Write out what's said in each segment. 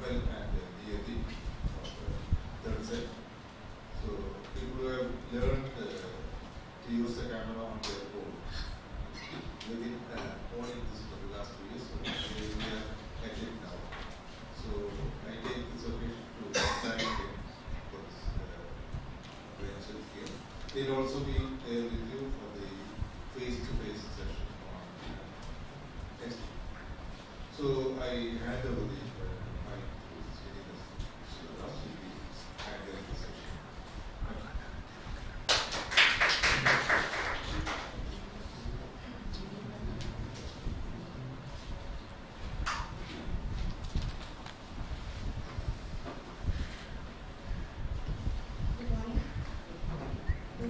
FL and DAD of third set. So people who have learned to use the camera on their own. We've been owning this for the last 2 years, so we are at it now. So I take this occasion to thank them for this venture here. They'll also be there with you for the face-to-face session on next week. So I hand over the mic to Srinivas. So last week we handled the session.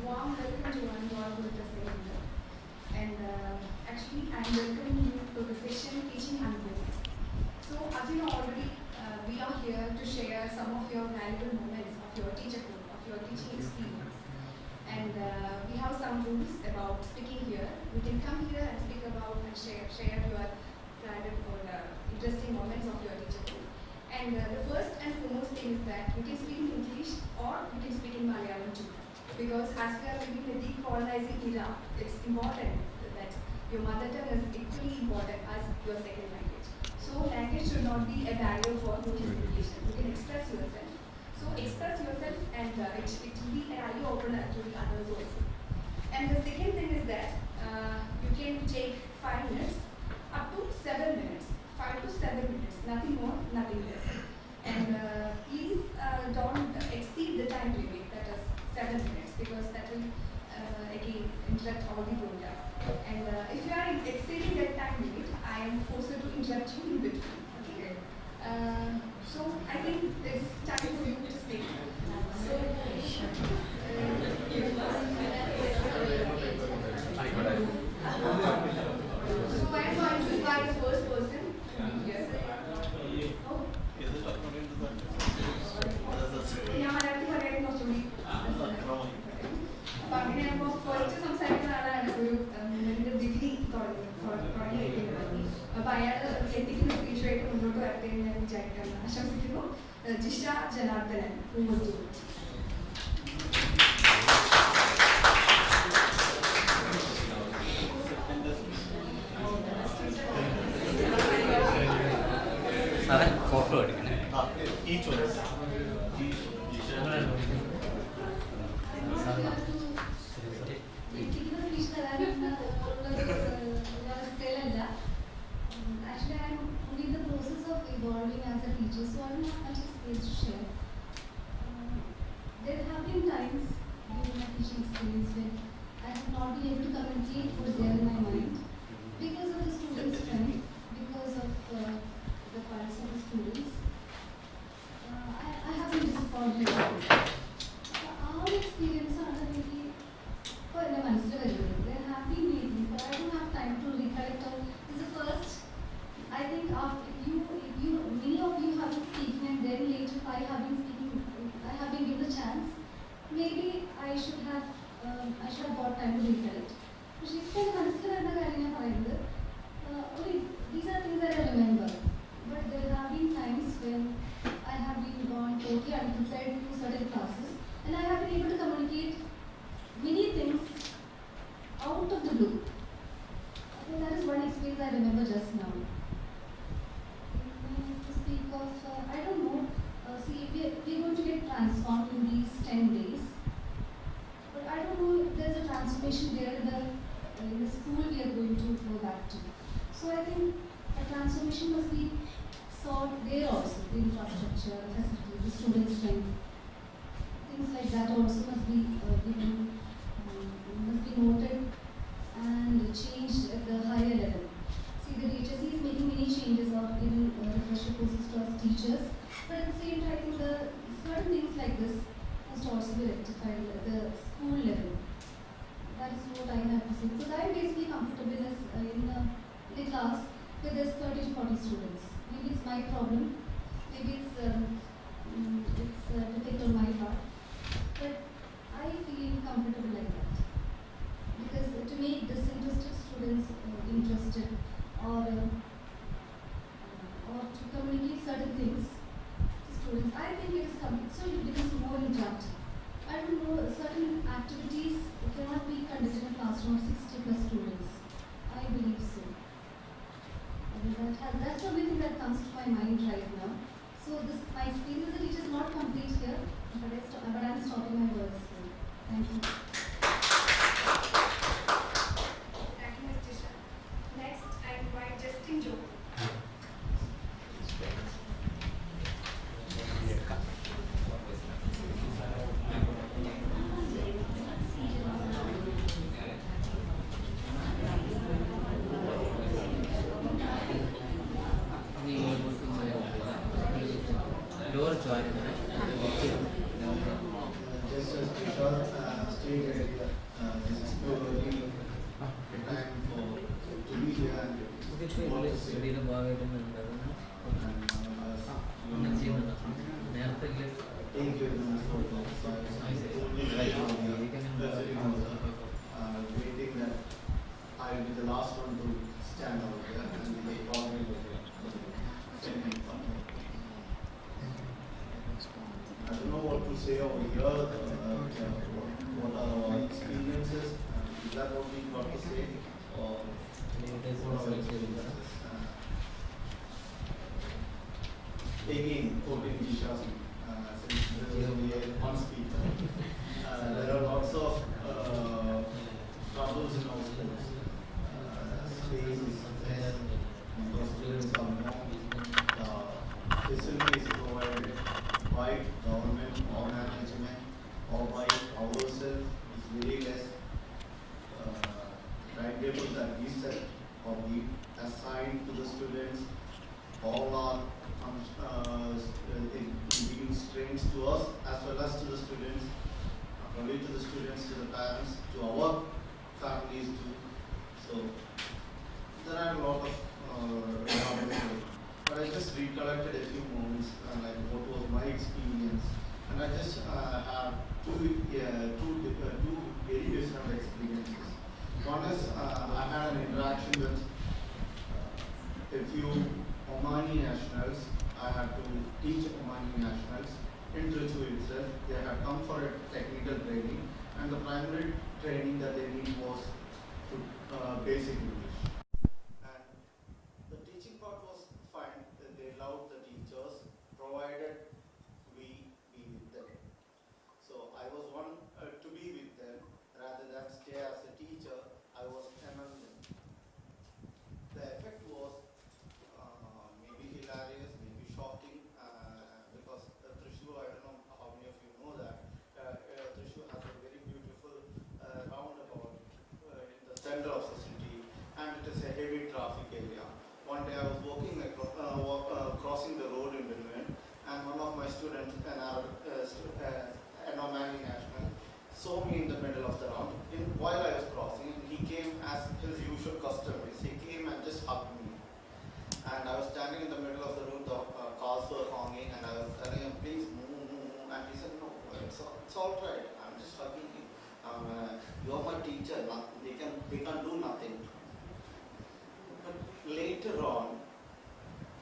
Warm welcome to Unveiled with the same. And actually I'm welcoming you to the session Teaching Unveiled. So as you know already, we are here to share some of your valuable moments of your teacherhood, of your teaching experience. And we have some rules about speaking here. You can come here and speak about and share your private or interesting moments of your teacherhood. And the first and foremost thing is that you can speak in English or you can speak in Malayalam too. Because as we are living in a decolonizing era, it's important that your mother tongue is equally important as your second language. So language should not be a barrier for communication. You can express yourself. So express yourself and it will be an eye opener to the others also. And the second thing is that you can take 5 minutes up to 7 minutes. 5 to 7 minutes, nothing more, nothing less. And please don't exceed the time limit, that is 7 minutes, because that will again interrupt all the program. And if you are exceeding that time limit, I am forced to interrupt you in between. Okay. So I think it's time for you to speak. So I am going to invite the first person here. Oh. ഞാൻ മലയാളത്തിൽ പറയാൻ കുറച്ചുകൂടി അപ്പൊ അങ്ങനെയാകുമ്പോൾ first സംസാരിക്കുന്ന ആളാണ് ഒരു degree തുടങ്ങി വയ്ക്കുന്നത്. അപ്പൊ അയാൾ എത്തിക്കുന്ന സ്പീച്ചുമായിട്ട് മുന്നോട്ട് വരട്ടെ എന്ന് ഞാൻ വിചാരിക്കുന്നു, ആശംസിക്കുന്നു. ജിഷ ജനാർദ്ദനൻ, പൂവത്തൂർ. ഫോട്ടോ എടുക്കണേ. Actually, I'm only in the process of evolving as a teacher, so I don't have much space to share. There have been times during my teaching experience when I have not been able to communicate what was there in my mind because of the students' strength, because of the quality of the students. I have been disappointed. Our experience are maybe for the months. There have been meetings, but I don't have time to recollect all. This is the first. I think after many of you have been speaking, and then later I have been speaking. I have been given a chance. Maybe I should have got time to recollect. But these are things that I remember. But there have been times when I have been gone totally unprepared to certain classes, and I have been able to communicate many things out of the blue. I think that is one experience I remember just now. To speak of, I don't know, see, we're going to get transformed in these 10 days. But I don't know if there's a transformation there in the school we are going to go back to. So I think a transformation must be sought there also, the infrastructure, the facilities, the student strength. Things like that also must be given, must be noted and changed at the higher level. See, the DHSE is making many changes of giving refresher courses to us teachers, but at the same time, I think the certain things like this must also be rectified at the school level. That is what I have to say. So I am basically comfortable in a class where there's 30 to 40 students. Maybe it's my problem, maybe it's defect on my part, but I feel comfortable like that. Because to make disinterested students interested or to communicate certain things that's the only thing that comes to my mind right now. So this my experience as a teacher is not complete here, but I'm stopping my words here. Thank you. Thank you, Ms. Tisha. Next, I invite Justin Joe. Door join. Just as Kishore stated, this is purely time to be here and what to say. സ്റ്റഡിയുടെ ഭാഗമായിട്ട് അങ്ങനെ ചെയ്യുന്നുണ്ടോ നേരത്തെ Thank you very much for the waiting that I will be the last one to stand out here and be probably I don't know what to say over here, what are our experiences, is that what we got to say, or what are our experiences? Again, quoting Disha, since there is only one speaker, there are lots of troubles in our schools. Space is less, because students are more, facilities provided by government or management or by ourselves is very less. Timetables that we set or we assign to the students all are giving strains to us as well as to the students, not only to the students, to the parents, to our families too. So there are a lot of but I just recollected a few moments like what was my experience, and I just have two very different experiences. One is I had an interaction with a few Omani nationals. I had to teach Omani nationals in Trichy itself. They had come for a technical training, and the primary training that they need was to basic English. And the teaching part was fine. They loved the teachers, provided we be with them. So I was one to be with them rather than stay as a teacher. I was among them. The effect was maybe hilarious, maybe shocking, because Thrissur, I don't know how many of you know that, Thrissur has a very beautiful roundabout in the center of the city, and it is a heavy traffic area. One day I was crossing the road in Unveiled, and one of my students, an Omani national, saw me in the middle of the round while I was crossing, and he came as his usual custom is. He came and just hugged me. And I was standing in the middle of the road, the cars were honking, and I was telling him, please move, move, move. And he said, no, it's all right. I'm just hugging you. You're my teacher. They can do nothing. But later on,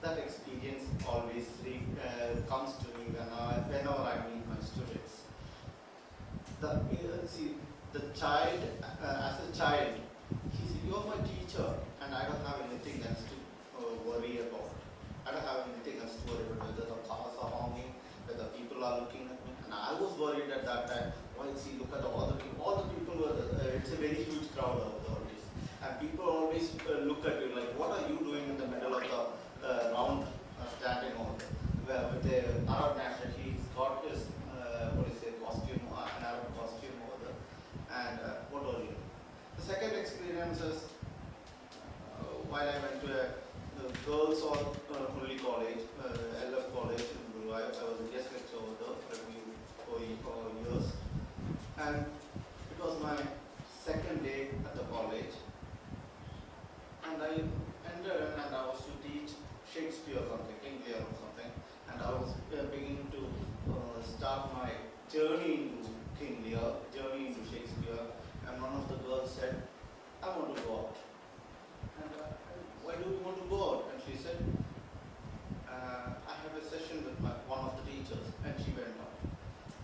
that experience always comes to me whenever I meet my students. The child, as a child, he said, you're my teacher, and I don't have anything else to worry about. I don't have anything else to worry about, whether the cars are honking, whether people are looking at me. And I was worried at that time. Why see, look at all the people. All the people were, it's a very huge crowd of authorities. And people always look at you like, what are you doing in the middle of the round, standing on with the Arab national? He's got his, costume, an Arab costume over there. And what are you? The second experience is, while I went to a girls' only college, LF college in Guru, I was a guest lecturer over there for years. And it was my second day at the college. And I entered and I was to teach Shakespeare or something, King Lear or something. And I was beginning to start my journey into King Lear, journey into Shakespeare. And one of the girls said, I want to go out. And why do you want to go out? And she said, I have a session with one of the teachers. And she went out.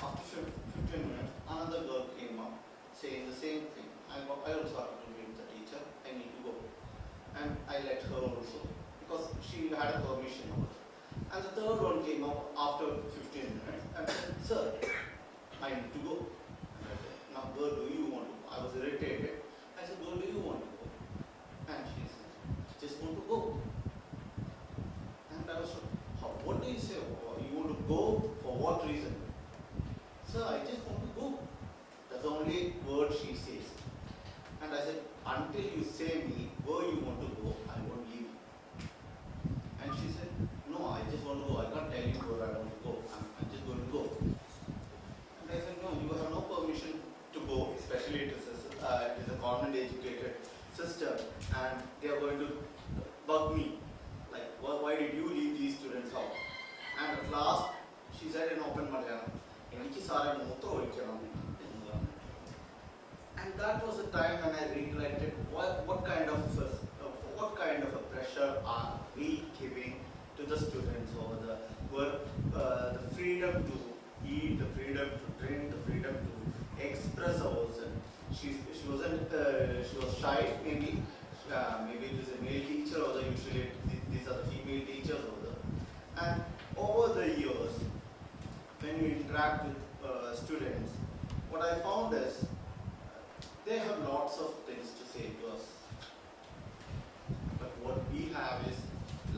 After 15 minutes, another girl came up saying the same thing. I also have to meet the teacher. I need to go. And I let her also. Because she had a permission. And the third one came up after 15 minutes and said, "Sir, I need to go." And I said, "Now where do you want to go?" I was irritated. I said, "Where do you want to go?" And she said, "Just want to go." And I was like, "What do you say? You want to go for what reason?" "Sir, I just want to go." That's the only word she says. And I said, "Until you say me where you want to go, I won't leave." And she said, "No, I just want to go. I can't tell you where I want to go. I'm just going to go." And I said, "No, you have no permission to go, especially it is a government educated system and they are going to bug me. Like, why did you leave these students out?" And at last, she said in open Malayalam, "Eniki sare mootram oyikkanam." And that was the time when I regretted what kind of a pressure are we giving to the students over the freedom to eat, the freedom to drink, the freedom to express ourselves. She was shy maybe. Maybe it is a male teacher or usually these are the female teachers over. And over the years, when you interact with students, what I found is they have lots of things to say to us. But what we have is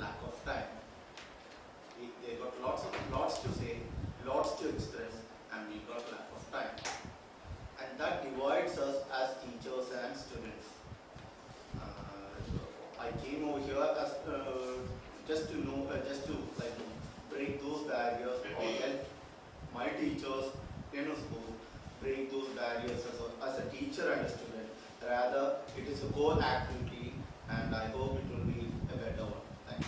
lack of time. They got lots to say, lots to express, and we got lack of time. And that divides us as teachers and students. I came over here as just to break those barriers or help my teachers in a school break those barriers as a teacher and a student. Rather, it is a core activity, and I hope it will be a better one. Thank you.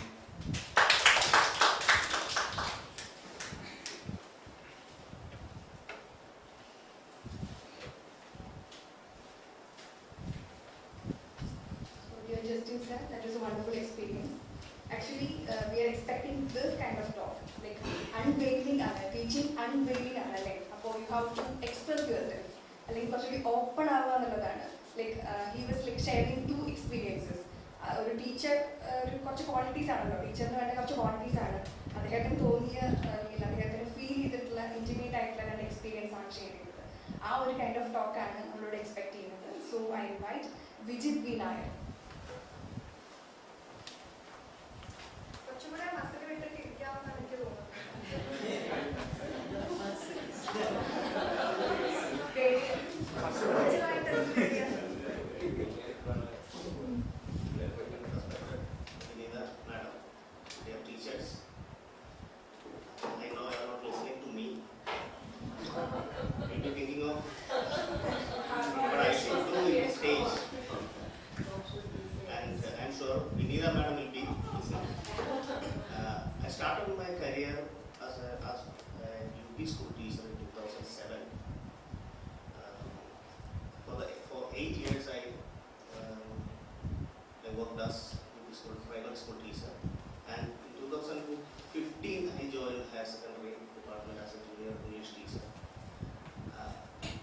Dear Justin sir, that was a wonderful experience. Actually, we are expecting this kind of talk, like unveiling, teaching unveiling, like you have to express yourself. Like actually open like he was like sharing two experiences. A teacher, qualities teacher qualities feel intimate experience kind of talk expecting. So I invite Vijit V. Nair. Madam, dear teachers, I know you are not listening to me. Maybe thinking of what I should do in the stage. And I'm sure Vinita madam will be listening. I started my career as a UP school teacher in 2007. For 8 years I worked as private school teacher, and in 2015 I joined higher secondary department as a junior English teacher.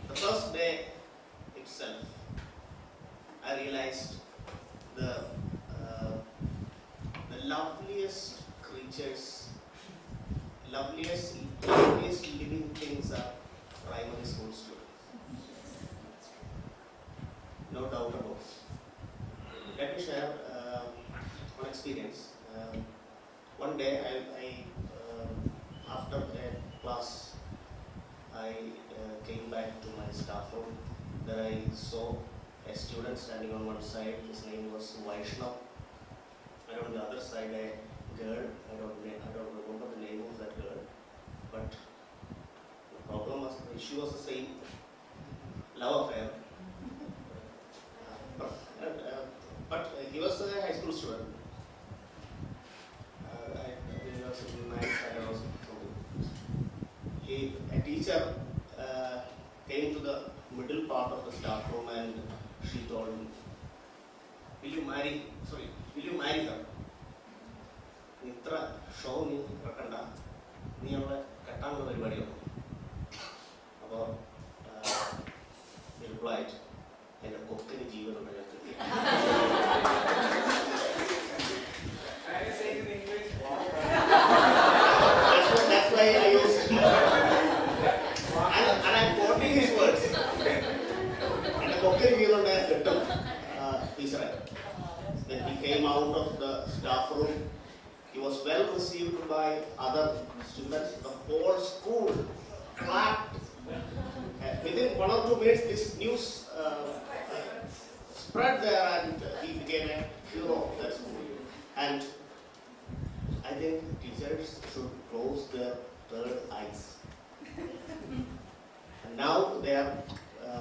The first day itself, I realized the loveliest creatures, loveliest living things are primary school students. No doubt about it. Let me share one experience. One day, after a class, I came back to my staff room. There I saw a student standing on one side. His name was Vaishnav. And on the other side, a girl. I don't remember the name of that girl. But the problem was, the issue was the same. Love affair. But he was a high school student. He was in ninth standard or something. A teacher came to the middle part of the staff room and she told me, will you marry her? Nitra, show me Rakanda. Ni avale kattanula paripadi appo he replied, "Enne kokkini jeevan undu." I say in English. was well received by other students. The whole school clapped. Within 1 or 2 minutes, this news spread there, and he became a hero of that school. And I think teachers should close their third eyes. And now they are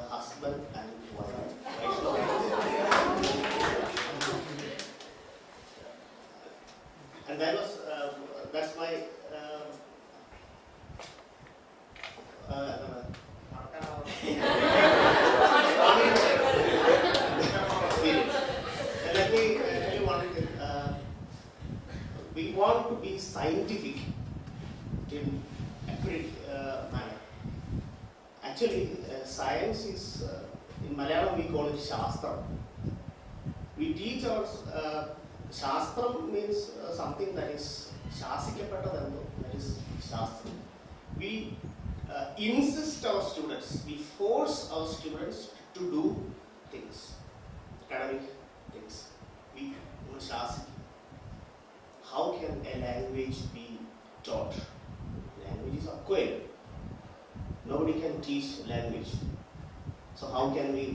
husband and wife. And that's my and let me tell you one thing. We want to be scientific in every manner. Actually, science is, in Malayalam we call it Shastra. We teach our, Shastra means something that is Shasikappattadallo, that is Shastra. We insist our students, we force our students to do things, academic things. We Shasik. How can a language be taught? Language is acquired. Nobody can teach language. So how can we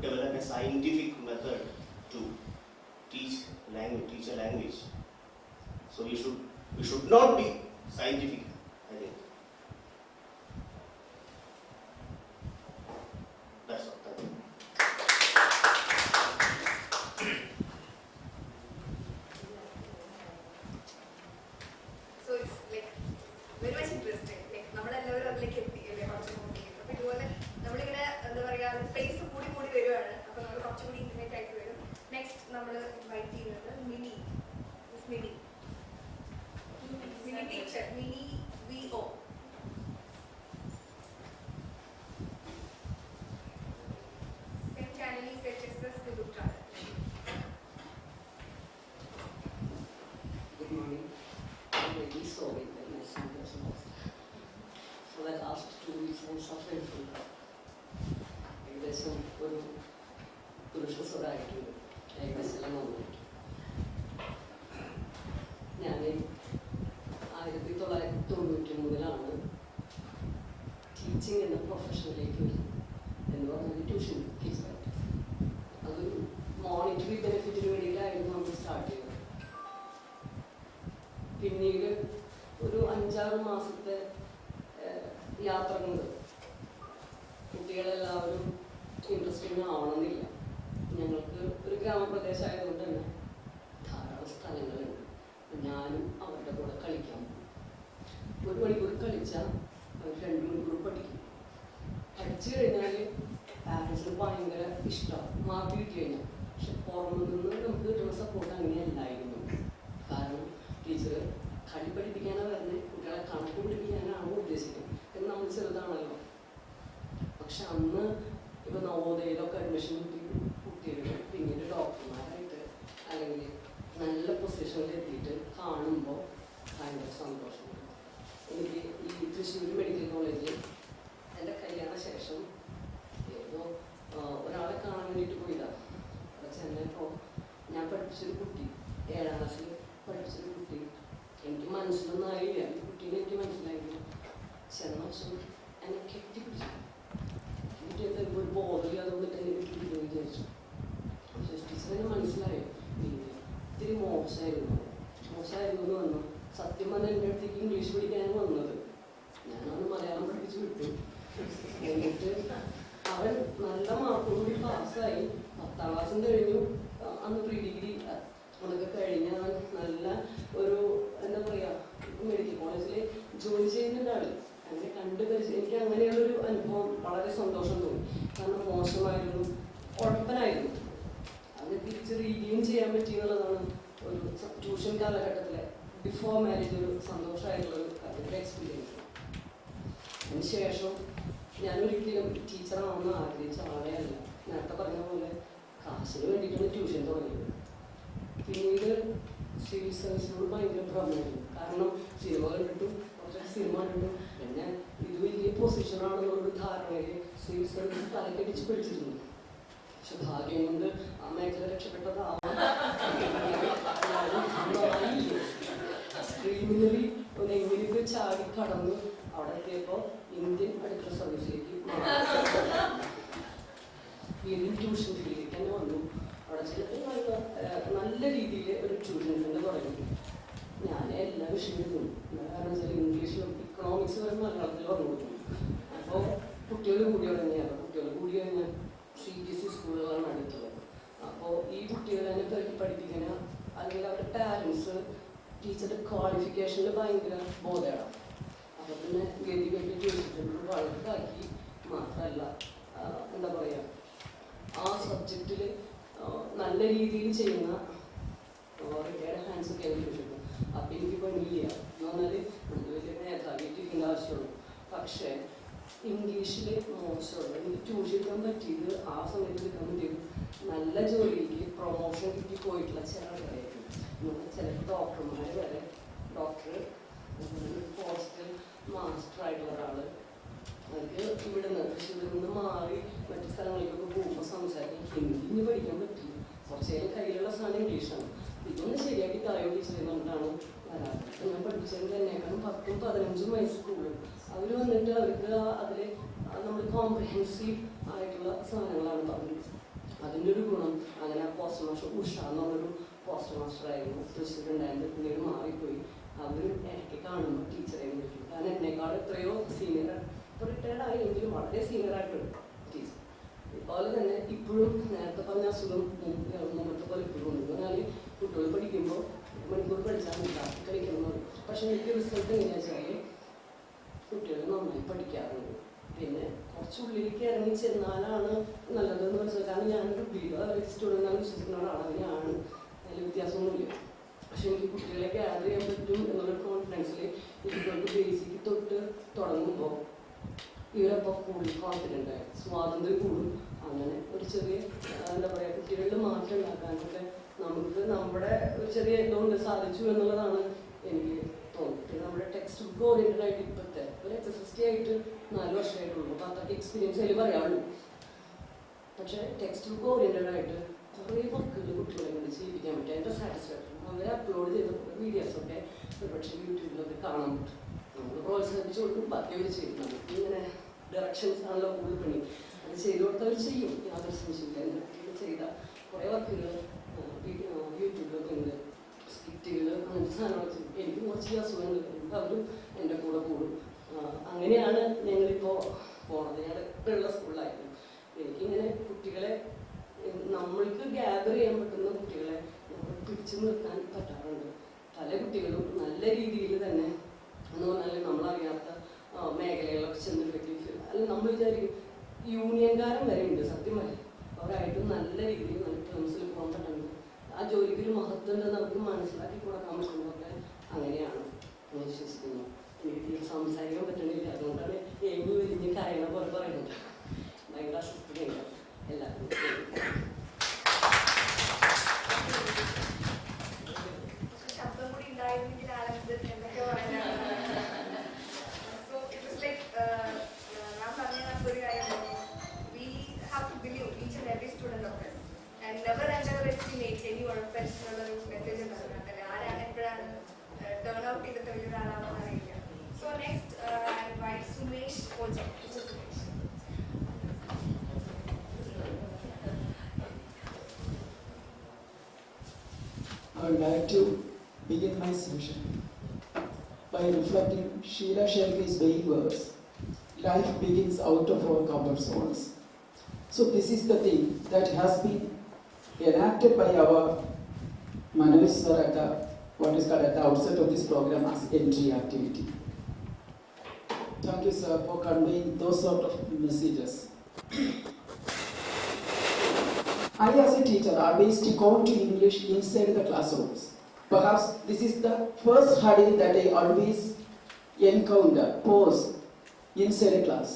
develop a scientific method to teach a language? So we should not be scientific, I think. That's all. Thank you. So it's like very much interesting. Like നമ്മളെല്ലാവരും അതിലേക്ക് എത്തി അല്ലേ കുറച്ചുകൂടി. അപ്പോൾ ഇതുപോലെ നമ്മളിങ്ങനെ എന്താ പറയുക സ്പേസ് കൂടി വരുവാണ്. അപ്പോൾ നമ്മൾ കുറച്ചുകൂടി ഇന്റർനെറ്റ് ആയിട്ട് വരും. നെക്സ്റ്റ് നമ്മൾ ഇൻവൈറ്റ് ചെയ്യുന്നത് mini teacher mini VO. Same channel is HSS Kakkuzhi. Good morning. I'm really sorry that my son was lost. For the last 2 weeks, I'm suffering from that. ഏകദേശം ഒരു പുരുഷസ്വരായിട്ടുണ്ട്. ഏകദേശം എല്ലാം വന്നിട്ട് ഞാൻ 1993 ടീച്ചിങ് എന്ന പ്രൊഫഷനിലേക്ക് വരുന്നത്. എന്ന് പറഞ്ഞാൽ ട്യൂഷൻ ടീച്ചറായിട്ട്. അതൊരു മോണിറ്ററി ബെനിഫിറ്റിന് വേണ്ടിയിട്ടായിരുന്നു നമ്മൾ സ്റ്റാർട്ട് ചെയ്തത്. പിന്നീട് ഒരു 5-6 മാസത്തെ യാത്ര കൊണ്ട് കുട്ടികളെല്ലാവരും ഇൻട്രസ്റ്റിംഗ് ആവണമെന്നില്ല. ഞങ്ങൾക്ക് ഒരു ഗ്രാമപ്രദേശമായതുകൊണ്ട് തന്നെ ധാരാളം സ്ഥലങ്ങളുണ്ട്. ഞാനും അവരുടെ കൂടെ കളിക്കാൻ പോകും. 1 മണിക്കൂർ കളിച്ചാൽ അവർ 2 മണിക്കൂർ പഠിക്കും. പഠിച്ചു കഴിഞ്ഞാൽ പാരൻസിന് ഭയങ്കര ഇഷ്ടമാണ് മാർക്ക് കിട്ടി കഴിഞ്ഞാൽ. പക്ഷെ പുറമെ നിന്ന് നമുക്ക് കിട്ടുന്ന സപ്പോർട്ട് അങ്ങനെയല്ലായിരുന്നു. കാരണം ടീച്ചർ കളി പഠിപ്പിക്കാനാണ് വരുന്നത്, കുട്ടികളെ കണക്ക് പഠിപ്പിക്കാനാണ് ഉദ്ദേശിക്കുന്നത്. എന്ന് നമ്മൾ ചെറുതാണല്ലോ. പക്ഷെ അന്ന് ഇപ്പോൾ നവോദയയിലൊക്കെ അഡ്മിഷൻ കിട്ടി കുട്ടികൾ പിന്നീട് ഡോക്ടർമാരായിട്ട് അല്ലെങ്കിൽ നല്ല പൊസിഷനിൽ എത്തിയിട്ട് കാണുമ്പോൾ ഭയങ്കര സന്തോഷമാണ്. എനിക്ക് ഈ തൃശ്ശൂർ മെഡിക്കൽ കോളേജിൽ എൻ്റെ കല്യാണ ശേഷം ഏതോ ഒരാളെ കാണാൻ വേണ്ടിയിട്ട് പോയതാണ്. അവിടെ ചെന്നപ്പോൾ ഞാൻ പഠിപ്പിച്ചൊരു കുട്ടി, 7ാം ക്ലാസ്സിൽ പഠിപ്പിച്ചൊരു കുട്ടി, എനിക്ക് മനസ്സിലൊന്നും ആയില്ല. ഈ കുട്ടീനെ എനിക്ക് മനസ്സിലായില്ല. ചെന്ന വർഷം എന്നെ കെട്ടിപ്പിടിച്ചു. കുട്ടിയെ ഒരു ബോധമില്ലാതെ വന്നിട്ട് എന്നെ കെട്ടിപ്പിടിക്കുന്നു വിചാരിച്ചു. ടീച്ചറിനെ മനസ്സിലായോ? ഇത്തിരി മോശമായിരുന്നു എന്ന് വന്നു. സത്യം പറഞ്ഞാൽ എൻ്റെ അടുത്തേക്ക് ഇംഗ്ലീഷ് പഠിക്കാനാണ് വന്നത്. ഞാനന്ന് മലയാളം പഠിപ്പിച്ച് വിട്ടു. എന്നിട്ട് അവൻ നല്ല മാർക്കോടുകൂടി പാസ്സായി. 10ാം ക്ലാസ്സും കഴിഞ്ഞു. അന്ന് പ്രീ ഡിഗ്രി അതൊക്കെ കഴിഞ്ഞ് അവൻ നല്ല ഒരു എന്താ പറയുക മെഡിക്കൽ കോളേജിൽ ജോലി ചെയ്യുന്നുണ്ട് ആൾ. അങ്ങനെ എനിക്ക് അങ്ങനെയുള്ളൊരു അനുഭവം വളരെ സന്തോഷം തോന്നി. കാരണം മോശമായിരുന്നു, ഉഴപ്പനായിരുന്നു. അത് തിരിച്ച് റീഗെയിൻ ചെയ്യാൻ പറ്റിയെന്നുള്ളതാണ് ഒരു ട്യൂഷൻ കാലഘട്ടത്തിലെ ബിഫോർ മാരേജ് ഒരു സന്തോഷമായിട്ടുള്ളൊരു അതിൻ്റെ എക്സ്പീരിയൻസ്. അതിന് ശേഷം ഞാനൊരിക്കലും ടീച്ചറാണെന്ന് ആഗ്രഹിച്ച ആളെ അല്ല. നേരത്തെ പറഞ്ഞ പോലെ കാശിന് വേണ്ടിയിട്ടാണ് ട്യൂഷൻ തുടങ്ങിയത്. പിന്നീട് സിവിൽ സർവീസിനോട് ഭയങ്കര ഭ്രമമായിരുന്നു. കാരണം സിനിമ കണ്ടിട്ടും കുറച്ചൊക്കെ സിനിമ കണ്ടിട്ടും പിന്നെ ഇത് വലിയ പൊസിഷനാണെന്നുള്ളൊരു ധാരണയിൽ സിവിൽ സർവീസ് തലക്കടിച്ച് പഠിച്ചിരുന്നു. പക്ഷെ ഭാഗ്യം കൊണ്ട് ആ മേഖല രക്ഷപ്പെട്ടതാവാം. പ്രിലിമിനറി ഒന്ന് എങ്ങനെയൊക്കെ ചാടി കടന്ന് അവിടെ എത്തിയപ്പോൾ ഇന്ത്യൻ അടുക്കള സർവീസിലേക്ക് വീണ്ടും ട്യൂഷൻ ഫീൽഡിലേക്ക് തന്നെ വന്നു. അവിടെ ചെന്നിട്ട് നല്ല രീതിയിൽ ഒരു ട്യൂഷൻ സെൻ്റർ തുടങ്ങി. ഞാൻ എല്ലാ വിഷയങ്ങളും കാരണം വെച്ചാൽ ഇംഗ്ലീഷിലും ഇക്കണോമിക്സ് വരെ മലയാളത്തിൽ പറഞ്ഞു കൊടുക്കും. അപ്പോൾ കുട്ടികൾ കൂടി തുടങ്ങിയാണ്. കുട്ടികൾ കൂടി കഴിഞ്ഞാൽ CBSE സ്കൂളുകളാണ് അടുത്തുള്ളത്. അപ്പോൾ ഈ കുട്ടികളെ പഠിപ്പിക്കുന്ന അല്ലെങ്കിൽ അവരുടെ പാരൻസ് ടീച്ചറുടെ ക്വാളിഫിക്കേഷനിൽ ഭയങ്കര ബോധമാണ്. അപ്പോൾ പിന്നെ ഗതികെട്ടി ട്യൂഷൻ വഴക്കാക്കി മാത്രമല്ല എന്താ പറയുക ആ സബ്ജക്റ്റിൽ നല്ല രീതിയിൽ ചെയ്യുന്ന റിട്ടയർഡ് ഹാൻഡ്സ് ഒക്കെ കിട്ടും. അപ്പം എനിക്ക് പണിയില്ല എന്ന് പറഞ്ഞാൽ നമുക്ക് വലിയ മേധാവിയിട്ടിരിക്കേണ്ട ആവശ്യമുള്ളൂ. പക്ഷേ ഇംഗ്ലീഷിൽ മോശമുള്ള എനിക്ക് ട്യൂഷൻ എടുക്കാൻ പറ്റിയത് ആ സമയത്ത് എടുക്കാൻ പറ്റിയത് നല്ല ജോലിക്ക് പ്രൊമോഷൻ കിട്ടി പോയിട്ടുള്ള ചില ആൾക്കാരായിരിക്കും. ചിലപ്പോൾ ഡോക്ടർമാർ വരെ ഡോക്ടർ പോസ്റ്റൽ മാസ്റ്റർ ആയിട്ടുള്ള ഒരാൾ അവർക്ക് ഇവിടെ നിന്ന് മാറി മറ്റു സ്ഥലങ്ങളിലേക്കൊക്കെ പോകുമ്പോൾ സംസാരിക്കും. ഹിന്ദി പഠിക്കാൻ പറ്റില്ല. കുറച്ച് നേരം കയ്യിലുള്ള സാധനം ഇംഗ്ലീഷാണ്. ഇതൊന്ന് ശരിയാക്കി തായോ ടീച്ചർ എന്നുകൊണ്ടാണ് വരാറ്. ഞാൻ പഠിച്ചതിന് തന്നെയാണ് 10-15 വയസ്സ് സ്കൂളിൽ അവർ വന്നിട്ട് അവർക്ക് അതിൽ നമ്മൾ കോംപ്രിഹെൻസീവ് ആയിട്ടുള്ള സാധനങ്ങളാണ് പറഞ്ഞത്. അതിൻ്റെ ഒരു ഗുണം അങ്ങനെ പോസ്റ്റ് മാസ്റ്റർ ഉഷ എന്ന് പറഞ്ഞൊരു പോസ്റ്റ് മാസ്റ്ററായിരുന്നു തൃശ്ശൂരുണ്ടായിരുന്നു. പിന്നീട് മാറിപ്പോയി. അവരും ഇടയ്ക്ക് കാണുമ്പോൾ ടീച്ചറെ വിളിക്കും. കാരണം എന്നെക്കാൾ എത്രയോ സീനിയറാണ്. ഇപ്പോൾ റിട്ടയർഡ് ആയെങ്കിലും വളരെ സീനിയറായിട്ടുണ്ട് ടീച്ചർ. അതുപോലെ തന്നെ ഇപ്പോഴും നേരത്തെ പറഞ്ഞ അസുഖം മുമ്പത്തെ പോലെ ഇപ്പോഴും ഉണ്ട്. എന്നാൽ കുട്ടികൾ പഠിക്കുമ്പോൾ മണിക്കൂർ പഠിച്ചാൽ ഉണ്ടാക്കി കളിക്കണം എന്ന് പറയും. പക്ഷേ എനിക്ക് റിസൾട്ട് എങ്ങനെയാണെന്ന് വെച്ചാൽ കുട്ടികൾ നന്നായി പഠിക്കാറുണ്ട്. പിന്നെ കുറച്ചുള്ളിലേക്ക് ഇറങ്ങി ചെന്നാലാണ് നല്ലതെന്ന് വെച്ചാൽ കാരണം ഞാനൊരു സ്റ്റുഡൻ്റാണ് വിശ്വസിക്കുന്ന ആളാണ്. അങ്ങനെയാണ് അതിൽ വ്യത്യാസമൊന്നുമില്ല. പക്ഷെ എനിക്ക് കുട്ടികളെ ഗ്യാദർ ചെയ്യാൻ പറ്റും എന്നുള്ള കോൺഫിഡൻസിൽ ഇതുകൊണ്ട് ബേസിക്ക് തൊട്ട് തുടങ്ങുമ്പോൾ ഇവരപ്പോൾ കൂടുതൽ കോൺഫിഡൻ്റ് ആയി സ്വാതന്ത്ര്യം കൂടും. അങ്ങനെ ഒരു ചെറിയ എന്താ പറയുക കുട്ടികളിൽ മാറ്റം ഉണ്ടാക്കാനൊക്കെ നമുക്ക് നമ്മുടെ ഒരു ചെറിയ എന്തുകൊണ്ട് സാധിച്ചു എന്നുള്ളതാണ് എനിക്ക് തോന്നുന്നത്. പിന്നെ നമ്മുടെ ടെക്സ്റ്റ് ബുക്ക് ഓറിയൻറ്റഡ് ആയിട്ട് ഇപ്പോഴത്തെ ഒരു HSST ആയിട്ട് 4 വർഷമായിട്ടുള്ളൂ. അപ്പോൾ അത്രയ്ക്ക് എക്സ്പീരിയൻസ് അതിൽ പറയാനുള്ളൂ. പക്ഷേ ടെക്സ്റ്റ് ബുക്ക് ഓറിയൻറ്റഡ് ആയിട്ട് കുറേ വർക്കുകൾ കുട്ടികളെ കൊണ്ട് ചെയ്യിപ്പിക്കാൻ പറ്റും. എൻ്റെ സാറ്റിസ്ഫാക്ഷൻ അവർ അപ്ലോഡ് ചെയ്ത വീഡിയോസൊക്കെ ഒരുപക്ഷെ യൂട്യൂബിലൊക്കെ കാണാൻ പറ്റും. നമ്മൾ പ്രോത്സാഹിപ്പിച്ച് കൊടുക്കും. ബാക്കി അവർ ചെയ്യുന്നത് ഇങ്ങനെ ഡയറക്ഷൻസ് ആണല്ലോ കൂടുതൽ പണി. അത് ചെയ്ത് കൊടുത്തവർ ചെയ്യും. യാതൊരു സംശയമില്ല. എൻ്റെ കുട്ടികൾ ചെയ്ത കുറേ വർക്കുകൾ യൂട്യൂബിലൊക്കെ ഉണ്ട്. സ്കിറ്റുകൾ അങ്ങനത്തെ സാധനങ്ങൾ ചെയ്യും. എനിക്ക് കുറച്ച് അസുഖങ്ങൾ അവരും എൻ്റെ കൂടെ കൂടും. അങ്ങനെയാണ് ഞങ്ങളിപ്പോൾ പോണത്. ഞങ്ങളുള്ള സ്കൂളിലായിരുന്നു. എനിക്കിങ്ങനെ കുട്ടികളെ നമ്മൾക്ക് ഗ്യാദർ ചെയ്യാൻ പറ്റുന്ന കുട്ടികളെ നമ്മൾ പിടിച്ചു നിർത്താൻ പറ്റാറുണ്ട്. പല കുട്ടികളും നല്ല രീതിയിൽ തന്നെ എന്ന് പറഞ്ഞാൽ നമ്മളറിയാത്ത മേഖലകളിലൊക്കെ ചെന്നിട്ടേക്ക് അല്ലെങ്കിൽ നമ്മൾ വിചാരിക്കും യൂണിയൻകാരൻ വരെ ഉണ്ട്. സത്യം വരെ അവരായിട്ടും നല്ല രീതിയിൽ നല്ല ടേംസിൽ പോകാൻ പറ്റുന്നുണ്ട്. ആ ജോലിക്കൊരു മഹത്വം ഉണ്ടെന്ന് അവർക്ക് മനസ്സിലാക്കി കൊടുക്കാൻ പറ്റുന്നതൊക്കെ അങ്ങനെയാണ് ഞാൻ വിശ്വസിക്കുന്നു. എനിക്ക് തീരെ സംസാരിക്കാൻ പറ്റണില്ല. അതുകൊണ്ടാണ് എങ്ങി വലിഞ്ഞ് കരയണ പോലെ പറയുന്നത്. ഭയങ്കര അസ്വസ്ഥതയുണ്ട് എല്ലാവർക്കും. ശബ്ദം കൂടി ഉണ്ടായിരുന്നെങ്കിൽ ആളെന്ത് എന്തൊക്കെ പറയാനാണ്. സോ ഇറ്റ് വാസ് ലൈക്ക് ഞാൻ പറഞ്ഞ ഒരു കാര്യം we have to believe each and every student of us and never underestimate anyone എന്നുള്ളൊരു മെസ്സേജ് നൽകുന്നുണ്ടല്ലേ. ആരാണ് എപ്പോഴാണ് ടേൺ ഔട്ട് ചെയ്തിട്ട് വലിയൊരാളാണെന്ന് അറിയില്ല. So next I invite Sumesh Ojo. Sumesh I would like to begin my session by reflecting Sheila Shelby's vain words. Life begins out of our comfort zones. So this is the thing that has been enacted by our Manoj sir at what is called at the outset of this program as entry activity. Thank you sir for conveying those sort of messages. I as a teacher always stick on to English inside the classrooms. Perhaps this is the first hurdle that I always encounter, pose inside a class.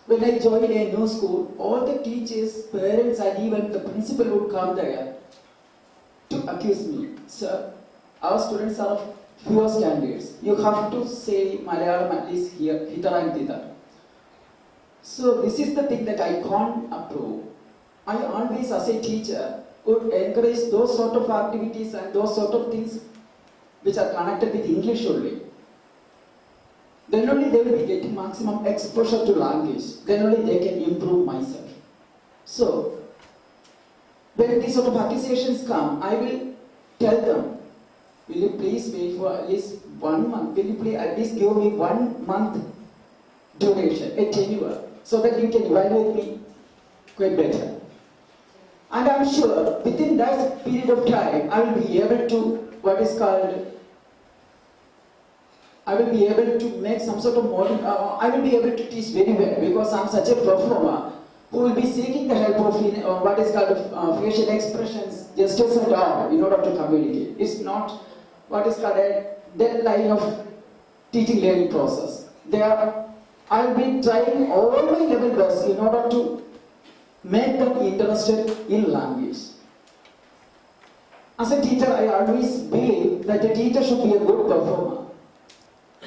When I joined a new school, all the teachers, parents and even the principal would come there to accuse me. Sir, our students are of fewer standards. You have to say Malayalam at least here, hither and thither. So this is the thing that I can't approve. I always as a teacher would encourage those sort of activities and those sort of things which are connected with English only. Then only they will be getting maximum exposure to language. Then only they can improve myself. So, when these sort of accusations come, I will tell them, will you please wait for at least 1 month? Will you please at least give me 1 month duration, a tenure, so that you can evaluate me quite better. And I'm sure within that period of time, I will be able to, I will be able to make some sort of I will be able to teach very well, because I'm such a performer who will be seeking the help of facial expressions, gestures and all in order to communicate. It's not a dead line of teaching learning process. I'll be trying all my level best in order to make them interested in language. As a teacher, I always believe that a teacher should be a good performer.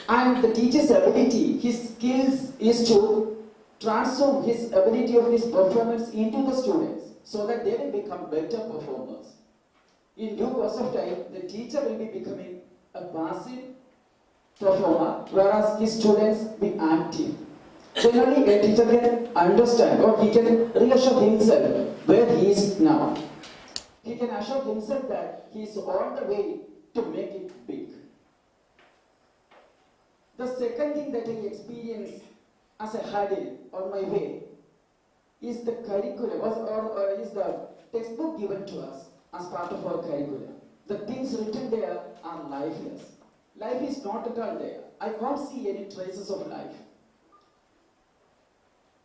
And the teacher's ability, his skills is to transform his ability of his performance into the students so that they will become better performers. In due course of time, the teacher will be becoming a passive performer, whereas his students be active. Then only a teacher can understand, or he can reassure himself where he is now. He can assure himself that he is on the way to make it big. The second thing that I experienced as a hurdle on my way is the curriculum, or is the textbook given to us as part of our curriculum. The things written there are lifeless. Life is not at all there. I can't see any traces of life.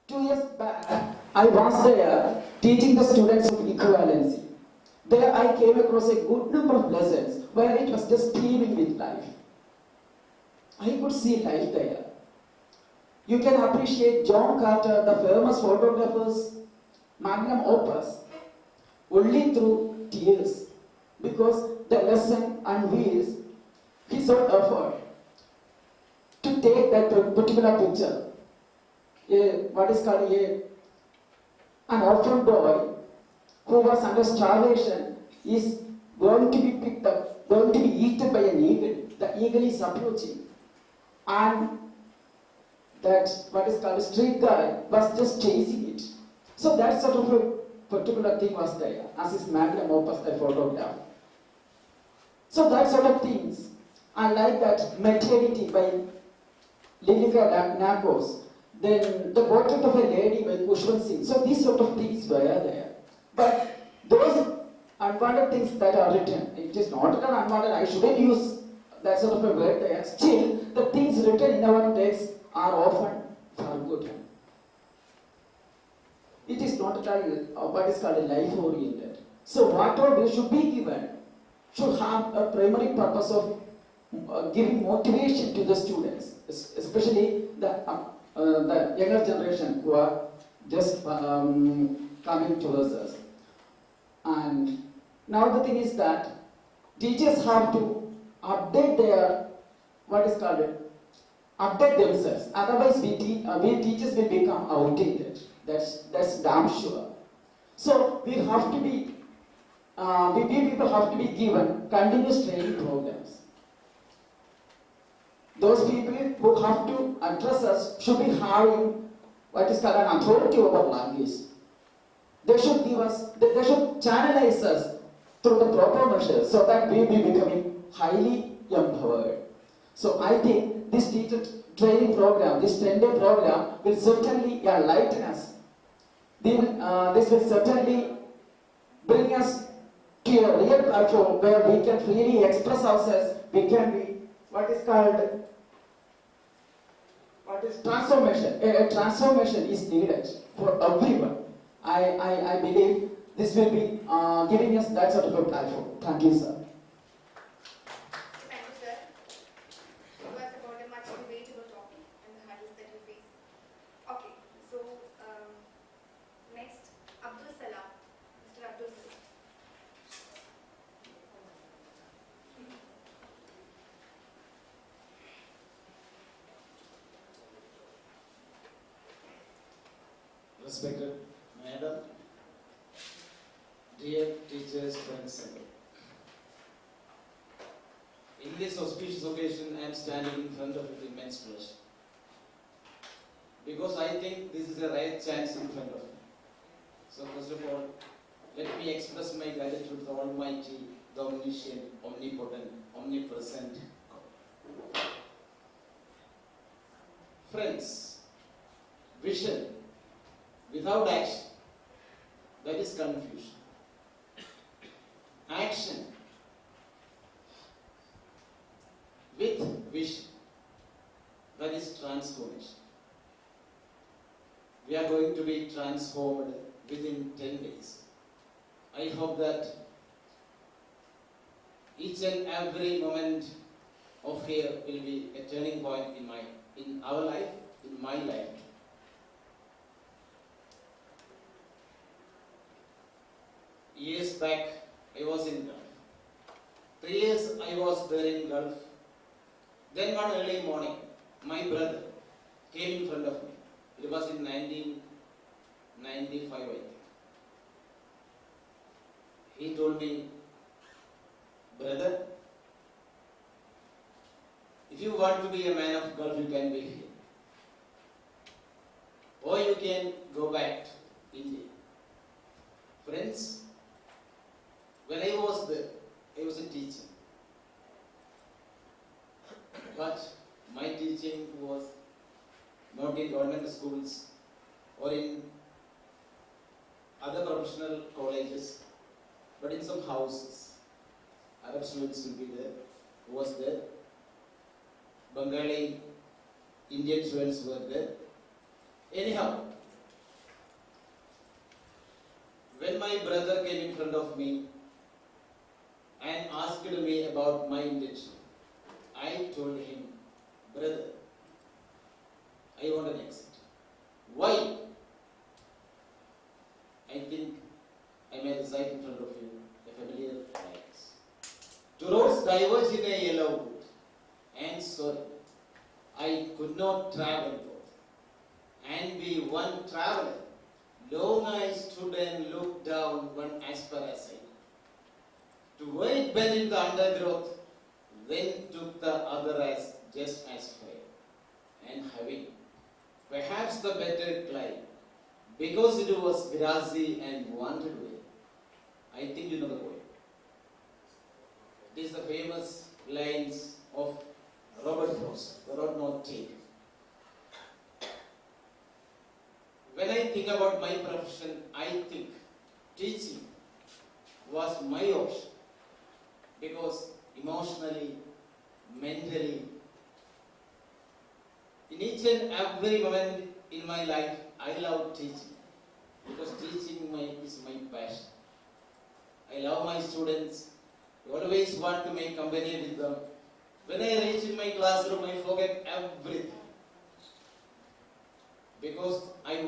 2 years back, I was there teaching the students of equivalency. There I came across a good number of lessons where it was just teeming with life. I could see life there. You can appreciate John Carter, the famous photographer's magnum opus, only through tears, because the lesson unveils his own effort to take that particular picture. An orphan boy who was under starvation is going to be picked up, going to be eaten by an eagle. The eagle is approaching, and that street guy was just chasing it. So that sort of a particular thing was there as his magnum opus, I photographed. So that sort of things. I like that Maternity by Lilika Nakos. Then the portrait of a lady by Kushwant Singh. So these sort of things were there. But those unwanted things that are written, it is not an unwanted, I shouldn't use that sort of a word there. Still, the things written in our text are often forgotten. It is not at all what is called a life-oriented. So whatever we should be given should have a primary purpose of giving motivation to the students, especially the younger generation who are just coming towards us. And now the thing is that teachers have to update their, update themselves. Otherwise, we teachers will become outdated. That's damn sure. So we have to be, we people have to be given continuous training programs. Those people who have to address us should be having an authority over language. They should give us, they should channelize us through the proper measures so that we will be becoming highly empowered. So I think this teacher training program, this 10-day program will certainly enlighten us. This will certainly bring us to a real platform where we can freely express ourselves. We can be transformation. A transformation is needed for everyone. I believe this will be giving us that sort of a platform. Thank you, sir. Thank you, sir. It was about a much debatable topic and the hurdles that you face. Okay, so next, Abdul Salam. Mr. Abdul Salam. Respected Madam, dear teachers, friends, and In this auspicious occasion, I am standing in front of you with immense pleasure. Because I think this is a rare chance in front of me. So first of all, let me express my gratitude to the Almighty, the Omniscient, Omnipotent, Omnipresent God. Friends, vision without action, that is confusion. Action with vision, that is transformation. We are going to be transformed within 10 days. I hope that each and every moment of here will be a turning point in our life, in my life. Years back, I was in Gulf. 3 years I was there in Gulf. Then one early morning, my brother came in front of me. It was in 1995, I think. He told me, brother, if you want to be a man of Gulf, you can be here. Or you can go back to India. Friends, when I was there, I was a teacher. But my teaching was not in government schools or in other professional colleges, but in some houses. Arab students will be there, who was there. Bengali, Indian students were there. Anyhow, when my brother came in front of me and asked me about my intention, I told him, brother, I want an exit. Why? I think I may recite in front of you a familiar lines. To roads diverge in a yellow wood, and sorry, I could not travel both, and be one traveler. Long I stood and looked down one as far as I knew. To where it bent in the undergrowth, then took the other as just as fair, and having perhaps the better climb, because it was grassy and wanted way. I think you know the poem. It is the famous lines of Robert Frost, the road not taken. When I think about my profession, I think teaching was my option, because emotionally, mentally, in each and every moment in my life, I love teaching, because teaching is my passion. I love my students. I always want to make company with them. When I reach in my classroom, I forget everything, because I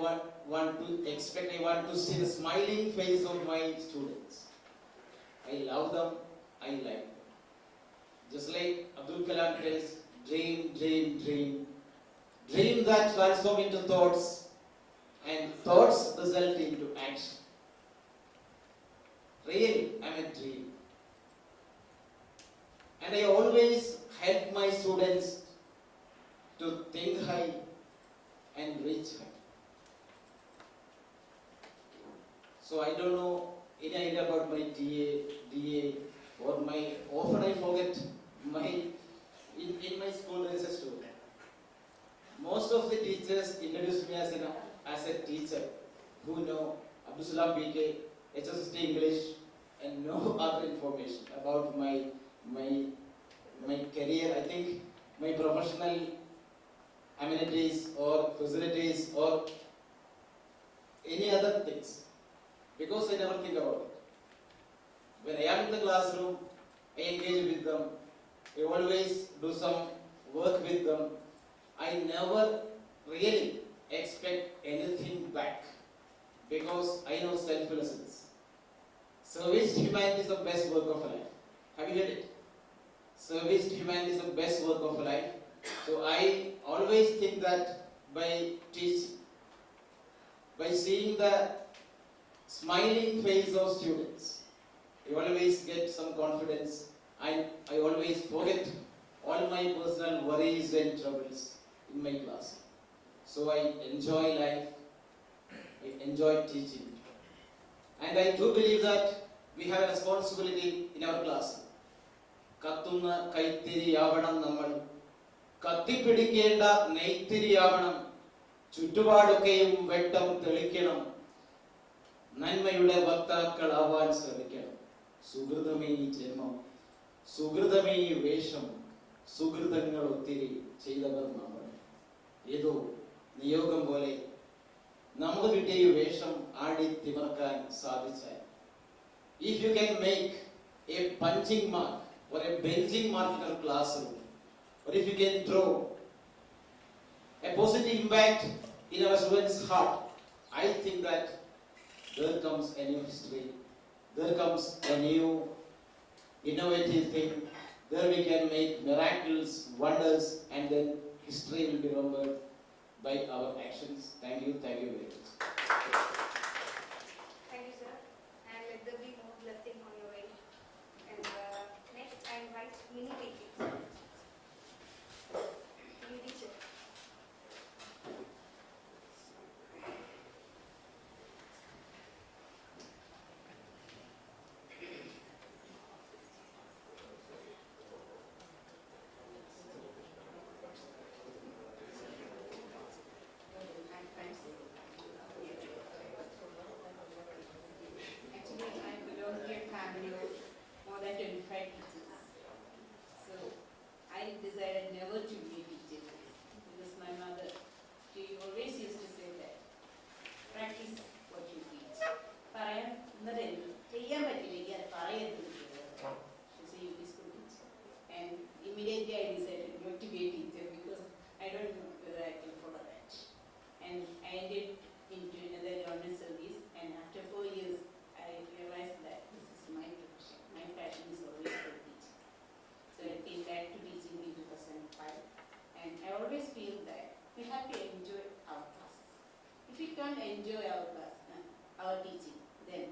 want to see the smiling face of my students. I love them, I like them. Just like Abdul Kalam tells, dream, dream, dream. Dream that transform into thoughts, and thoughts result into action. Really, I'm a dream. And I always help my students to think high and reach high. So I don't know any idea about my DA, or often I forget in my school there is a student. Most of the teachers introduce me as a teacher who know Abdul Salam BK, HSST English, and no other information about my career. I think my professional amenities or facilities or any other things, because I never think about it. When I am in the classroom, I engage with them. I always do some work with them. I never really expect anything back, because I know selflessness. Service to humanity is the best work of life. Have you heard it? Service to humanity is the best work of life. So I always think that by teaching, by seeing the smiling face of students, I always get some confidence. I always always forget all my personal worries and troubles in my class. So I enjoy life, I enjoy teaching. And I do believe that we have a responsibility in our class. കത്തുന്ന കൈത്തിരിയാവണം നമ്മൾ, കത്തിപ്പിടിക്കേണ്ട നെയ്ത്തിരിയാവണം, ചുറ്റുപാടൊക്കെയും വെട്ടം തെളിക്കണം, നന്മയുടെ വക്താക്കളാവാൻ ശ്രമിക്കണം. സുഹൃതമേ ജന്മം, സുഹൃതമേ വേഷം, സുഹൃതങ്ങൾ ഒത്തിരി ചെയ്തവർ നമ്മൾ. ഏതോ നിയോഗം പോലെ നമുക്ക് കിട്ടിയ വേഷം ആടി തിമർക്കാൻ സാധിച്ചാൽ, if you can make a punching mark or a benching mark in our classroom, or if you can draw a positive impact in our students' heart, I think that there comes a new history, there comes a new innovative thing, there we can make miracles, wonders, and then history will be remembered by our actions. Thank you very much. Thank you, sir. And let there be more blessing on your way. And next, I invite Mini teacher. Mini teacher. Actually, I belong to a family of more than 25 teachers. So, I decided never to be a teacher because my mother, she always used to say that, practice what you teach. പറയാൻ ചെയ്യാൻ പറ്റില്ലെങ്കിൽ അത് പറയരുത്. She's a UP school teacher. And immediately I decided not to be a teacher because I don't know whether I can follow that. And I ended into another government service, and after 4 years I realized that this is my profession. My passion is always for teaching. So I came back to teaching in 2005, and I always feel that we have to enjoy our classes. If we can't enjoy our class, our teaching, then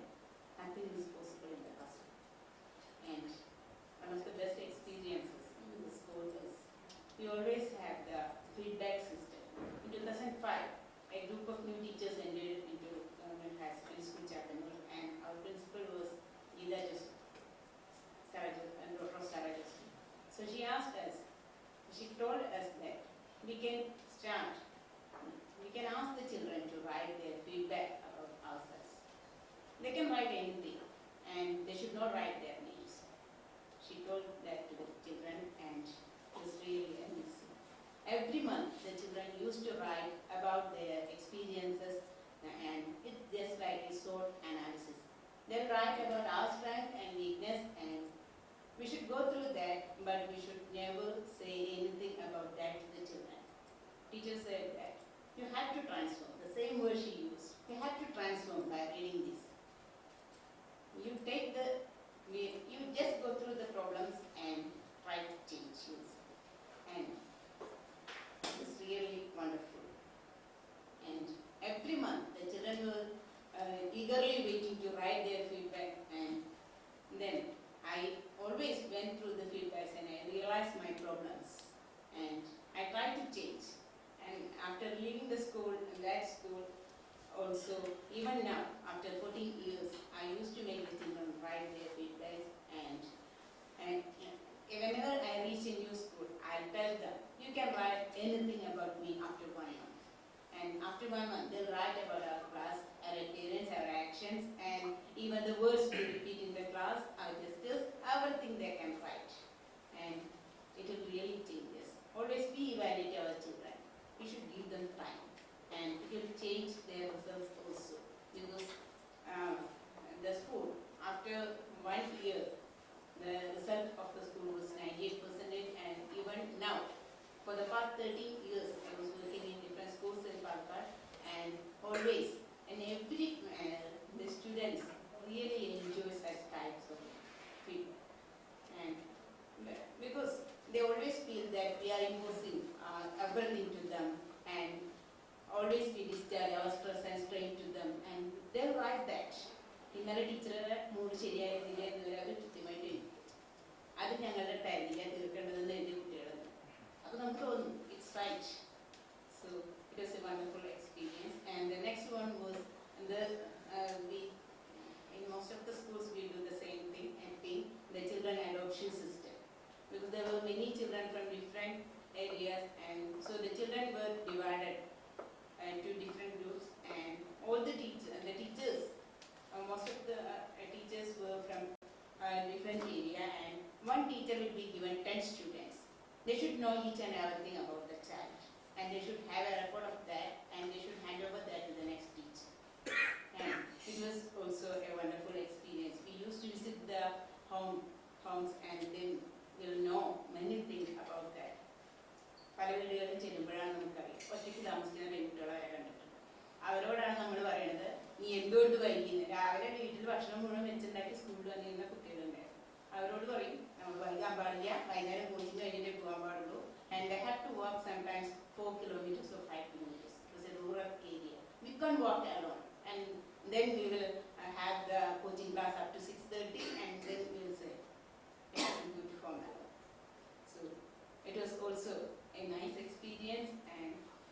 nothing is possible in the classroom. And one of the best experiences in the school is we always have the feedback system. In 2005, a group of new teachers entered into government high school Chattanooga, and our principal was Gita and Dr. Sarah Justin. So she asked us, she told us that we can ask the children to write their feedback about ourselves. They can write anything, and they should not write their names. She told that to the children, and it was really amazing. Every month, the children used to write about their experiences, and it's just like a SWOT analysis. They'll write about our strength and weakness, and we should go through that, but we should never say anything about that to the children. Teacher said that you have to transform, the same word she used, you have to transform by reading this. You just go through the problems and try to change yourself. And it's really wonderful. And every month the children were eagerly waiting to write their feedback, and then I always went through the feedbacks and I realized my problems, and I tried to change. And after leaving the school, that school also, even now, after 14 years, I used to make the children write their feedbacks, and whenever I reach a new school, I'll tell them, you can write anything about me after 1 month. And after 1 month, they'll write about our class, our appearance, our actions, and even the words we repeat in the class, our gestures, everything they can write. And it will really change us. Always we evaluate our children. We should give them time, and it will change their results also. Because the school, after 1 year, the result of the school was 98%, and even now, for the past 13 years, I was working in different schools in Calicut, and always, and every, the students really enjoy such types of feedback. And because they always feel that we are imposing everything to them, and always we discharge our stress and strain to them, and they'll write that. ഇന്നലെ ടീച്ചറുടെ mood ശരിയായിരുന്നില്ല എന്നുവരെ അവർ കൃത്യമായിട്ട് എഴുതി. അത് ഞങ്ങളുടെ Tally 10 students. They should know each and everything about the child, and they should have a record of that, and they should hand over that to the next teacher. And it was also a wonderful experience. We used to visit the homes and then we'll know many things about that. പല വീടുകളിലും ചെല്ലുമ്പോഴാണ് നമുക്കറിയാം ഒറ്റയ്ക്ക് താമസിക്കുന്ന പെൺകുട്ടികളെ കണ്ടിട്ടുണ്ട്. അവരോടാണ് നമ്മൾ പറയുന്നത് നീ എന്തുകൊണ്ട് വൈകുന്നത്. രാവിലെ വീട്ടിൽ ഭക്ഷണം മുഴുവൻ വെച്ചുണ്ടാക്കി സ്കൂളിൽ വന്നിരുന്ന കുട്ടികളുണ്ടായിരുന്നു. അവരോട് പറയും നമ്മൾ വൈകാൻ പാടില്ല, വൈകുന്നേരം കോച്ചിങ് കഴിഞ്ഞിട്ടേ പോകാൻ പാടുള്ളൂ. And they had to walk sometimes 4 kilometers or 5 kilometers. It was a rural area. We can't walk alone. And then we will have the coaching class up to 6:30 and then we will say, we have to go to home alone. So it was also a nice experience, and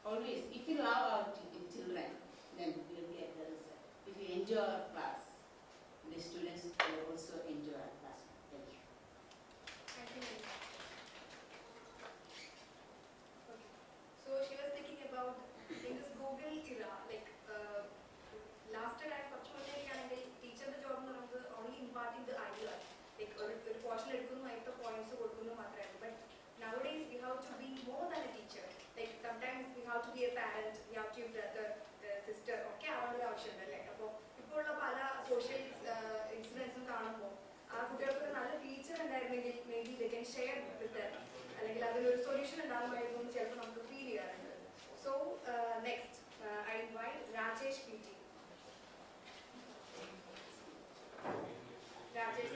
always, if you love our children, then we will get the result. If you enjoy our class, the students will also enjoy our class. Thank you. Thank you. Okay. So she was thinking about in this Google era, like last time കുറച്ച് മുന്നേക്കാണെങ്കിൽ ടീച്ചറിന്റെ job എന്ന് പറയുന്നത് only imparting the ideas, like ഒരു portion എടുക്കുന്നു അതിന്റെ points കൊടുക്കുന്നു മാത്രമായിരുന്നു. But nowadays we have to be more than a teacher. Like sometimes we have to be a parent, we have to be brother, sister, ഒക്കെ ആവേണ്ട ഒരു ആവശ്യമുണ്ട് അല്ലേ. അപ്പോൾ ഇപ്പോഴുള്ള പല സോഷ്യൽ ഇൻസിഡൻസും കാണുമ്പോൾ ആ കുട്ടികൾക്ക് ഒരു നല്ല ടീച്ചർ ഉണ്ടായിരുന്നെങ്കിൽ maybe they can share with, അല്ലെങ്കിൽ അതിനൊരു സൊല്യൂഷൻ ഉണ്ടാകുമായിരുന്നു എന്ന് ചിലപ്പോൾ നമുക്ക് ഫീൽ ചെയ്യാറുണ്ട്. So next I invite Rajesh P T. Rajesh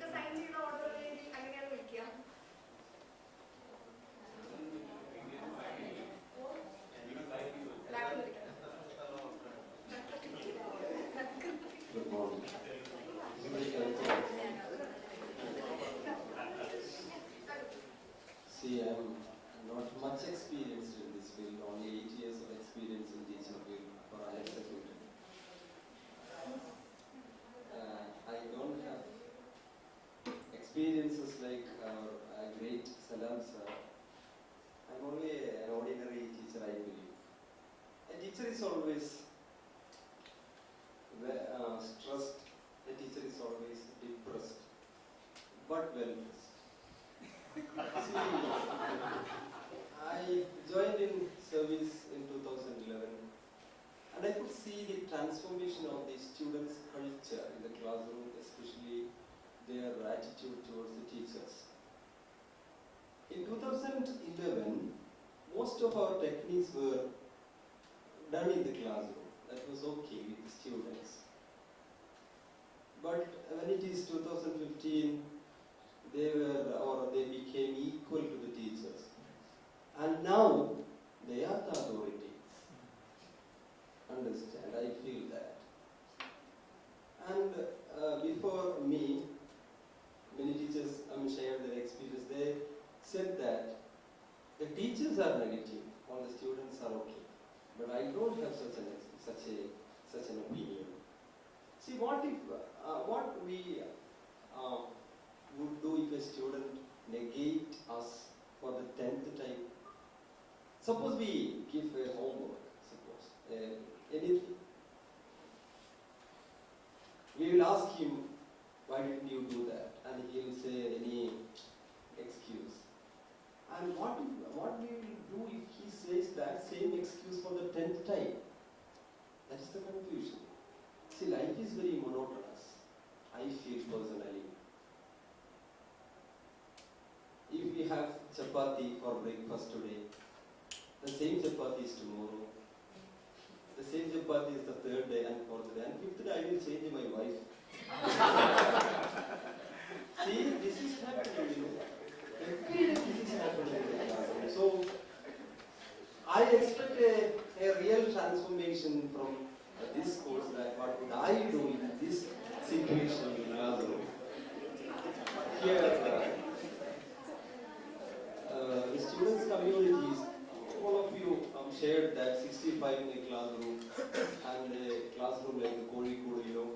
sir sign ചെയ്ത ഓർഡർ വേണ്ടി അങ്ങനെയാണ് വിളിക്കുക. Good morning. See, I'm not much experienced in this field, only 8 years of experience in teaching field for an executive. I don't have experiences like our great Salam sir. I'm only an ordinary teacher, I believe. A teacher is always stressed, a teacher is always depressed, but well dressed. See, I joined in service in 2011 and I could see the transformation of the students' culture in the classroom, especially their attitude towards the teachers. In 2011, most of our techniques were done in the classroom. That was okay with the students. But when it is 2015, they became equal to the teachers. And now, they are the authority. Understand? I feel that. And before me, many teachers shared their experience. They said that the teachers are negative, all the students are okay. But I don't have such an opinion. See, what we would do if a student negate us for the 10th time? Suppose we give a homework, suppose anything. We will ask him, why didn't you do that? And he will say any excuse. And what we will do if he says that same excuse for the 10th time? That is the confusion. See, life is very monotonous, I feel personally. If we have chapati for breakfast today, the same chapati is tomorrow. The same chapati is the 3rd day and 4th day. And 5th day I will change my wife. See, this is happening, you know. This is happening in the classroom. So, I expect a real transformation from this course, that what would I do in this situation in the classroom. Here, the students' communities, all of you shared that 65 in a classroom and a classroom like the Kakkuzhi-Maliakkal, you know,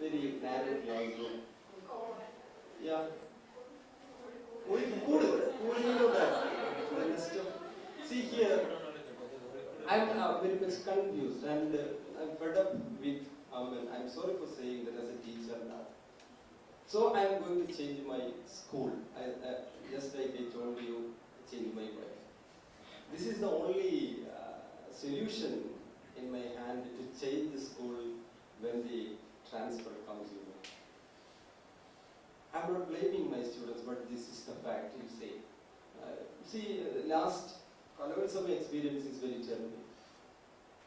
very narrow classroom. Yeah. See here, I'm very much confused and I'm fed up with, I'm sorry for saying that as a teacher, So I am going to change my school. Just like I told you, change my wife. This is the only solution in my hand to change the school when the transfer comes. I'm not blaming my students, but this is the fact. You say. Last Kalicut experience is very terrible.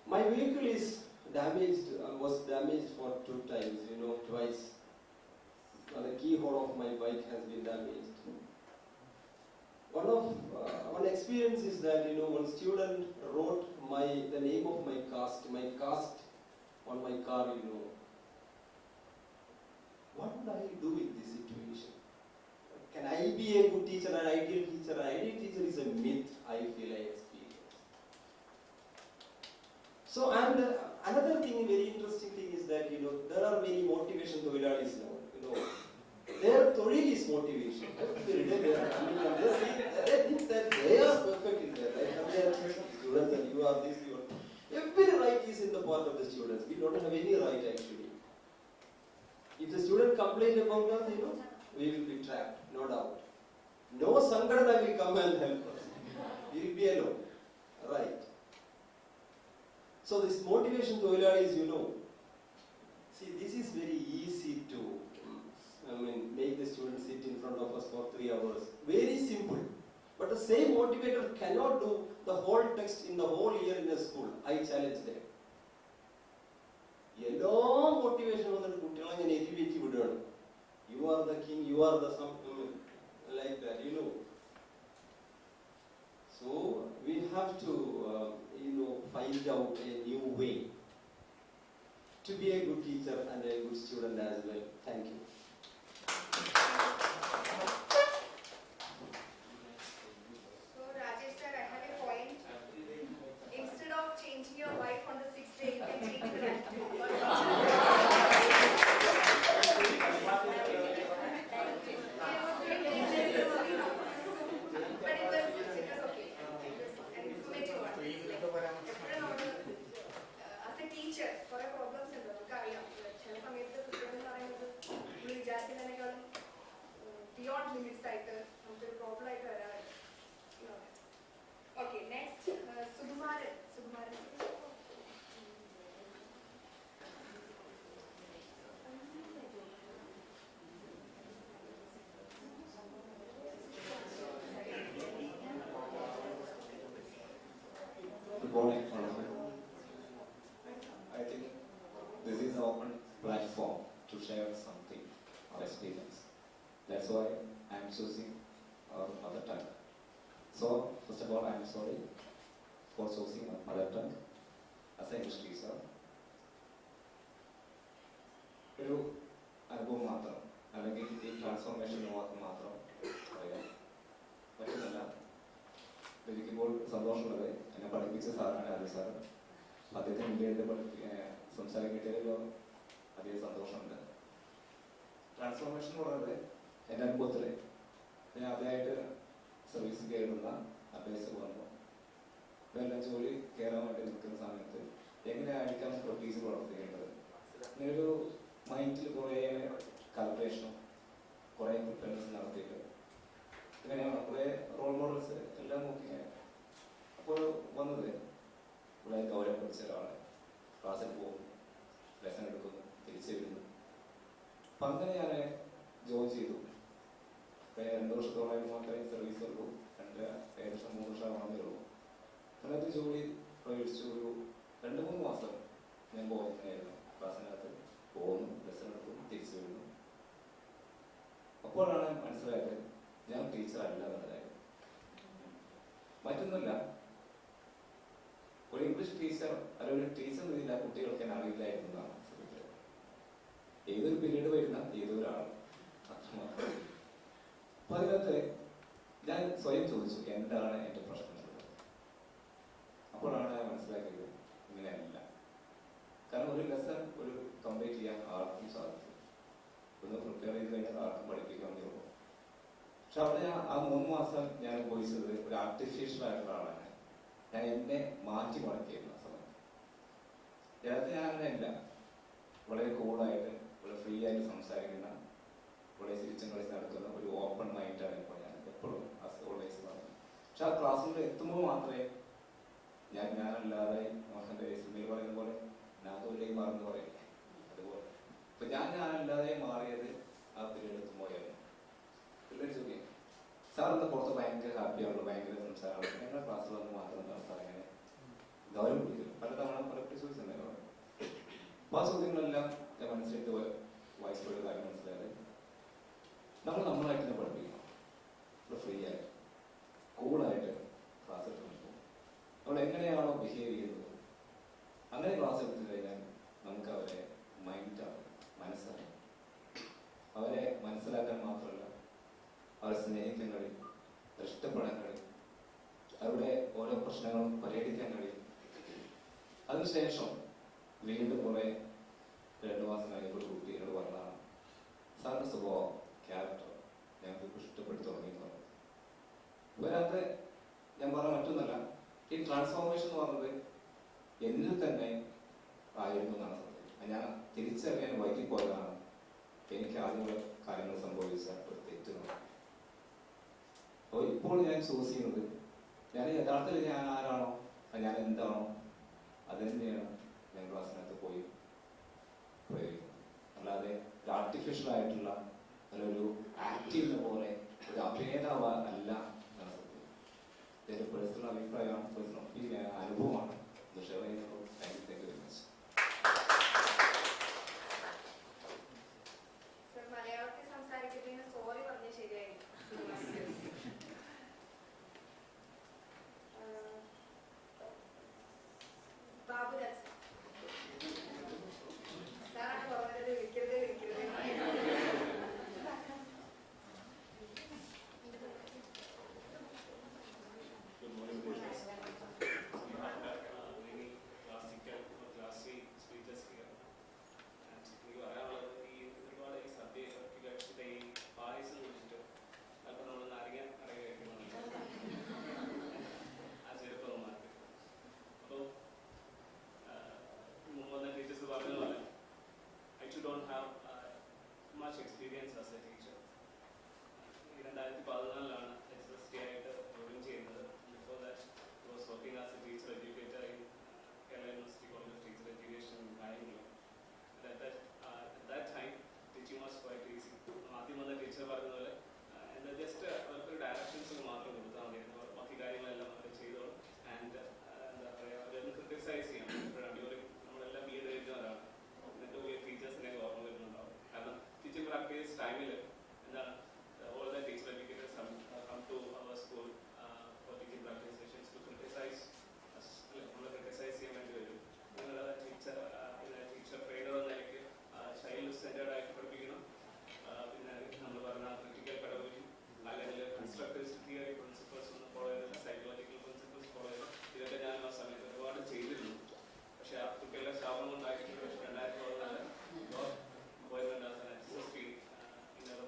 My vehicle is damaged. Was damaged for 2 times. Twice. The keyhole of my bike has been damaged. One experience is that one student wrote the name of my caste on my car. What would I do in this situation? Can I be a good teacher, an ideal teacher? An ideal teacher is a myth. I feel I experience. So another thing, very interesting thing is that there are many motivation toilalis now. Their торil is motivation. Every day they think that they are perfect in their life. And they are students and you are this, you are. Every right is in the part of the students. We don't have any right actually. If the student complains about us, we will be trapped, no doubt. No Sangadana will come and help us. We will be alone. Right. So this motivation toilalis, see, this is very easy to make the student sit in front of us for 3 hours. Very simple. But the same motivator cannot do the whole text in the whole year in a school. I challenge them. Yellow motivation on the you are the king, you are the something like that, So we have to, find out a new way to be a good teacher and a good student as well. Thank you. So Rajesh sir, I have a point. Instead of changing your wife on the 6th day, you can change her attitude. But it was okay. It was an informative one. As a teacher, for a problems ഉണ്ട് നമുക്ക് അറിയാം. ചില സമയത്ത് കുട്ടികൾ എന്ന് പറയുന്നത് നമ്മൾ വിചാരിക്കുന്നതിനേക്കാളും beyond limits ആയിട്ട് നമുക്കൊരു പ്രോബ്ലം ആയിട്ട് വരാറുണ്ട്. Okay, next, Sukumaran. Good morning, I think this is an open platform to share something, our experience. That's why I am choosing our mother tongue. So, first of all, I am sorry for choosing my mother tongue as an English teacher. ഒരു അനുഭവം മാത്രം അല്ലെങ്കിൽ ഈ transformation മാത്രം പറയാം പറ്റുന്നില്ല. എനിക്കിപ്പോൾ സന്തോഷമുള്ളത് എന്നെ പഠിപ്പിച്ച സാറാണ് ആര്യ സാർ. അദ്ദേഹത്തിന് ഇന്ത്യയിൽ സംസാരിക്കുന്നതിലോ അധികം സന്തോഷമുണ്ട്. ട്രാൻസ്ഫോർമേഷൻ എന്ന് പറയുന്നത് എൻ്റെ അനുഭവത്തിൽ ഞാൻ ആദ്യമായിട്ട് സർവീസ് കയറുന്ന അഭ്യാസം വന്നു. ഇതെല്ലാം ജോലി കയറാൻ വേണ്ടി നിൽക്കുന്ന സമയത്ത് എങ്ങനെയായിരിക്കണം പ്രൊട്ടീസ് പ്രവർത്തിക്കേണ്ടത് ഇങ്ങനൊരു മൈൻഡിൽ കുറേ കാൽക്കുലേഷനും കുറേ പ്രിപ്പറേഷൻ നടത്തിയിട്ട് ഇങ്ങനെയാണ് കുറേ റോൾ മോഡൽസ് എല്ലാം നോക്കി. അപ്പോൾ വന്നത് ഇവിടെ ഗൗരവം പഠിച്ച ഒരാളെ ക്ലാസ്സിൽ പോകുന്നു, ലെസൺ എടുക്കുന്നു, തിരിച്ചു വരുന്നു. അപ്പം അങ്ങനെ ഞാൻ ജോയിൻ ചെയ്തു. 2 വർഷത്തോളം മാത്രമേ സർവീസ് ഉള്ളൂ. ഏകദേശം 3 വർഷമാണെന്നേ ഉള്ളൂ. അതിനകത്ത് ജോലി പ്രവേശിച്ചു. ഒരു 2-3 മാസം ഞാൻ പോകുന്നതായിരുന്നു. ക്ലാസ്സിനകത്ത് പോകുന്നു, ലെസൺ എടുക്കുന്നു, തിരിച്ചു വരുന്നു. അപ്പോഴാണ് മനസ്സിലായത് ഞാൻ ടീച്ചറല്ല എന്ന കാര്യം. മറ്റൊന്നുമില്ല, ഒരു ഇംഗ്ലീഷ് ടീച്ചർ അല്ലെങ്കിൽ ഒരു ടീച്ചർ ഇതില്ല കുട്ടികൾക്ക് എന്നെ അറിയില്ലായിരുന്നു എന്നാണ് ശ്രമിക്കുന്നത്. ഏതൊരു പിന്നീട് വരുന്ന ഏതൊരാൾ അത്രമാത്രം. അപ്പൊ അതിനകത്ത് ഞാൻ സ്വയം ചോദിച്ചു എന്താണ് എൻ്റെ പ്രശ്നം. അപ്പോഴാണ് ഞാൻ മനസ്സിലാക്കിയത് ഇങ്ങനെയല്ല. കാരണം ഒരു ലെസൺ ഒരു കംപ്ലീറ്റ് ചെയ്യാൻ ആർക്കും സാധിക്കും. ഒന്ന് പ്രിപ്പയർ ചെയ്ത് കഴിഞ്ഞാൽ ആർക്കും പഠിപ്പിക്കാവുന്നേ ഉള്ളൂ. പക്ഷെ അവിടെ ആ 3 മാസം ഞാൻ ഉപയോഗിച്ചത് ഒരു ആർട്ടിഫിഷ്യൽ ആയിട്ടുള്ള ആളാണ്. ഞാൻ എന്നെ മാറ്റി മടക്കിയിരുന്ന സമയത്ത് ഇതിനകത്ത് ഞാൻ അങ്ങനെയല്ല, വളരെ കൂളായിട്ട് വളരെ ഫ്രീ ആയിട്ട് സംസാരിക്കുന്ന വളരെ ചിരിച്ചും കളിച്ച് നടക്കുന്ന ഒരു ഓപ്പൺ മൈൻഡാണ് ഇപ്പോൾ ഞാൻ എപ്പോഴും ഓൾവേസ് പറഞ്ഞത്. പക്ഷെ ആ ക്ലാസ് റൂമിൽ എത്തുമ്പോൾ മാത്രമേ ഞാനല്ലാതെ മോഹൻ്റെ സിനിമയിൽ പറയുന്ന പോലെ നാഗോലയും മാറുന്ന പറയും അതുപോലെ ഇപ്പൊ ഞാനല്ലാതെ മാറിയത് ആ പീരീഡ് എത്തുമ്പോഴാണ്. പിള്ളേർ ചോദിക്കും സാർ ഒന്ന് പുറത്ത് ഭയങ്കര ഹാപ്പിയാണല്ലോ, ഭയങ്കര സംസാരമാണ്, ഞങ്ങളുടെ ക്ലാസ്സിൽ വന്ന് മാത്രം എന്താണ് സാർ ഇങ്ങനെ ഗൗരവം പിടിക്കും. പല തവണ പല ചോദിച്ചിട്ടുണ്ടായിരുന്നു. അപ്പൊ ആ ചോദ്യങ്ങളെല്ലാം ഞാൻ മനസ്സിലായിട്ട് വായിച്ചൊരു കാര്യം മനസ്സിലായത് നമ്മളായിട്ട് തന്നെ പഠിപ്പിക്കണം. ഫ്രീ ആയിട്ട് കൂളായിട്ട് ക്ലാസ് എടുക്കുമ്പോൾ നമ്മൾ എങ്ങനെയാണോ ബിഹേവ് ചെയ്യുന്നത് അങ്ങനെ ക്ലാസ് എടുത്തു കഴിഞ്ഞാൽ നമുക്ക് അവരെ മൈൻഡാണ്, മനസ്സാണ്. അവരെ മനസ്സിലാക്കാൻ മാത്രമല്ല അവരെ സ്നേഹിക്കാൻ കഴിയും, ഇഷ്ടപ്പെടാൻ കഴിയും, അവരുടെ ഓരോ പ്രശ്നങ്ങളും പരിഹരിക്കാൻ കഴിയും. അതിനുശേഷം വീണ്ടും കുറെ 2 മാസം കഴിഞ്ഞപ്പോൾ ഒരു കുട്ടി എന്നോട് പറഞ്ഞതാണ് സാറിന്റെ സ്വഭാവം, ക്യാരക്ടർ ഞങ്ങൾക്ക് ഇഷ്ടപ്പെട്ടു തുടങ്ങിയെന്ന് പറഞ്ഞു. അതിനകത്ത് ഞാൻ പറഞ്ഞ മറ്റൊന്നല്ല, ഈ ട്രാൻസ്ഫോർമേഷൻ എന്ന് പറഞ്ഞത് എന്നിൽ തന്നെ ആയിരുന്നു എന്നാണ് സത്യം. ഞാൻ തിരിച്ചറിയാൻ വൈകിപ്പോയതാണ് എനിക്ക് ആദ്യമുള്ള കാര്യങ്ങൾ സംഭവിച്ച ഒരു തെറ്റുന്നത്. അപ്പോൾ ഇപ്പോൾ ഞാൻ ചൂസ് ചെയ്യുന്നത് ഞാൻ യഥാർത്ഥത്തിൽ ഞാൻ ആരാണോ ഞാൻ എന്താണോ അത് തന്നെയാണ് ഞാൻ ക്ലാസ്സിനകത്ത് പോയി പ്രയോഗിക്കുന്നത്. അല്ലാതെ ഒരു ആർട്ടിഫിഷ്യൽ ആയിട്ടുള്ള ഒരു ആക്റ്റീവിനെ പോലെ ഒരു അഭിനേതാവ് അല്ല എന്നാണ് സത്യം. ഇതൊരു പേഴ്സണൽ അഭിപ്രായമാണ്, പേഴ്സണൽ ഒപ്പീനിയൻ, അനുഭവമാണ്. ഷെയർ ചെയ്യുമ്പോൾ താങ്ക് യു വെരി മച്ച്. മലയാളത്തിൽ സംസാരിക്കുന്നതിന് സോറി പറഞ്ഞ ശരിയായിരിക്കും. ബാബുരാജ് സാറാണ് പറഞ്ഞത് വിളിക്കരുത്. Good morning, teachers. We have many classical or classy speeches here. And we are ഒരുപാട് ഈ സദ്യയുടെ ഈ പായസം കുടിച്ചിട്ട് അല്പം നമ്മൾ നാരങ്ങ അറിയാം ആ ചെറുപ്പമാർക്ക്. അപ്പോൾ മുമ്പ് ടീച്ചേഴ്സ് പറഞ്ഞ പോലെ I don't have much experience as a teacher. 2014 HST ആയിട്ട് ജോയിൻ ചെയ്യുന്നത്. Before that, I was working as a teacher educator in Kerala University College of Teacher Education in Bangalore. At that time, teaching was quite easy. ആദ്യം വന്ന teacher പറഞ്ഞ പോലെ എന്താ just അവർക്കൊരു directions മാത്രം കൊടുത്താൽ മതി, ബാക്കി കാര്യങ്ങളെല്ലാം അവർ ചെയ്തോളും. ആൻഡ് എന്താ പറയുക, അവരൊന്ന് ക്രിട്ടിസൈസ് ചെയ്യാം. നമ്മളെല്ലാം BEd എഴുതുന്നവരാണ്, എന്നിട്ട് പോയി ടീച്ചേഴ്സിനെ ഓർമ്മ വരുന്നുണ്ടാവും. കാരണം ടീച്ചിങ് പ്രാക്ടീസ് ടൈമിൽ എന്താണ് all the teacher educators come to our school for teaching practice sessions to criticize us. നമ്മൾ ക്രിട്ടിസൈസ് ചെയ്യാൻ വേണ്ടി വരും. നിങ്ങളുടെ ടീച്ചർ ട്രെയിനർ എന്ന നിലയ്ക്ക് ചൈൽഡ് സെൻറ്റേർഡ് ആയിട്ട് പഠിപ്പിക്കണം. പിന്നെ നമ്മൾ പറഞ്ഞ ക്രിട്ടിക്കൽ പെഡഗോജി അല്ലെങ്കിൽ കൺസ്ട്രക്റ്റിവിസ്റ്റ് തിയറി പ്രിൻസിപ്പിൾസ് ഒന്നും ഫോളോ ചെയ്തില്ല, സൈക്കോളജിക്കൽ പ്രിൻസിപ്പിൾസ് ഫോളോ ചെയ്തില്ല. ഇതൊക്കെ ഞാൻ ആ സമയത്ത് ഒരുപാട് ചെയ്തിരുന്നു. പക്ഷേ ആ കുട്ടികളുടെ ശാപം കൊണ്ടായിട്ട് 2014 അപ്പോയിൻമെന്റ് as an HST in our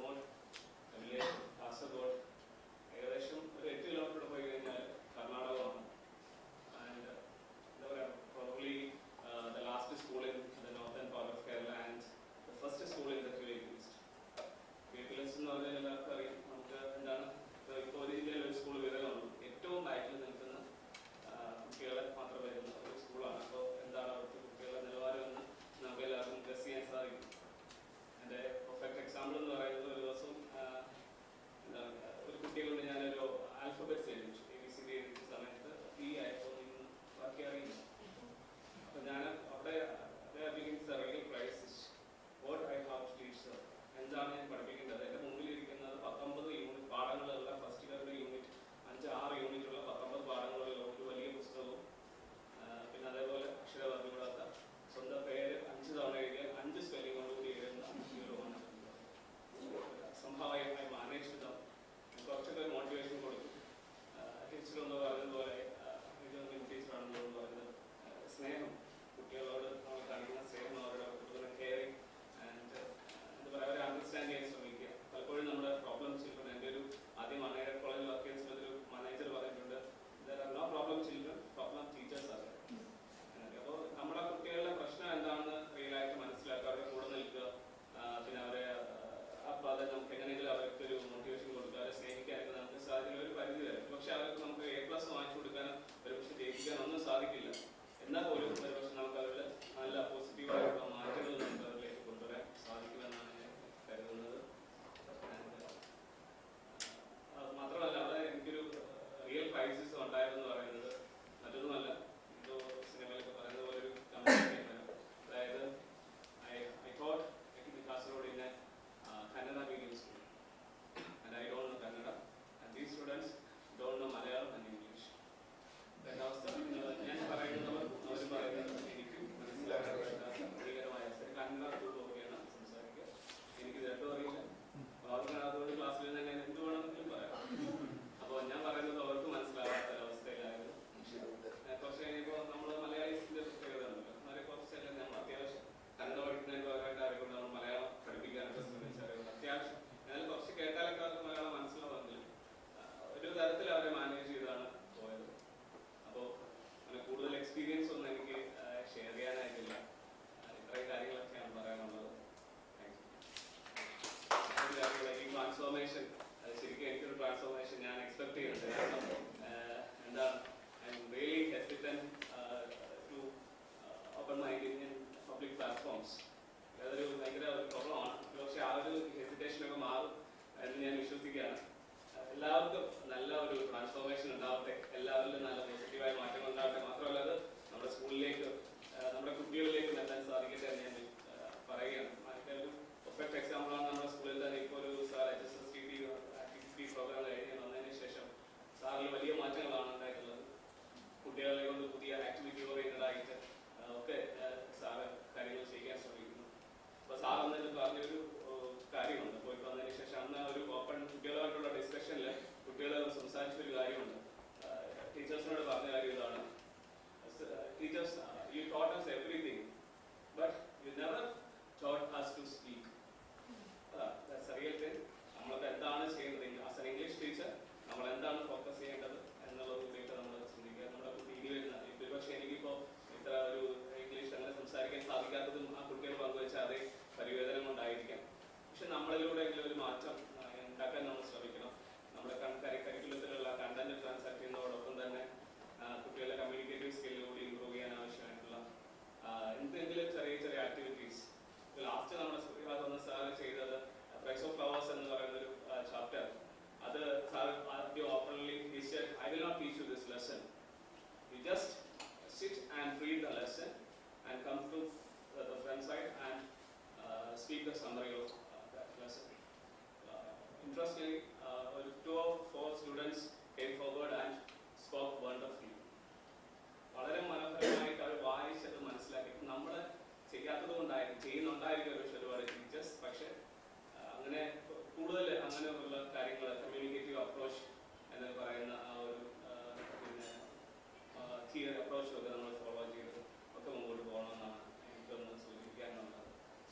ആവശ്യമൊക്കെ നമ്മൾ ഫോളോ ചെയ്ത് ഒക്കെ മുമ്പോട്ട് പോകണമെന്നാണ് എനിക്കൊന്ന് സൂചിപ്പിക്കാനുള്ളത്.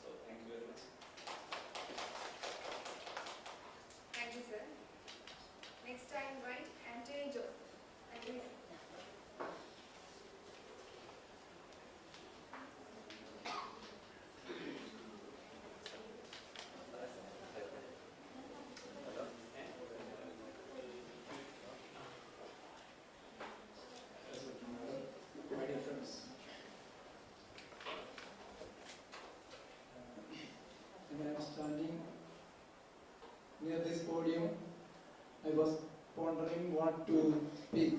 So thank you very much. Thank you, sir. Next I invite Anthony Joseph. Anthony. My dear friends, when I am standing near this podium, I was pondering what to speak.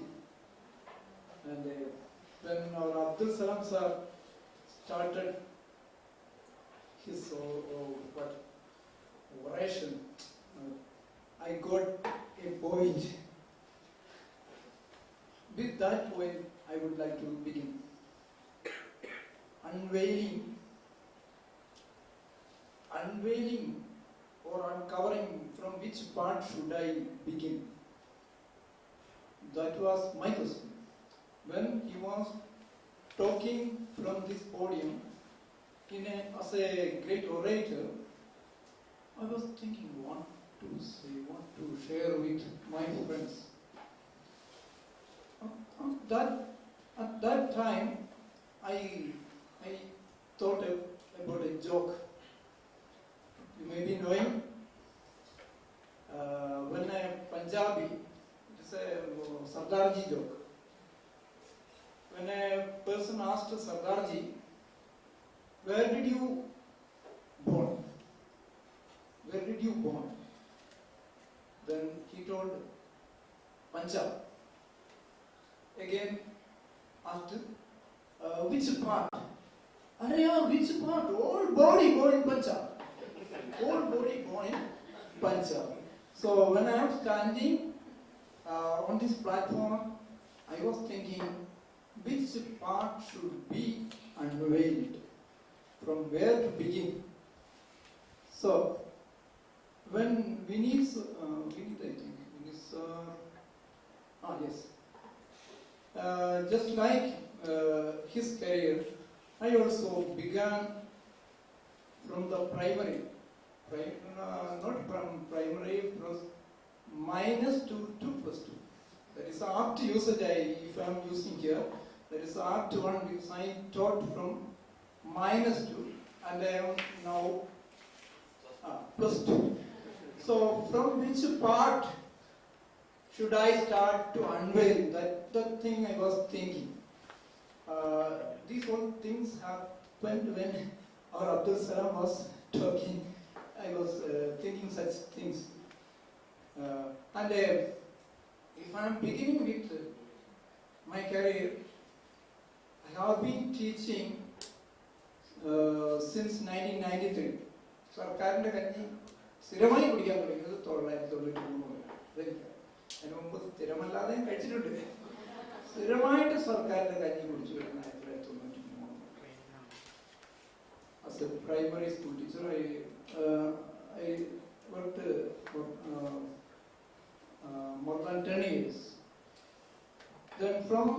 And when our Abdul Salam sir started his oration, I got a point. With that point, I would like to begin. Unveiling or uncovering, from which part should I begin? That was my question. When he was talking from this podium as a great orator, I was thinking what to say, what to share with my friends. At that time, I thought about a joke. You may be knowing, when a Punjabi, it's a Sardarji joke. When a person asked Sardarji, where did you born? Where did you born? Then he told, Punjab. Again asked, which part? Which part? All body born in Punjab. All body born in Punjab. So when I am standing on this platform, I was thinking, which part should be unveiled? From where to begin? So when Vinny's, yes. Just like his career, I also began from the primary. Not from primary, from minus to plus 2. That is apt usage if I am using here. That is apt one because I taught from minus 2 and I am now plus 2. So from which part should I start to unveil? That thing I was thinking. These all things happened when our Abdul Salam was talking. I was thinking such things. And if I am beginning with my career, I have been teaching since 1993. സർക്കാരിൻ്റെ കഞ്ഞി സ്ഥിരമായി കുടിക്കാൻ തുടങ്ങിയത് 1993. അതിന് മുമ്പ് സ്ഥിരമല്ലാതെ കഴിച്ചിട്ടുണ്ട്. സ്ഥിരമായിട്ട് സർക്കാരിൻ്റെ കഞ്ഞി കുടിച്ചു വരുന്ന 1993. As a primary school teacher, I worked for more than 10 years. Then from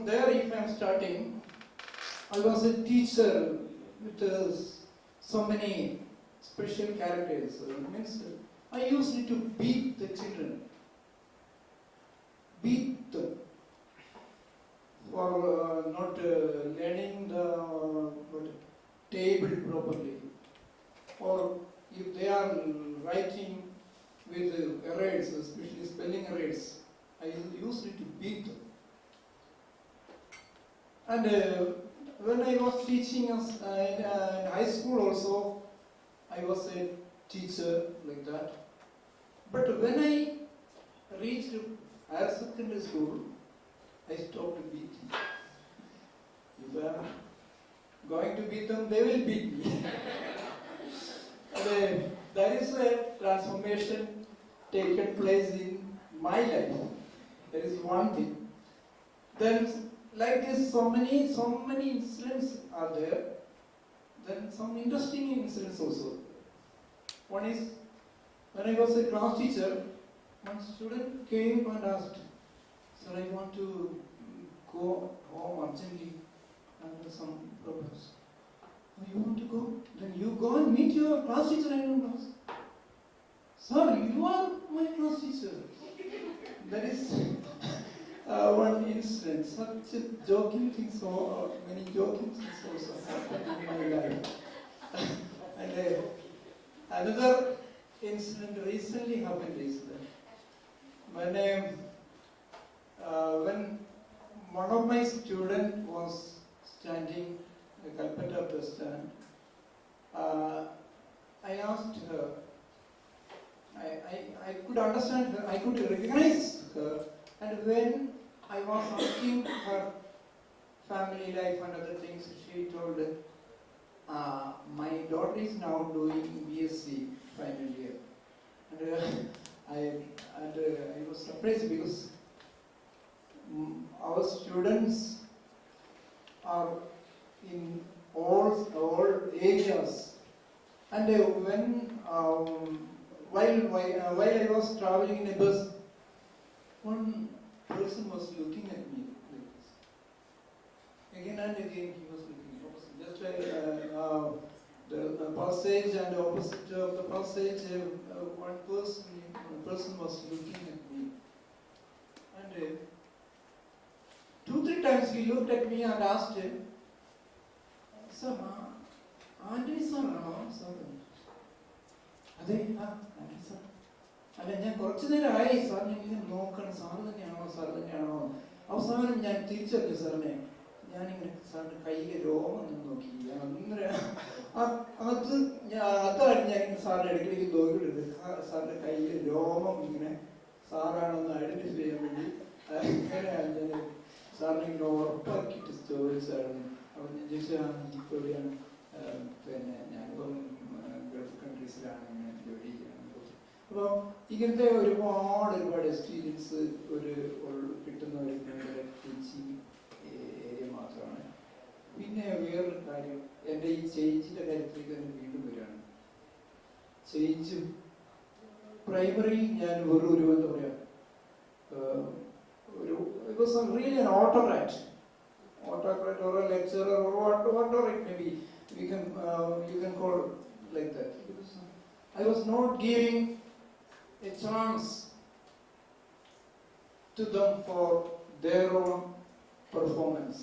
there, if I am starting, I was a teacher with so many special characters. Means I used to beat the children, beat them for not learning the table properly, or if they are writing with errors, especially spelling errors, I used to beat them. And when I was teaching in high school also, I was a teacher like that. But when I reached higher secondary school, I stopped beating. If I am going to beat them, they will beat me. And there is a transformation taken place in my life. There is one thing. Then like this, so many incidents are there. Then some interesting incidents also. One is, when I was a class teacher, one student came and asked, Sir, I want to go home urgently under some problems. Oh, you want to go? Then you go and meet your class teacher in your class. Sir, you are my class teacher. That is one incident. Such a joking things, so many joking things also happened in my life. And another incident recently happened is that when one of my students was standing at the Calcutta bus stand, I asked her, I could understand her, I could recognize her, and when I was asking her family life and other things, she told, my daughter is now doing BSc final year. And I was surprised because our students are in all areas. And while I was traveling in a bus, one person was looking at me like this. Again and again he was looking. Just the passage and opposite of the passage, one person was looking at me. And 2-3 times he looked at me and asked him, "Sir, Auntie sir, sir." Auntie sir. അല്ല ഞാൻ കുറച്ചു നേരമായി സാറിനെ ഇങ്ങനെ നോക്കണം, sir തന്നെയാണോ അവസാനം ഞാൻ തിരിച്ചറിഞ്ഞു സാറിനെ. ഞാനിങ്ങനെ സാറിന്റെ കയ്യിലെ രോമം നിന്ന് നോക്കി. അതാണ് ഞാനിങ്ങനെ സാറിന്റെ ഇടയ്ക്കിടയ്ക്ക് നോക്കിയിട്ടുണ്ട്. സാറിന്റെ കയ്യിലെ രോമം ഇങ്ങനെ സാറാണെന്ന് ഐഡന്റിഫൈ ചെയ്യാൻ വേണ്ടി അങ്ങനെയാണ് ഞാൻ സാറിനെ ഇങ്ങനെ ഉറപ്പാക്കിയിട്ട് ചോദിച്ചാണ്. അപ്പോൾ ഞാൻ ചോദിച്ചാൽ ഇപ്പോൾ എവിടെയാണ്? പിന്നെ ഞാനിപ്പം ഗൾഫ് കൺട്രീസിലാണ് ഇങ്ങനെ ജോലി ചെയ്യുന്നത്. അപ്പോൾ ഇങ്ങനത്തെ ഒരുപാട് എക്സ്പീരിയൻസ് കിട്ടുന്ന ഒരു ടീച്ചിങ് ഏരിയ മാത്രമാണ്. പിന്നെ വേറൊരു കാര്യം, എൻ്റെ ഈ ചേഞ്ചിൻ്റെ കാര്യത്തിലേക്ക് തന്നെ വീണ്ടും വരികയാണ്. ചേഞ്ചും പ്രൈമറിയിൽ ഞാൻ വെറും എന്താ പറയുക, it was really an autocrat or a lecturer or whatever it may be. You can call it like that. Because I was not giving a chance to them for their own performance.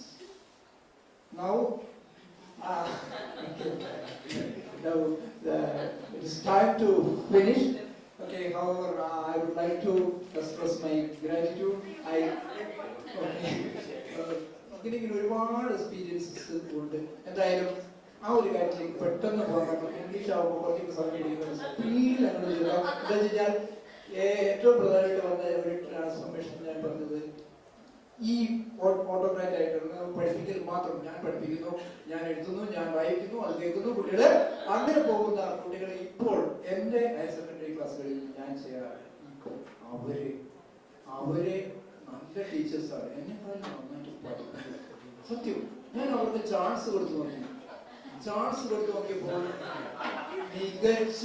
Now, it is time to finish. Okay, however, I would like to express my gratitude. ഇങ്ങനെ ഒരുപാട് experiences ഉണ്ട്. എന്തായാലും ആ ഒരു കാര്യത്തിലേക്ക് പെട്ടെന്ന് പോകാൻ English ആകുമ്പോൾ കുറച്ച് സമയം സ്പീഡിൽ അങ്ങനെ ചെയ്യാം. എന്താ വെച്ചാൽ ഏറ്റവും പ്രധാനമായിട്ട് വന്ന ഒരു ട്രാൻസ്ഫോർമേഷൻ ഞാൻ പറഞ്ഞത് ഈ ഓട്ടോക്രാറ്റ് ആയിട്ടുള്ള പഠിപ്പിക്കൽ മാത്രം. ഞാൻ പഠിപ്പിക്കുന്നു, ഞാൻ എഴുതുന്നു, ഞാൻ വായിക്കുന്നു, അത് കേൾക്കുന്നു, കുട്ടികൾ അങ്ങനെ പോകുന്ന കുട്ടികൾ ഇപ്പോൾ എൻ്റെ ഹയർ സെക്കൻഡറി ക്ലാസ്സുകളിൽ ഞാൻ ചെയ്യാറ്. ഇപ്പോൾ അവര് നല്ല ടീച്ചേഴ്സാണ്, എന്നെക്കാളും നന്നായിട്ട് പഠിക്കുന്നത്. സത്യം, ഞാൻ അവർക്ക് ചാൻസ് കൊടുത്തു നോക്കിയപ്പോൾ മികച്ച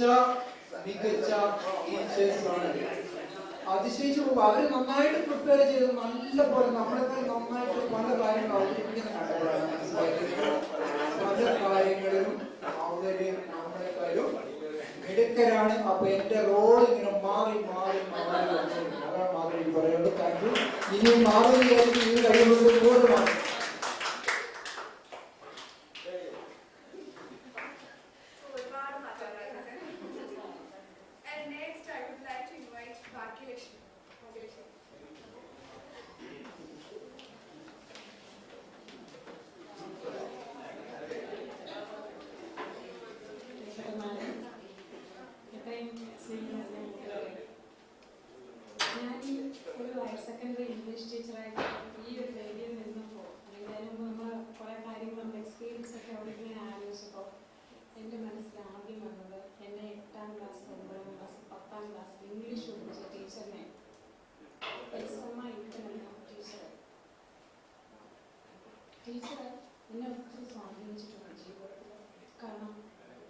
ടീച്ചേഴ്സാണ്. അതിശയിച്ചു പോകും. അവർ നന്നായിട്ട് പ്രിപ്പയർ ചെയ്ത് നല്ല പോലെ നമ്മളെക്കാൾ നന്നായിട്ട് പല കാര്യങ്ങൾ അവതരിപ്പിക്കുന്ന കണ്ടപ്പോഴാണ് മനസ്സിലാക്കിയത്. പല കാര്യങ്ങളിലും അവര് നമ്മളെക്കാളും മിടുക്കരാണ്. അപ്പൊ എന്റെ റോൾ ഇങ്ങനെ മാറി അതാണ് മാത്രമേ എനിക്ക് പറയുള്ളൂ. Thank you. ഇനിയും മാറുകയായിരിക്കും ഈ കഴിവുകൊണ്ട് കൂടുതലാണ്. ഒരു ഹയർ സെക്കൻഡറി ഇംഗ്ലീഷ് ടീച്ചറായിട്ട് ഈ ഒരു ഏരിയയിൽ നിന്നപ്പോൾ അതിന് നമ്മൾ കുറേ കാര്യങ്ങൾ നമ്മുടെ എക്സ്പീരിയൻസ് ഒക്കെ അവിടെ ഇങ്ങനെ ആലോചിച്ചപ്പോൾ എൻ്റെ മനസ്സിൽ ആദ്യം വന്നത് എന്നെ 8ാം ക്ലാസ്, 9ാം ക്ലാസ്, 10ാം ക്ലാസ് ഇംഗ്ലീഷ് പഠിപ്പിച്ച ടീച്ചറിനെ ടീച്ചർ എന്നെ ഒത്തിരി സ്വാധീനിച്ചിട്ടുണ്ട് ജീവിതത്തിൽ. കാരണം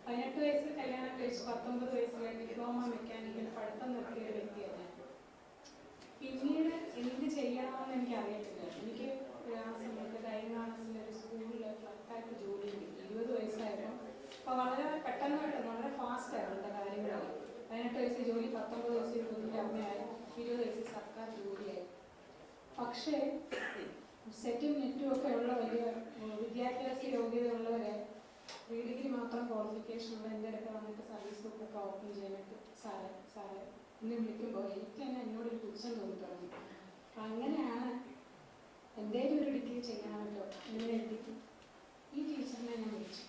18 വയസ്സിൽ കല്യാണം കഴിച്ച് 19 വയസ്സിലെ ഡിപ്ലോമ മെക്കാനിക്കൽ പഠിത്തം നിർത്തിയ വ്യക്തിയാണ്. പിന്നീട് എന്ത് ചെയ്യണമെന്ന് എനിക്കറിയത്തില്ല. എനിക്ക് ആ സമയത്ത് ഡയഗ്നോസിലെ ഒരു സ്കൂളിൽ ക്ലർക്കായിട്ട് ജോലി കിട്ടി. 20 വയസ്സായപ്പോൾ അപ്പോൾ വളരെ പെട്ടെന്ന് വളരെ ഫാസ്റ്റായിരുന്നു എൻ്റെ കാര്യങ്ങൾ. 18 വയസ്സിൽ ജോലി, 19 വയസ്സിൽ ജോലിക്ക് അമ്മയായി, 20 വയസ്സിൽ സർക്കാർ ജോലിയായി. പക്ഷേ സെറ്റും നെറ്റും ഒക്കെ ഉള്ള വലിയ വിദ്യാഭ്യാസ യോഗ്യതയുള്ളവരെ ഡിഗ്രി മാത്രം ക്വാളിഫിക്കേഷനുള്ള എൻ്റെ അടുത്ത് വന്നിട്ട് സർവീസ് ബുക്കൊക്കെ ഓപ്പൺ ചെയ്യാനായിട്ട് സാറേ എന്നെ വിളിക്കുമ്പോൾ എനിക്ക് തന്നെ എന്നോടൊരു പുച്ഛം തോന്നി തുടങ്ങി. അങ്ങനെയാണ് എന്തേലും ഒരു ഡിഗ്രി ചെയ്യാമല്ലോ എന്ന് എഴുതിയിട്ട് ഈ ടീച്ചറിനെ ഞാൻ വിളിച്ചു.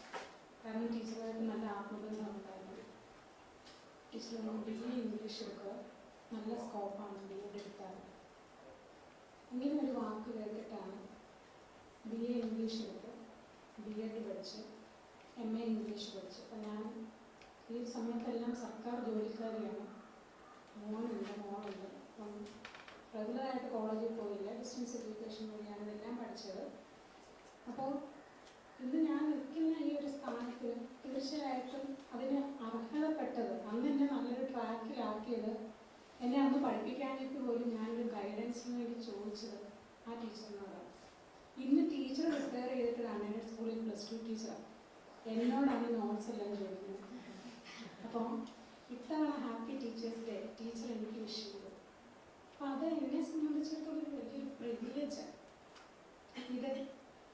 കാരണം ടീച്ചറുമായിട്ട് നല്ല ആത്മബന്ധം ഉണ്ടായിരുന്നു. ടീച്ചർ BA ഇംഗ്ലീഷ് എടുക്കുക, നല്ല സ്കോപ്പാണ് BA എടുത്താൽ. ഇങ്ങനെ ഒരു വാക്ക് കേട്ടിട്ടാണ് BA ഇംഗ്ലീഷ് എടുത്ത് B.Ed പഠിച്ച് MA ഇംഗ്ലീഷ് പഠിച്ചു. അപ്പം ഞാൻ ഈ സമയത്തെല്ലാം സർക്കാർ ജോലിക്കാരിയാണ്. മോളുണ്ട്. അപ്പം റെഗുലറായിട്ട് കോളേജിൽ പോയില്ല, ഡിസ്റ്റൻസ് എഡ്യൂക്കേഷൻ വഴിയാണ് ഇതെല്ലാം പഠിച്ചത്. അപ്പോൾ ഇന്ന് ഞാൻ നിൽക്കുന്ന ഈ ഒരു സ്ഥാനത്ത് തീർച്ചയായിട്ടും അതിന് അർഹതപ്പെട്ടത്, അന്ന് എന്നെ നല്ലൊരു ട്രാക്കിലാക്കിയത്, എന്നെ അന്ന് പഠിപ്പിക്കാനായിട്ട് പോലും ഞാനൊരു ഗൈഡൻസിന് വേണ്ടി ചോദിച്ചത് ആ ടീച്ചറിനോടാണ്. ഇന്ന് ടീച്ചർ റിട്ടയർ ചെയ്തിട്ട് അൺഎയ്ഡഡ് സ്കൂളിൽ +2 ടീച്ചറാണ്. എന്നോടാണ് നോട്ട്സ് എല്ലാം ചോദിക്കുന്നത്. അപ്പം ഇത്തവണ ഹാപ്പി ടീച്ചേഴ്സ് ഡേ ടീച്ചർ എനിക്ക് വിഷ് ചെയ്തു. അപ്പം അത് എന്നെ സംബന്ധിച്ചിടത്തോളം വലിയൊരു പ്രിവിലേജാണ്. ഇത്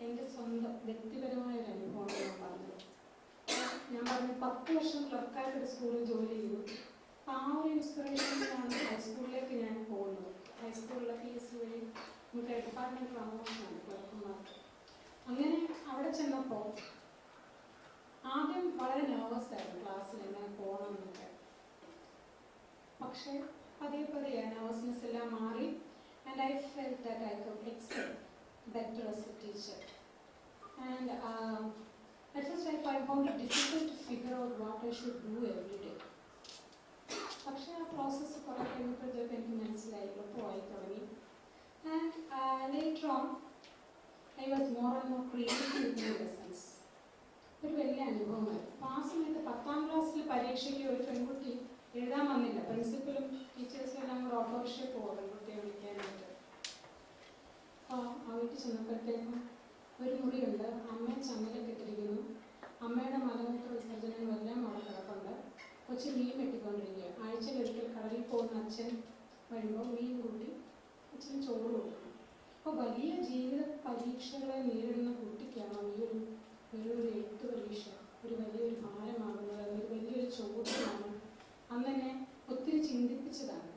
എൻ്റെ സ്വന്തം വ്യക്തിപരമായ ഒരു അനുഭവമാണ് ഞാൻ പറഞ്ഞത്. ഞാൻ പറഞ്ഞു 10 വർഷം ക്ലർക്കായിട്ട് സ്കൂളിൽ ജോലി ചെയ്തു. ആ ഒരു ഇൻസ്പിറേഷനിലാണ് ഹൈസ്കൂളിലേക്ക് ഞാൻ പോകുന്നത്. ഹൈസ്കൂളിലെ PSC വഴി നമുക്ക് ഡിപ്പാർട്ട്മെൻറ്റ് പ്രമോഷനാണ് ക്ലർക്കുമാർക്ക്. അങ്ങനെ അവിടെ ചെന്നപ്പോൾ ആദ്യം വളരെ നെർവസ് ആയിരുന്നു ക്ലാസ്സിൽ എങ്ങനെ പോകണം എന്നൊക്കെ. പക്ഷേ പതിയെ നെർവസ്നെസ് എല്ലാം മാറി. And I felt that I could excel better as a teacher. And at first I found it difficult to figure out what I should do every day. പക്ഷേ ആ പ്രോസസ്സ് കുറേ കഴിയുമ്പോഴത്തേക്ക് എനിക്ക് മനസ്സിലായി, എളുപ്പമായി തുടങ്ങി. And later on I was more and more creative with my lessons. ഒരു വലിയ അനുഭവമായി. അപ്പോൾ ആ സമയത്ത് 10ാം ക്ലാസ്സിൽ പരീക്ഷയ്ക്ക് ഒരു പെൺകുട്ടി എഴുതാൻ വന്നില്ല. പ്രിൻസിപ്പലും ടീച്ചേഴ്സും എല്ലാം കൂടെ ഓട്ടോറിക്ഷയിൽ പോകും പെൺകുട്ടിയെ വിളിക്കാനായിട്ട്. അപ്പോൾ ആ വീട്ടിൽ ചെന്നപ്പോഴത്തേക്കും ഒരു മുറിയുണ്ട്, അമ്മയെ ചങ്ങലൊക്കെ ഇട്ടിരിക്കുന്നു, അമ്മയുടെ മലമൂത്ര വിസർജനങ്ങളെല്ലാം അവിടെ കിടപ്പുണ്ട്. കൊച്ചു മീൻ വെട്ടിക്കൊണ്ടിരിക്കുക. ആഴ്ചയിൽ ഒരിക്കൽ കടലിൽ പോകുന്ന അച്ഛൻ വരുമ്പോൾ മീൻ കൂട്ടി അച്ഛന് ചോറ് കൊടുക്കും. അപ്പോൾ വലിയ ജീവിത പരീക്ഷകളെ നേരിടുന്ന കുട്ടിക്കാണ് ഈ ഒരു 8 പരീക്ഷ ഒരു വലിയൊരു ഭാരമാകുന്നത്, ഒരു വലിയൊരു ചോദ്യമാണ്. അന്ന് എന്നെ ഒത്തിരി ചിന്തിപ്പിച്ചതാണ്.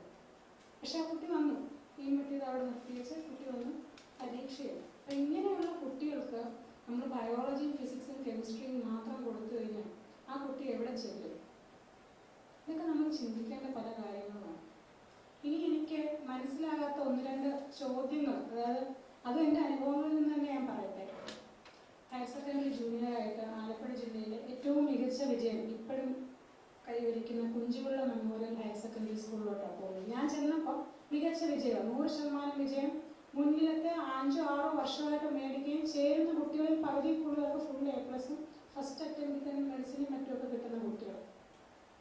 പക്ഷെ ആ കുട്ടി വന്നു, മീൻ വെട്ടിയത് അവിടെ നിർത്തിവെച്ച് കുട്ടി വന്നു പരീക്ഷയാണ്. അപ്പം ഇങ്ങനെയുള്ള കുട്ടികൾക്ക് നമ്മൾ ബയോളജിയും ഫിസിക്സും കെമിസ്ട്രിയും മാത്രം കൊടുത്തു കഴിഞ്ഞാൽ ആ കുട്ടി എവിടെ ചെല്ലും? ഇതൊക്കെ നമ്മൾ ചിന്തിക്കേണ്ട പല കാര്യങ്ങളുമാണ്. ഇനി എനിക്ക് മനസ്സിലാകാത്ത 1-2 ചോദ്യങ്ങൾ, അതായത് അത് എൻ്റെ അനുഭവങ്ങളിൽ നിന്ന് തന്നെ ഞാൻ പറയട്ടെ. ഹയർ സെക്കൻഡറി ജൂനിയറായിട്ട് ആലപ്പുഴ ജില്ലയിലെ ഏറ്റവും മികച്ച വിജയം ഇപ്പോഴും കൈവരിക്കുന്ന കുഞ്ചുകുള്ള മെമ്മോറിയൽ ഹയർ സെക്കൻഡറി സ്കൂളിലോട്ടാണ് പോകുന്നത്. ഞാൻ ചെന്നപ്പോൾ മികച്ച വിജയം 100% വിജയം, മുന്നിലത്തെ 5-6 വർഷമായിട്ട് മേടിക്കുകയും ചേരുന്ന കുട്ടികളിൽ പകുതി കൂടുതലൊക്കെ ഫുൾ A+, ഫസ്റ്റ് അറ്റംപ്റ്റിൽ തന്നെ മെഡിസിനും മറ്റുമൊക്കെ കിട്ടുന്ന കുട്ടികൾ.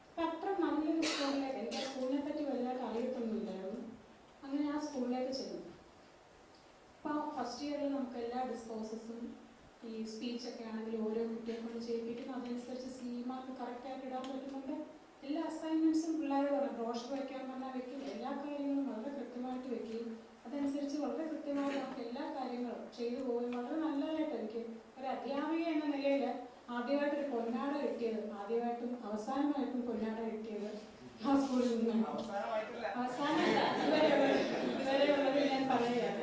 അപ്പം അത്ര നല്ലൊരു സ്കൂളിലേക്ക്, എനിക്ക് ആ സ്കൂളിനെ പറ്റി വലുതായിട്ട് അറിയത്തൊന്നുമില്ലായിരുന്നു. അങ്ങനെ ആ സ്കൂളിലേക്ക് ചെന്നു. അപ്പോൾ ഫസ്റ്റ് ഇയറിൽ നമുക്ക് എല്ലാ ഡിസ്കോഴ്സസും ഈ സ്പീച്ചൊക്കെ ആണെങ്കിൽ ഓരോ കുട്ടിയെ കൊണ്ട് ചെയ്യിപ്പിക്കുന്നു. അതനുസരിച്ച് C-മാർക്ക് കറക്റ്റായിട്ട് ഇടാൻ പറ്റുന്നുണ്ട്. എല്ലാ അസൈൻമെൻറ്റ്സും പിള്ളേരോട് പറഞ്ഞു, ബ്രോഷർ വയ്ക്കാൻ പറഞ്ഞാൽ വെക്കും, എല്ലാ കാര്യങ്ങളും വളരെ കൃത്യമായിട്ട് വെക്കുകയും അതനുസരിച്ച് വളരെ കൃത്യമായിട്ട് നമുക്ക് എല്ലാ കാര്യങ്ങളും ചെയ്തു പോവുകയും വളരെ നല്ലതായിട്ട് എനിക്ക് ഒരു അധ്യാപിക എന്ന നിലയിൽ ആദ്യമായിട്ടൊരു പൊന്നാട കിട്ടിയത്, ആദ്യമായിട്ടും അവസാനമായിട്ടും പൊന്നാട കിട്ടിയത് ആ സ്കൂളിൽ നിന്നാണ്. അവസാനമല്ല, ഇവരെയുള്ളത് ഞാൻ പറയുകയാണ്.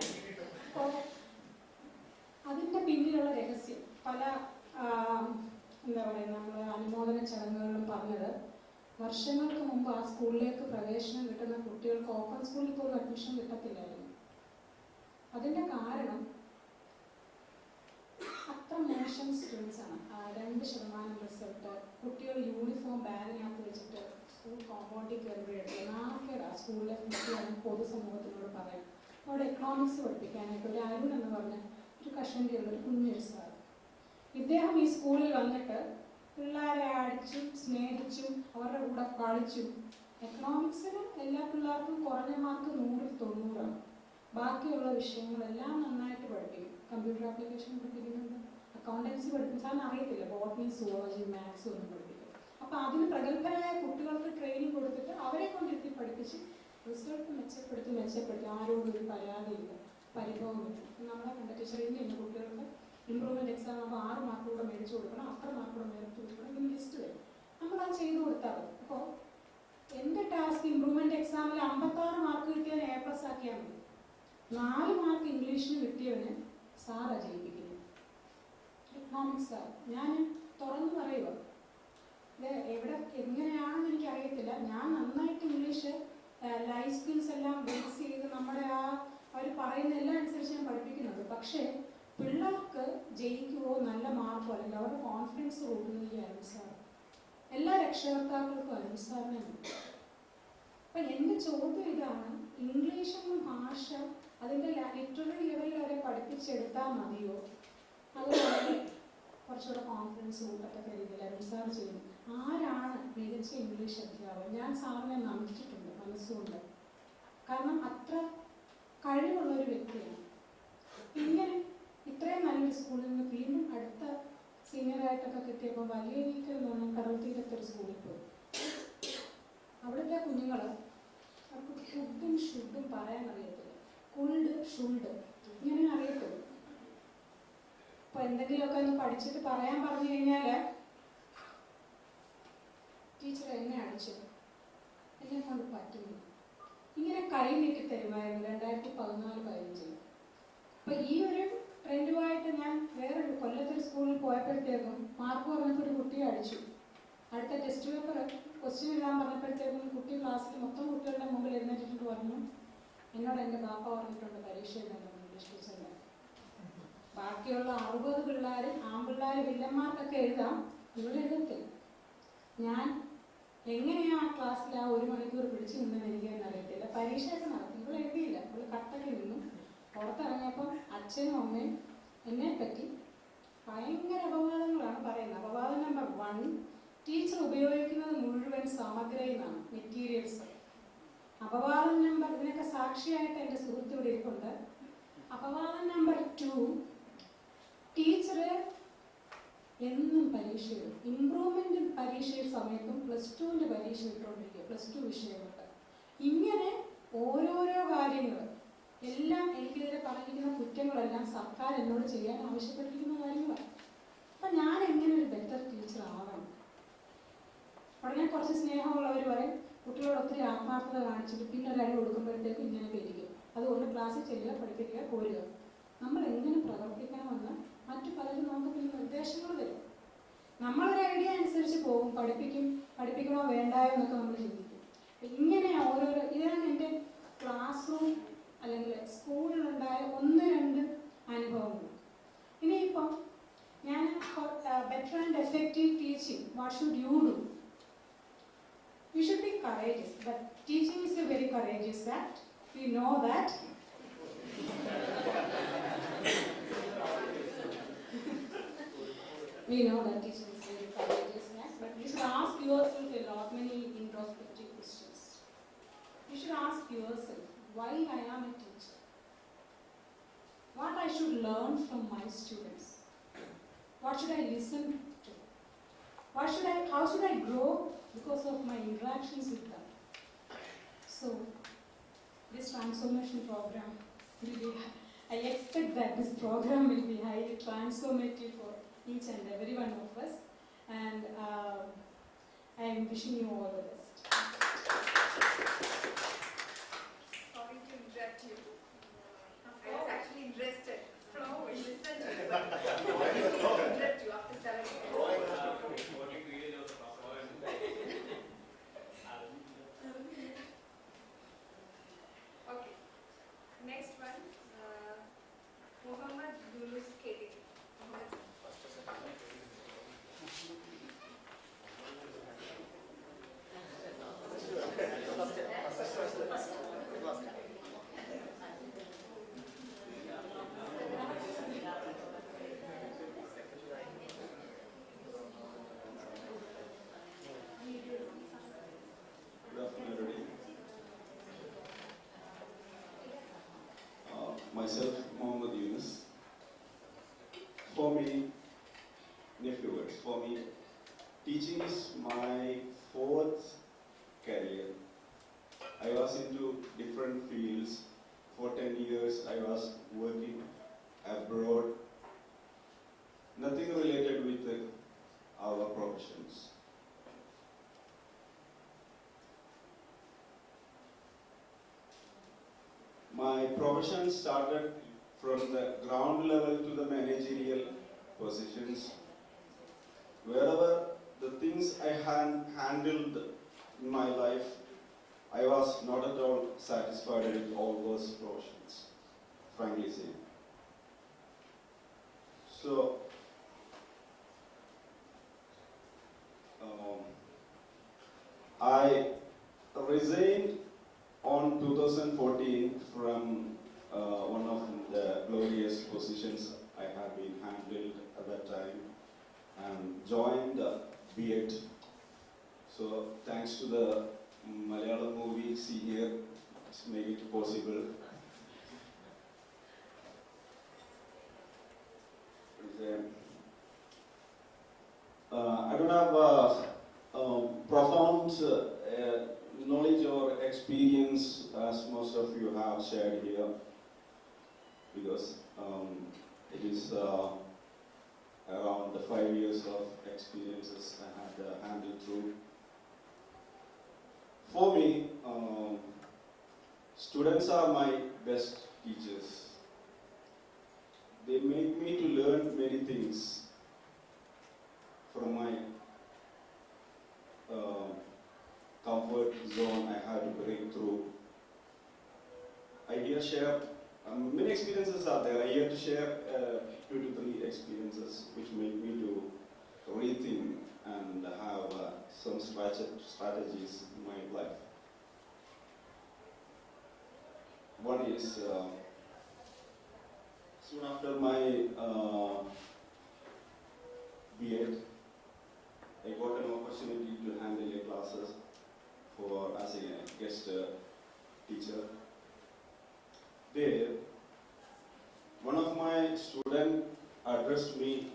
അപ്പോൾ അതിൻ്റെ പിന്നിലുള്ള രഹസ്യം പല എന്താ പറയുക, നമ്മൾ അനുമോദന ചടങ്ങുകളിലും പറഞ്ഞത്, വർഷങ്ങൾക്ക് മുമ്പ് ആ സ്കൂളിലേക്ക് പ്രവേശനം കിട്ടുന്ന കുട്ടികൾക്ക് ഓപ്പൺ സ്കൂളിൽ പോലും അഡ്മിഷൻ കിട്ടത്തില്ലായിരുന്നു. അതിൻ്റെ കാരണം അത്ര മോശം സ്റ്റുഡൻസാണ്. 2% റിസൾട്ട്, കുട്ടികൾ യൂണിഫോം ബാഗിനകത്ത് വെച്ചിട്ട് സ്കൂൾ കോമ്പൗണ്ടിൽ കയറുമ്പോഴെടുത്ത് നാക്കേടാ സ്കൂളിലെ കുട്ടിയാണ് പൊതുസമൂഹത്തിനോട് പറയാം. അവിടെ എക്കണോമിക്സ് പഠിപ്പിക്കാനായിട്ട് ഒരു അരുൺ എന്ന് പറഞ്ഞ ഒരു കഷണ്ടിയുള്ള ഒരു കുഞ്ഞൊരു സാർ, ഇദ്ദേഹം ഈ സ്കൂളിൽ വന്നിട്ട് പിള്ളേരെ അടിച്ചും സ്നേഹിച്ചും അവരുടെ കൂടെ കളിച്ചും എക്കണോമിക്സിന് എല്ലാ പിള്ളേർക്കും കുറഞ്ഞ മാർക്ക് 100-90. ബാക്കിയുള്ള വിഷയങ്ങളെല്ലാം നന്നായിട്ട് പഠിപ്പിക്കും. കമ്പ്യൂട്ടർ ആപ്ലിക്കേഷൻ പഠിപ്പിക്കുന്നുണ്ട്, അക്കൗണ്ടൻസി പഠിപ്പിച്ചാൽ അറിയത്തില്ല, ബോട്ടണി, സുവോളജി, മാത്സ് ഒന്നും പഠിപ്പിക്കും. അപ്പോൾ അതിന് പ്രഗത്ഭരായ കുട്ടികൾക്ക് ട്രെയിനിങ് കൊടുത്തിട്ട് അവരെ കൊണ്ടിരുത്തി പഠിപ്പിച്ച് റിസൾട്ട് മെച്ചപ്പെടുത്തി ആരോടും ഒരു പരാതിയില്ല, പരിഭവമില്ല. നമ്മളെ കണ്ട ടീച്ചർ ഇന്ന കുട്ടികൾക്ക് ഇമ്പ്രൂവ്മെൻറ്റ് എക്സാം ആകുമ്പോൾ 6 മാർക്ക് കൂടെ മേടിച്ചു കൊടുക്കണം, അത്ര മാർക്ക് കൂടെ മേടിച്ചു കൊടുക്കണം, ഇങ്ങനെ ലിസ്റ്റ് വരും. നമ്മളത് ചെയ്ത് കൊടുത്താൽ മതി. അപ്പോൾ എൻ്റെ ടാസ്ക് ഇമ്പ്രൂവ്മെൻറ്റ് എക്സാമിൽ 56 മാർക്ക് കിട്ടിയവന് A+ ആക്കിയാൽ മതി. 4 മാർക്ക് ഇംഗ്ലീഷിന് കിട്ടിയവന് സാറാ ജയിപ്പിക്കുന്നത്, എക്കണോമിക്സ് സാർ. ഞാൻ തുറന്നു പറയുക, ഇത് എവിടെ എങ്ങനെയാണെന്ന് എനിക്കറിയത്തില്ല. ഞാൻ നന്നായിട്ട് ഇംഗ്ലീഷ് ലൈഫ് സ്കിൽസ് എല്ലാം ബേസ് ചെയ്ത് നമ്മുടെ അവർ പറയുന്ന എല്ലാം അനുസരിച്ച് ഞാൻ പഠിപ്പിക്കുന്നത്. പക്ഷേ പിള്ളേർക്ക് ജയിക്കുമോ നല്ല മാർക്കോ അല്ലെങ്കിൽ അവരുടെ കോൺഫിഡൻസ് കൂട്ടുന്നത് ഈ അരുൺ സാർ. എല്ലാ രക്ഷകർത്താക്കൾക്കും അരുൺ സാറിനെ ഉണ്ട്. അപ്പം എൻ്റെ ചോദ്യം ഇതാണ്, ഇംഗ്ലീഷ് എന്ന ഭാഷ അതിൻ്റെ ലിറ്റററി ലെവലിൽ വരെ പഠിപ്പിച്ചെടുത്താൽ മതിയോ, അതുപോലെ കുറച്ചുകൂടെ കോൺഫിഡൻസ് കൂട്ടത്തക്ക രീതിയിൽ അരുൺ സാർ ചെയ്യുന്നു. ആരാണ് മികച്ച ഇംഗ്ലീഷ് അധ്യാപകൻ? ഞാൻ സാറിനെ നമിച്ചിട്ടുണ്ട് മനസ്സുകൊണ്ട്. കാരണം അത്ര കഴിവുള്ള ഒരു വ്യക്തിയാണ്. ഇങ്ങനെ ഇത്രയും നല്ലൊരു സ്കൂളിൽ നിന്ന് വീണ്ടും അടുത്ത സീനിയറായിട്ടൊക്കെ കിട്ടിയപ്പോൾ വലിയ വീട്ടിൽ നിന്ന് കടൽ തീരത്തൊരു സ്കൂളിൽ പോയി. അവിടുത്തെ കുഞ്ഞുങ്ങൾ അവർക്ക് ഫുഡും ഷുഡും പറയാൻ അറിയത്തില്ല. കുൾഡ് ഷുൾഡ് ഇങ്ങനെ അറിയത്തുള്ളൂ. അപ്പോൾ എന്തെങ്കിലുമൊക്കെ ഒന്ന് പഠിച്ചിട്ട് പറയാൻ പറഞ്ഞു കഴിഞ്ഞാൽ ടീച്ചർ എന്നെ അടിച്ചു, എന്നെ കൊണ്ട് പറ്റുന്നു, ഇങ്ങനെ കൈ നീട്ടി തരുമായിരുന്നു 2014-15. അപ്പോൾ ഈ ഒരു ട്രെൻഡുമായിട്ട് ഞാൻ വേറൊരു കൊല്ലത്തൊരു സ്കൂളിൽ പോയപ്പോഴത്തേക്കും മാർക്ക് പറഞ്ഞപ്പോൾ ഒരു കുട്ടിയെ അടിച്ചു. അടുത്ത ടെസ്റ്റ് പേപ്പർ ക്വസ്റ്റ്യൻ എഴുതാൻ പറഞ്ഞപ്പോഴത്തേക്കും കുട്ടി ക്ലാസ്സിൽ മൊത്തം കുട്ടികളുടെ മുമ്പിൽ എഴുന്നേറ്റിട്ട് പറഞ്ഞു, എന്നോട് എൻ്റെ ബാപ്പ പറഞ്ഞിട്ടുണ്ട് പരീക്ഷ എഴുതാൻ ഇംഗ്ലീഷ് ടീച്ചറിനെ. ബാക്കിയുള്ള 60 പിള്ളേർ ആൺപിള്ളേർ വില്ലന്മാർക്കൊക്കെ എഴുതാം, ഇവിടെ എഴുതത്തില്ല. ഞാൻ എങ്ങനെയാണ് ആ ക്ലാസ്സിൽ ആ 1 മണിക്കൂർ പിടിച്ചു നിന്നെന്ന് എനിക്കെന്ന് അറിയത്തില്ല. പരീക്ഷയൊക്കെ നടത്തി, ഇവിടെ എഴുതിയില്ല, ഇവിടെ കട്ടൊക്കെ നിന്നു. പുറത്തിറങ്ങിയപ്പം അച്ഛനും അമ്മയും എന്നെ പറ്റി ഭയങ്കര അപവാദങ്ങളാണ് പറയുന്നത്. അപവാദം നമ്പർ 1, ടീച്ചർ ഉപയോഗിക്കുന്നത് മുഴുവൻ സമഗ്രയിൽ നിന്നാണ്, മെറ്റീരിയൽസ്. അപവാദം നമ്പർ, ഇതിനൊക്കെ സാക്ഷിയായിട്ട് എൻ്റെ സുഹൃത്ത് ഇവിടെ ഇരിപ്പുണ്ട്. അപവാദം നമ്പർ 2, ടീച്ചർ എന്നും പരീക്ഷ എഴുതും. ഇംപ്രൂവ്മെന്റ് പരീക്ഷ സമയത്തും +2ന്റെ പരീക്ഷ ഇട്ടുകൊണ്ടിരിക്കുക, +2 വിഷയമുണ്ട്. ഇങ്ങനെ ഓരോരോ കാര്യങ്ങൾ എല്ലാം എനിക്കെതിരെ പറഞ്ഞിരിക്കുന്ന കുറ്റങ്ങളെല്ലാം സർക്കാർ എന്നോട് ചെയ്യാൻ ആവശ്യപ്പെട്ടിരിക്കുന്ന കാര്യങ്ങളാണ്. അപ്പം ഞാൻ എങ്ങനെ ഒരു ബെറ്റർ ടീച്ചർ ആവണം? ഉടനെ കുറച്ച് സ്നേഹമുള്ളവർ പറയും, കുട്ടികളോട് ഒത്തിരി ആത്മാർത്ഥത കാണിച്ചിട്ട് പിന്നെ ഒരു അടി കൊടുക്കുമ്പോഴത്തേക്കും ഇങ്ങനെയൊക്കെ ഇരിക്കും. അതുകൊണ്ട് ക്ലാസ്സിൽ ചെല്ലുക, പഠിപ്പിക്കുക, പോരുക. നമ്മൾ എങ്ങനെ പ്രവർത്തിക്കണമെന്ന് മറ്റു പലരും നമുക്ക് പിന്നെ നിർദ്ദേശങ്ങൾ തരും. നമ്മളൊരു ഐഡിയ അനുസരിച്ച് പോകും, പഠിപ്പിക്കണോ വേണ്ടായോ എന്നൊക്കെ നമ്മൾ ചിന്തിക്കും. ഇങ്ങനെ ഓരോരോ, ഇതാണ് എൻ്റെ ക്ലാസ് റൂം അല്ലെങ്കിൽ സ്കൂളിലുണ്ടായ 1-2 അനുഭവങ്ങൾ. ഇനിയിപ്പം ഞാൻ better and effective teaching, what should you do? You should be courageous, but teaching is a very courageous act. We know that. We know that teaching is a very courageous act, but you should ask yourself many introspective questions. You should ask yourself, why I am a teacher? What I should learn from my students? What should I listen to? How should I grow because of my interactions with them? So, this transformation program will be, I expect that this program will be highly transformative for each and every one of us, and I am wishing you all the best. Sorry to interrupt you. I was actually interested. Flow, listen to you. Interrupt you after 7 minutes. Okay. Next one, Muhammad Yunus KD. myself, Mohammed Yunus. For me, in a few words, for me, teaching is my fourth career. I was into different fields. For 10 years, I was working abroad. Nothing related with our professions. My profession started from the ground level to the managerial positions. Wherever the things I handled in my life, I was not at all satisfied with all those professions, frankly saying. So, I resigned on 2014 from one of the glorious positions I had been handled at that time and joined B.Ed. So thanks to the Malayalam movie Senior, it's made it possible. I don't have profound knowledge or experience as most of you have shared here, because it is around the 5 years of experiences I had handled through. For me, students are my best teachers. They make me to learn many things from my comfort zone I had to break through. I here share, many experiences are there. I here to share 2 to 3 experiences which make me to rethink and have some strategies in my life. One is, soon after my B.Ed, I got an opportunity to handle a classes as a guest teacher. There, one of my students addressed me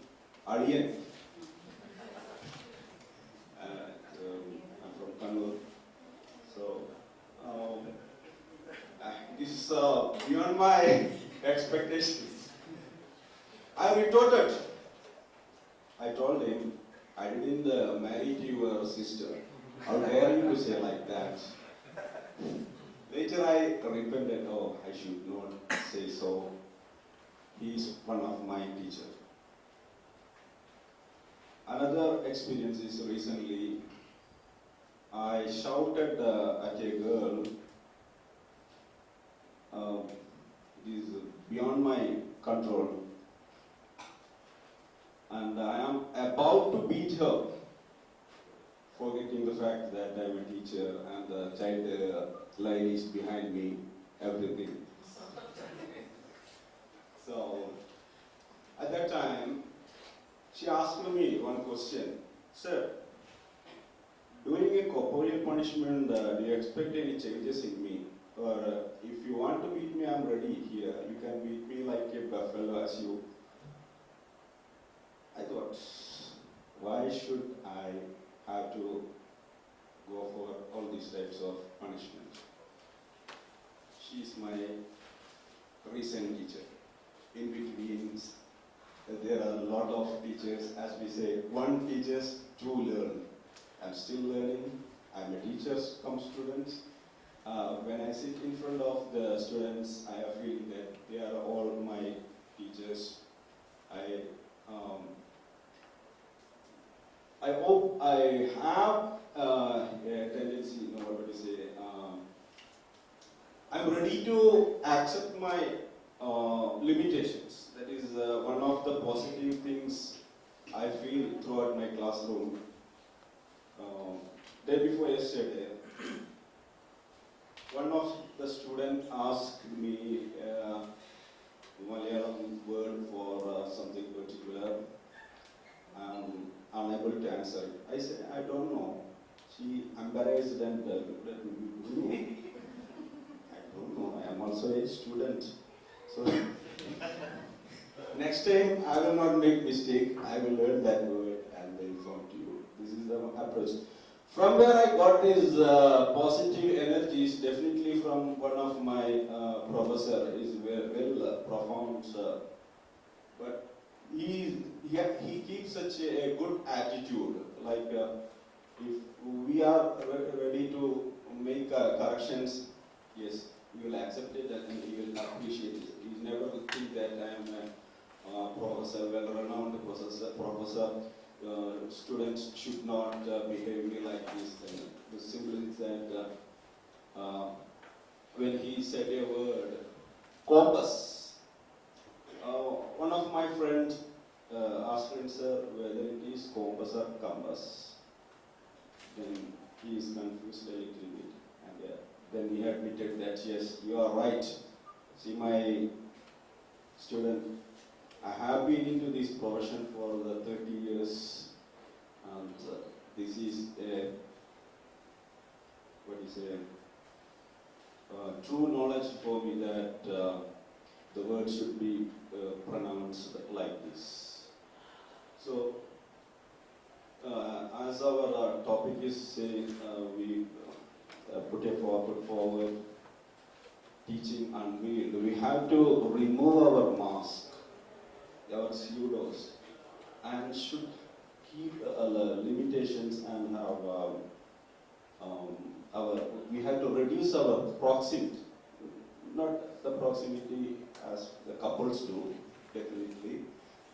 Aliyan. I'm from Kannur. So, this is beyond my expectations. I retorted. I told him, I didn't marry to your sister. How dare you to say like that? Later I repented, oh, I should not say so. He is one of my teachers. Another experience is recently, I shouted at a girl. It is beyond my control. And I am about to beat her, forgetting the fact that I am a teacher and the child line is behind me, everything. So, at that time, she asked me one question. Sir, doing a corporeal punishment, do you expect any changes in me? Or if you want to beat me, I'm ready here. You can beat me like a buffalo as you. I thought, why should I have to go for all these types of punishment? She is my recent teacher. In between, there are a lot of teachers, as we say, one teaches to learn. I'm still learning. I'm a teacher, come students. When I sit in front of the students, I have feeling that they are all my teachers. I hope I have a tendency, what to say, I'm ready to accept my limitations. That is one of the positive things I feel throughout my classroom. Day before yesterday, one of the students asked me Malayalam word for something particular. Unable to answer it. I said, I don't know. She embarrassed and looked at me. I don't know. I am also a student. So next time I will not make mistake. I will learn that word and then inform to you. This is the approach. From where I got this positive energy is definitely from one of my professor. Is well profound, but he keeps such a good attitude. Like if we are ready to make corrections, yes, we will accept it and we will appreciate it. He never think that I am a professor, well-renowned professor. Students should not behave me like this. And the simple is that when he said a word, compass. One of my friends asked him, sir, whether it is compass or compass. Then he is confused a little bit, and then he admitted that yes, you are right. See, my student, I have been into this profession for the 30 years, and this is a true knowledge for me that the word should be pronounced like this. So, as our topic is saying, we put forward teaching Unveiled. We have to remove our mask, our pseudos, and should keep limitations and have we have to reduce our proximity, not the proximity as the couples do, definitely,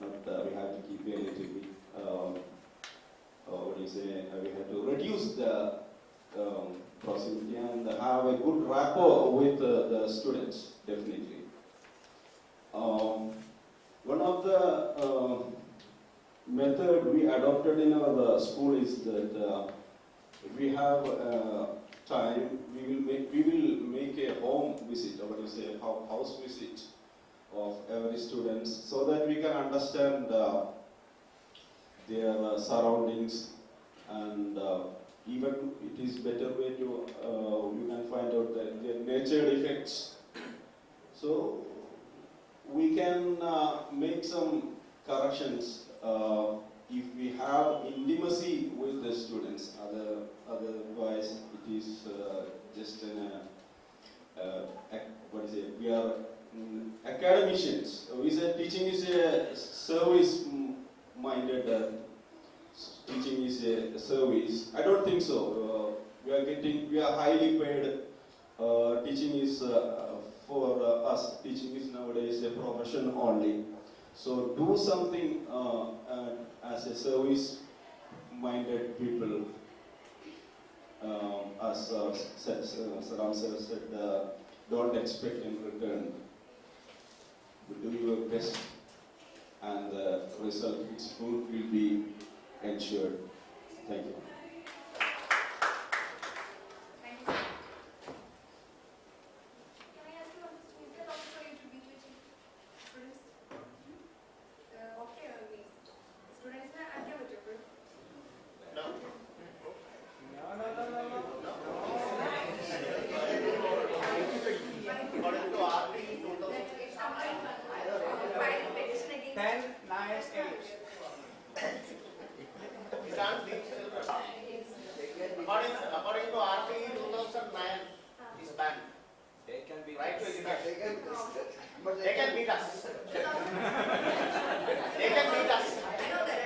but we have to keep a little bit, we have to reduce the proximity and have a good rapport with the students, definitely. One of the method we adopted in our school is that if we have time, we will make a home visit, or house visit of every student, so that we can understand their surroundings, and even it is better way to you can find out their nature effects. So we can make some corrections if we have intimacy with the students. Otherwise, it is just an we are academicians. We said teaching is a service-minded. Teaching is a service. I don't think so. We are highly paid. Teaching is for us. Teaching is nowadays a profession only. So do something as a service-minded people. As Saram sir said, don't expect in return. Do your best, and the result, its fruit will be ensured. Thank you. Thank you. Can I ask you one question? Is there also for you to be teaching students? Okay, students are available. No. According to RP 2000, if someone filed a petition against 10, 9, 8. You can't teach children. According to RP 2009, is banned. They can be right to education. They can beat us. They can beat us. I know that.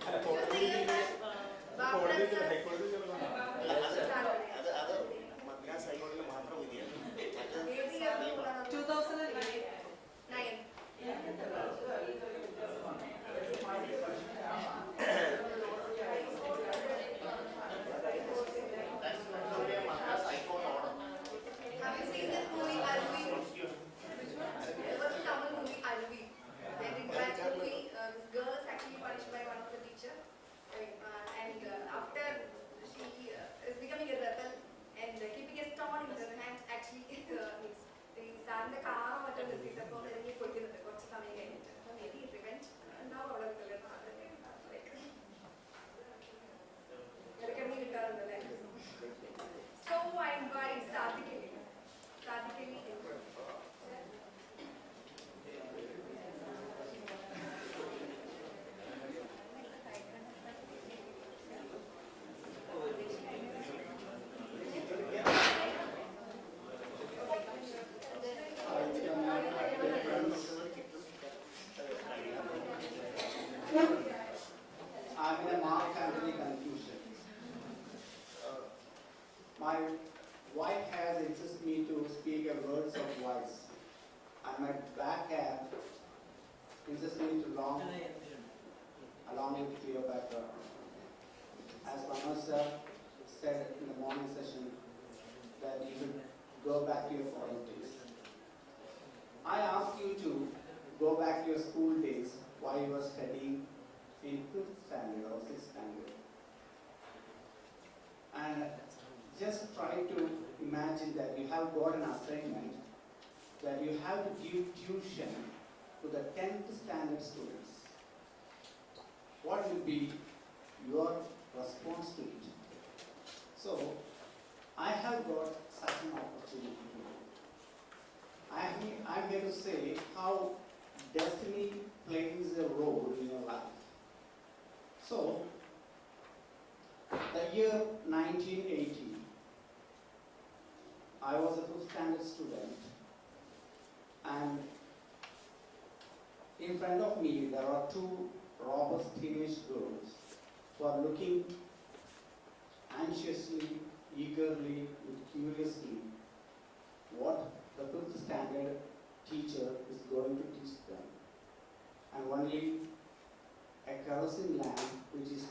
The thing is that Have you seen that movie? There was a Tamil movie, My white hair insists me to speak a words of voice, and my black hair insists me to long along with Cleopatra. As Manoj sir said in the morning session, that you should go back to your foreign days. I ask you to go back to your school days while you were studying in 5th standard or 6th standard. And just try to imagine that you have got an assignment that you have to give tuition to the 10th standard students. What will be your response to it? So, I have got such an opportunity to do. I'm here to say how destiny plays a role in your life. So, the year 1980, I was a 5th standard student, and in front of me there are two robust teenage girls who are looking anxiously, eagerly, and curiously what the 5th standard teacher is going to teach them. And only a kerosene lamp which is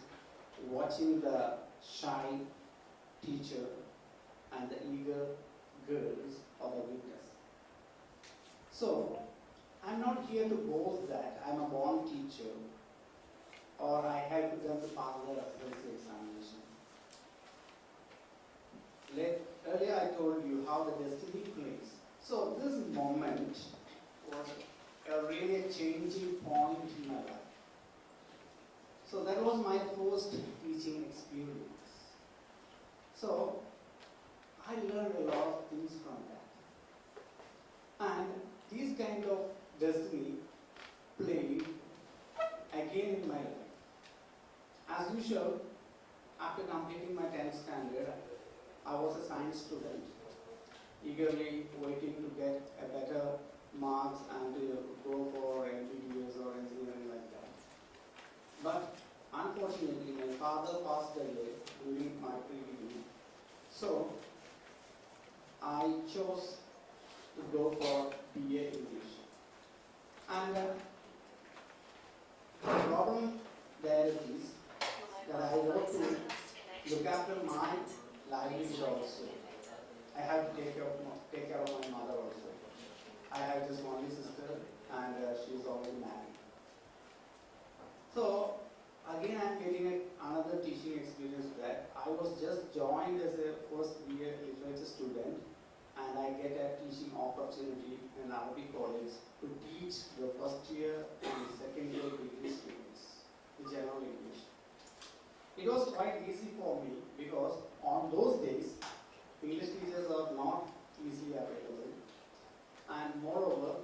watching the shy teacher and the eager girls or the witness. So, I'm not here to boast that I'm a born teacher or I helped them to pass their residency examination. Earlier I told you how the destiny plays. So this moment was really a changing point in my life. So that was my first teaching experience. So I learned a lot of things from that. And these kind of destiny played again in my life. As usual, after completing my 10th standard, I was a science student, eagerly waiting to get a better marks and go for MBBS or engineering like that. But unfortunately, my father passed away during my pre-degree. So I chose to go for BA English. And the problem there is that I want to look after my livelihood also. I have to take care of my mother also. I have just one sister and she is already married. So again I am getting another teaching experience that I was just joined as a first BA literature student, and I get a teaching opportunity in Arabic college to teach the first year and second year degree students in general English. It was quite easy for me because on those days English teachers are not easily available, and moreover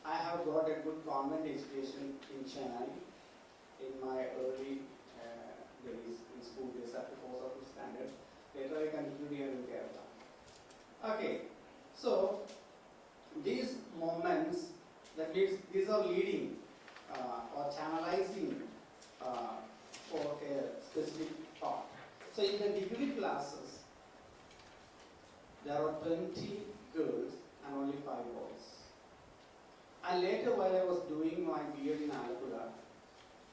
I have got a good convent education in Chennai in my early days, in school days after 4th or 5th standard. Later I continued here in Kerala. Okay, so these moments, that means these are leading or channelizing for a specific thought. So in the degree classes, there are 20 girls and only 5 boys. And later while I was doing my BA in Calicut,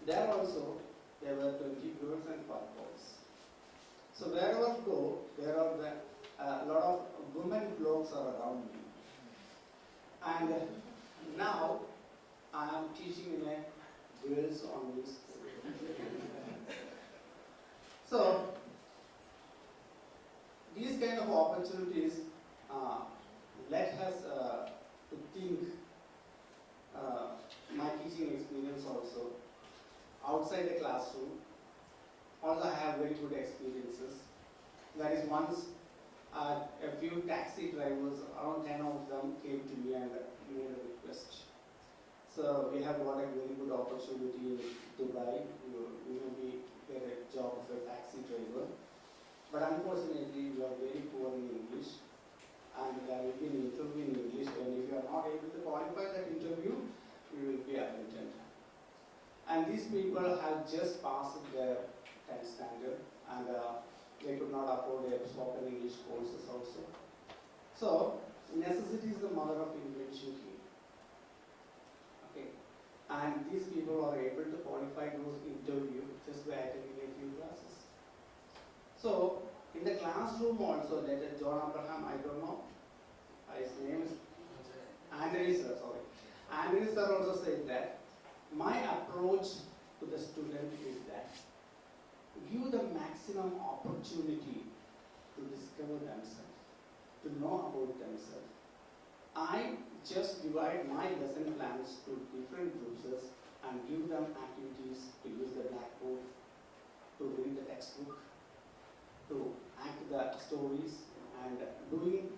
there also there were 20 girls and 5 boys. So wherever I go, there are a lot of women blocks are around me. And now I am teaching in a girls only school. So these kind of opportunities let us to think my teaching experience also outside the classroom. Also I have very good experiences. That is once a few taxi drivers, around 10 of them came to me and made a request. So we have got a very good opportunity in Dubai. We get a job of a taxi driver. But unfortunately, we are very poor in English, and there will be an interview in English, and if you are not able to qualify that interview, you will be abandoned. And these people have just passed their 10th standard, and They could not afford their spoken English courses also. So, necessity is the mother of invention here. Okay. And these people are able to qualify those interviews just by attending a few classes. So, in the classroom also, later John Abraham, I don't know, his name is Andrew sir, sorry. Andrew sir also said that my approach to the student is that give the maximum opportunity to discover themselves, to know about themselves. I just divide my lesson plans to different groups and give them activities to use the blackboard, to read the textbook, to act the stories, and doing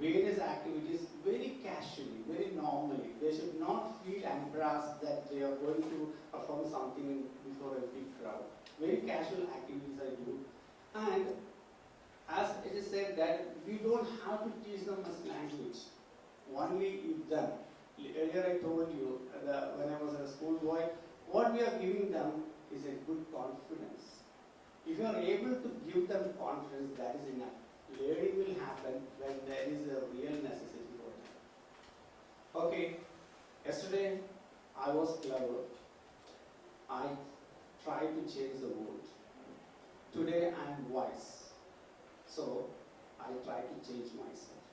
various activities very casually, very normally. They should not feel embarrassed that they are going to perform something before a big crowd. Very casual activities I do. And as it is said that we don't have to teach them as language, only if them. Earlier I told you, when I was a schoolboy, what we are giving them is a good confidence. If you are able to give them confidence, that is enough. Learning will happen when there is a real necessity for them. Okay, yesterday I was clever. I tried to change the world. Today I am wise. So I try to change myself.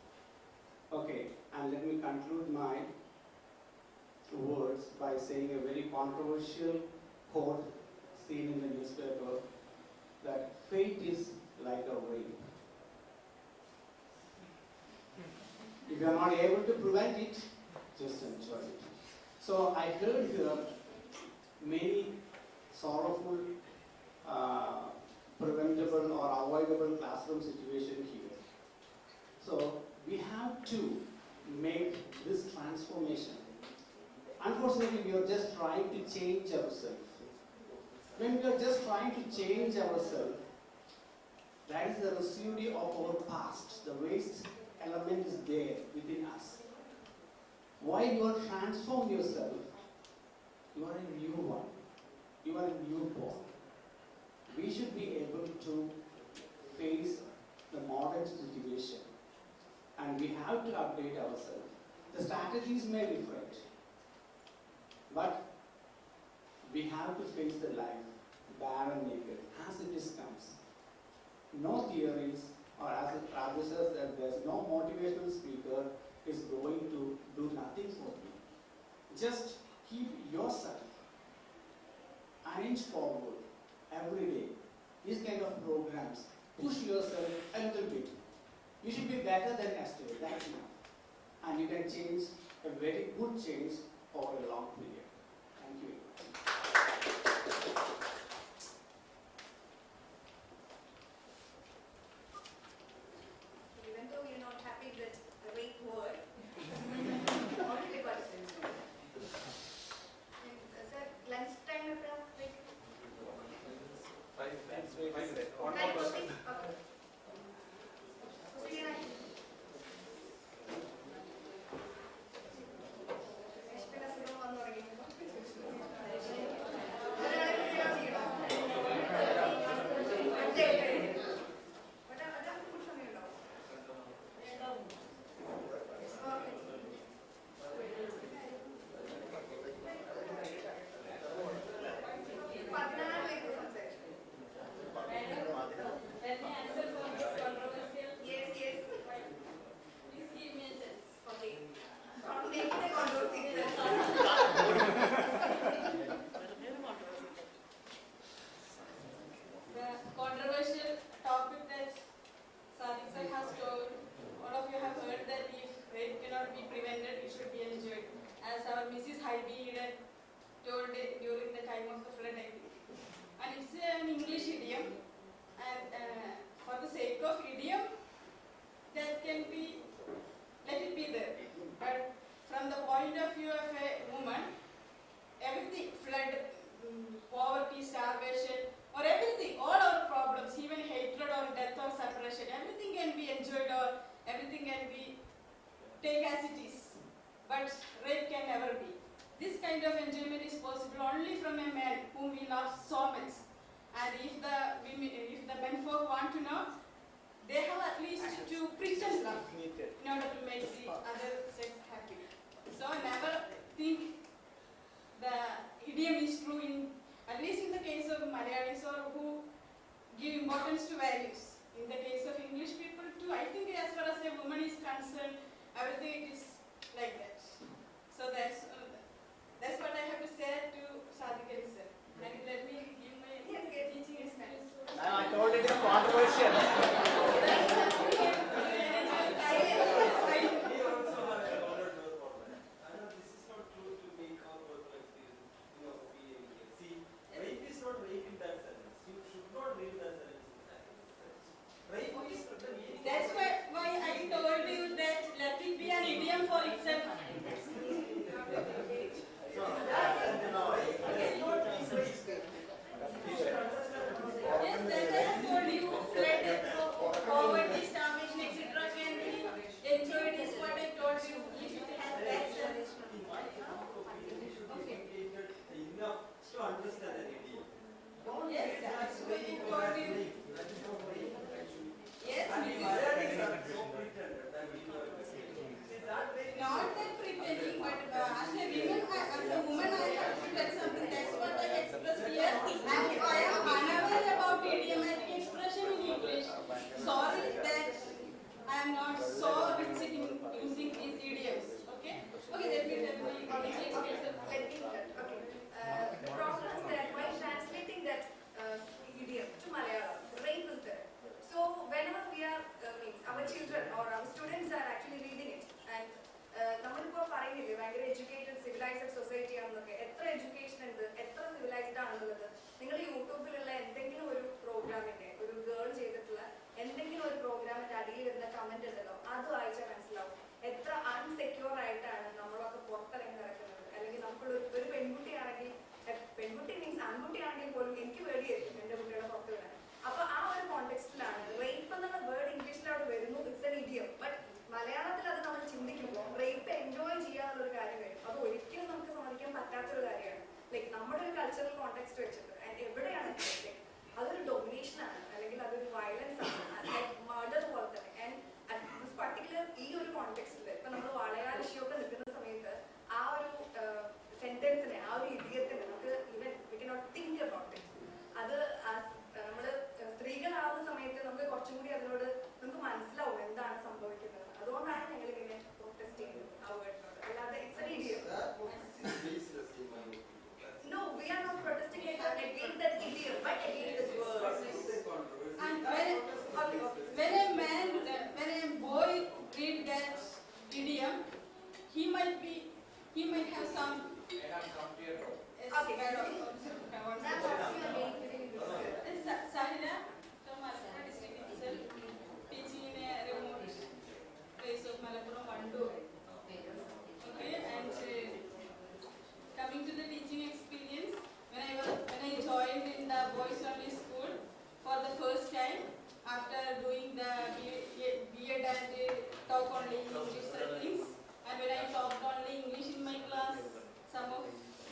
Okay, and let me conclude my words by saying a very controversial quote seen in the newspaper, that fate is like a rain. If you are not able to prevent it, just enjoy it. So I heard here many sorrowful, preventable or avoidable classroom situation here. So we have to make this transformation. Unfortunately, we are just trying to change ourselves. When we are just trying to change ourselves, that is the residue of our past. The waste element is there within us. While you are transform yourself, you are a new one. You are a newborn. We should be able to face the modern situation. And we have to update ourselves. The strategies may be different, but we have to face the life bare and naked as it is comes. No theories, or as Rajesh said, there's no motivational speaker is going to do nothing for you. Just keep yourself an inch forward every day. These kind of programs, push yourself a little bit. You should be better than yesterday, that's enough. And you can change a very good change over a long period. Thank you. Even though you're not happy with the way it worked, already participated. Sir, lunchtime after break? 5 minutes. One more question. Okay. Proceed. Men folk want to know, they have at least to pretend love in order to make the other sex happy. So never think the idiom is true in, at least in the case of Malayalis or who give importance to values. In the case of English people too, I think as far as a woman is concerned, everything is like that. So that's what I have to say to Sadiq Ali sir. And let me give my teaching experience. I told it is controversial. That's why I told you that let it be an idiom for itself. Yes, that I have told you that poverty, starvation, etc. can be enjoyed is what I told you if it has that sense. Enough to understand an idiom. Yes, that's why I told you. Yes, not that pretending, but as a woman, I have to tell something. That's what I expressed here. And if I am unaware about idiomatic expression in English, sorry that I am not so rich in using these idioms. Okay? Okay, let me tell my experience. The problem is that while translating that idiom to Malayalam, rape is there. So whenever we are, our children or our students are actually reading it, and നമ്മളിപ്പോൾ പറയുന്നില്ലേ ഭയങ്കര educated civilised society ആണെന്നൊക്കെ, എത്ര education ഉണ്ട്, എത്ര civilised ആണെന്നുള്ളത് നിങ്ങൾ യൂട്യൂബിലുള്ള എന്തെങ്കിലും ഒരു പ്രോഗ്രാമിന്റെ, ഒരു ഗേൾ ചെയ്തിട്ടുള്ള എന്തെങ്കിലും ഒരു പ്രോഗ്രാമിന്റെ അടിയിൽ വരുന്ന കമന്റ് ഉണ്ടല്ലോ, അത് വായിച്ചാൽ മനസ്സിലാവും എത്ര അൺസെക്യൂർ ആയിട്ടാണ് നമ്മളൊക്കെ പുറത്തിറങ്ങി നടക്കുന്നത്. അല്ലെങ്കിൽ നമുക്കുള്ള ഒരു പെൺകുട്ടിയാണെങ്കിൽ, പെൺകുട്ടി മീൻസ് ആൺകുട്ടിയാണെങ്കിൽ പോലും എനിക്ക് പേടിയായിരിക്കും എന്റെ കുട്ടികളെ പുറത്ത് വിടാൻ. അപ്പൊ ആ ഒരു കോണ്ടെക്സ്റ്റിലാണ് റേപ്പ് എന്നുള്ള വേർഡ് ഇംഗ്ലീഷിൽ അവിടെ വരുന്നു, ഇറ്റ്സ് എൻ ഇഡിയം. ബട്ട് മലയാളത്തിൽ അത് നമ്മൾ ചിന്തിക്കുമ്പോൾ റേപ്പ് എൻജോയ് ചെയ്യാനുള്ള ഒരു കാര്യം വരും. അത് ഒരിക്കലും നമുക്ക് സമ്മതിക്കാൻ പറ്റാത്തൊരു കാര്യമാണ്. ലൈക്ക് നമ്മുടെ ഒരു കൾച്ചറൽ കോണ്ടെക്സ്റ്റ് വെച്ചിട്ട് എവിടെയാണ് ലൈക്ക് അതൊരു ഡൊമിനേഷനാണ്, അല്ലെങ്കിൽ അതൊരു വയലൻസ് ആണ്, ലൈക്ക് മർഡർ പോലെ തന്നെ. ആൻഡ് ദിസ് പർട്ടിക്കുലർ ഈ ഒരു കോണ്ടെക്സ്റ്റിൽ ഇപ്പൊ നമ്മൾ വാളയാറിഷിയൊക്കെ നിൽക്കുന്ന സമയത്ത് ആ ഒരു സെന്റൻസിനെ, ആ ഒരു ഇഡിയത്തിനെ നമുക്ക് even we cannot think about it. അത് നമ്മള് സ്ത്രീകളാവുന്ന സമയത്ത് നമുക്ക് കുറച്ചും കൂടി അതിനോട് നമുക്ക് മനസ്സിലാവും എന്താണ് സംഭവിക്കുന്നത്. അതുകൊണ്ടാണ് ഞങ്ങൾ ഇങ്ങനെ പ്രൊട്ടസ്റ്റ് ചെയ്യുന്നത് ആ വേർഡിനോട്. അല്ലാതെ it's an idiom. No, we are not protesting against that idiom, but against this word. And when a boy read that idiom, he might have some. Okay. Sahila from Malappuram district itself, teaching in a remote place of Malappuram, Vandu. Okay, and coming to the teaching experience, when I joined in the boys only school for the first time after doing the B.Ed and talk only English settings, and when I talked only English in my class, some of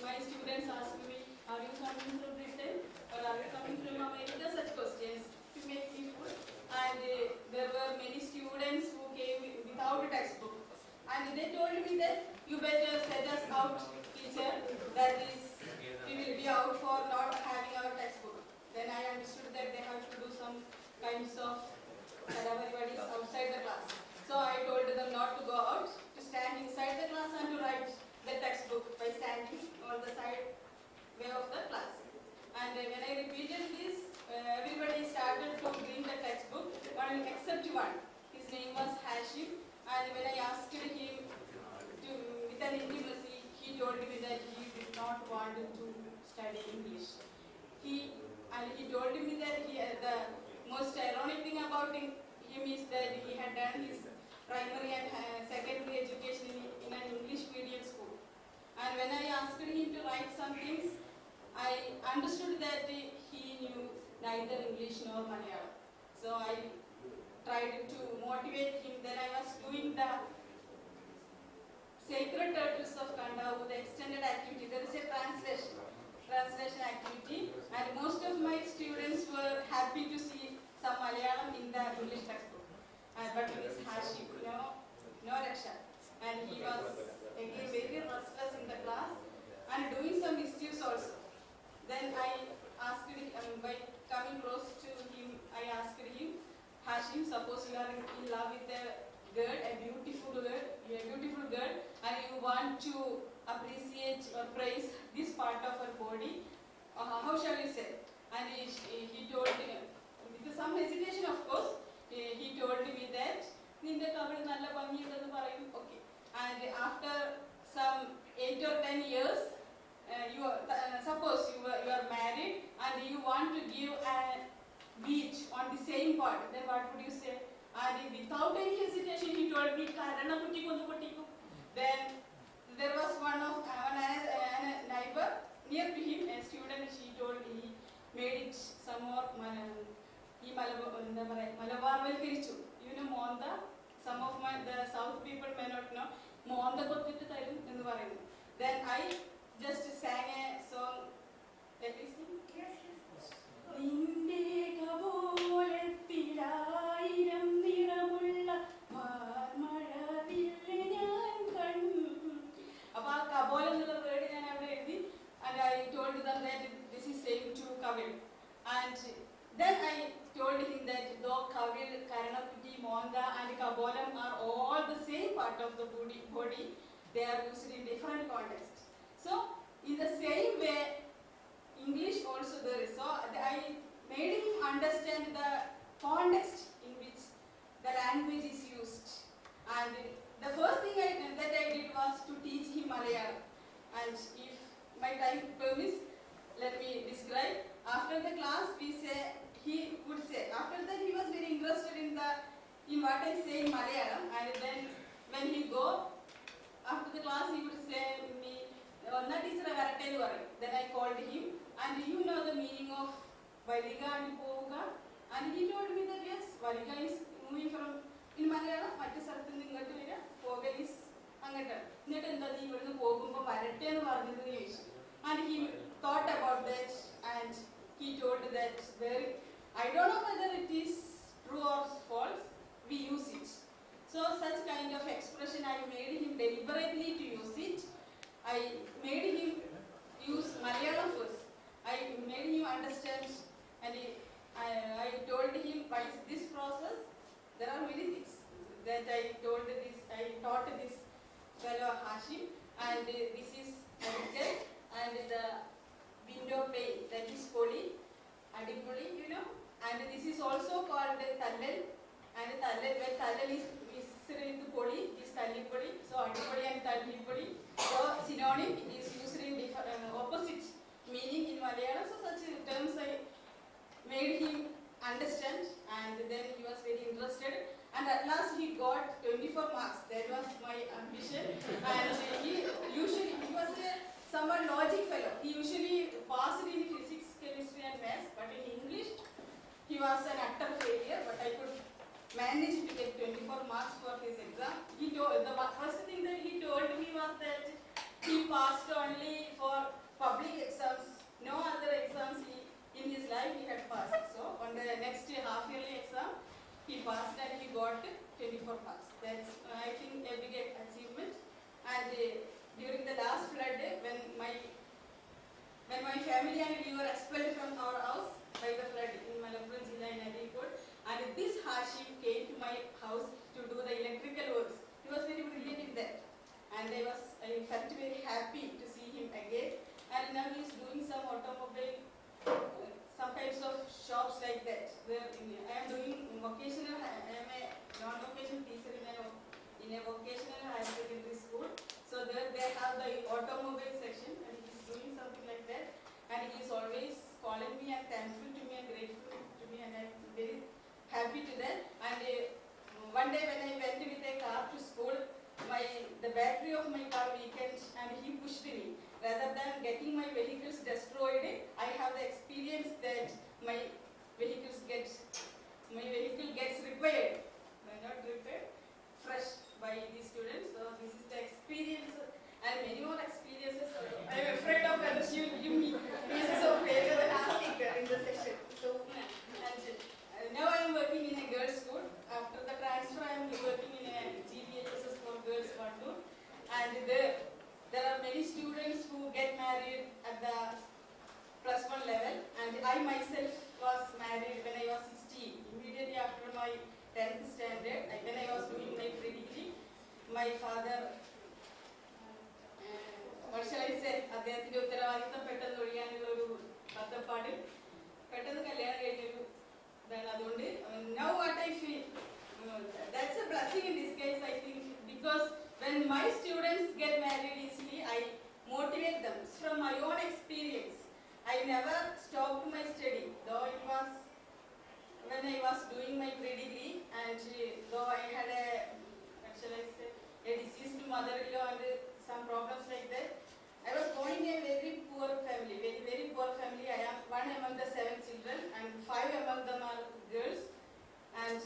my students asked me, "Are you coming from Britain or are you coming from America?" Such questions to make me fool. And there were many students who came without a textbook, and they told me that you better set us out, teacher. That is, we will be out for not having our textbook. Then I understood that they have to do some kinds of everybody's outside the class. So I told them not to go out, to stand inside the class and to write the textbook by standing on the side way of the class. And when I repeated this, everybody started to bring the textbook, except one. His name was Hashim. And when I asked him to, with an intimacy, he told me that he did not want to study English. He told me that the most ironic thing about him is that he had done his primary and secondary education in an English medium school. And when I asked him to write some things, I understood that he knew neither English nor Malayalam. So I tried to motivate him. Then I was doing the Sacred Turtles of Kandavu, the extended activity. There is a translation activity, and most of my students were happy to see some English textbook. But with this Hashim, no Raksha. And he was again very restless in the class and doing some mischiefs also. Then I asked him, by coming close to him, I asked him, Hashim, suppose you are in love with a girl, a beautiful girl, and you want to appreciate or praise this part of her body, how shall you say? And he told me, with some hesitation of course, he told me that, okay. And after some 8 or 10 years, suppose you are married and you want to give a beach on the same part, then what would you say? And without any hesitation, he told me, then there was one neighbor near to him, a student, she told me, he made it some more, you know, Monda, some of the South people may not know, Monda. Then I just sang a song. Let me sing. Yes. And I told them that this is same to Kavil. And then I told him that though Kavil, Karanaputi, Monda and Kabolam are all the same part of the body, they are used in different contexts. So, in the same way, English also there is. So, I made him understand the context in which the language is used. And the first thing that I did was to teach him Malayalam. And if my time permits, let me describe. After the class, he would say, after that he was very interested in what I say in Malayalam. And then when he go, after the class he would say me, then I called him, and you know the meaning of Valiga and Poga? And he told me that yes, Valiga is moving from in Malayalam, Poga is Angata. And he thought about that, and he told that I don't know whether it is true or false, we use it. So such kind of expression I made him deliberately to use it. I made him use Malayalam first. I made him understand, and I told him what is this process. There are many things that I taught this fellow Hashim, and this is Calicut, and the window pane, that is Poli, Adipoli, you know, and this is also called Tallel, and Tallel, where Tallel is into Poli, is Tallipoli, so Adipoli and Tallipoli. So synonym is used in opposite meaning in Malayalam, so such terms I made him understand, and then he was very interested. And at last he got 24 marks. That was my ambition. And he was a somewhat logic fellow. He usually passed in physics, chemistry and maths, but in English he was an utter failure, but I could manage to get 24 marks for his exam. The first thing that he told me was that he passed only for public exams. No other exams in his life he had passed. So on the next half-yearly exam, he passed and he got 24 marks. That's, I think, a big achievement. And during the last flood, when my family and we were expelled from our house by the flood in Malappuram Jilla in Areekode, and this Hashim came to my house to do the electrical works. He was very brilliant in that. And I felt very happy to see him again. And now he is doing some automobile, some types of shops like that. Where I am doing vocational, I am a non-vocational teacher in a vocational higher secondary school. So there they have the automobile section, and he is doing something like that. And he is always calling me and thankful to me and grateful to me, and I am very happy to that. And one day when I went with a car to school, the battery of my car weakened and he pushed me. Rather than getting my vehicles destroyed, I have the experience that my vehicle gets repaired. Not repaired, fresh by the students. So this is the experience, and many more experiences. I am afraid of whether she will give me pieces of paper and ask in the session. So, and now I am working in a girls' school. was doing my pre-degree, and though I had a, what shall I say, a deceased mother-in-law and some problems like that, I was born in a very poor family, very, very poor family. I am one among the 7 children, and 5 among them are girls. And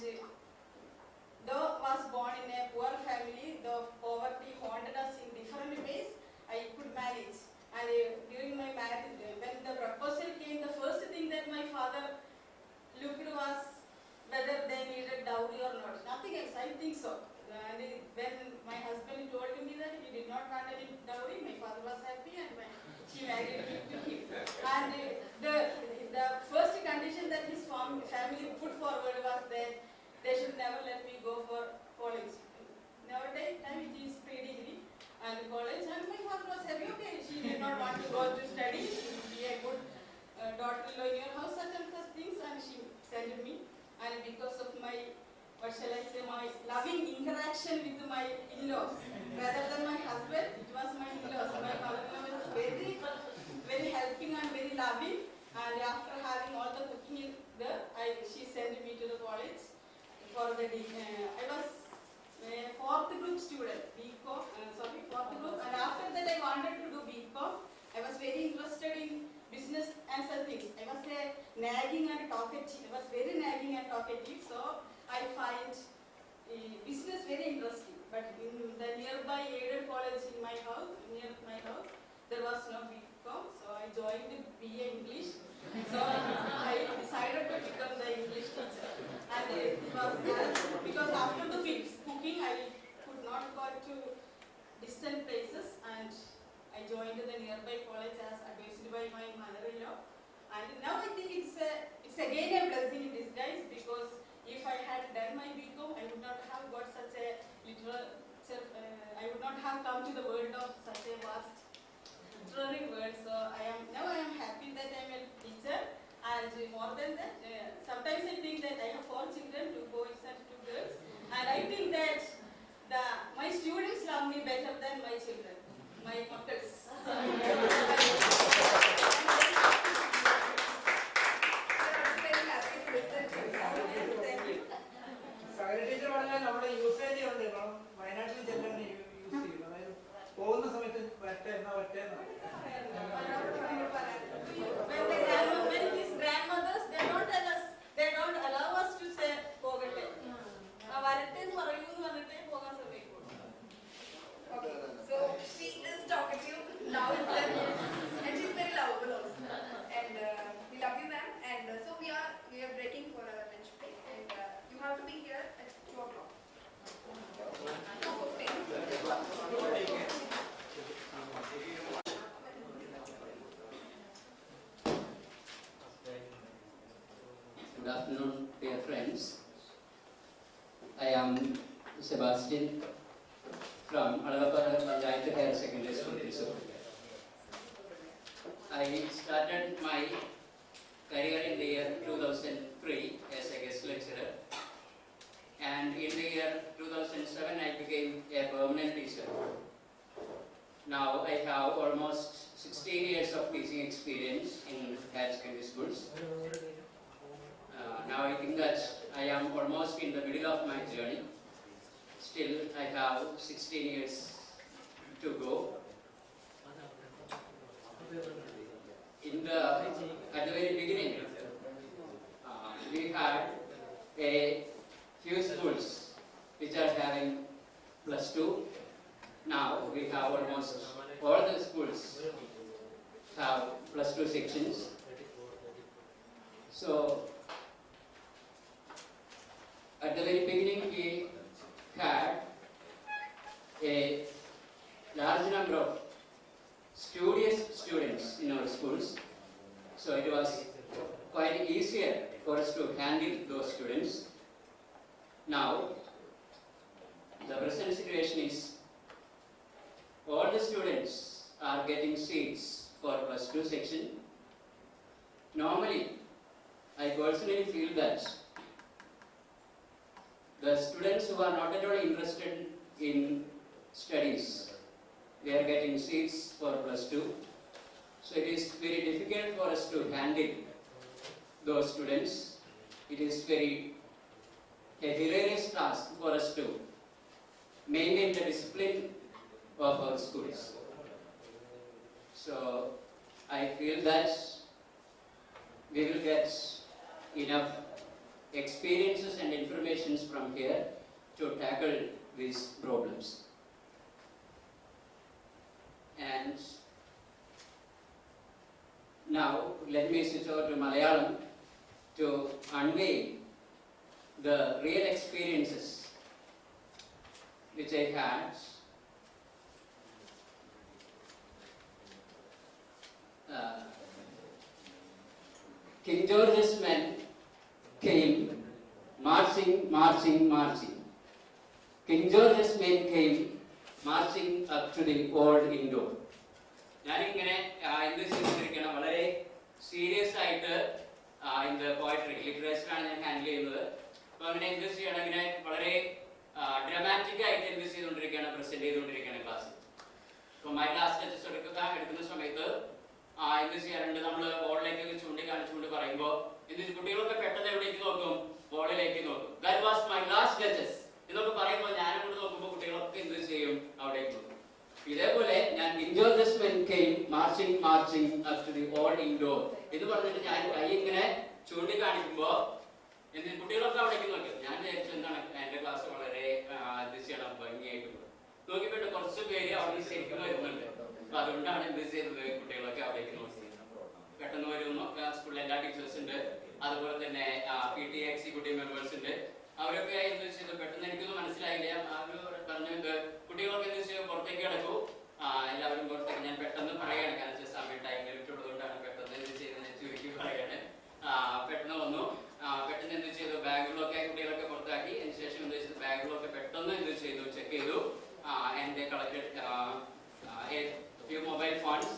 though I was born in a poor family, the poverty haunted us in different ways, I could manage. And during my marriage, when the proposal came, the first thing that my father looked was whether they needed dowry or not. Nothing else, I think so. And when my husband told me that he did not want any dowry, my father was happy and she married me to him. And the first condition that his family put forward was that they should never let me go for college. Nowadays, it is pre-degree and college, and my father was happy. Okay, she did not want to go to study. She would be a good daughter-in-law in your house, such and such things, and she sent me. And because of my, what shall I say, my loving interaction with my in-laws, rather than my husband, it was my in-laws. My mother-in-law was very, very helping and very loving. And after having all the cooking in there, she sent me to the college for the. I was a 4th group student, BCom, 4th group, and after that I wanted to do BCom. I was very interested in business and such things. I was a nagging and talkative. I was very nagging and talkative, so I find business very interesting. But in the nearby aided college in my house, near my house, there was no BCom, so I joined BA English. So I decided to become the English teacher. And it was because after the cooking, I could not go to distant places, and I joined the nearby college as advised by my mother-in-law. And now I think it's again a blessing in disguise, because if I had done my BCom, I would not have got such a literature, I would not have come to the world of such a vast literary world. So now I am happy that I am a teacher, and more than that, sometimes I think that I have 4 children, 2 boys and 2 girls, and I think that my students love me better than my children, my uncles. Teacher പറഞ്ഞാൽ നമ്മുടെ usage ഉണ്ട്, വയനാട്ടിൽ ചെല്ലാൻ use ചെയ്യും. അതായത് പോകുന്ന സമയത്ത് വരട്ടെ When his grandmothers, they don't allow us to say pogate. Varate nu parayu nu vannitte pogan samayikkollu. Okay, so she is talkative, loud, and she's very lovable also. And we love you, ma'am. And so we are breaking for our lunch break, and you have to be here at 2 o'clock. 2:15. Good afternoon, dear friends. I am Sebastian from Alavappara Panchayat Higher Secondary School. I started my career in the year 2003 as a guest lecturer, and in the year 2007 I became a permanent teacher. Now I have almost 16 years of teaching experience in higher secondary schools. Now I think that I am almost in the middle of my journey. Still, I have 16 years to go. At the very beginning, we had a few schools which are having +2. Now we have almost all the schools have +2 sections. So at the very beginning, we had a large number of studious students in our schools, so it was quite easier for us to handle those students. Now, the present situation is all the students are getting seats for +2 section. Normally, I personally feel that the students who are not at all interested in studies, they are getting seats for +2. So it is very difficult for us to handle those students it is a hilarious task for us to maintain the discipline of our schools. So I feel that we will get enough experiences and informations from here to tackle these problems. And now let me switch over to Malayalam to unveil the real experiences which I had King George's men came marching. King George's men came marching up to the old indoor. ഞാനിങ്ങനെ എന്ത് ചെയ്തിരിക്കണം, വളരെ serious ആയിട്ട് ഇന്ന് poetry ലിറ്ററേച്ചറാണ് ഞാൻ handle ചെയ്യുന്നത്. അപ്പോൾ അങ്ങനെ എന്ത് ചെയ്യണം, ഇങ്ങനെ വളരെ ഡ്രാമാറ്റിക് ആയിട്ട് എന്ത് ചെയ്തുകൊണ്ടിരിക്കുകയാണ്, പ്രസന്റ് ചെയ്തുകൊണ്ടിരിക്കുകയാണ് ക്ലാസ്. അപ്പോൾ മൈ ക്ലാസ് ലെക്ചേഴ്സ് എടുക്കുന്ന സമയത്ത് എന്ത് ചെയ്യാറുണ്ട്, നമ്മൾ ബോർഡിലേക്ക് ചൂണ്ടിക്കാണിച്ചുകൊണ്ട് പറയുമ്പോൾ കുട്ടികളൊക്കെ പെട്ടെന്ന് എവിടേക്ക് നോക്കും, ബോർഡിലേക്ക് നോക്കും. That was my class lectures എന്നൊക്കെ പറയുമ്പോൾ ഞാനും കൂടെ നോക്കുമ്പോൾ കുട്ടികളൊക്കെ എന്ത് ചെയ്യും, അവിടേക്ക് നോക്കും. ഇതേപോലെ ഞാൻ King George's men came marching up to the old Indore എന്ന് പറഞ്ഞിട്ട് ഞാൻ കൈ ഇങ്ങനെ ചൂണ്ടിക്കാണിക്കുമ്പോൾ കുട്ടികളൊക്കെ അവിടേക്ക് നോക്കി. ഞാൻ വിചാരിച്ചു എന്താണ് എന്റെ ക്ലാസ് വളരെ എന്ത് ചെയ്യണം, ഭംഗിയായിട്ട് നോക്കിയപ്പോട്ട് കുറച്ച് പേര് അവിടെ ശരിക്കും വരുന്നുണ്ട്. അപ്പൊ അതുകൊണ്ടാണ് എന്ത് ചെയ്തത്, കുട്ടികളൊക്കെ അവിടേക്ക് നോക്കി. പെട്ടെന്ന് വരുന്നു. സ്കൂളിൽ എല്ലാ ടീച്ചേഴ്സ് ഉണ്ട്, അതുപോലെ തന്നെ PTA എക്സിക്യൂട്ടീവ് മെമ്പേഴ്സ് ഉണ്ട്. അവരൊക്കെ എന്ത് ചെയ്തു, പെട്ടെന്ന് എനിക്കൊന്നും മനസ്സിലായില്ല. അവർ പറഞ്ഞു കുട്ടികളൊക്കെ എന്ത് ചെയ്യും, പുറത്തേക്ക് കിടക്കൂ, എല്ലാവരും പുറത്തേക്ക്. ഞാൻ പെട്ടെന്ന് പറയാണ്, കാരണം സമയം ടൈം ലിമിറ്റ് ഉള്ളതുകൊണ്ടാണ് പെട്ടെന്ന് എന്ത് ചെയ്തത് ചുരുക്കി പറയാണ്. പെട്ടെന്ന് വന്നു. പെട്ടെന്ന് എന്ത് ചെയ്തു, ബാഗുകളൊക്കെ കുട്ടികളൊക്കെ പുറത്താക്കി. അതിനുശേഷം എന്ത് ചെയ്തു, ബാഗുകളൊക്കെ പെട്ടെന്ന് എന്ത് ചെയ്തു, ചെക്ക് ചെയ്തു. And collected few mobile phones,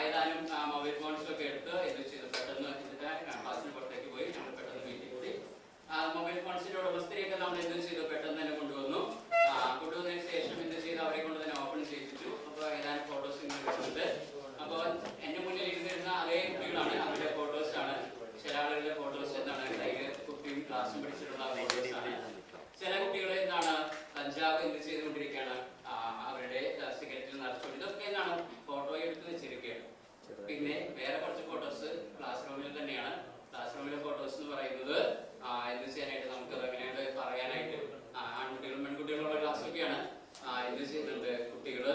ഏതാനും മൊബൈൽ ഫോൺസ് ഒക്കെ എടുത്ത് എന്ത് ചെയ്തു, പെട്ടെന്ന് ക്ലാസ്സിന് പുറത്തേക്ക് പോയി. നമ്മൾ പെട്ടെന്ന് മീറ്റിംഗ് കൂടി. മൊബൈൽ ഫോൺസിന്റെ ഉടമസ്ഥരെയൊക്കെ നമ്മൾ എന്ത് ചെയ്തു, പെട്ടെന്ന് തന്നെ കൊണ്ടുവന്നു. കൊണ്ടുവന്നതിന് ശേഷം എന്ത് ചെയ്തു, അവരെ കൊണ്ട് തന്നെ ഓപ്പൺ ചെയ്യിപ്പിച്ചു. അപ്പോൾ ഏതാനും ഫോട്ടോസ് ഇങ്ങനെ എടുത്തിട്ട്, അപ്പോൾ എന്റെ മുന്നിൽ ഇരുന്നിരുന്ന അതേ കുട്ടികളാണ്, അവരുടെ ഫോട്ടോസ് ആണ്. ചില ആളുകളുടെ ഫോട്ടോസ് എന്താണ്, കയ്യിൽ കുട്ടിയും ക്ലാസ്സും പഠിച്ചിട്ടുള്ള ഫോട്ടോസ് ആണ്. ചില കുട്ടികൾ എന്താണ്, കഞ്ചാവ് എന്ത് ചെയ്തുകൊണ്ടിരിക്കുകയാണ്, അവരുടെ സിഗരറ്റിൽ നിറച്ചുകൊണ്ട്. ഇതൊക്കെ എന്താണ്, ഫോട്ടോ എടുത്ത് വെച്ചിരിക്കുകയാണ്. പിന്നെ വേറെ കുറച്ച് ഫോട്ടോസ് ക്ലാസ് റൂമിൽ തന്നെയാണ്. ക്ലാസ് റൂമിലെ ഫോട്ടോസ് എന്ന് പറയുന്നത് എന്ത് ചെയ്യാനായിട്ട് നമുക്ക് അങ്ങനെയാണ് പറയാനായിട്ട്, ആൺകുട്ടികളും പെൺകുട്ടികളുള്ള ക്ലാസ്സൊക്കെയാണ്. എന്ത് ചെയ്യുന്നുണ്ട്, കുട്ടികള്,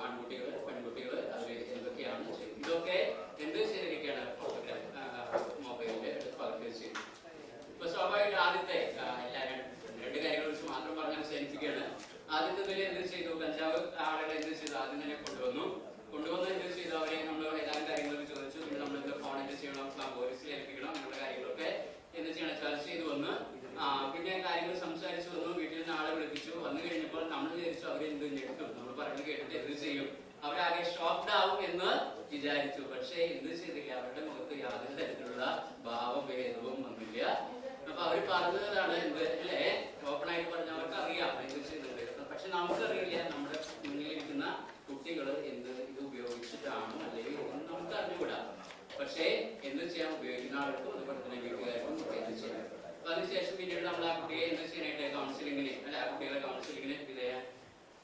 ആൺകുട്ടികള്, പെൺകുട്ടികള്, അവർ എന്തൊക്കെയാണ് ചെയ്യുന്നത്, ഇതൊക്കെ എന്ത് ചെയ്തിരിക്കുകയാണ്, ഫോട്ടോഗ്രാഫ് മൊബൈലിൽ പകർത്തി ചെയ്തു. ഇപ്പൊ സ്വാഭാവികമായിട്ട് ആദ്യത്തെ രണ്ട് കാര്യങ്ങളെ കുറിച്ച് മാത്രം പറഞ്ഞ് അവസാനിപ്പിക്കുകയാണ്. ആദ്യത്തെ എന്ത് ചെയ്തു, കഞ്ചാവ് ആളുകളെ എന്ത് ചെയ്തു, ആദ്യം തന്നെ കൊണ്ടുവന്നു എന്ത് ചെയ്തു, അവരെ നമ്മൾ ഏതാനും കാര്യങ്ങളൊക്കെ ചോദിച്ചു. പിന്നെ നമ്മൾ എന്ത് ഫോൺ എന്ത് ചെയ്യണം, പോലീസിൽ ഏൽപ്പിക്കണം, അങ്ങനെയുള്ള കാര്യങ്ങളൊക്കെ എന്ത് ചെയ്യണം, ചർച്ച ചെയ്ത് വന്ന് പിന്നെ കാര്യങ്ങൾ സംസാരിച്ചു വന്നു. വീട്ടിൽ നിന്ന് ആളെ വിളിപ്പിച്ചു. വന്നു കഴിഞ്ഞപ്പോൾ നമ്മൾ വിചാരിച്ചു അവരെന്ത് ഞെട്ടും, നമ്മൾ പറയുന്നത് കേട്ടിട്ട് എന്ത് ചെയ്യും, അവരാകെ ഷോക്ക്ഡ് ആവും എന്ന് വിചാരിച്ചു. പക്ഷേ എന്ത് ചെയ്തില്ല, അവരുടെ മുഖത്ത് യാതൊരു തരത്തിലുള്ള ഭാവഭേദവും വന്നില്ല. അപ്പൊ അവർ പറഞ്ഞതാണ് എന്ത് അല്ലേ, ഓപ്പൺ ആയിട്ട് പറഞ്ഞ അവർക്ക് അറിയാം എന്ത് ചെയ്യുന്നുണ്ട്. പക്ഷെ നമുക്കറിയില്ല, നമ്മുടെ മുന്നിലിരിക്കുന്ന കുട്ടികൾ എന്ത് ഇത് ഉപയോഗിച്ചിട്ടാണോ അല്ലെങ്കിൽ നമുക്ക് അറിഞ്ഞുകൂടാ. പക്ഷേ എന്ത് ചെയ്യാൻ, ഉപയോഗിക്കുന്ന ആൾക്കും അതുപോലെ തന്നെ വീട്ടുകാർക്കും എന്ത് ചെയ്യാം. അപ്പൊ അതിനുശേഷം പിന്നീട് നമ്മൾ ആ കുട്ടിയെ എന്ത് ചെയ്യാനായിട്ട് കൗൺസിലിങ്ങിന് ആ കുട്ടികളെ കൗൺസിലിങ്ങിന് വിധേയം.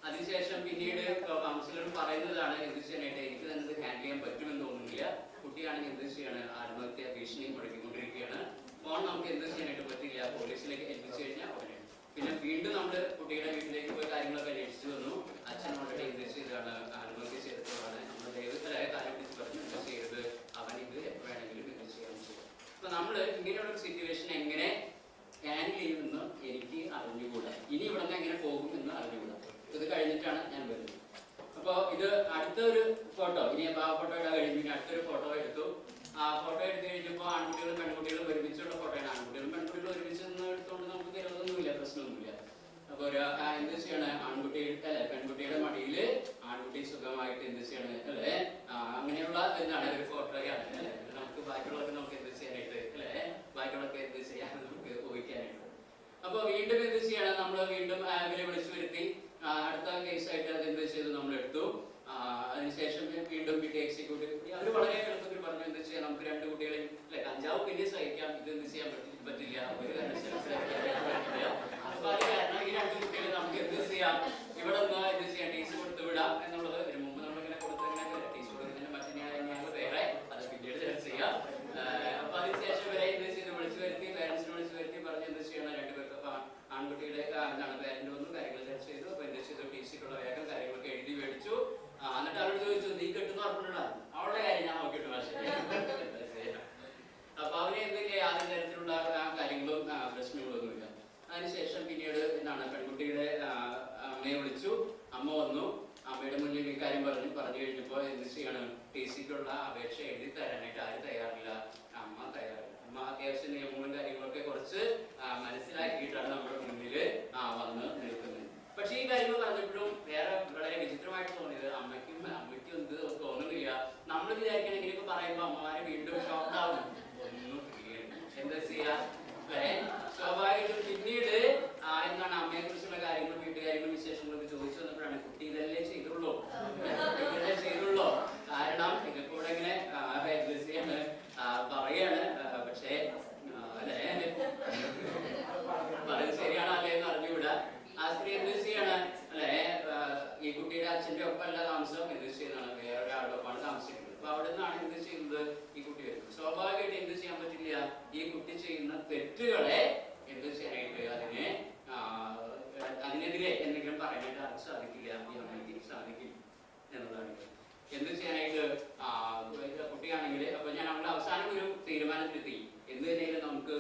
അതിനുശേഷം പിന്നീട് കൗൺസിലർ പറയുന്നതാണ് എന്ത് ചെയ്യാനായിട്ട്, എനിക്ക് തന്നെ ഇത് ഹാൻഡിൽ ചെയ്യാൻ പറ്റുമെന്ന് തോന്നുന്നില്ല. കുട്ടിയാണെങ്കിൽ എന്ത് ചെയ്യാണ്, ആത്മഹത്യ ഭീഷണി മുടക്കിക്കൊണ്ടിരിക്കുകയാണ്. ഫോൺ നമുക്ക് എന്ത് ചെയ്യാനായിട്ട് പറ്റില്ല, പോലീസിലേക്ക് ഏൽപ്പിച്ചു കഴിഞ്ഞാൽ ഉടനെ. പിന്നെ വീണ്ടും നമ്മൾ കുട്ടിയുടെ വീട്ടിലേക്ക് പോയി കാര്യങ്ങളൊക്കെ അന്വേഷിച്ചു വന്നു. അച്ഛൻ ഓൾറെഡി എന്ത് ചെയ്താണ്, ആത്മഹത്യ ചെയ്തിട്ടുള്ളതാണ്. നമ്മൾ ദൈവത്തിലായ കാര്യം പിടിച്ച് പറഞ്ഞു എന്ത് ചെയ്യരുത്, അവൻ ഇത് എപ്പോൾ വേണമെങ്കിലും എന്ത് ചെയ്യാൻ ചെയ്യും. അപ്പൊ നമ്മൾ ഇങ്ങനെയുള്ള സിറ്റുവേഷൻ എങ്ങനെ ഹാൻഡിൽ ചെയ്യുമെന്ന് എനിക്ക് അറിഞ്ഞുകൂടാ. ഇനി ഇവിടെ നിന്ന് എങ്ങനെ പോകും എന്ന് അറിഞ്ഞുകൂടാ. ഇത് കഴിഞ്ഞിട്ടാണ് ഞാൻ വരുന്നത്. അപ്പോൾ ഇത് അടുത്തൊരു ഫോട്ടോ, ഇനി ആ ഫോട്ടോ ഇടാൻ കഴിഞ്ഞു. പിന്നെ അടുത്തൊരു ഫോട്ടോ എടുത്തു. ആ ഫോട്ടോ എടുത്തു കഴിഞ്ഞപ്പോൾ ആൺകുട്ടികളും പെൺകുട്ടികളും ഒരുമിച്ചുള്ള ഫോട്ടോയാണ്. ആൺകുട്ടികളും പെൺകുട്ടികളും ഒരുമിച്ച് എടുത്തുകൊണ്ട് നമുക്ക് വിരോധമൊന്നുമില്ല, പ്രശ്നമൊന്നുമില്ല. അപ്പൊ ഒരു എന്ത് ചെയ്യണേ, പെൺകുട്ടിയുടെ മടിയിൽ ആൺകുട്ടി സുഖമായിട്ട് എന്ത് ചെയ്യണേ അല്ലെ, അങ്ങനെയുള്ള എന്താണ് ഒരു ഫോട്ടോയാണ് അല്ലെ. നമുക്ക് ബാക്കിയുള്ളവർക്ക് നമുക്ക് എന്ത് ചെയ്യാനായിട്ട് അല്ലെ, ബാക്കിയുള്ളവർക്ക് എന്ത് ചെയ്യാൻ നമുക്ക് ഊഹിക്കാനായിട്ട്. അപ്പൊ വീണ്ടും എന്ത് ചെയ്യണം, നമ്മൾ വീണ്ടും ഇവരെ വിളിച്ചു വരുത്തി അടുത്ത കേസായിട്ട് അത് എന്ത് ചെയ്തു, നമ്മൾ എടുത്തു. അതിനുശേഷം വീണ്ടും PTA എക്സിക്യൂട്ടീവ് അവർ വളരെ എളുപ്പത്തിൽ പറഞ്ഞു എന്ത് ചെയ്യാം, നമുക്ക് രണ്ട് കുട്ടികളെയും അല്ലെ, കഞ്ചാവ് പിന്നെ സഹിക്കാം, ഇത് എന്ത് ചെയ്യാൻ പറ്റില്ല. ഓർമ്മ അവളുടെ കാര്യം ഞാൻ നോക്കിയിട്ട് പക്ഷേ അപ്പൊ അവന് എന്തെങ്കിലും യാതൊരു തരത്തിലുള്ള കാര്യങ്ങളും പ്രശ്നങ്ങളൊന്നുമില്ല. അതിനുശേഷം പിന്നീട് എന്താണ് പെൺകുട്ടിയുടെ അമ്മയെ വിളിച്ചു. അമ്മ വന്നു. അമ്മയുടെ മുന്നിൽ ഈ കാര്യം പറഞ്ഞു കഴിഞ്ഞപ്പോൾ എന്ത് ചെയ്യണം, TC-ക്കുള്ള അപേക്ഷ എഴുതി തരാനായിട്ട് ആരും തയ്യാറില്ല. അമ്മ തയ്യാറില്ല. അമ്മ അത്യാവശ്യം നിയമങ്ങളും കാര്യങ്ങളൊക്കെ കുറച്ച് മനസ്സിലാക്കിയിട്ടാണ് നമ്മുടെ മുന്നിൽ വന്ന് നിൽക്കുന്നത്. പക്ഷെ ഈ കാര്യങ്ങൾ പറഞ്ഞപ്പോഴും വളരെ വിചിത്രമായിട്ട് തോന്നിയത് അമ്മയ്ക്കും എന്ത് തോന്നുന്നില്ല. നമ്മൾ വിചാരിക്കണം ഇങ്ങനെയൊക്കെ പറയുമ്പോൾ അമ്മമാരെ വീണ്ടും ഷോക്കാവും. ഒന്നും എന്താ ചെയ്യാ സ്വാഭാവികമായിട്ടും പിന്നീട് എന്താണ് അമ്മയെ കുറിച്ചുള്ള കാര്യങ്ങളും വീട്ടുകാര്യങ്ങളും വിശേഷങ്ങളൊക്കെ ചോദിച്ചു വന്നപ്പോഴാണ് കുട്ടി ഇതല്ലേ ചെയ്തുള്ളൂ, കാരണം നിങ്ങൾക്ക് ഇവിടെ ഇങ്ങനെ പറയാണ്. പക്ഷേ പറയുന്നത് ശരിയാണോ അല്ലേ എന്ന് അറിഞ്ഞുകൂടാ. ആ സ്ത്രീ എന്ത് ചെയ്യാണ് അല്ലെ, ഈ കുട്ടിയുടെ അച്ഛന്റെ ഒപ്പമല്ല താമസം, എന്ത് ചെയ്യുന്നതാണ് വേറൊരാളുടെ ഒപ്പമാണ് താമസിക്കുന്നത്. അപ്പൊ അവിടെ നിന്നാണ് എന്ത് ചെയ്യുന്നത് ഈ കുട്ടി വരുന്നത്. സ്വാഭാവികമായിട്ട് എന്ത് ചെയ്യാൻ പറ്റില്ല, ഈ കുട്ടി ചെയ്യുന്ന തെറ്റുകളെ എന്ത് ചെയ്യാനായിട്ട് അതിനെതിരെ എന്തെങ്കിലും പറയാനായിട്ട് ആർക്കും സാധിക്കില്ല, ഈ അമ്മയ്ക്ക് സാധിക്കില്ല എന്നതാണ്. എന്ത് ചെയ്യാനായിട്ട് കുട്ടിയാണെങ്കിൽ അപ്പൊ ഞാൻ അവളുടെ അവസാനം ഒരു തീരുമാനത്തിലെത്തി. എന്ത് തന്നെയാലും നമുക്ക്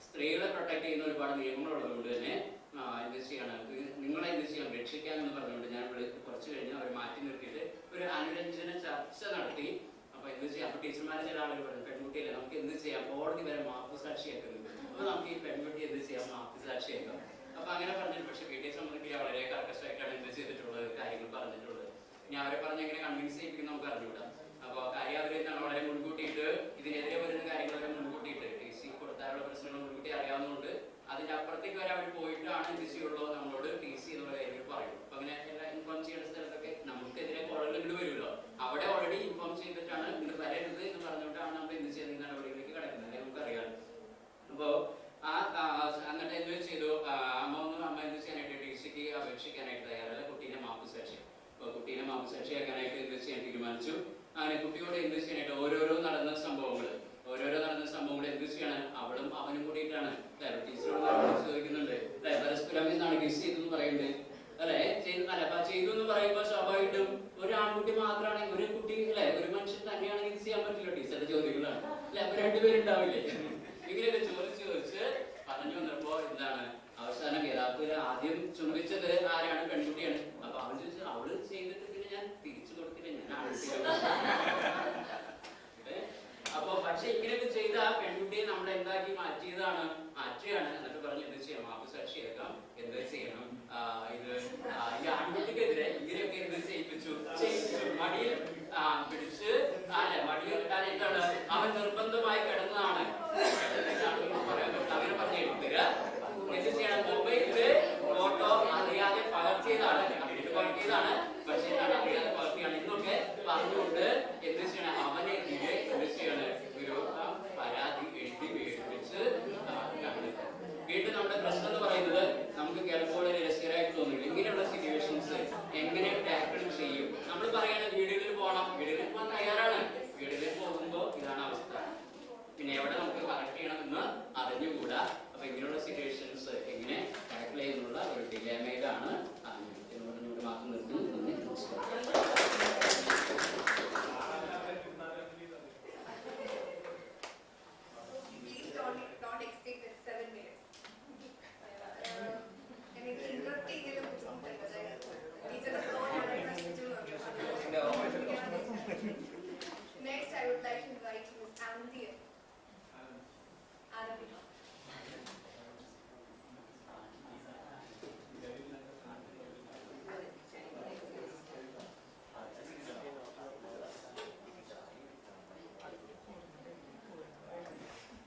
സ്ത്രീകളെ പ്രൊട്ടക്ട് ചെയ്യുന്ന ഒരുപാട് നിയമങ്ങളുള്ളതുകൊണ്ട് തന്നെ എന്ത് ചെയ്യണം, നിങ്ങളെ എന്ത് ചെയ്യാം രക്ഷിക്കാമെന്ന് പറഞ്ഞുകൊണ്ട് ഞാൻ ഇവിടെ കുറച്ച് കഴിഞ്ഞ് അവരെ മാറ്റി നിർത്തിയിട്ട് ഒരു അനുരഞ്ജന ചർച്ച നടത്തി. അപ്പൊ എന്ത് ചെയ്യാം, അപ്പൊ ടീച്ചർമാരെ ചില ആളുകൾ പറഞ്ഞു പെൺകുട്ടിയല്ലേ നമുക്ക് എന്ത് ചെയ്യാം, കോടതി വരെ മാപ്പ് സാക്ഷിയാക്കുന്നത്, അപ്പൊ നമുക്ക് ഈ പെൺകുട്ടി എന്ത് ചെയ്യാം മാപ്പ് സാക്ഷിയാക്കാം. അപ്പൊ അങ്ങനെ പറഞ്ഞിട്ട് പക്ഷെ വീട്ടിയെ സംബന്ധിച്ച് വളരെ കർക്കശമായിട്ടാണ് എന്ത് ചെയ്തിട്ടുള്ളത് കാര്യങ്ങൾ പറഞ്ഞിട്ടുള്ളത്. ഇനി അവരെ പറഞ്ഞ് എങ്ങനെ കൺവിൻസ് ചെയ്യിപ്പിക്കും നമുക്ക് അറിഞ്ഞുകൂടാ. അപ്പൊ കാര്യം അവര് വളരെ മുൻകൂട്ടിയിട്ട് ഇതിനെതിരെ വരുന്ന കാര്യങ്ങളൊക്കെ മുൻകൂട്ടിയിട്ട് TC കൊടുത്താലുള്ള പ്രശ്നങ്ങൾ മുൻകൂട്ടി അറിയാവുന്നതുകൊണ്ട് അതിന്റെ അപ്പുറത്തേക്ക് വരെ അവർ പോയിട്ടാണ് എന്ത് ചെയ്യുള്ളൂ നമ്മളോട് TC എന്നുള്ള കാര്യങ്ങൾ പറയും. അപ്പൊ അങ്ങനെ എല്ലാം ഇൻഫോം ചെയ്യുന്ന സ്ഥലത്തൊക്കെ നമുക്കെതിരെ കോളങ്ങൾ ഇങ്ങോട്ട് വരുമല്ലോ, അവിടെ ഓൾറെഡി ഇൻഫോം ചെയ്തിട്ടാണ് ഇങ്ങോട്ട് വരരുത് എന്ന് പറഞ്ഞുകൊണ്ടാണ് നമ്മൾ എന്ത് ചെയ്യുന്നത് നടപടികളിലേക്ക് കിടക്കുന്നത് നമുക്കറിയാം. അപ്പോ എന്നിട്ട് എന്ത് ചെയ്തു, അമ്മ എന്ത് ചെയ്യാനായിട്ട് TC-ക്ക് അപേക്ഷിക്കാനായിട്ട് തയ്യാറല്ല, കുട്ടീനെ മാപ്പ് സാക്ഷി. അപ്പൊ കുട്ടീനെ മാപ്പ് സാക്ഷിയാക്കാനായിട്ട് എന്ത് ചെയ്യാൻ തീരുമാനിച്ചു. അങ്ങനെ കുട്ടിയോട് എന്ത് ചെയ്യാനായിട്ട് ഓരോരോ നടന്ന സംഭവങ്ങൾ എന്ത് ചെയ്യണം, അവളും അവനും കൂടിയിട്ടാണ് ടീച്ചറോട് ചോദിക്കുന്നുണ്ട് പരസ്പരം എന്നാണ് കിസ് ചെയ്തെന്ന് പറയുന്നത് അല്ലെ, ചെയ്തു എന്ന് പറയുമ്പോൾ സ്വാഭാവികമായിട്ടും ഒരു ആൺകുട്ടി മാത്രമാണെങ്കിൽ ഒരു കുട്ടി അല്ലെ ഒരു മനുഷ്യൻ തന്നെയാണെങ്കിൽ കിസ് ചെയ്യാൻ പറ്റില്ല. ടീച്ചറുടെ ചോദ്യങ്ങളാണ് അല്ലെ, അപ്പൊ രണ്ടുപേരുണ്ടാവില്ലേ, ഇങ്ങനെയൊക്കെ ചോദിച്ച് പറഞ്ഞു വന്നപ്പോ എന്താണ് അവസാനം യഥാർത്ഥത്തിൽ ആദ്യം ചുംബിച്ചത് ആരാണ്, പെൺകുട്ടിയാണ്. അപ്പൊ അവൻ ചോദിച്ചത് അവള് ചെയ്തിട്ട് പിന്നെ ഞാൻ തിരിച്ചു കൊടുത്തില്ല, ഞാൻ അപ്പൊ പക്ഷെ ഇങ്ങനെയൊക്കെ ചെയ്ത പെൺകുട്ടിയെ നമ്മൾ എന്താക്കി മാറ്റുകയാണ്. എന്നിട്ട് പറഞ്ഞ് എന്ത് ചെയ്യാം മാപ്പ് സാക്ഷിയാക്കാം, എന്ത് ചെയ്യണം, ഇത് ഈ ആൺകുട്ടിക്കെതിരെ ഇങ്ങനെയൊക്കെ എന്ത് ചെയ്യിപ്പിച്ചു മടിയിൽ പിടിച്ച് മടിയിൽ എന്താണ് അവൻ നിർബന്ധമായി കിടന്നതാണ് അങ്ങനെ പറഞ്ഞ് എടുത്തുക. എന്ത് ചെയ്യണം, മൊബൈലില് ഫോട്ടോ അറിയാതെ പകർത്തിയതാണ്, പക്ഷെ അറിയാതെ പകർത്തിയാണ് എന്നൊക്കെ പറഞ്ഞുകൊണ്ട് എന്ത് ചെയ്യണം അവനെതിരെ എന്ത് ചെയ്യണം ഒരു പരാതി എഴുതി മേടിപ്പിച്ച് വീണ്ടും നമ്മുടെ പ്രശ്നം എന്ന് പറയുന്നത് നമുക്ക് കേൾപ്പോൾ രസകരമായിട്ട് തോന്നുന്നു. ഇങ്ങനെയുള്ള സിറ്റുവേഷൻസ് എങ്ങനെ ടാക്കിൾ ചെയ്യും. നമ്മൾ പറയാണ് വീടുകളിൽ പോകണം, വീടുകളിൽ പോകാൻ തയ്യാറാണ്, വീടുകളിൽ പോകുമ്പോൾ ഇതാണ് അവസ്ഥ, പിന്നെ എവിടെ നമുക്ക് കറക്റ്റ് ചെയ്യണമെന്ന് അറിഞ്ഞുകൂടാ. അപ്പൊ ഇങ്ങനെയുള്ള സിറ്റുവേഷൻസ് എങ്ങനെ ടാക്കിൾ ചെയ്യുന്നുള്ള ഒരു ഡിലേമയിലാണ് എന്ന് പറഞ്ഞുകൊണ്ട് മാത്രം നിർത്തുന്നു. Next, I would like to invite Ms. Unveiled.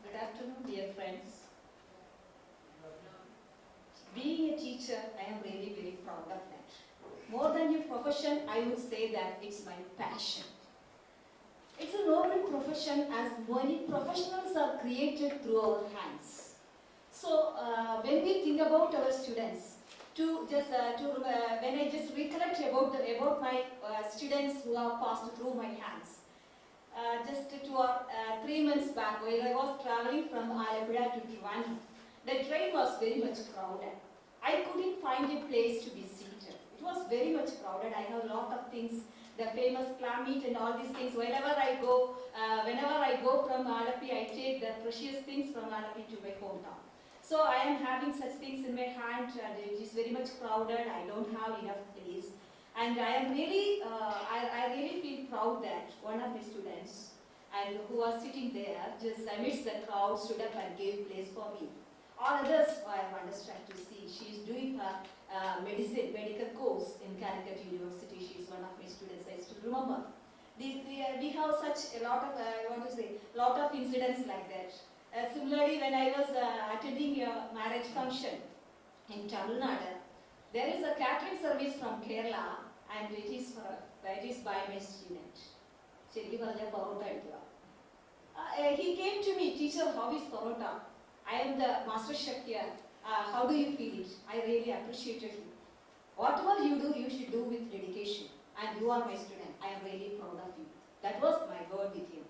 Good afternoon, dear friends. Being a teacher, I am really very proud of that. More than a profession, I would say that it's my passion. It's a noble profession as many professionals are created through our hands. So when we think about our students, when I just recollect about my students who have passed through my hands, just 3 months back, while I was traveling from Alappuzha to Trivandrum, the train was very much crowded. I couldn't find a place to be seated. It was very much crowded. I have a lot of things the famous clam meat and all these things. Whenever I go from Alapi, I take the precious things from Alapi to my hometown. So I am having such things in my hand, and it is very much crowded. I don't have enough place, and I am really, I really feel proud that one of my students, and who was sitting there, just amidst the crowd, stood up and gave place for me. All others I am understood to see. She is doing her medical course in Calicut University. She is one of my students. I still remember. We have such a lot of, lot of incidents like that. Similarly, when I was attending a marriage function in Tamil Nadu, there is a catering service from Kerala, and it is by my student. He came to me, teacher, how is parota? I am the master chef here. How do you feel it? I really appreciated you. Whatever you do, you should do with dedication. And you are my student. I am really proud of you. That was my word with him.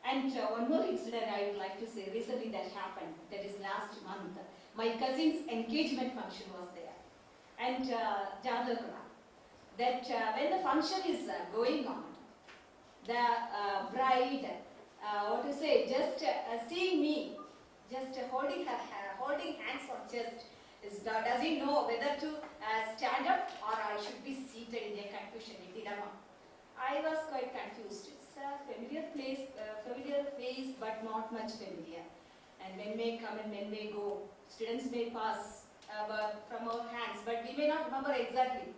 And one more incident I would like to say. Recently that happened. That is last month. My cousin's engagement function was there. And that when the function is going on, the bride, just seeing me, just holding hands on chest, doesn't know whether to stand up or I should be seated in a confusion, in dilemma. I was quite confused. It's a familiar place, familiar face, but not much familiar. And men may come and men may go. Students may pass from our hands, but we may not remember exactly.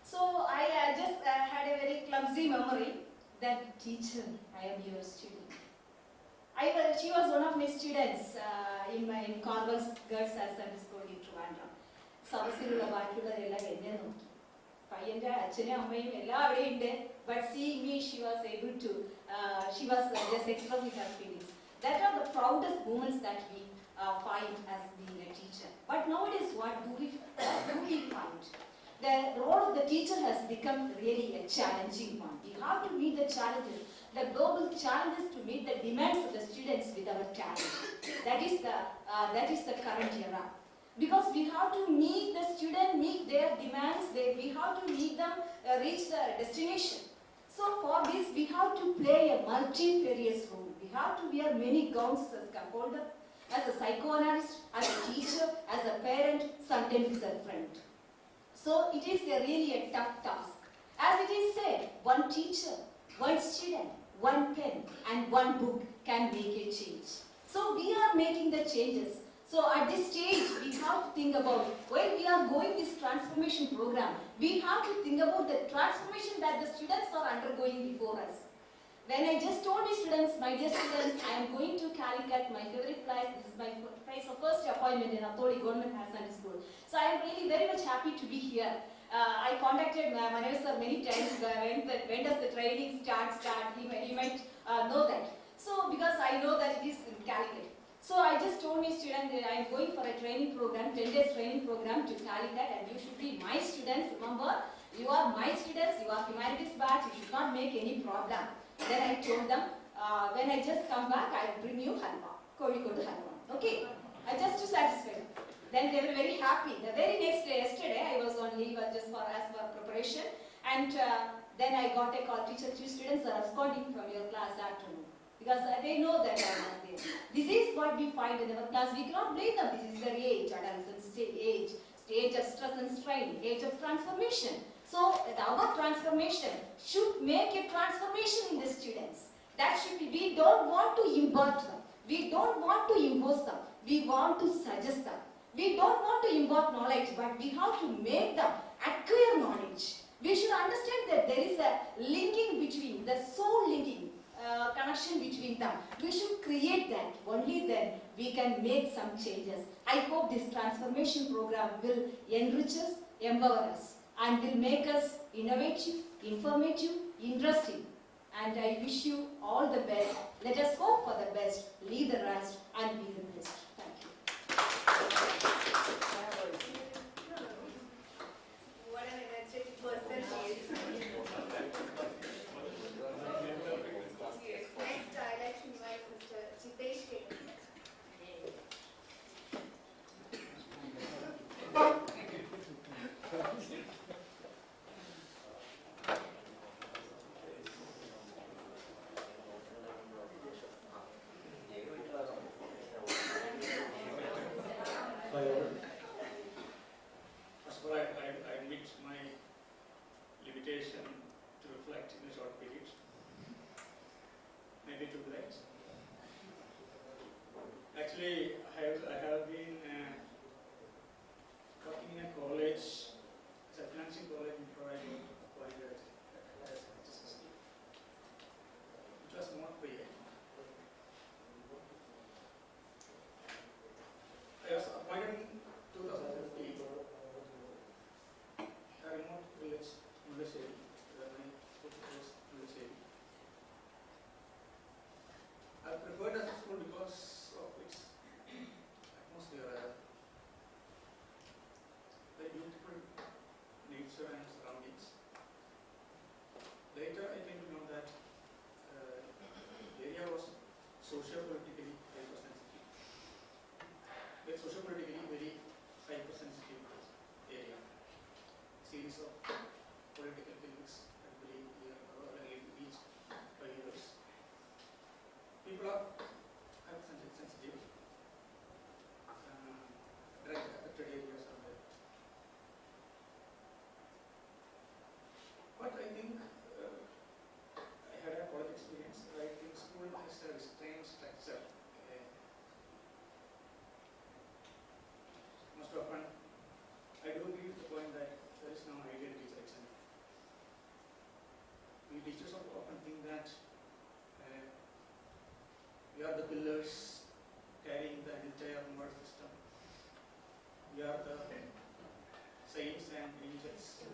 So I just had a very clumsy memory that, teacher, I am your student. She was one of my students in Corval's Girls High School in Trivandrum. Savasilulla baakiyullavarella enne nokki. Payyante achane ammayum ella avide but seeing me, she was able to, she was just expressing her feelings. That are the proudest moments that we find as being a teacher. But nowadays, what do we find? The role of the teacher has become really a challenging one. We have to meet the challenges, the global challenges, to meet the demands of the students with our talent. That is the current era. Because we have to meet the student, meet their demands, we have to meet them, reach the destination. So for this, we have to play a multifarious role. We have to wear many gowns as a scaffolder, as a psychoanalyst, as a teacher, as a parent, sometimes as a friend. So it is really a tough task. As it is said, one teacher, one student, one pen, and one book can make a change. So we are making the changes. So at this stage, we have to think about, when we are going this transformation program, we have to think about the transformation that the students are undergoing before us. When I just told my students, my dear students, I am going to Calicut, my favorite place. This is my place of first appointment in Atholi Government High School. So I am really very much happy to be here. I contacted Manoj sir many times. When does the training start? He might know that. So because I know that it is in Calicut. So I just told my student that I am going for a training program, 10 days training program to Calicut, and you should be my students. Remember, you are my students, you are humanities batch, you should not make any problem. Then I told them, when I just come back, I will bring you halwa, Kozhikode halwa. Okay? Just to satisfy them. Then they were very happy. The very next day, yesterday, I was on leave just for preparation, and then I got a call, teacher, 2 students are absconding from your class afternoon. Because they know that I am not there. This is what we find in our class. We cannot blame them. This is their age, adolescent age, stage of stress and strain, age of transformation. So our transformation should make a transformation in the students. That should be, we don't want to impart them. We don't want to impose them. We want to suggest them. We don't want to impart knowledge, but we have to make them acquire knowledge. We should understand that there is a linking between, the soul linking, connection between them. We should create that. Only then we can make some changes. I hope this transformation program will enrich us, empower us, and will make us innovative, informative, interesting. And I wish you all the best. Let us hope for the best, leave the rest, and be the best. Thank you. What an energetic person she is. Next, I'd like to invite Mr. Jitesh K. Actually, I have been working in a college, it's a financial college in providing appointed as HSSC. It was not paid. I was appointed in 2015. A remote village, Mullasheri, where my school was Mullasheri. I preferred that school because of its atmosphere, very beautiful nature and surroundings. Later, I came to know that the area was socio-politically hypersensitive. With socio-politically very hypersensitive area. Series of political killings every year or each 5 years. People are hypersensitive. Drug affected areas are there. But I think I had a college experience. I think school has a restrained structure. Most often, I do agree with the point that there is no ideal teacher exam. We teachers often think that we are the pillars carrying the entire moral system. We are the saints and angels.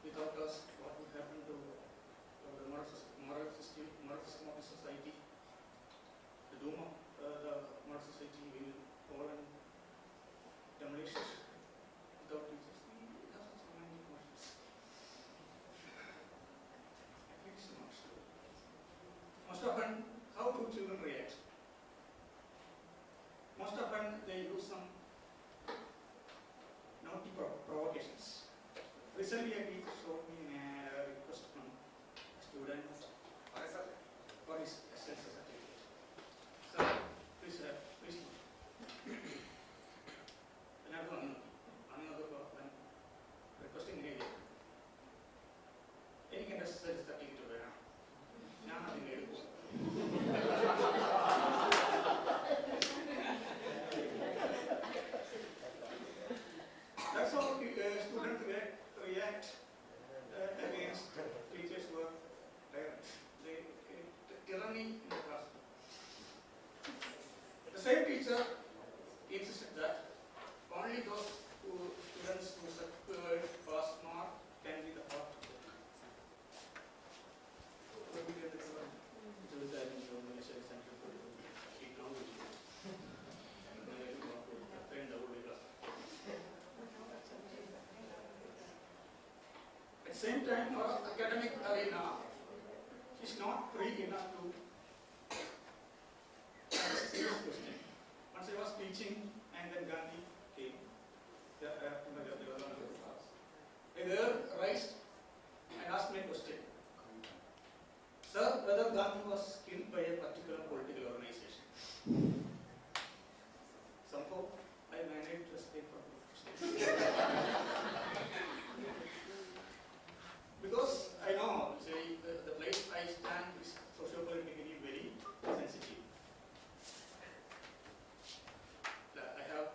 Without us, what would happen to the moral system of the society? The doom of the moral society will fall and demolish without teachers. We have such many emotions. It's not true. Most often, how do children react? Most often, they use some naughty provocations. Recently, a teacher showed me a request from a student for his SSC certificate. So, please, requesting me. Any kind of certificate to wear. That's how students react against teachers who are tyrants. Tyranny in the classroom. The same teacher insisted that only those students who secured pass mark can be the part of the class. At the same time, our academic arena is not free enough to ask a serious question. Once I was teaching and then Gandhi came, a girl raised and asked me a question. Sir, whether Gandhi was killed by a particular political organization. Somehow, I managed to escape from the question. Because I know, say, the place I stand is socio-politically very sensitive. I have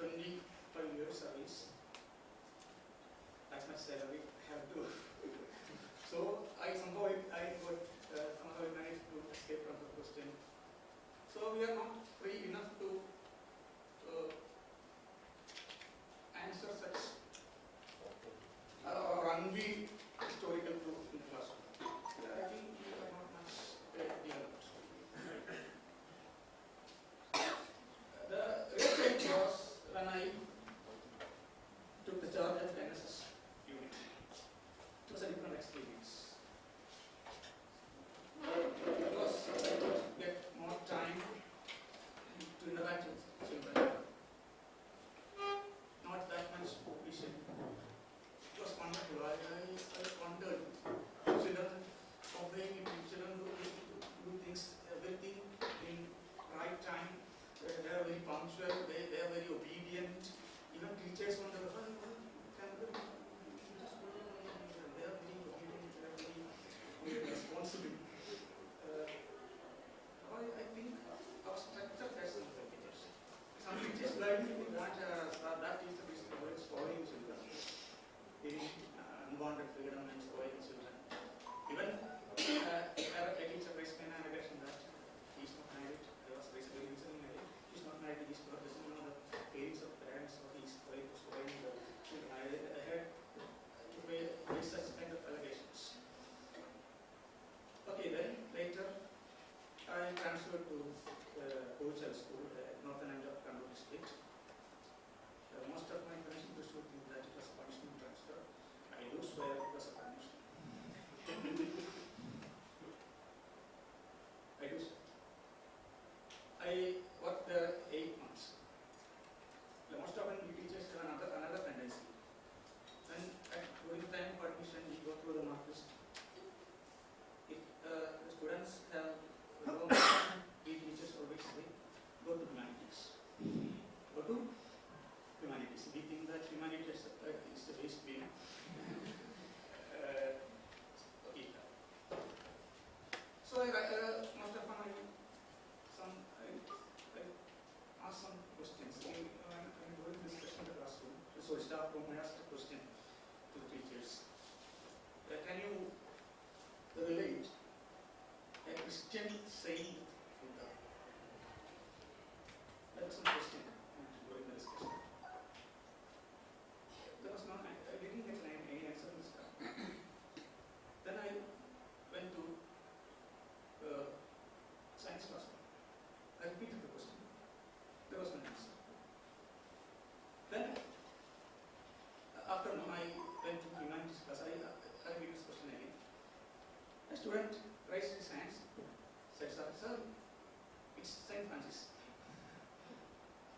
25 years service. That's my salary. I have to. So somehow I managed to escape from the question. So we are not free enough to answer such or unveil historical proof in the classroom. I think we are not much developed. The real change was when I took the charge of NSS unit. It was a different experience. Because I could get more time to interact with children. Not that much vision. It was wonderful. I wondered. Children obeying, children do things, everything in right time. They are very punctual, they are very obedient. Even teachers wonder, they are very obedient, they are very responsible. I think Christian saint Buddha? That was my question during the discussion. There was no, I didn't get any answer in this time. Then I went to science class. I repeated the question. There was no answer. Then, after I went to humanities class, I repeated this question again. A student raised his hands, said, sir, it's St. Francis.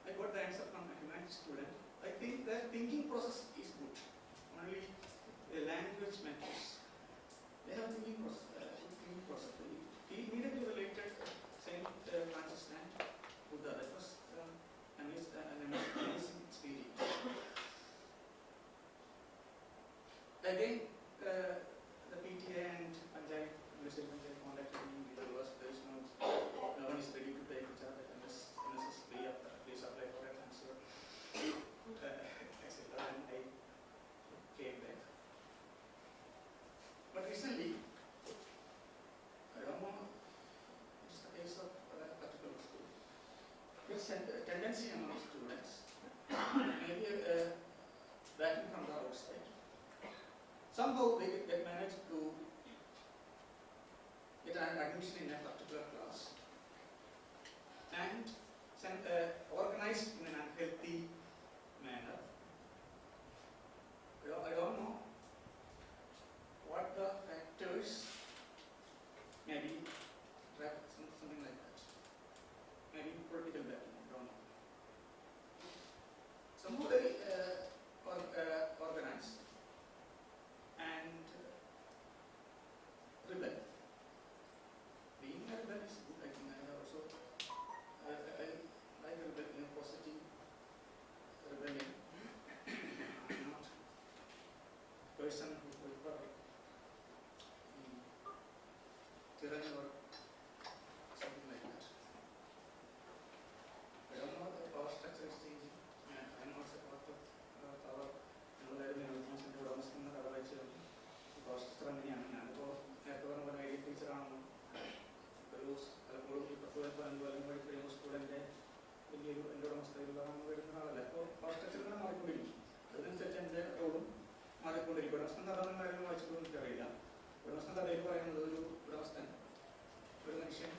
I got the answer from a humanities student. I think the thinking process is good. Only the language matters. They have thinking process. He immediately related St. Francis and Buddha. That was an amazing experience. Again, the PTA and Panchayat contacted me because there is no one is ready to take the charge at NSS. Please apply for a transfer. Etc. And I came back. But recently, I don't know, it's the case of a particular school. There's a tendency among students, maybe backing from the outside. Somehow they manage to get an admission in a particular class and organized in an unhealthy manner. I don't know what the factors, maybe something like that, maybe political backing, I don't know. Somehow they organize and rebel. Being a rebel is good, I think. I also like a rebel in a positive rebellion. Not person who prefer tyranny or something like that. I don't know the power structure is changing. I'm not a part of power. Power structure അങ്ങനെയാണ്. ഞാനിപ്പോൾ നേരത്തെ പറഞ്ഞ പോലെ idea ടീച്ചറാണെന്നും ഒരു പലപ്പോഴും ഈ 10-15 കൊല്ലം കഴിയുമ്പോൾ സ്കൂളിൻ്റെ വലിയൊരു എൻ്റെ ഉടമസ്ഥയിലുള്ള വരുന്ന ആളല്ല. അപ്പോൾ പവർ സ്ട്രക്ചർ ഇങ്ങനെ മാറിക്കൊണ്ടിരിക്കും. അതിനനുസരിച്ച് എൻ്റെ റോളും മാറിക്കൊണ്ടിരിക്കും. ഉടമസ്ഥൻ കഥകളും കാര്യങ്ങളും വായിച്ചിട്ടൊന്നും എനിക്കറിയില്ല. ഉടമസ്ഥൻ കഥയിൽ പറയുന്നത് ഒരു ഉടമസ്ഥൻ ഒരു മനുഷ്യൻ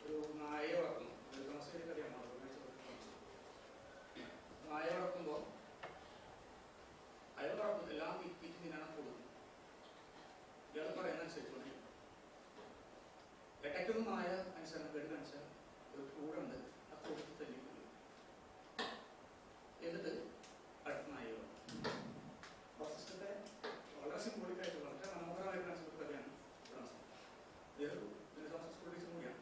ഒരു നായയെ വളർത്തുന്നു. ഒരു ഉടമസ്ഥയുടെ കഥയാണ് നായയെ വളർത്തുമ്പോൾ അയാൾ വളർത്തുന്നു എല്ലാം വിറ്റ് തിന്നാണ് കൊടുക്കും. ഇയാൾ പറയുന്നതനുസരിച്ചുകൊണ്ട് ഇടയ്ക്കൊരു നായ അനുസരണം കേട്ട് കാണിച്ചാൽ ഒരു കൂടുണ്ട് ആ കൂടത്ത് തല്ലിക്കൊള്ളും. എന്നിട്ട് അടുത്ത നായകൾ സിസ്റ്റത്തെ വളരെ സിംബോളിക്കായിട്ട് വളരെ മനോഹരമായിട്ട് കാണിച്ച കഥയാണ് ഇതൊരു സ്കൂൾ ടീച്ചർ കൂടിയാണ്.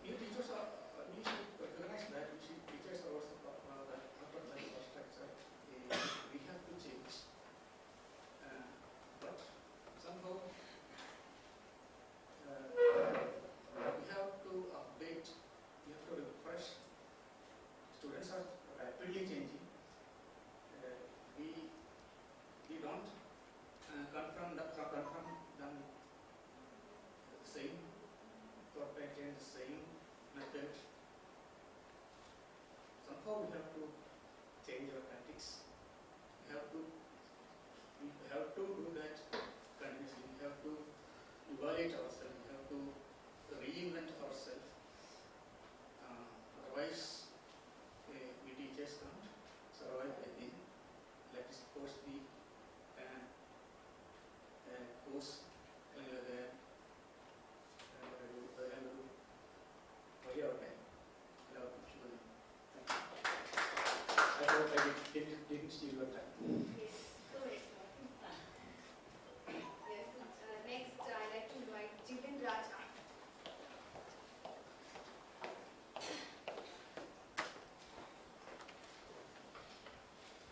ഈ teachers recognize that teachers are also the structure we have to change. But somehow we have to update, we have to refresh. Students are rapidly changing. We don't confront them the same thought pattern, the same method. Somehow we have to change our tactics. We have to do that continuously. We have to evaluate ourselves. We have to reinvent ourselves. Otherwise, we teachers can't survive. I think. Let us course be course. I hope I didn't steal your time. Yes, correct. Yes, next I'd like to invite Jitin Raja.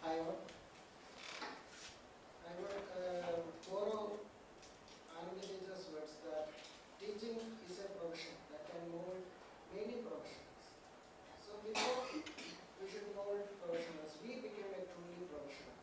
Hi all. I would borrow Anand teacher's words that teaching is a profession that can mold many professions. So before we should mold professionals, we became a truly professional.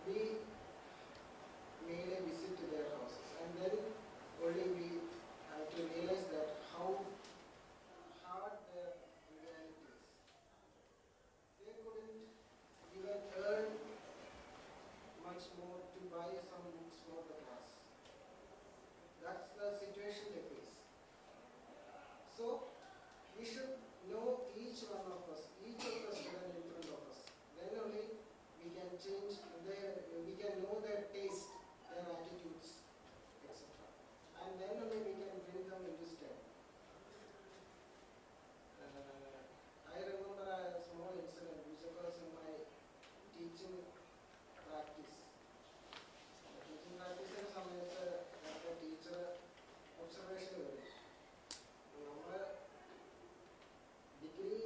we made a visit to their houses, and then only we have to realize that how hard their reality is. They couldn't even earn much more to buy some books for the class. That's the situation they face. So we should know each one of us, each of the students in front of us. Then only we can change we can know their taste, their attitudes, etc. And then only we can bring them into STEM. I remember a small incident which occurs in my teaching practice. Teaching practice in some teacher observation വരും. നമ്മുടെ degree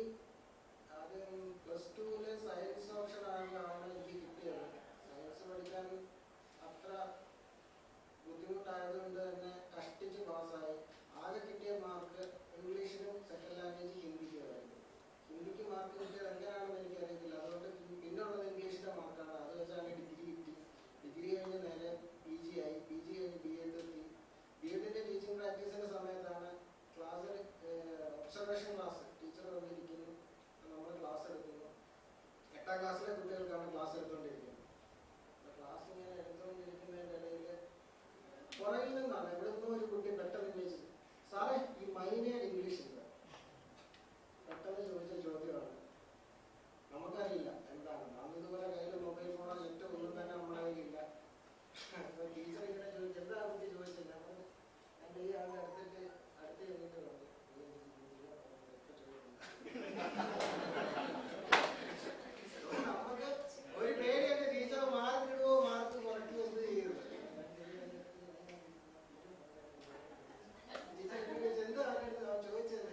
ആദ്യം +2 science option ആണ് എനിക്ക് കിട്ടിയത്. Science പഠിക്കാൻ അത്ര ബുദ്ധിമുട്ടായതുകൊണ്ട് തന്നെ കഷ്ടിച്ച് പാസ്സായി. ആകെ കിട്ടിയ മാർക്ക് ഇംഗ്ലീഷിനും സെക്കൻഡ് ലാംഗ്വേജ് ഹിന്ദിക്കുമായിരുന്നു. ഹിന്ദിക്ക് മാർക്ക് കിട്ടിയത് എങ്ങനെയാണെന്ന് എനിക്കറിയത്തില്ല. അതുകൊണ്ട് പിന്നുള്ളത് ഇംഗ്ലീഷിൻ്റെ മാർക്കാണ്. അത് വെച്ചാണ് ഡിഗ്രി കിട്ടി. ഡിഗ്രി കഴിഞ്ഞ് നേരെ PG ആയി. PG കഴിഞ്ഞ് BEd എത്തി. BEഡിൻ്റെ ടീച്ചിങ് പ്രാക്ടീസിൻ്റെ സമയത്താണ് ക്ലാസ്സിൽ ഒബ്സർവേഷൻ ക്ലാസ് ടീച്ചർ വന്നിരിക്കുന്നു, നമ്മൾ ക്ലാസ് എടുക്കുന്നു. 8ാം ക്ലാസ്സിലെ കുട്ടികൾക്കാണ് ക്ലാസ് എടുത്തുകൊണ്ടിരിക്കുന്നത്. ക്ലാസ് ഇങ്ങനെ എടുത്തുകൊണ്ടിരിക്കുന്നതിൻ്റെ ഇടയിൽ പുറകിൽ നിന്നാണ് ഇവിടെ നിന്നും ഒരു കുട്ടി പെട്ടെന്ന് ചോദിച്ചു, സാറേ ഈ മൈനയുടെ ഇംഗ്ലീഷ് ഉണ്ട്. പെട്ടെന്ന് ചോദിച്ച ചോദ്യമാണ്. നമുക്കറിയില്ല എന്താണ്. അന്ന് ഇതുപോലെ കയ്യിൽ മൊബൈൽ ഫോണോ നെറ്റ് ഒന്നും തന്നെ നമ്മുടെ കയ്യിലില്ല. ടീച്ചർ ഇങ്ങനെ ചോദിച്ചു, എന്താ കുട്ടി ചോദിച്ചത്? എൻ്റെ ഈ ആളുടെ അടുത്ത് കഴിഞ്ഞിട്ട് പറഞ്ഞു, നമുക്ക് ഒരു പേടിയൊക്കെ ടീച്ചർ മാർക്ക് ഇടുവോ മാർക്ക് കുറയ്ക്കുമോ എന്ത് ചെയ്യുന്നത്? ടീച്ചർ എന്താ ചോദിച്ചത്?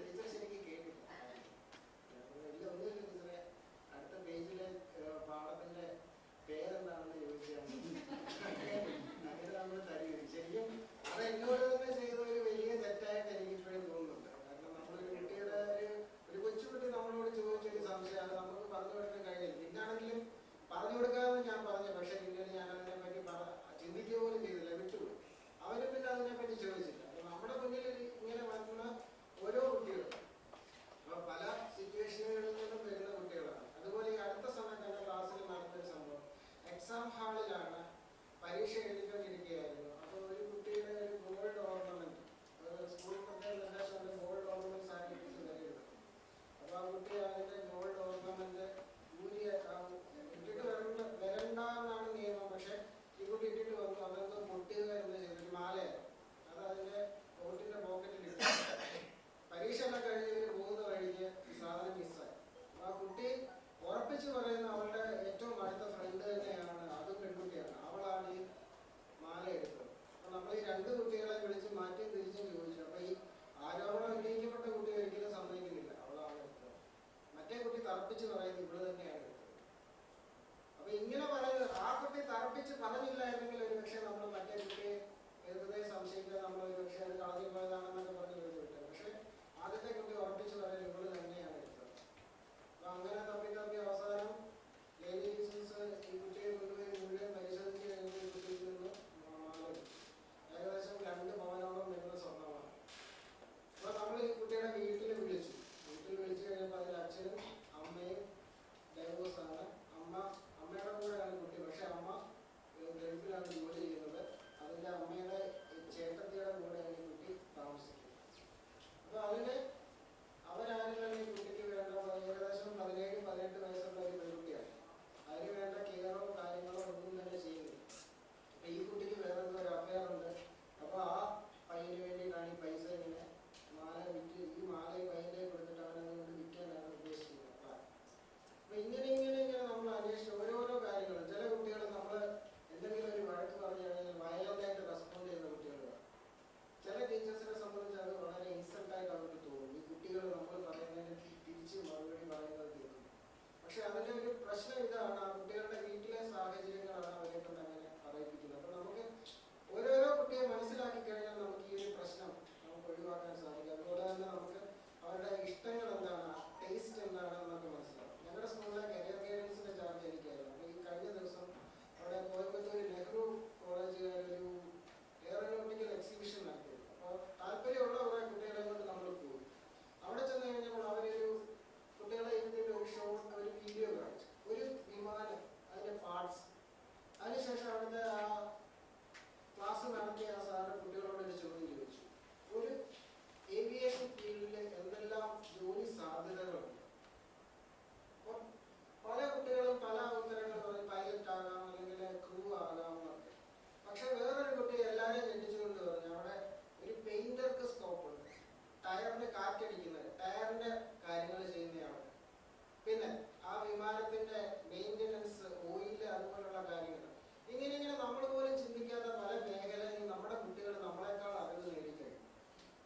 ഇങ്ങനെ നമ്മൾ പോലും ചിന്തിക്കാത്ത പല മേഖലകളിൽ നമ്മുടെ കുട്ടികൾ നമ്മളെക്കാൾ അറിവ് നേടിക്കഴിയും.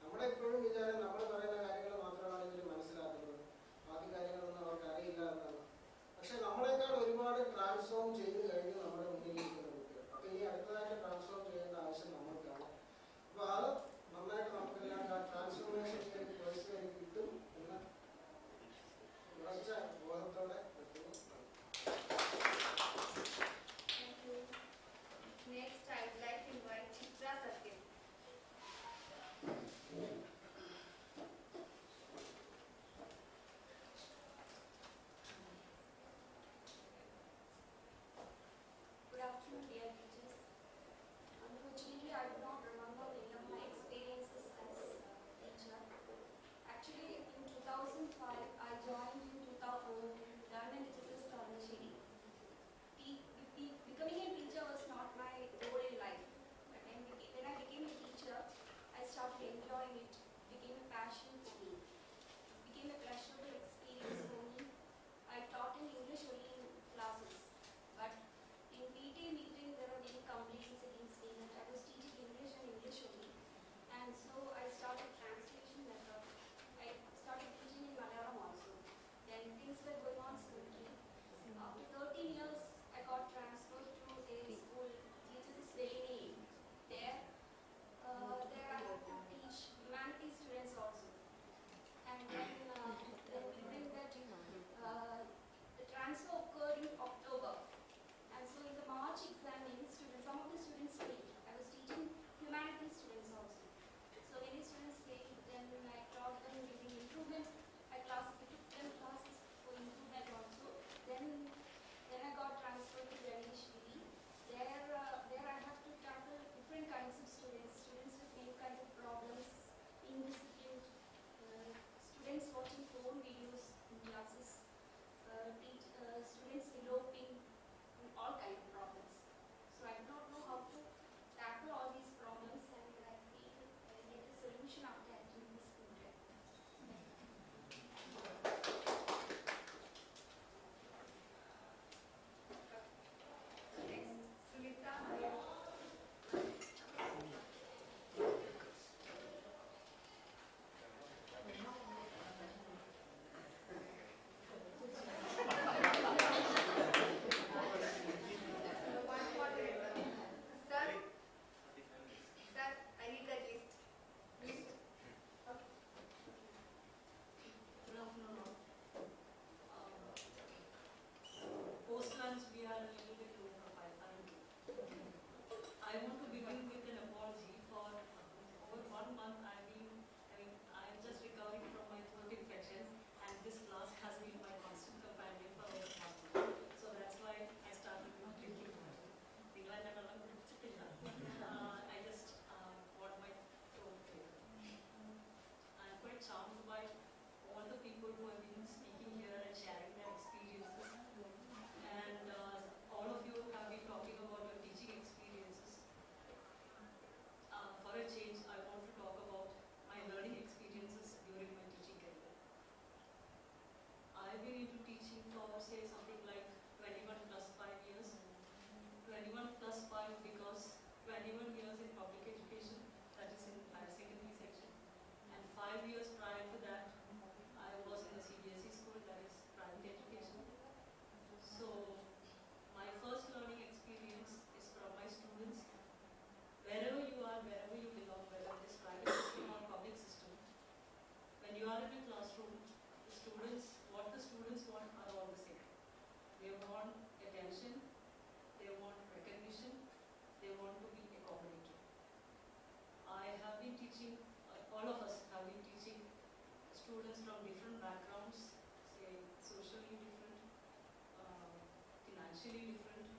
നമ്മുടെ ഇപ്പോഴും വിചാരം നമ്മൾ പറയുന്ന കാര്യങ്ങൾ മാത്രമാണ് ഇവർ മനസ്സിലാക്കുന്നത്, ബാക്കി കാര്യങ്ങളൊന്നും അവർക്ക് അറിയില്ല എന്നാണ്. പക്ഷെ നമ്മളെക്കാൾ ഒരുപാട് ട്രാൻസ്ഫോം ചെയ്ത് കഴിഞ്ഞ് നമ്മുടെ മുന്നിലിരിക്കുന്ന കുട്ടികൾ. അപ്പൊ ഇനി അടുത്തതായിട്ട് ട്രാൻസ്ഫോം ചെയ്യേണ്ട ആവശ്യം നമുക്കാണ്. അപ്പൊ അത് നന്നായിട്ട് നമുക്കെല്ലാം ആ ട്രാൻസ്ഫോർമേഷനിലേക്ക് പേഴ്സണലി കിട്ടും എന്ന ഉറച്ച ബോധത്തോടെ എത്തുന്നു. Next, I would like to invite Chitra Satyam. Good afternoon, dear teachers. Unfortunately, I do not remember any of my experiences as a teacher. Actually, in 2005, I joined in Government HSS Kakkuzhi-Maliakkal. Becoming a teacher was not my goal in life. But when I became a teacher, I started enjoying it. It became a passion for me. It became a pleasurable experience for me. I taught in English only in classes. But in PTA meeting, there were many complaints against me that I was teaching English and English only. And so I started translation method. I started teaching in Malayalam also. Then things were going on smoothly. After 13 years, I got transferred to a school, GHS Velini. There I had to teach humanities students also. And then during that, the transfer occurred in October. And so in the March exam, some of the students failed. I was teaching humanities students also. So many students failed. Then I taught them using improvement. I took them classes for improvement also. Then I got transferred to Ganeshwari. There I have to tackle different kinds of students with many kinds of problems, indisciplined, students watching phone videos in classes, students eloping, all kinds of problems. So I do not know how to tackle all these problems, and I feel I get a solution after attending this program. Next, Sunita. Sir, I need that list. List. Good afternoon all. Post lunch we are a little bit low profile currently. I want to begin with an apology for over 1 month I'm just recovering from my throat infection, and this class has been my constant companion for over 1 month. So that's why I started not drinking water. I just want my throat clear. I'm quite charmed by all the people who have been speaking here and sharing their experiences. And all of you have been talking about your teaching experiences. For a change, I want to talk about my learning experiences during my teaching career. I've been into teaching for, say, something like 21 plus 5 years. 21 plus 5 because 21 years in public education, that is in higher secondary section. And 5 years prior to that, I was in a CBSE school, that is private education. So my first learning experience is from my students. Wherever you are, wherever you belong, whether it is private system or public system, when you are in a classroom, what the students want are all the same. They want attention, they want recognition, they want to be accommodated. I have been teaching, all of us have been teaching students from different backgrounds, say socially different, financially different,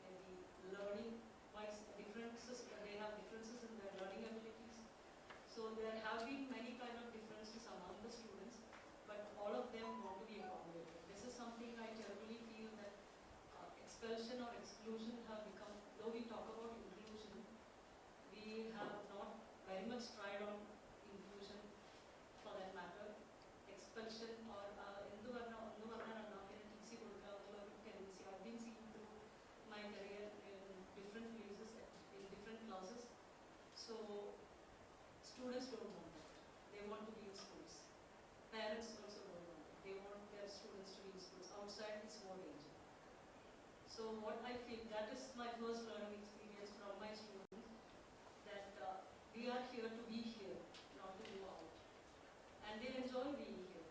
maybe learning-wise differences, they have differences in their learning abilities. So there have been many kind of differences among the students, but all of them want to be accommodated. This is something I terribly feel that expulsion or exclusion have become, though we talk about inclusion, we have not very much tried on inclusion for that matter. think that is my first learning experience from my students, that we are here to be here, not to go out. And they enjoy being here,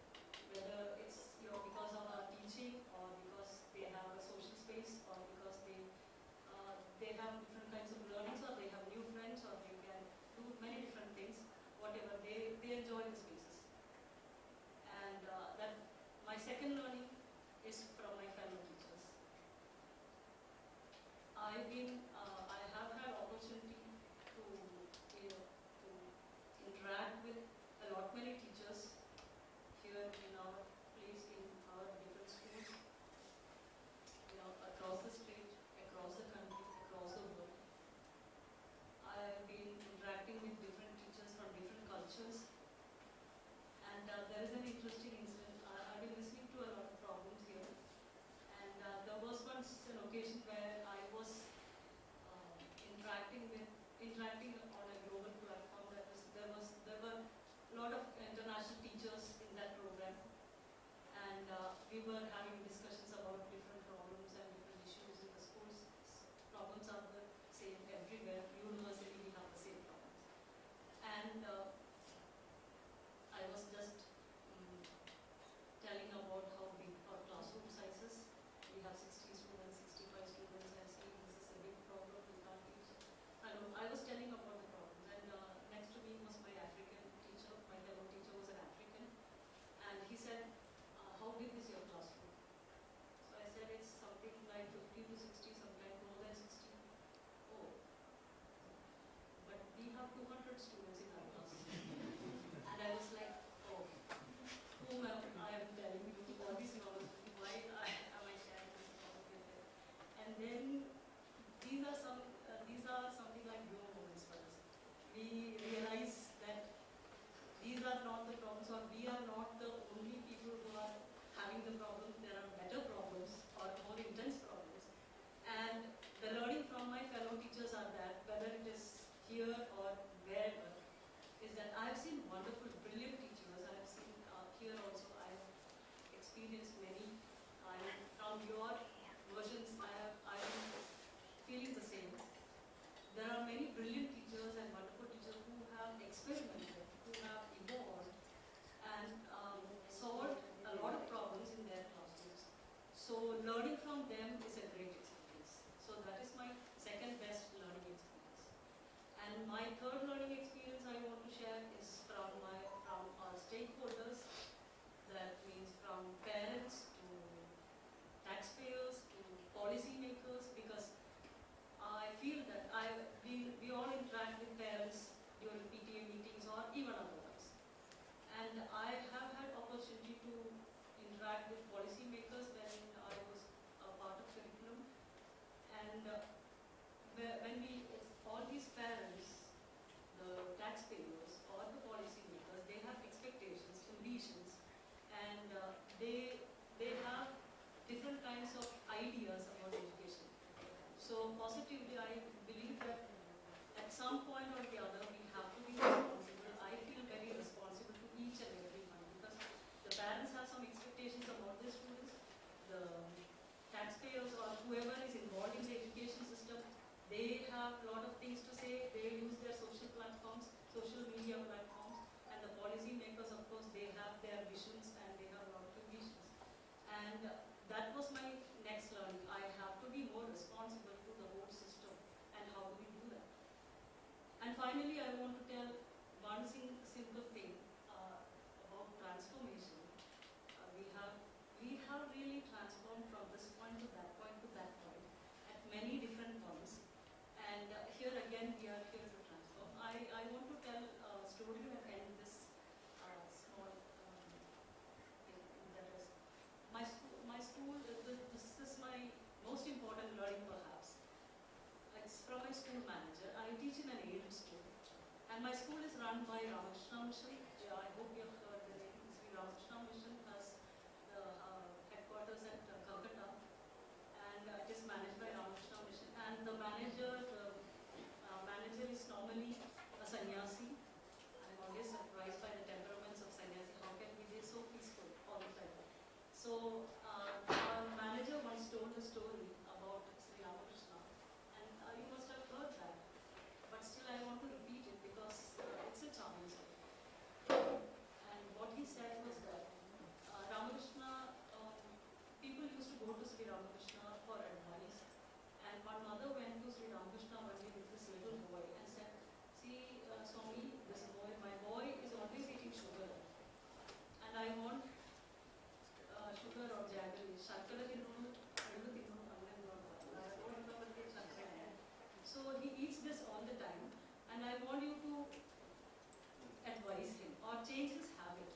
whether it's because of our teaching, or because they have a social space, or because they have different kinds of learnings, or they have new friends, or they can do many different things. Whatever, they enjoy the spaces. And that my second learning is from my fellow teachers. I have had opportunity to interact with many teachers here in our place, in our different schools, across the state, across the country, across the world. I have been interacting with different teachers from different cultures, and there is an interesting incident. I've been listening to a lot of problems here, and there was once an occasion where I was interacting on a global platform. There were a lot of international teachers in that program, and we were having discussions about different problems and different issues in the schools. Problems are the same everywhere. Universally, we have the same problems. And I was just telling about how big our classroom sizes. We have 60 students, 65 students. I see this is a big problem. We can't teach. I was telling about the problems, and next to me was my African teacher. My fellow teacher was an African, and he said, "How big is your classroom?" So I said, "It's something like 50 to 60, sometimes more than 60." "Oh, but we have 200 students in our class." And I was like, "Oh, whom am I telling you all these problems? Why am I sharing this problem with them?" And then these are something like glow moments for us. We realize that these are not the problems, or we are not the only people who are having the problems. There are better problems, or more intense problems. And the learning from my fellow teachers are that, whether it is here or wherever, is that I have seen wonderful, brilliant teachers. I have seen here also, I have experienced many. From your versions, I am feeling the same. There are many brilliant teachers and wonderful teachers who have experimented, who have evolved, and solved a lot of problems in their classrooms. So learning from them is a great experience. So that is my second best learning experience. And my third learning experience I want to share is from our stakeholders. That means from parents to taxpayers to policymakers, because I feel that we all interact with parents during PTA meetings or even otherwise. And I have had opportunity to interact with policymakers when I was a part of curriculum. And all these parents, the taxpayers or the policymakers, they have expectations, ambitions, and they have different kinds of ideas about education. So positively, I believe that at some point or the other, we have to be responsible. I feel very responsible to each and every one, because the parents have some expectations about their students. The taxpayers or whoever is involved in the education system, they have a lot of things to say. They use their social platforms, social media platforms, and the policy makers, of course, they have their visions and they have a lot of visions. And that was my next learning. I have to be more responsible to the whole system. And how do we do that? And finally, I want to tell one simple thing about transformation. We have really transformed from this point to that point to that point at many different points. And here again, we are here to transform. I want to tell a story and end this small thing. That is, my school, this is my most important learning perhaps. It's from my school manager. I teach in an aided school. And my school is run by Ramakrishna Mission. I hope you have heard the name. Ramakrishna Mission has the headquarters at Kakkuzhi-Maliakkal. And it is managed by Ramakrishna Mission. And the manager is normally a sannyasi. I'm always surprised by the temperaments of sannyasi. How can we be so peaceful all the time? So our manager once told a story about Sri Ramakrishna I want sugar or jaggery. Shakkara tinnu, allu tinnu, so he eats this all the time, and I want you to advise him or change his habit.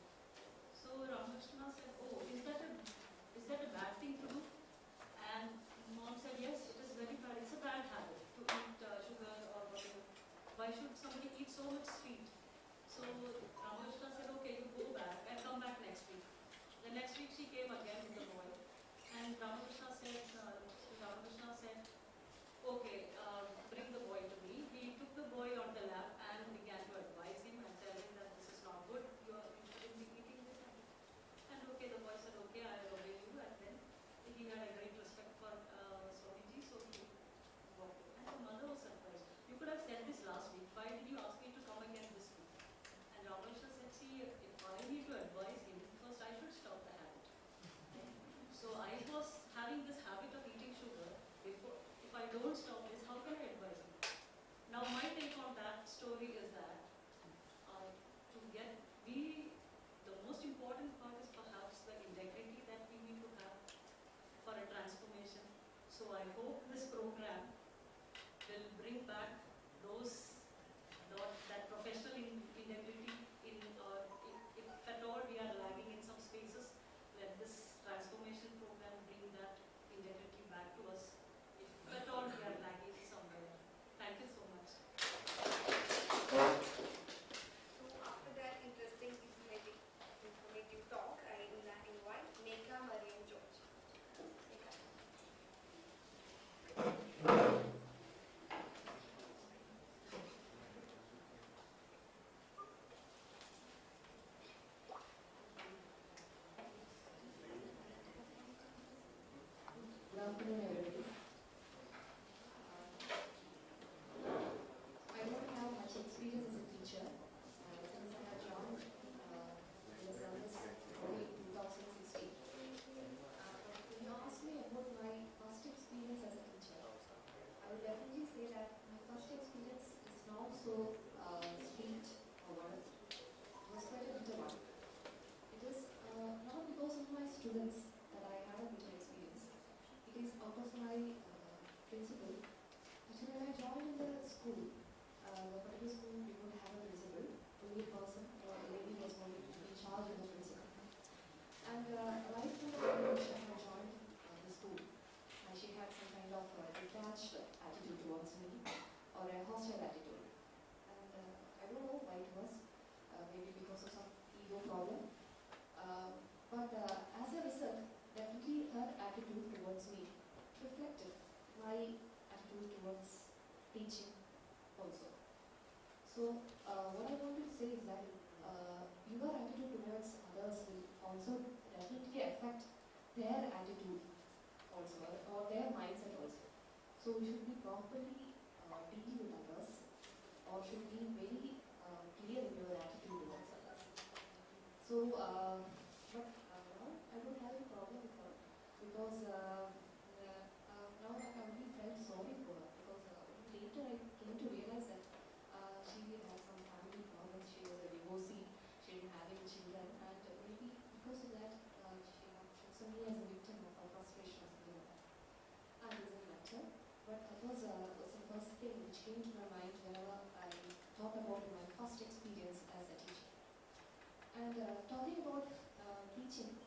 So Ramakrishna said, oh, is that a bad thing to do? And mom said, yes, it is very bad. It's a bad habit to eat sugar or whatever. Why should somebody eat so much sweet? So Ramakrishna said, okay, you go back and come back next week. The next week she came again with the boy, and Ramakrishna said, okay, bring the boy to me. He took the boy on the lap and began to advise him and tell him that this is not good. You shouldn't be eating this. And okay, the boy said, okay, I will obey you. And then he had a great respect for Swamiji, so he walked. And the mother was surprised. You could have said this last week. Why did you ask me to come again this week? And Ramakrishna said, see, if I need to advise him, first I should stop the habit. So I was having this habit of eating sugar before. If I don't stop this, how can I advise him? Now my take on that story is that the most important part is perhaps the integrity that we need to have for a transformation. So I hope this program will bring back that professional integrity if at all we are lagging in some spaces, let this transformation program bring that integrity back to us. If at all we are lagging somewhere. Thank you so much. So after that interesting informative talk, I invite Neka Mariam George. Neka. Good afternoon, everybody. I don't have much experience as a teacher. Since I have joined in the service only in 2016. When you ask me about my first experience as a teacher, I would definitely say that my first experience is not so sweet or honest. It was quite a bitter one. It is not because of my students that I had a bitter experience. It is out of my principal. Actually, when I joined in the school, the particular school we would have a principal, only a person or a lady was going to be in charge of the principal. And right from the time which I had joined the school, she had some kind of detached attitude towards me or a hostile attitude. And I don't know why it was, maybe because of some ego problem. But as a result, definitely her attitude towards me reflected my attitude towards teaching also. So what I want to say is that your attitude towards others will also definitely affect their attitude also or their mindset also. So we should be properly dealing with others or should be very clear in your attitude towards others. So but now I don't have a problem with her because now I really felt sorry for her because later I came to realize that she had some family problems. She was a divorcee, she didn't have any children, and maybe because of that she had chosen me as a victim of her frustration or something like that. And it doesn't matter, but that was the first thing which came to my mind whenever I thought about my first experience as a teacher. And talking about teaching,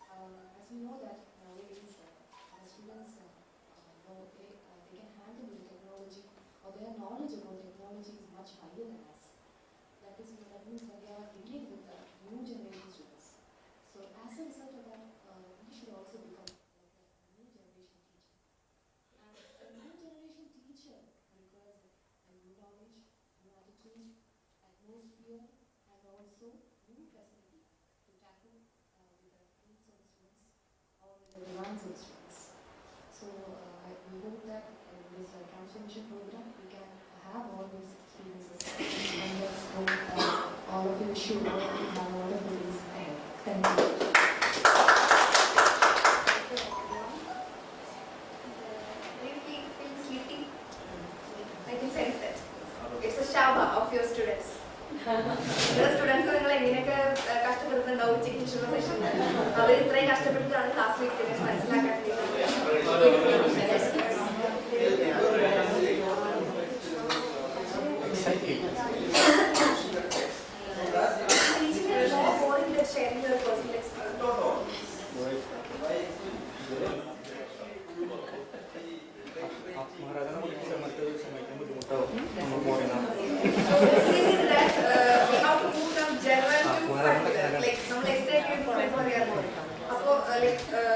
as we know that nowadays the students know they can handle the technology or their knowledge about technology is much higher than us. That means that they are dealing with new generation students. So as a result of that, we should also become like a new generation teacher. And a new generation teacher requires a new knowledge, new attitude, atmosphere, and also new facility to tackle with the needs of the students or with the demands of the students. So we hope that in this transformation program we can have all these experiences and let's hope all of you should have wonderful days ahead. Thank you. Briefly, feel sleepy. I can sense that. It's a shaba of your students. The students are like ഇങ്ങനെയൊക്കെ കഷ്ടപ്പെടുന്നുണ്ടാവും ഉച്ചയ്ക്ക് insurance session. അവർ ഇത്രയും കഷ്ടപ്പെട്ടിട്ടാണ് class വെക്കുന്നത് മനസ്സിലാക്കാൻ sharing your personal experience.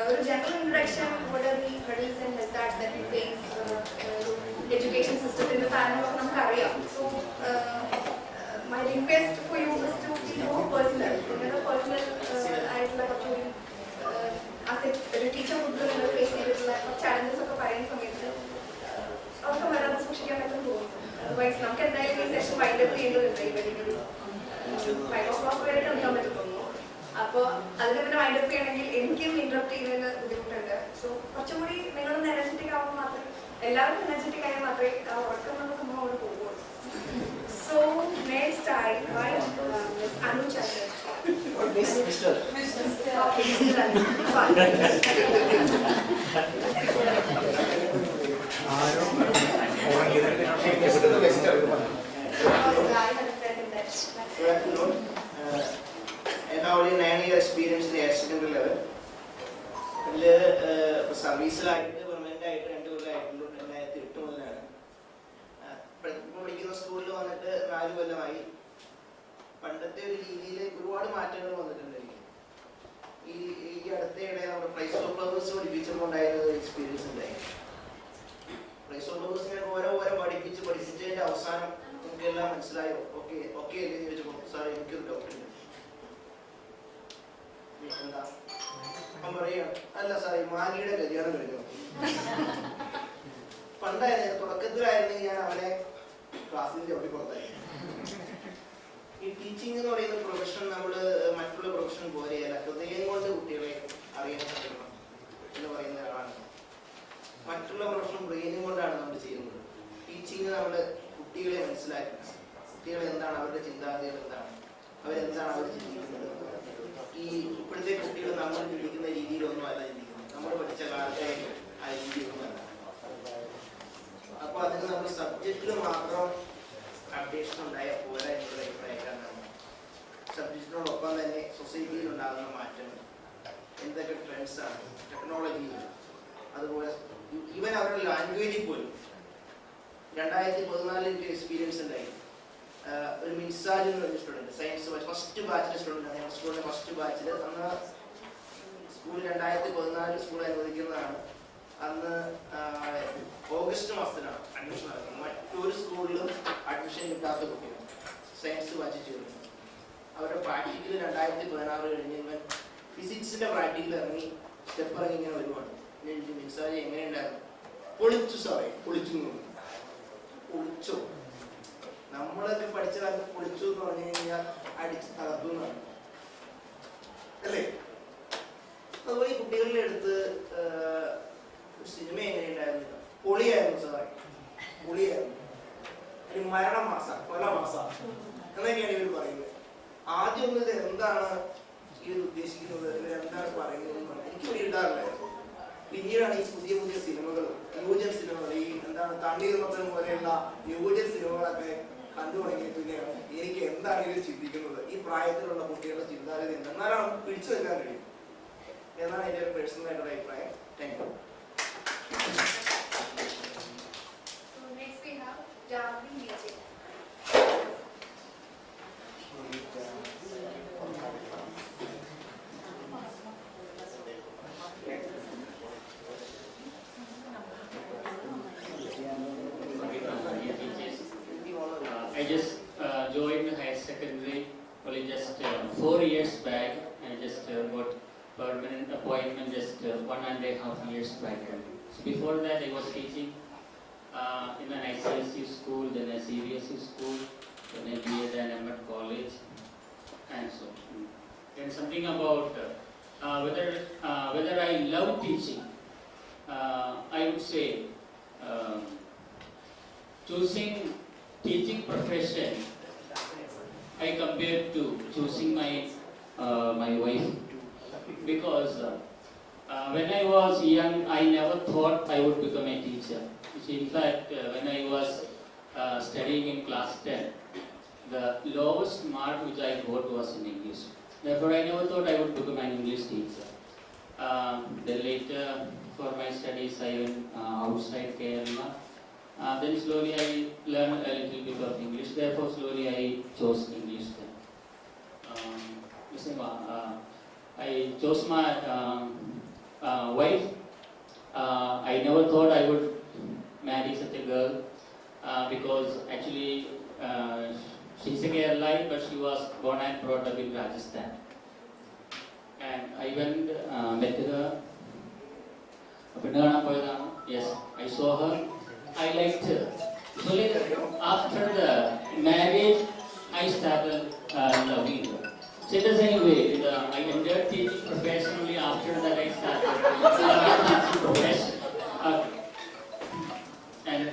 ഒരു general introduction what are the hurdles and hazards that we face education സിസ്റ്റത്തിന്റെ സാധനങ്ങളൊക്കെ നമുക്കറിയാം. So my request for you is to be more personal. നിങ്ങളുടെ പേഴ്സണൽ ആയിട്ടുള്ള കുറച്ചുകൂടി ഒരു ടീച്ചർ കുട്ടികൾ നിങ്ങൾ ഫേസ് ചെയ്തിട്ടുള്ള ചാലഞ്ചസ് ഒക്കെ പറയുന്ന സമയത്ത് അവർക്ക് വരാതെ സൂക്ഷിക്കാൻ പറ്റുമെന്ന് തോന്നുന്നു. അതർവൈസ് നമുക്ക് എന്തായാലും ഈ സെഷൻ വൈൻഡപ്പ് ചെയ്യേണ്ടതുണ്ട്. ഇവരുടെ 5 o'clock വരെ എടുക്കാൻ പറ്റും തോന്നുന്നു. അപ്പോൾ അതിന് പിന്നെ വൈൻഡപ്പ് ചെയ്യണമെങ്കിൽ എനിക്കും ഇന്ററപ്റ്റ് ചെയ്യുന്നതിന് ബുദ്ധിമുട്ടുണ്ട്. സോ കുറച്ചും കൂടി നിങ്ങളൊന്ന് എനർജറ്റിക് ആവുമ്പോൾ മാത്രമേ എല്ലാവരും എനർജറ്റിക് ആയാൽ മാത്രമേ ആ ഉറക്കം എന്നുള്ള സംഭവം അവിടെ പോകുള്ളൂ. So next I invite Ms. Anu Chandran. Mr. Okay, Mr. Anu. Fine. And only 9 year experience in the secondary level. സർവീസിലായിട്ട് പെർമനന്റ് ആയിട്ട് 2 കൊല്ലമായിട്ടുള്ളൂ. 2008 മുതലാണ് പഠിക്കുന്ന സ്കൂളിൽ വന്നിട്ട് 4 കൊല്ലമായി. പണ്ടത്തെ ഒരു രീതിയിൽ ഒരുപാട് മാറ്റങ്ങൾ വന്നിട്ടുണ്ട്. ഈ അടുത്തയിടെ നമ്മുടെ പ്രൈസ് ഓഫ് ഫ്ലവേഴ്സ് പഠിപ്പിച്ചപ്പോണ്ടായ എക്സ്പീരിയൻസ് ഉണ്ടായി. പ്രൈസ് ഓഫ് ഫ്ലവേഴ്സിനെ ഓരോ പഠിപ്പിച്ചതിന്റെ അവസാനം നമുക്കെല്ലാം മനസ്സിലായോ ഓക്കെ ഓക്കെ അല്ലേ ചോദിച്ചപ്പോൾ സാർ എനിക്കൊരു ഡൗട്ട് ഉണ്ട്. എന്താ അപ്പം പറയാ അല്ല സാർ ഈ മാഗിയുടെ കല്യാണം കഴിഞ്ഞു. പണ്ടായിരുന്നു തുടക്കത്തിലായിരുന്നെങ്കിൽ ഞാൻ അവനെ ക്ലാസ്സിൽ ചവിട്ടി പുറത്തായി. ഈ ടീച്ചിങ് എന്ന് പറയുന്ന പ്രൊഫഷൻ നമ്മൾ മറ്റുള്ള പ്രൊഫഷൻ പോലെയല്ല. ഹൃദയം കൊണ്ട് കുട്ടികളെ അറിയാൻ സാധിക്കണം എന്ന് പറയുന്ന ഒരാളാണ്. മറ്റുള്ള പ്രൊഫഷൻ ബ്രെയിനും കൊണ്ടാണ് നമ്മൾ ചെയ്യുന്നത്. ടീച്ചിങ് നമ്മൾ കുട്ടികളെ മനസ്സിലാക്കണം. കുട്ടികൾ എന്താണ്, അവരുടെ ചിന്താഗതികൾ എന്താണ്, അവരെന്താണ് അവർ ചിന്തിക്കുന്നത്. ഈ ഇപ്പോഴത്തെ കുട്ടികൾ നമ്മൾ ചിന്തിക്കുന്ന രീതിയിലൊന്നും അല്ല ചിന്തിക്കുന്നത്. നമ്മൾ പഠിച്ച കാലത്തെ ആ രീതിയൊന്നുമല്ല. അപ്പൊ അതിന് നമ്മൾ സബ്ജക്റ്റിൽ മാത്രം അപ്ഡേഷൻ ഉണ്ടായ പോരാ എന്നുള്ള അഭിപ്രായക്കാരനാണ്. സബ്ജക്റ്റിനോടൊപ്പം തന്നെ സൊസൈറ്റിയിൽ ഉണ്ടാകുന്ന മാറ്റങ്ങൾ, എന്തൊക്കെ ട്രെൻഡ്സാണ്, ടെക്നോളജി, അതുപോലെ ഈവൻ അവരുടെ ലാംഗ്വേജിൽ പോലും 2014 എനിക്ക് എക്സ്പീരിയൻസ് ഉണ്ടായി. ഒരു മിൻസാജ് എന്ന് പറഞ്ഞ സ്റ്റുഡൻറ്റ്, സയൻസ് ഫസ്റ്റ് ബാച്ചിലെ സ്റ്റുഡൻ്റ് ആണ്. ഞങ്ങളുടെ സ്കൂളിലെ ഫസ്റ്റ് ബാച്ചിൽ. അന്ന് സ്കൂൾ 2014 സ്കൂൾ അനുവദിക്കുന്നതാണ്. അന്ന് ഓഗസ്റ്റ് മാസത്തിലാണ് അഡ്മിഷൻ നടക്കുന്നത്. മറ്റൊരു സ്കൂളിലും അഡ്മിഷൻ കിട്ടാത്ത കുട്ടികൾ സയൻസ് ബാച്ച് ചേർന്നു. അവരുടെ പ്രാക്ടിക്കൽ 2016 കഴിഞ്ഞ് ഇവൻ ഫിസിക്സിന്റെ പ്രാക്ടിക്കൽ ഇറങ്ങി സ്റ്റെപ്പ് ഇറങ്ങി ഇങ്ങനെ വരുവാണ്. മിൻസാജ് എങ്ങനെയുണ്ടായിരുന്നു? പൊളിച്ചു സാറേ, പൊളിച്ചു. പൊളിച്ചോ? നമ്മളൊക്കെ പഠിച്ച കാലത്ത് പൊളിച്ചു എന്ന് പറഞ്ഞു കഴിഞ്ഞാൽ അടിച്ച് തകർത്തു എന്നാണ് അല്ലേ? അതുപോലെ ഈ കുട്ടികളുടെ അടുത്ത് സിനിമ എങ്ങനെയുണ്ടായിരുന്നു? പൊളിയായിരുന്നു സാറേ, പൊളിയായിരുന്നു. ഒരു മരണം മാസം, കൊല മാസം എന്നൊക്കെയാണ് ഇവർ പറയുന്നത്. ആദ്യം ഒന്നും ഇത് എന്താണ് ഇവർ ഉദ്ദേശിക്കുന്നത്, ഇവരെന്താണ് പറയുന്നത് എനിക്ക് പിടികിട്ടാറില്ലായിരുന്നു. പിന്നീടാണ് ഈ പുതിയ പുതിയ സിനിമകൾ, ന്യൂജൻ സിനിമകൾ, ഈ എന്താണ് തണ്ണീർമത്തം പോലെയുള്ള ന്യൂജൻ സിനിമകളൊക്കെ കണ്ടു തുടങ്ങിയ പിന്നെയാണ് എനിക്ക് എന്താണ് ഇവർ ചിന്തിക്കുന്നത്, ഈ പ്രായത്തിലുള്ള കുട്ടികളുടെ ചിന്താഗതി എന്നാലാണ് പിടിച്ചു വെക്കാൻ കഴിയും എന്നാണ് എൻ്റെ ഒരു പേഴ്സണൽ ആയിട്ടുള്ള അഭിപ്രായം. Thank you. Next we have Javri Vijay. I just joined higher secondary only just 4 years back, and just got permanent appointment just 1.5 years back. So before that I was teaching in an ICSU school, then a CBSE school, then a B.Ed and M.Ed college, and so on. Then something about whether I love teaching. I would say choosing teaching profession, I compared to choosing my wife because when I was young, I never thought I would become a teacher. In fact, when I was studying in class 10, the lowest mark which I got was in English. Therefore, I never thought I would become an English teacher. Then later, for my studies, I went outside Kerala. Then slowly I learned a little bit of English. Therefore, slowly I chose English then. I chose my wife. I never thought I would marry such a girl because actually she's a Kerala, but she was born and brought up in Rajasthan. And I went, met her. Yes, I saw her. I liked her. So after the marriage, I started loving her. So the same way, I entered teaching professionally. After that, I started teaching profession. And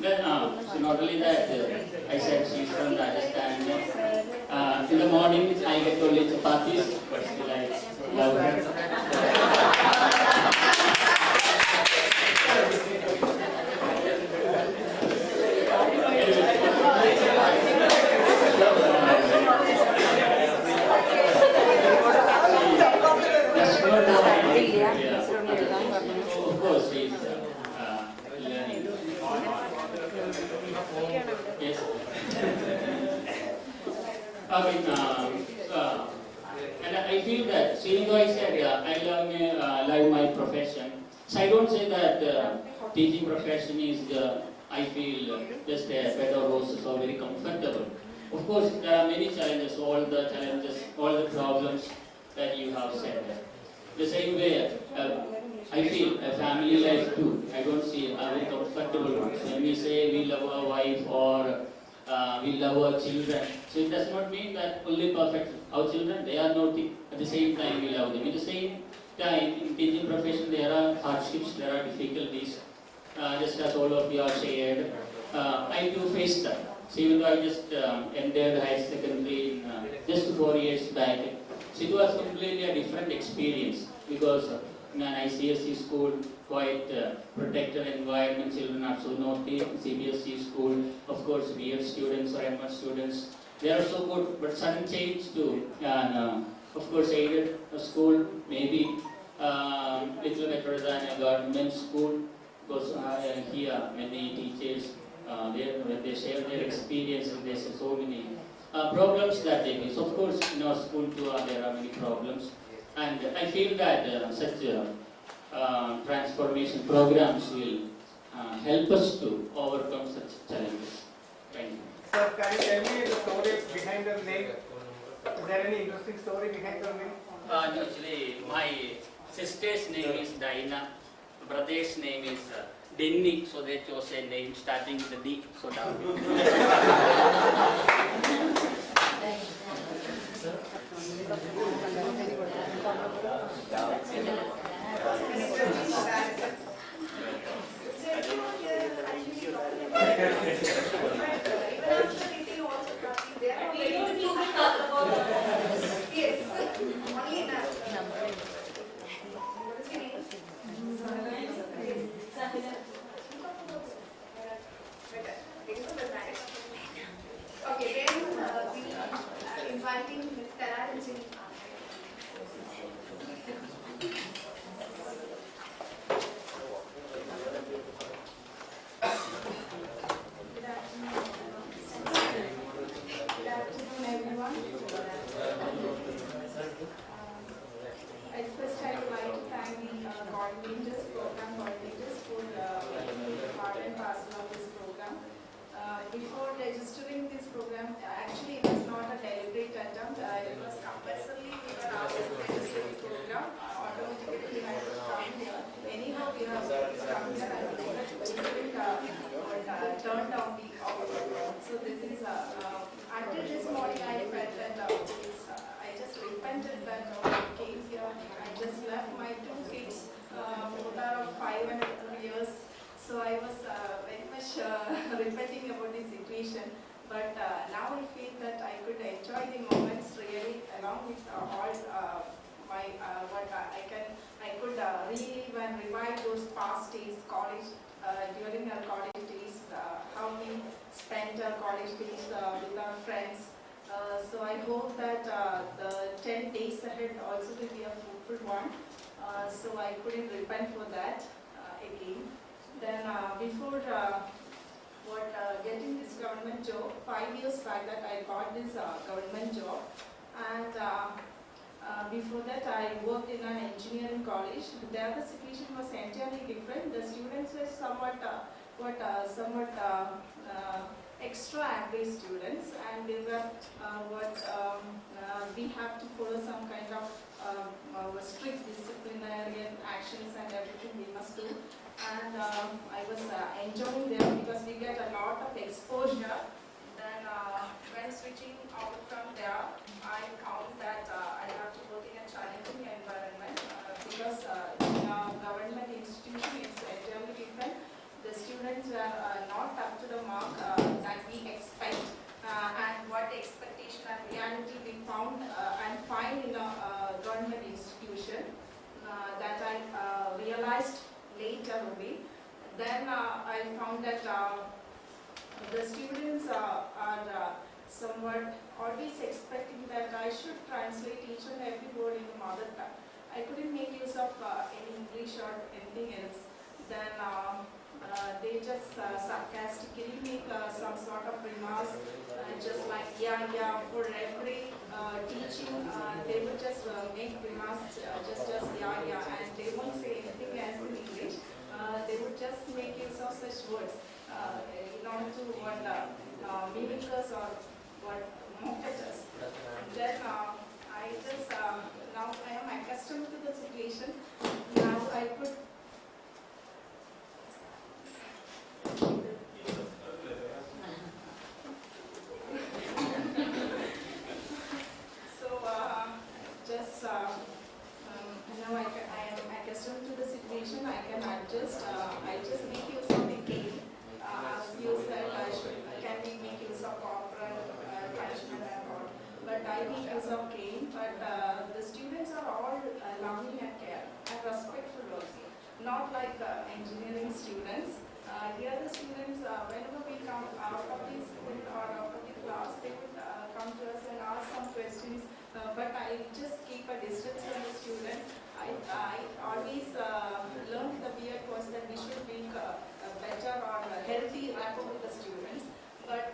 then, so not only that, I said she's from Rajasthan. In the morning, I get only chapatis, but still I love her. Of course, she's learning. Yes. And I feel that, so even though I said I love my profession, so I don't say that teaching profession is I feel just a bed of roses or very comfortable. Of course, there are many challenges, all the problems that you have said. The same way, I feel a family life too. I don't see a very comfortable one. So when we say we love our wife or we love our children, so it does not mean that only perfect. Our children, they are naughty. At the same time, we love them. At the same time, in teaching profession, there are hardships, there are difficulties. Just as all of you are shared, I do face them. So even though I just entered higher secondary just 4 years back, so it was completely a different experience because in an ICSE school, quite protected environment, children are so naughty. CBSE school, of course, BEd students or MS students, they are so good, but sudden change to, of course, aided school, maybe little better than a government school, because here many teachers, when they share their experience, and they say so many problems that they face. Of course, in our school too, there are many problems. And I feel that such transformation programs will help us to overcome such challenges. Thank you. Sir, can you tell me the story behind your name? Is there any interesting story behind your name? Actually, my sister's name is Diana. Brother's name is Denny, so they chose a name starting with a D. So down. Okay, then we are inviting Ms. Kakkuzhi. First, I would like to thank the coordinators, program coordinators for part and parcel of this program. Before registering this program, actually it was not a deliberate attempt. It was compulsorily we were asked to register the program. Automatically we had to come here. Anyhow, we have to come here and we turned down the offer. So this is until this morning I felt that I just repented that I came here. I just left my two kids, both are of 5 and 2 years. So I was very much repenting about the situation. But now enjoy the moments really along with all my what I could relive and revive those past days, college during our college days, how we spent our college days with our friends. So I hope that the 10 days ahead also will be a fruitful one. So I couldn't repent for that again. Then before getting this government job, 5 years back that I got this government job, and before that I worked in an engineering college. There the situation was entirely different. The students were somewhat extra average students, and they were we have to follow some kind of strict disciplinary actions and everything we must do. And I was enjoying them because we get a lot of exposure. Then when switching out from there, I found that I have to work in a challenging environment because in a government institution it's entirely different. The students were not up to the mark that we expect, and what expectation and reality we found and find in a government institution that I realized later only. Then I found that the students are somewhat always expecting that I should translate each and every word in the mother tongue. I couldn't make use of any English or anything else. Then they just sarcastically make some sort of remarks, just like yeah, for every teaching, they would just make remarks just yeah, and they won't say anything else in English. They would just make use of such words in order to mimic us or mock at us. Then I just now I am accustomed to the situation. Now I could. Now I am accustomed to the situation. I can adjust. I just make use of the game. As you said, can we make use of corporal punishment and all? But I make use of game. But the students are all loving and care and respectful also. Not like engineering students. Here the students, whenever we come out of the school or out of the class, they would come to us and ask some questions. But I just keep a distance from the student. I always learned the weird was that we should make a better or a healthy rapport with the students. But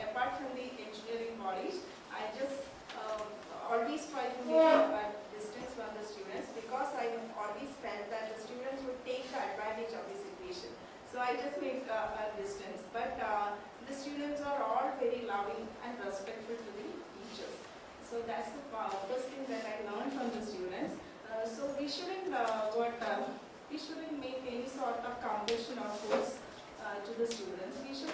apart from the engineering bodies, I just always try to make a distance from the students because I always felt that the students would take the advantage of the situation. So I just make a distance. But the students are all very loving and respectful to the teachers. So that's the first thing that I learned from the students. So we shouldn't make any sort of compulsion or force to the students. We should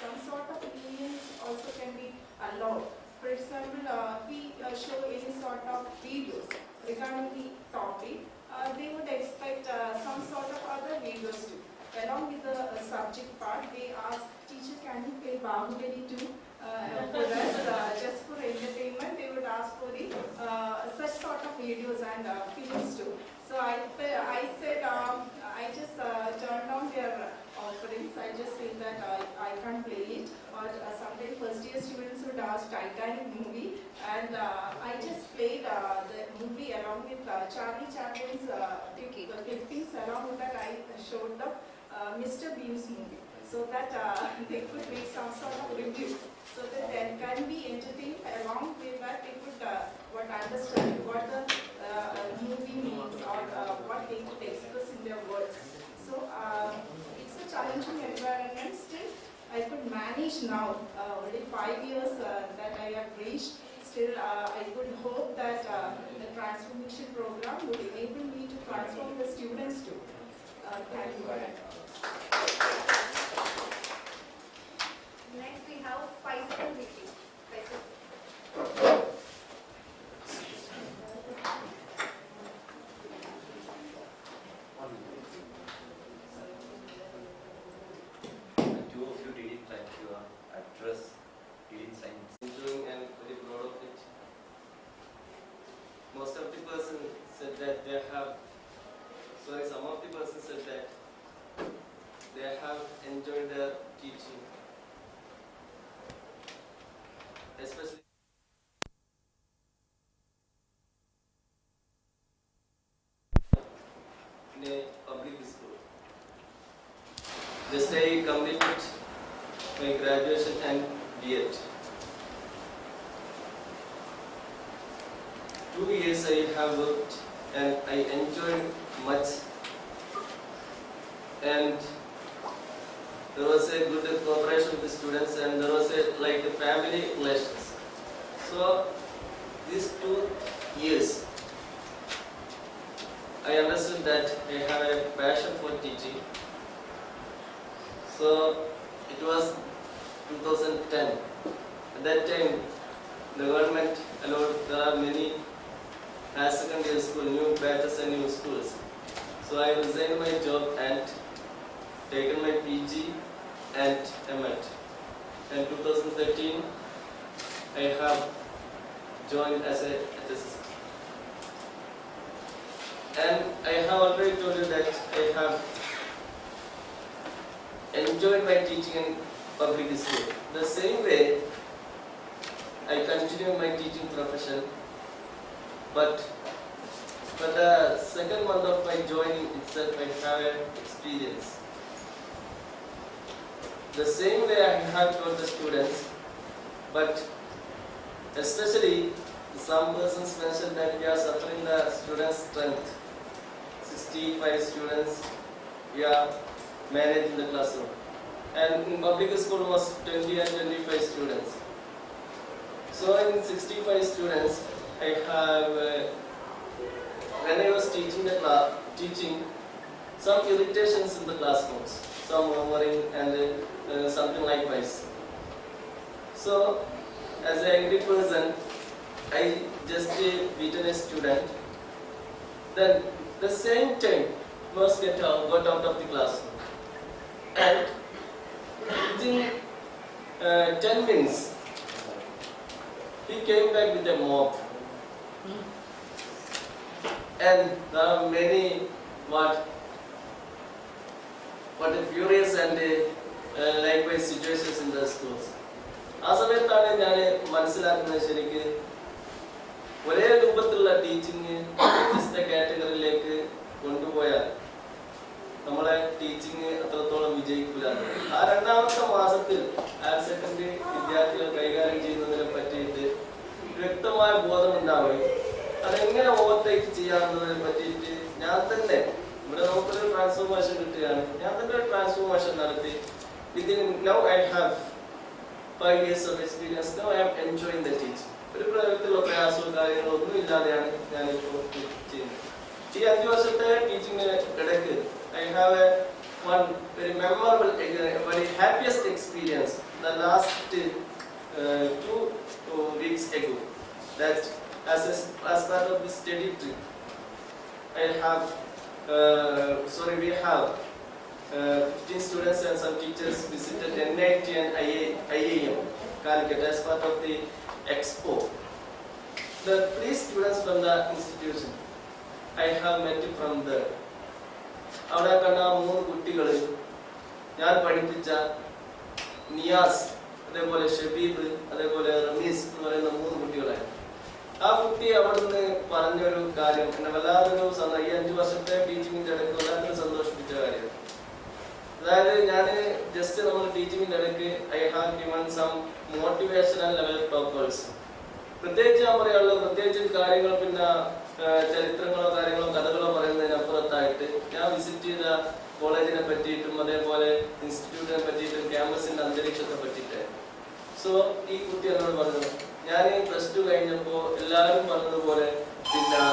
some sort of lenience also can be allowed. For example, we show any sort of videos regarding the topic. They would expect some sort of other videos too. Along with the subject part, they ask, teacher, can you play Bahubali too? For us, just for entertainment, they would ask for the such sort of videos and films too. So I said, I just turned down their offerings. I just said that I can't play it. Or sometimes first year students would ask Titanic movie, and I just played the movie along with Charlie Chaplin's clippings. Along with that, I showed the Mr. Bean's movie, so that they could make some sort of review, so that they can be entertained. Along with that, they could understand what the movie means or what they could express in their words. So it's a challenging environment. Still, I could manage now. Already 5 years that I have reached. Still, I could hope that the transformation program would enable me to transform the students too. Thank you. Next we have Faisal meeting. Two of you didn't like your address, didn't So some of the persons said that they have enjoyed their teaching, especially in a public school. Just I completed my graduation and B.Ed. 2 years I have worked and I enjoyed much, and there was a good cooperation with the students, and there was a like a family relations. So these 2 years I understood that I have a passion for teaching. So it was 2010. At that time the government allowed, there are many higher secondary school, new batches and new schools. So I resigned my job and taken my PG and MAT. And 2013 I have joined as a assistant. And I have already told you that I have enjoyed my teaching in public school. The same way I continue my teaching profession, but for the second month of my joining itself I have an experience. The same way I have taught the students, but especially some persons mentioned that we are suffering the students' strength. 65 students we are managing the classroom, and in public school was 20 and 25 students. So in 65 students I have, when I was teaching the class, some irritations in the classrooms, some murmuring and something likewise. So as an angry person, I just beaten a student. Then the same time was got out of the classroom, and within 10 minutes he came back with a mop. And there are many what a furious and likewise situations in the schools. ആ സമയത്താണ് ഞാൻ മനസ്സിലാക്കുന്നത് ശരിക്ക് ഒരേ രൂപത്തിലുള്ള teaching വ്യത്യസ്ത കാറ്റഗറിയിലേക്ക് കൊണ്ടുപോയാൽ നമ്മളെ ടീച്ചിങ് അത്രത്തോളം വിജയിക്കില്ല. ആ രണ്ടാമത്തെ മാസത്തിൽ ഹയർ സെക്കൻഡറി വിദ്യാർത്ഥികൾ കൈകാര്യം ചെയ്യുന്നതിനെ പറ്റിയിട്ട് വ്യക്തമായ ബോധമുണ്ടാവുകയും അതെങ്ങനെ ഓവർടേക്ക് ചെയ്യാവുന്നതിനെ പറ്റിയിട്ട് ഞാൻ തന്നെ, ഇവിടെ നമുക്കൊരു ട്രാൻസ്ഫോർമേഷൻ കിട്ടുകയാണ്, ഞാൻ തന്നെ ഒരു ട്രാൻസ്ഫോർമേഷൻ നടത്തി. Now I have 5 years of experience. Now I am enjoying the teaching. ഒരു പ്രയോഗത്തിലുള്ള പ്രയാസവും കാര്യങ്ങളും ഒന്നും ഇല്ലാതെയാണ് ഞാനിപ്പോൾ ചെയ്യുന്നത്. ഈ 5 വർഷത്തെ ടീച്ചിങ്ങിന് ഇടയ്ക്ക് I have one very memorable, very happiest experience the last 2 weeks ago. That as part of the study trip, we have 15 students and some teachers visited NIT and IIM Calicut as part of the expo. The 3 students from the institution I have met from there. അവിടെ കണ്ട 3 കുട്ടികൾ ഞാൻ പഠിപ്പിച്ച നിയാസ്, അതേപോലെ ഷബീബ്, അതേപോലെ റമീസ് എന്ന് പറയുന്ന 3 കുട്ടികളാണ്. ആ കുട്ടി അവിടുന്ന് പറഞ്ഞൊരു കാര്യം എന്നെ വല്ലാതൊരു ഈ 5 വർഷത്തെ ടീച്ചിങ്ങിന്റെ ഇടയ്ക്ക് വല്ലാതൊരു സന്തോഷിപ്പിച്ച കാര്യമാണ്. അതായത് ഞാൻ ജസ്റ്റ് നമ്മൾ ടീച്ചിങ്ങിന്റെ ഇടയ്ക്ക് I have given some motivational level talkers. പ്രത്യേകിച്ച് ഞാൻ പറയാനുള്ളത്, പ്രത്യേകിച്ച് കാര്യങ്ങൾ പിന്നെ ചരിത്രങ്ങളോ കാര്യങ്ങളോ കഥകളോ പറയുന്നതിനപ്പുറത്തായിട്ട് ഞാൻ വിസിറ്റ് ചെയ്ത കോളേജിനെ പറ്റിയിട്ടും അതേപോലെ ഇൻസ്റ്റിറ്റ്യൂട്ടിനെ പറ്റിയിട്ടും ക്യാമ്പസിന്റെ അന്തരീക്ഷത്തെ പറ്റിയിട്ടായിരുന്നു. സോ ഈ കുട്ടി എന്നോട് പറഞ്ഞു, ഞാൻ +2 കഴിഞ്ഞപ്പോൾ എല്ലാവരും പറഞ്ഞതുപോലെ പിന്നെ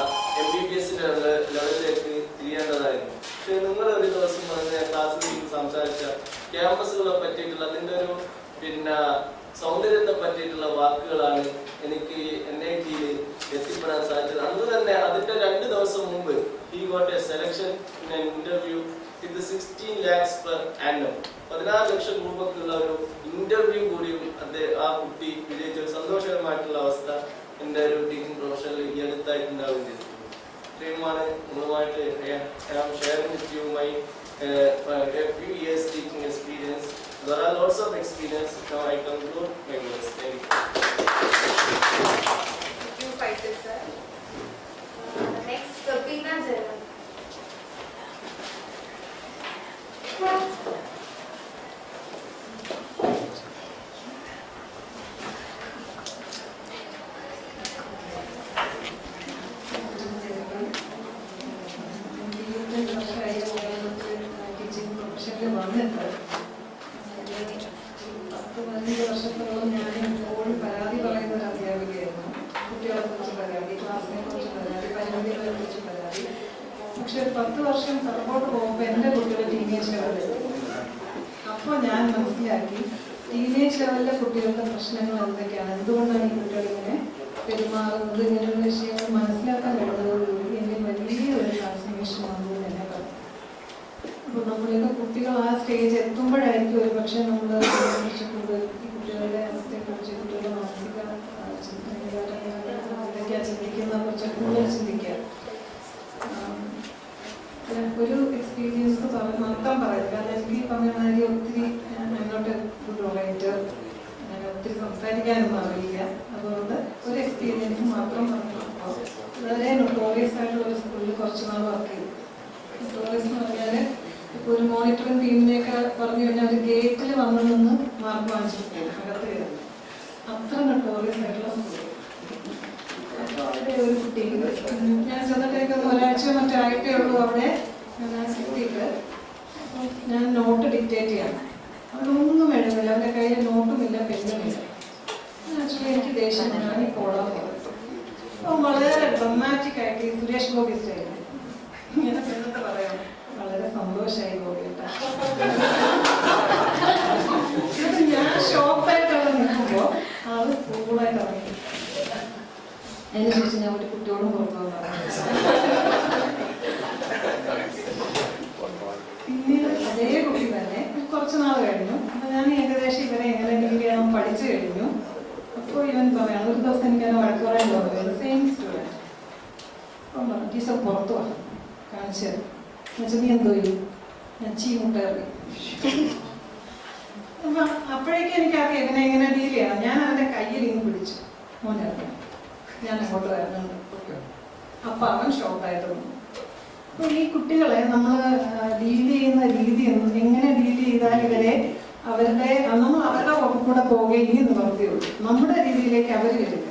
MBBS ലെവലിലേക്ക് തിരിയേണ്ടതായിരുന്നു. പക്ഷെ നിങ്ങൾ ഒരു ദിവസം പറഞ്ഞ ക്ലാസ്സിൽ സംസാരിച്ച ക്യാമ്പസുകളെ പറ്റിയിട്ടുള്ള അതിൻ്റെ ഒരു പിന്നെ സൗന്ദര്യത്തെ പറ്റിയിട്ടുള്ള വാക്കുകളാണ് എനിക്ക് NIT-യിൽ എത്തിപ്പെടാൻ സാധിച്ചത്. അന്ന് തന്നെ അതിന്റെ 2 ദിവസം മുമ്പ് he got a selection in an interview with 16 lakhs per annum. 16 ലക്ഷം രൂപക്കുള്ള ഒരു ഇന്റർവ്യൂ കൂടിയും ആ കുട്ടി വിജയിച്ച ഒരു സന്തോഷകരമായിട്ടുള്ള അവസ്ഥ എൻ്റെ ഒരു ടീച്ചിങ് പ്രൊഫഷനിൽ ഈ അടുത്തായിട്ടുണ്ടാവുകയും ചെയ്തിട്ടുണ്ട്. I am sharing with you my a few years teaching experience. There are lots of experience. Now I conclude my words. Thank you. Thank you, Faisal sir. Next, Sabina Jalan. Teaching പ്രൊഫഷനിൽ വന്നിട്ട് 10-15 വർഷത്തോളം ഞാൻ എപ്പോഴും പരാതി പറയുന്ന ഒരു അധ്യാപികയായിരുന്നു. കുട്ടികളെ കുറിച്ച് പരാതി, ക്ലാസ്സിനെ കുറിച്ച് പരാതി, പരിമിതികളെ കുറിച്ച് പരാതി. പക്ഷെ ഒരു 10 വർഷം പുറകോട്ട് പോകുമ്പോൾ എൻ്റെ കുട്ടികൾ ടീനേജ് ലെവലിൽ, അപ്പോൾ ഞാൻ മനസ്സിലാക്കി ടീനേജ് ലെവലിലെ കുട്ടികളുടെ പ്രശ്നങ്ങൾ എന്തൊക്കെയാണ്, എന്തുകൊണ്ടാണ് ഈ കുട്ടികൾ ഇങ്ങനെ പെരുമാറുന്നത്, ഇങ്ങനെയുള്ള വിഷയങ്ങൾ മനസ്സിലാക്കാൻ കഴിയുന്നതോടുകൂടി എനിക്ക് വലിയൊരു ട്രാൻസ്ഫോർമേഷൻ വന്നു എന്ന് തന്നെ പറഞ്ഞു. അപ്പോൾ നമ്മളൊക്കെ കുട്ടികൾ ആ സ്റ്റേജ് എത്തുമ്പോഴായിരിക്കും ഒരു പക്ഷേ നമ്മൾ കുറിച്ച് കൂടുതൽ ഈ കുട്ടികളുടെ അവസ്ഥയെക്കുറിച്ച്, കുട്ടികളുടെ മാനസിക എന്തൊക്കെയാണ് ചിന്തിക്കുന്ന കുറിച്ച് കൂടുതൽ ചിന്തിക്കുക. ഒരു എക്സ്പീരിയൻസ് മാത്രം പറയുന്നത്, കാരണം എനിക്ക് ഈ പറഞ്ഞ മാതിരി ഒത്തിരി അങ്ങോട്ട് ഗുഡ് ഞാൻ ഒത്തിരി സംസാരിക്കാനൊന്നും അറിയില്ല. അതുകൊണ്ട് ഒരു എക്സ്പീരിയൻസ് മാത്രം പറഞ്ഞു. വളരെ നൊട്ടോറിയസ് ആയിട്ടുള്ള ഒരു സ്കൂളിൽ കുറച്ച് നാൾ വർക്ക് ചെയ്തു. നൊട്ടോറിയസ് എന്ന് പറഞ്ഞാൽ ഇപ്പോൾ ഒരു മോണിറ്ററിംഗ് ടീമിനെയൊക്കെ പറഞ്ഞു കഴിഞ്ഞാൽ ഒരു ഗേറ്റിൽ വന്നു നിന്ന് മാർക്ക് വാങ്ങിച്ചിട്ട് പോകും, അകത്ത് കയറും. അത്ര നൊട്ടോറിയസ് ആയിട്ടുള്ള സ്കൂൾ. അപ്പോൾ അവിടെ ഒരു കുട്ടി, ഞാൻ ചെന്നിട്ടേക്കൊന്ന് ഒരാഴ്ച മറ്റായിട്ടേ ഉള്ളൂ അവിടെ ഞാൻ കിട്ടിയിട്ട്. അപ്പോൾ ഞാൻ നോട്ട് ഡിക്റ്റേറ്റ് ചെയ്യണം. അവിടെ ഒന്നും എഴുതുന്നില്ല, അവൻ്റെ കയ്യിൽ നോട്ടുമില്ല, പെന്നുമില്ല. ആക്ച്വലി എനിക്ക് ദേഷ്യം, ഞാൻ ഈ പോടാൻ പോകും. അപ്പോൾ വളരെ ഡ്രമാറ്റിക് ആയിട്ട് ഈ സുരേഷ് ഗോപി സ്റ്റൈൽ ഇങ്ങനെ പെണ്ണിട്ട് പറയാം, വളരെ സന്തോഷമായി ഗോപിട്ട. ഞാൻ ഷോപ്പായിട്ട് അവിടെ നിൽക്കുമ്പോൾ അത് കൂളായിട്ട് ഇറങ്ങി. അതിന് ശേഷം ഞാൻ ഒരു കുട്ടിയോടും പുറത്തു പിന്നീട് അതേ കുട്ടി തന്നെ കുറച്ച് നാൾ കഴിഞ്ഞു. അപ്പം ഞാൻ ഏകദേശം ഇവരെ എങ്ങനെ ഡീൽ ചെയ്യണം പഠിച്ചു കഴിഞ്ഞു. അപ്പോൾ ഇവൻ പറയാം, ഒരു ദിവസം എനിക്ക് എന്നെ വഴക്ക് പറയാൻ തോന്നുന്നത് സെയിം സ്റ്റുഡൻറ്റ്. അപ്പം പറഞ്ഞു, ടീച്ചർ പുറത്തു വാ കാണിച്ചത്. എന്നുവെച്ചാൽ നീ എന്തോ ചെയ്യും, ഞാൻ ചീമുട്ടേറി. അപ്പം അപ്പോഴേക്കും എനിക്കറിയാം ഇവനെ എങ്ങനെ ഡീൽ ചെയ്യണം. ഞാൻ അവൻ്റെ കയ്യിൽ ഇന്ന് പിടിച്ചു, മോനെ അറിയാം ഞാൻ അങ്ങോട്ട് വരുന്നുണ്ട്. അപ്പം അവൻ ഷോക്കായിട്ട് വന്നു. അപ്പോൾ ഈ കുട്ടികളെ നമ്മൾ ഡീൽ ചെയ്യുന്ന രീതി എങ്ങനെ ഡീൽ ചെയ്താൽ ഇവരെ നമ്മൾ അവരുടെ ഒപ്പം കൂടെ പോവുകയും നിവർത്തിയുള്ളൂ. നമ്മുടെ രീതിയിലേക്ക് അവർ വരിക.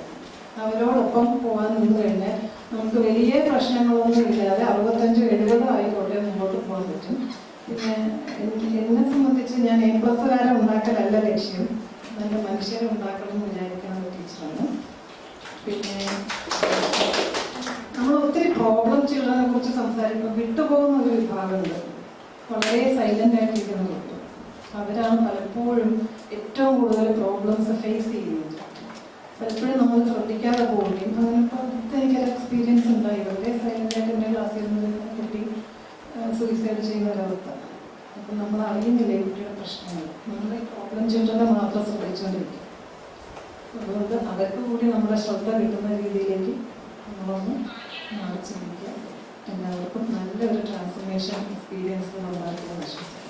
അവരോടൊപ്പം പോകാൻ നിന്ന് കഴിഞ്ഞാൽ നമുക്ക് വലിയ പ്രശ്നങ്ങളൊന്നും ഇല്ലാതെ 65-70 ആയിക്കോട്ടെ മുമ്പോട്ട് പോകാൻ പറ്റും. പിന്നെ എന്നെ സംബന്ധിച്ച് ഞാൻ A+കാരെ ഉണ്ടാക്കലല്ല ലക്ഷ്യം, നല്ല മനുഷ്യരെ ഉണ്ടാക്കണം എന്ന് വിചാരിക്കുന്ന ഒരു ടീച്ചറാണ്. പിന്നെ നമ്മൾ ഒത്തിരി പ്രോബ്ലം ചിൽഡ്രനെ കുറിച്ച് സംസാരിക്കുമ്പോൾ വിട്ടുപോകുന്ന ഒരു വിഭാഗമുണ്ട്, വളരെ സൈലന്റ് ആയിട്ടിരിക്കുന്ന കുട്ടികൾ. അവരാണ് പലപ്പോഴും ഏറ്റവും കൂടുതൽ പ്രോബ്ലംസ് ഫേസ് ചെയ്യുന്നത്. പലപ്പോഴും നമ്മൾ ശ്രദ്ധിക്കാതെ പോവുകയും അങ്ങനെ. ഇപ്പോൾ എനിക്കൊരു എക്സ്പീരിയൻസ് ഉണ്ടായി, വളരെ സൈലന്റ് ആയിട്ട് എൻ്റെ ക്ലാസ്സിൽ നിന്ന് കുട്ടി സൂയിസൈഡ് ചെയ്യുന്ന ഒരവസ്ഥ. അപ്പം നമ്മൾ അറിയുന്നില്ല ഈ കുട്ടിയുടെ പ്രശ്നങ്ങൾ, നമ്മൾ പ്രോബ്ലം ചിൽഡ്രനെ മാത്രം ശ്രദ്ധിച്ചുകൊണ്ടിരിക്കും. അതുകൊണ്ട് അവർക്ക് കൂടി നമ്മുടെ ശ്രദ്ധ കിട്ടുന്ന രീതിയിലേക്ക് നമ്മളൊന്ന് മാറി ചിന്തിക്കുക. എല്ലാവർക്കും നല്ലൊരു ട്രാൻസ്ഫോർമേഷൻ എക്സ്പീരിയൻസ് ഉണ്ടാകുമെന്ന് വിശ്വസിക്കുന്നു.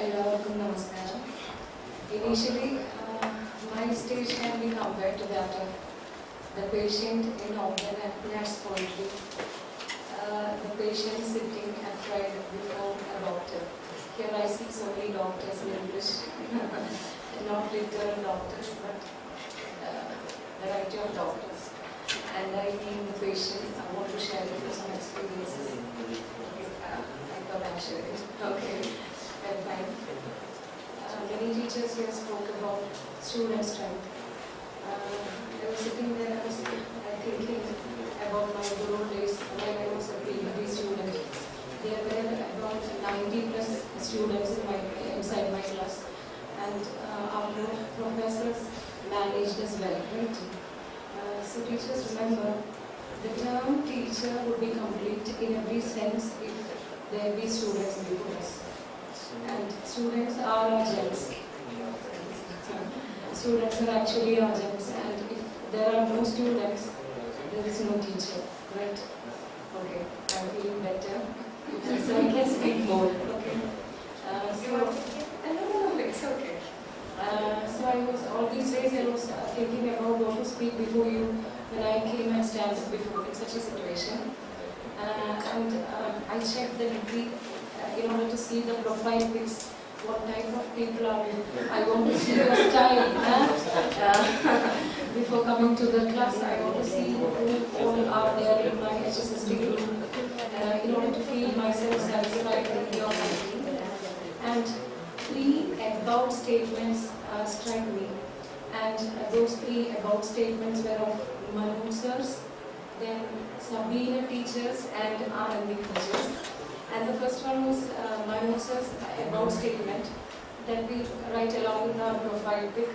എല്ലാവർക്കും നമസ്കാരം. Initially, my stage can be compared to that of the patient in Unveiled and Nurse Poetry. The patient sitting upright before a doctor. Here I see so many doctors in English, not literal doctors, but variety of doctors. And I mean the patient, I want to share with you some experiences. I thought I'd share it. Okay, I'm fine. Many teachers here spoke about student strength. I was sitting there, I was thinking about my good old days when I was a PhD student. There were about 90+ students inside my class, and our professors well, right? So teachers remember, the term teacher would be complete in every sense if there be students before us. And students are our gems. Students are actually our gems, and if there are no students, there is no teacher, right? Okay, I'm feeling better. So I can speak more, okay? No, it's okay. So I was, all these days I was thinking about what to speak before you when I came and stand before in such a situation. I checked the degree in order to see the profile pics, what type of people are you. I want to see your style. Before coming to the class, I want to see who all are there in my HSSD group in order to feel myself satisfied with your company. And 3 about statements struck me. And those 3 about statements were of Manu sirs, then Sabina teachers and R&D teachers. And the first one was Manu sir's about statement that we write along in our profile pic.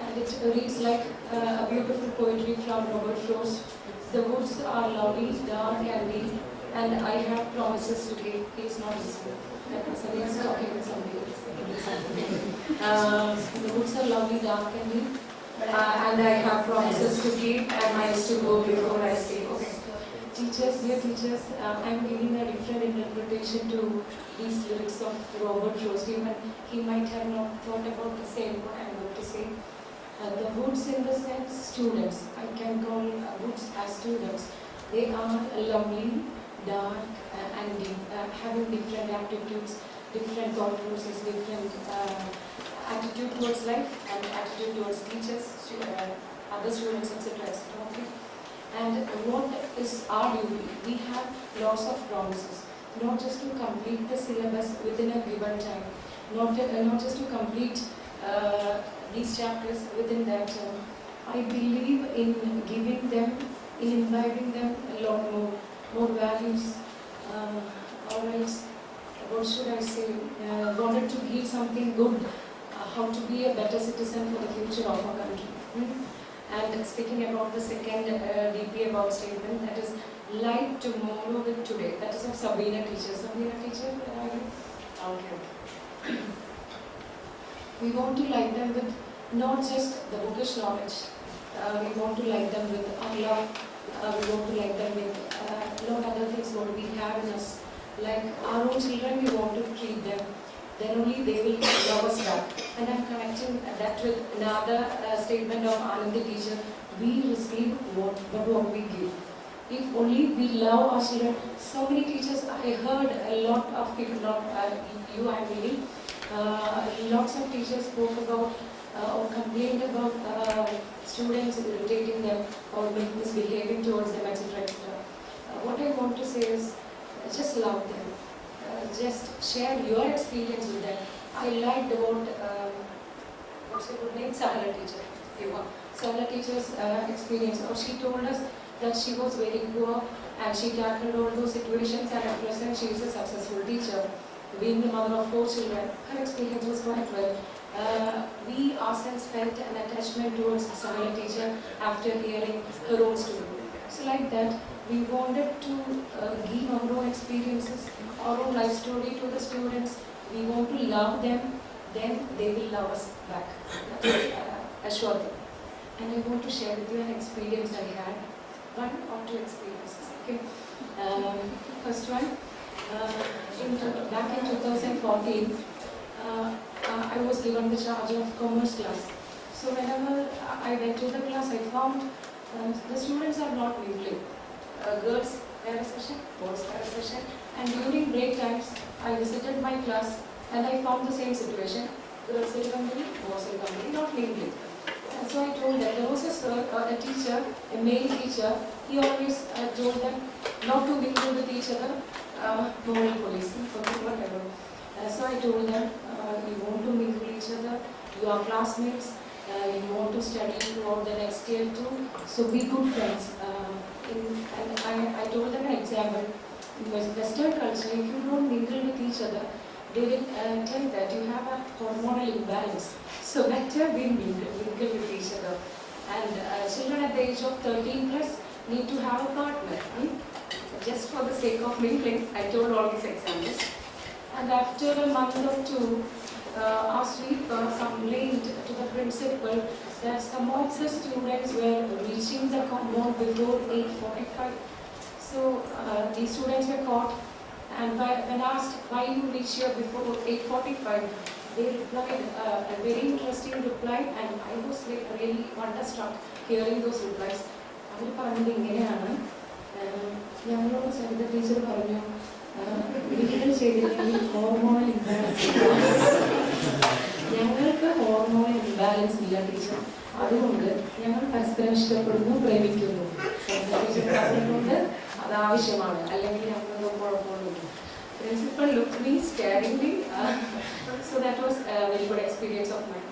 And it reads like a beautiful poetry from Robert Frost. The woods are lovely, dark and deep, and I have promises to keep. He is not listening. Somebody is talking with somebody else. The woods are lovely, dark and deep, and I have promises to keep and miles to go before I speak. Okay. Teachers, dear teachers, I am giving a different interpretation to these lyrics of Robert Frost. Even he might have not thought about the same what I am going to say. The woods in the sense students, I can call woods as students. They are lovely, dark and deep, having different aptitudes, different thought process, different attitude towards life and attitude towards teachers, other students, etc. Okay? And what is our duty? We have lots of promises, not just to complete the syllabus within a given time, not just to complete these chapters within that term. I believe in giving them, in imbibing them a lot more values, or else, what should I say, wanted to give something good, how to be a better citizen for the future of our country. And speaking about the second DP about statement, that is light tomorrow with today. That is of Sabina teacher. Sabina teacher, where are you? Okay. We want to light them with not just the bookish knowledge. We want to light them with Allah. We want to light them with a lot of other things what we have in us. Like our own children, we want to treat them. Then only they will love us back. And I'm connecting that with another statement of Anandi teacher. We receive what we give. If only we love our children. So many teachers, I heard a lot of people, not you, I believe, lots of teachers spoke about or complained about students irritating them or misbehaving towards them, etc. What I want to say is, just love them. Just share your experience with them. I liked about, what's your good name? Sahara teacher. Sahara teacher's experience. Or she told us that she was very poor and she tackled all those situations, and at present she is a successful teacher. Being the mother of 4 children, her experience was quite well. We ourselves felt an attachment towards Sahara teacher after hearing her own story. So like that, we wanted to give our own experiences, our own life story to the students. We want to love them, then they will love us back. Assure them. And I want to share with you an experience I had. 1 or 2 experiences. Okay. First one, back in 2014, I was given the charge of commerce class. So whenever I went to the class, I found the students are not mingling. Girls had a session, boys had a session, and during break times, I visited my class and I found the same situation. Girls will come in, boys will come in, not mingling. And so I told them, there was a teacher, a male teacher, he always told them not to mingle with each other, moral policing, whatever. So I told them, you want to mingle each other, you are classmates, you want to study throughout the next year too, so be good friends. And I told them an example. In Western culture, if you don't mingle with each other, they will tell that you have a hormonal imbalance. So better we mingle with each other. And children at the age of 13 plus need to have a partner. Just for the sake of mingling, I told all these examples. And after a month or two, our sweeper complained to the principal that some of the students were reaching the compound before 8:45. So these students were caught, and when asked why you reach here before 8:45, they replied a very interesting reply, and I was like really wonderstruck hearing those replies. അവർ പറഞ്ഞത് ഇങ്ങനെയാണ്, ഞങ്ങളോട് Saritha teacher പറഞ്ഞു medical ചെയ്തില്ലെങ്കിൽ hormonal imbalance, ഞങ്ങൾക്ക് hormonal imbalance ഇല്ല teacher, അതുകൊണ്ട് ഞങ്ങൾ പരസ്പരം ഇഷ്ടപ്പെടുന്നു, പ്രേമിക്കുന്നു. ടീച്ചർ പറഞ്ഞുകൊണ്ട് അത് ആവശ്യമാണ്, അല്ലെങ്കിൽ ഞങ്ങൾക്ക് കുഴപ്പമൊന്നുമില്ല. Principal looked me scaringly, so that was a very good experience of mine.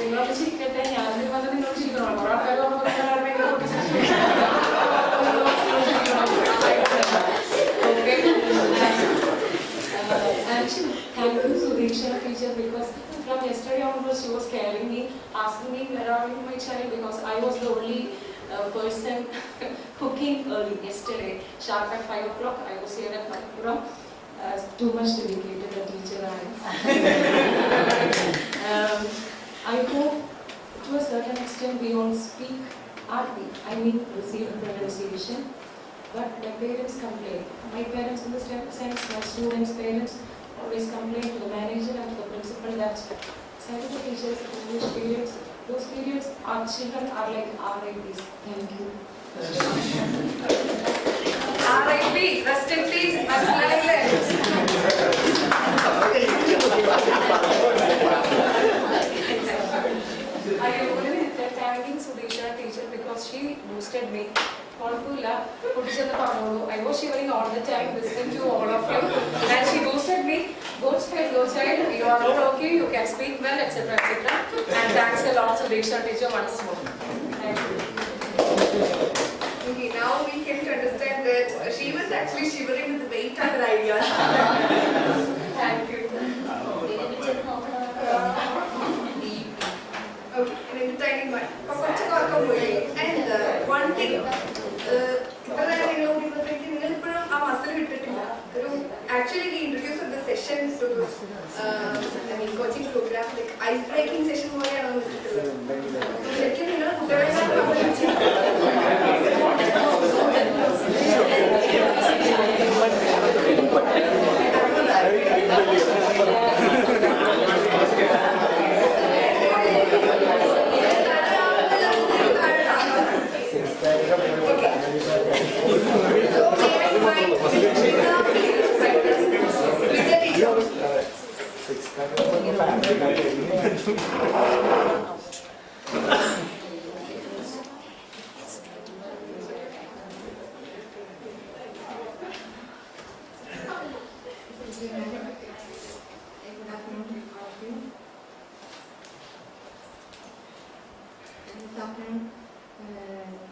നിങ്ങളൊക്കെ ചിരിക്കട്ടെ, ഞാനൊരു വന്ന് നിങ്ങൾ ചിരിക്കണം. കുറെ ആൾക്കാർ and thank you Sudhisha teacher, because from yesterday onwards she was scaring me, asking me where are you my child, because I was the only person cooking early yesterday. Sharp at 5 o'clock I was here at Malappuram. Too much dedicated a teacher I am. I hope to a certain extent we all speak hardly, I mean receive pronunciation, but my parents complain. My parents in the sense, my students' parents always complain to the manager and to the principal that Sanskrit teachers, English periods, those periods, our children are like RIPs. Thank you. RIP, rest in peace, I am only thanking Sudhisha teacher because she boosted me. I was shivering all the time listening to all of you, and she boosted me. Go child, you are all okay, you can speak well, etc. etc. And thanks a lot Sudhisha teacher once more. Thank you. Okay, now we came to understand that she was actually shivering with the weight of her ideas. Thank you. Okay, an entertaining one. And one thing, actually we introduced the session to coaching program, like ice breaking session.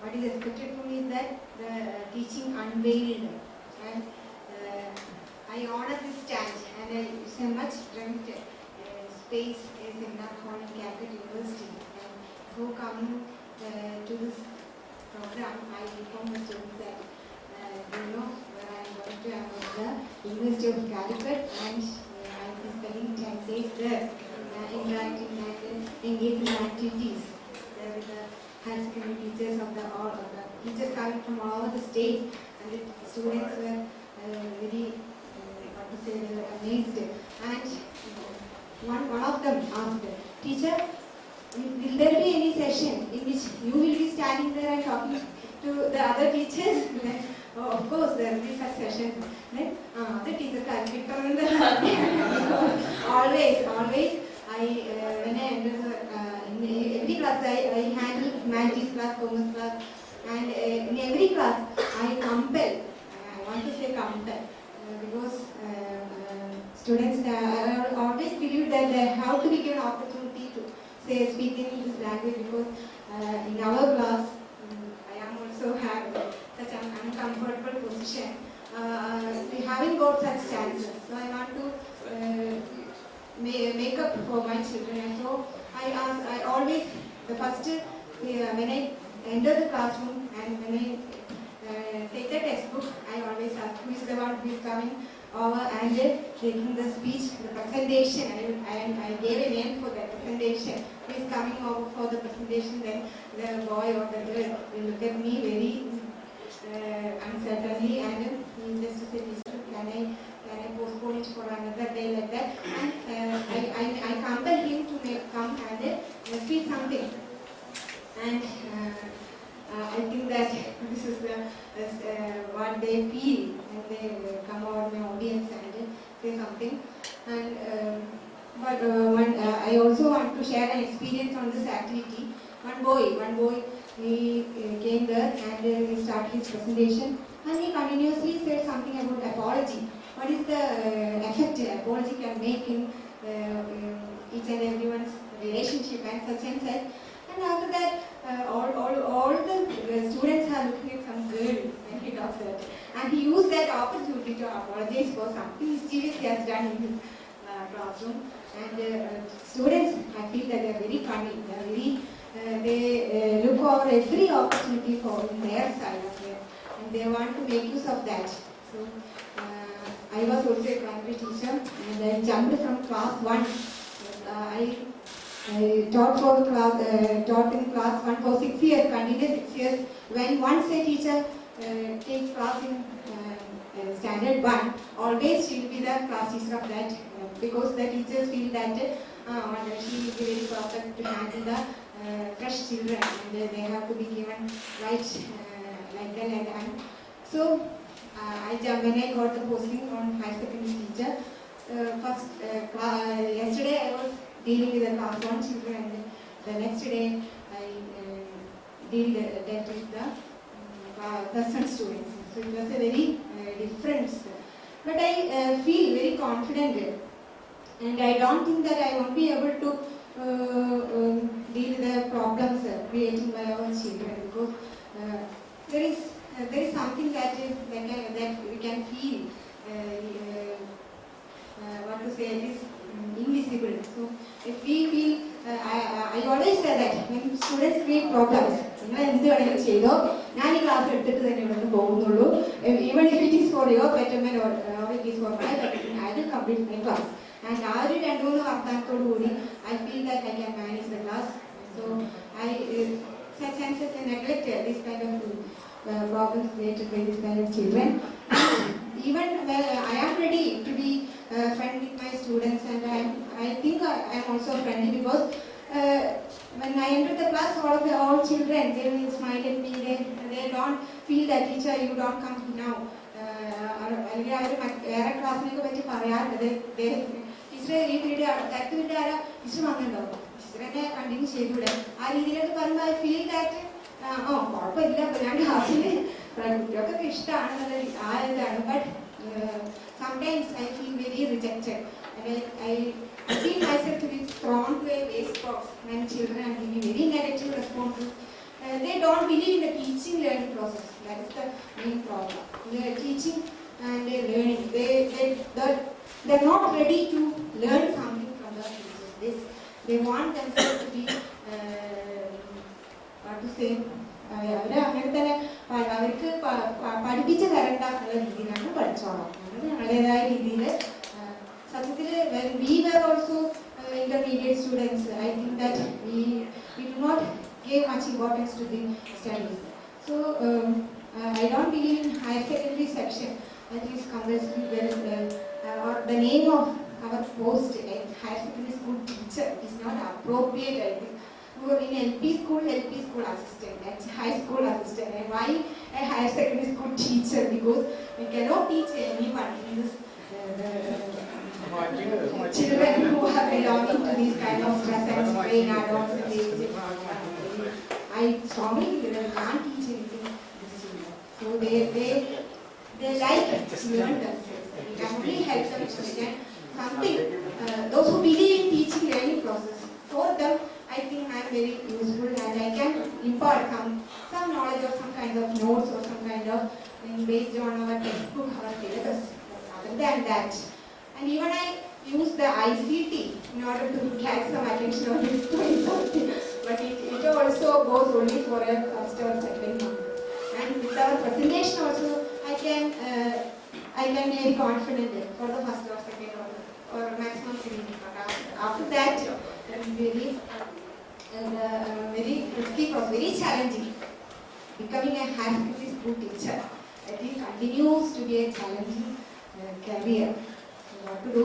What is expected from me is that the teaching Unveiled, and I honor this stand, and it's a much dreamt space is in that hall in Calicut University. And before coming to this program, I inform the students that you know where I am going to. I am at the University of Calicut, and I will be spending 10 days there, interacting and engaging in activities with the higher secondary teachers of the teachers coming from all over the state, and the students were very they were amazed. And one of them asked, "Teacher, will there be any session in which you will be standing there and talking to the other teachers?" Oh, of course, there will be such sessions. Then the teacher can always. When I enter in every class, I handle humanities class, commerce class, and in every class I compel. I want to say compel because students always believe that they have to be given opportunity to speak in this language, because in our class I am also have such an uncomfortable position. We haven't got such chances, so I want to makeup for my children. And so I always, the first, when I enter the classroom and when I take the textbook, I always ask who is the one who is coming over and taking the speech, the presentation. I gave a name for that presentation. Who is coming over for the presentation, then the boy or the girl will look at me very uncertainly and he just say, can I postpone it for another day, like that? And I compel him to come and speak something. And I think that this is what they feel when they come over my audience and say something. And I also want to share an experience on this activity. One boy, he came there and he started his presentation and he continuously said something about apology. What is the effect apology can make in each and everyone's relationship and such and such. And after that, all the students are looking at some girl when he talks that. And he used that opportunity to apologize for something mischievous he has done in his classroom. And students, I feel that they are very funny. They are very, they look for every opportunity for their side of it, and they want to make use of that. So I was also a primary teacher, and I jumped from class 1. I taught in class 1 for 6 years, continuous 6 years. When once a teacher takes class in standard 1, always she will be the class teacher of that, because the teachers feel that she will be very perfect to handle the fresh children, and they have to be given right like that. So when I got the posting on high secondary teacher, yesterday I was dealing with the class 1 children, and the next day I dealt with the plus 1 students. So it was a very difference. But I feel very confident, and I don't think that I won't be able to deal with the problems created by our children, because there is something that we can feel. What to say, it is invisible. So if we feel, I always say that when students create problems, even if it is for your betterment or it is for my betterment, I will complete my class. And I feel that I can manage the class. So such and such neglect this kind of problems created by this kind of children. Even I am ready to be friend with my students, and I think I am also friendly, because when I enter the class, all children, they will smile at me. They don't feel that teacher, you don't come now. I feel that but sometimes I feel very rejected, and I feel myself to be thrown to a waste box when children are giving very negative responses. They don't believe in the teaching learning process. That is the main problem. They are teaching and they are learning. They're not ready to learn something from the teachers. They want themselves to be what to say. അവർക്ക് പഠിപ്പിച്ച് തരണ്ട എന്നുള്ള രീതിയിലാണ് പഠിച്ചോളാം. ഞങ്ങളുടേതായ രീതിയിൽ സത്യത്തിൽ when we were also intermediate students, I think that we do not give much importance to the studies. So I don't believe in higher secondary section, that is compulsory, or the name of our post, like higher secondary school teacher, is not appropriate, I think. In LP school assistant, that's high school assistant. And why a higher secondary school teacher? Because we cannot teach anyone in this children who are belonging to these kind of stress and strain adults and age. I strongly believe that we can't teach anything to these children. So they like to learn themselves. We can only help them to understand something. Those who believe in teaching learning process, for them, I think I am very useful, and I can impart some knowledge or some kind of notes or some kind of based on our textbook, our syllabus. Other than that, and even use the ICT in order to catch some attention on this point. But it also goes only for a first or second mark. And with our presentation also, I can be very confident for the first or second or maximum 3. But after that, very risky process, very challenging. Becoming a high school teacher, it continues to be a challenging career. So what to do?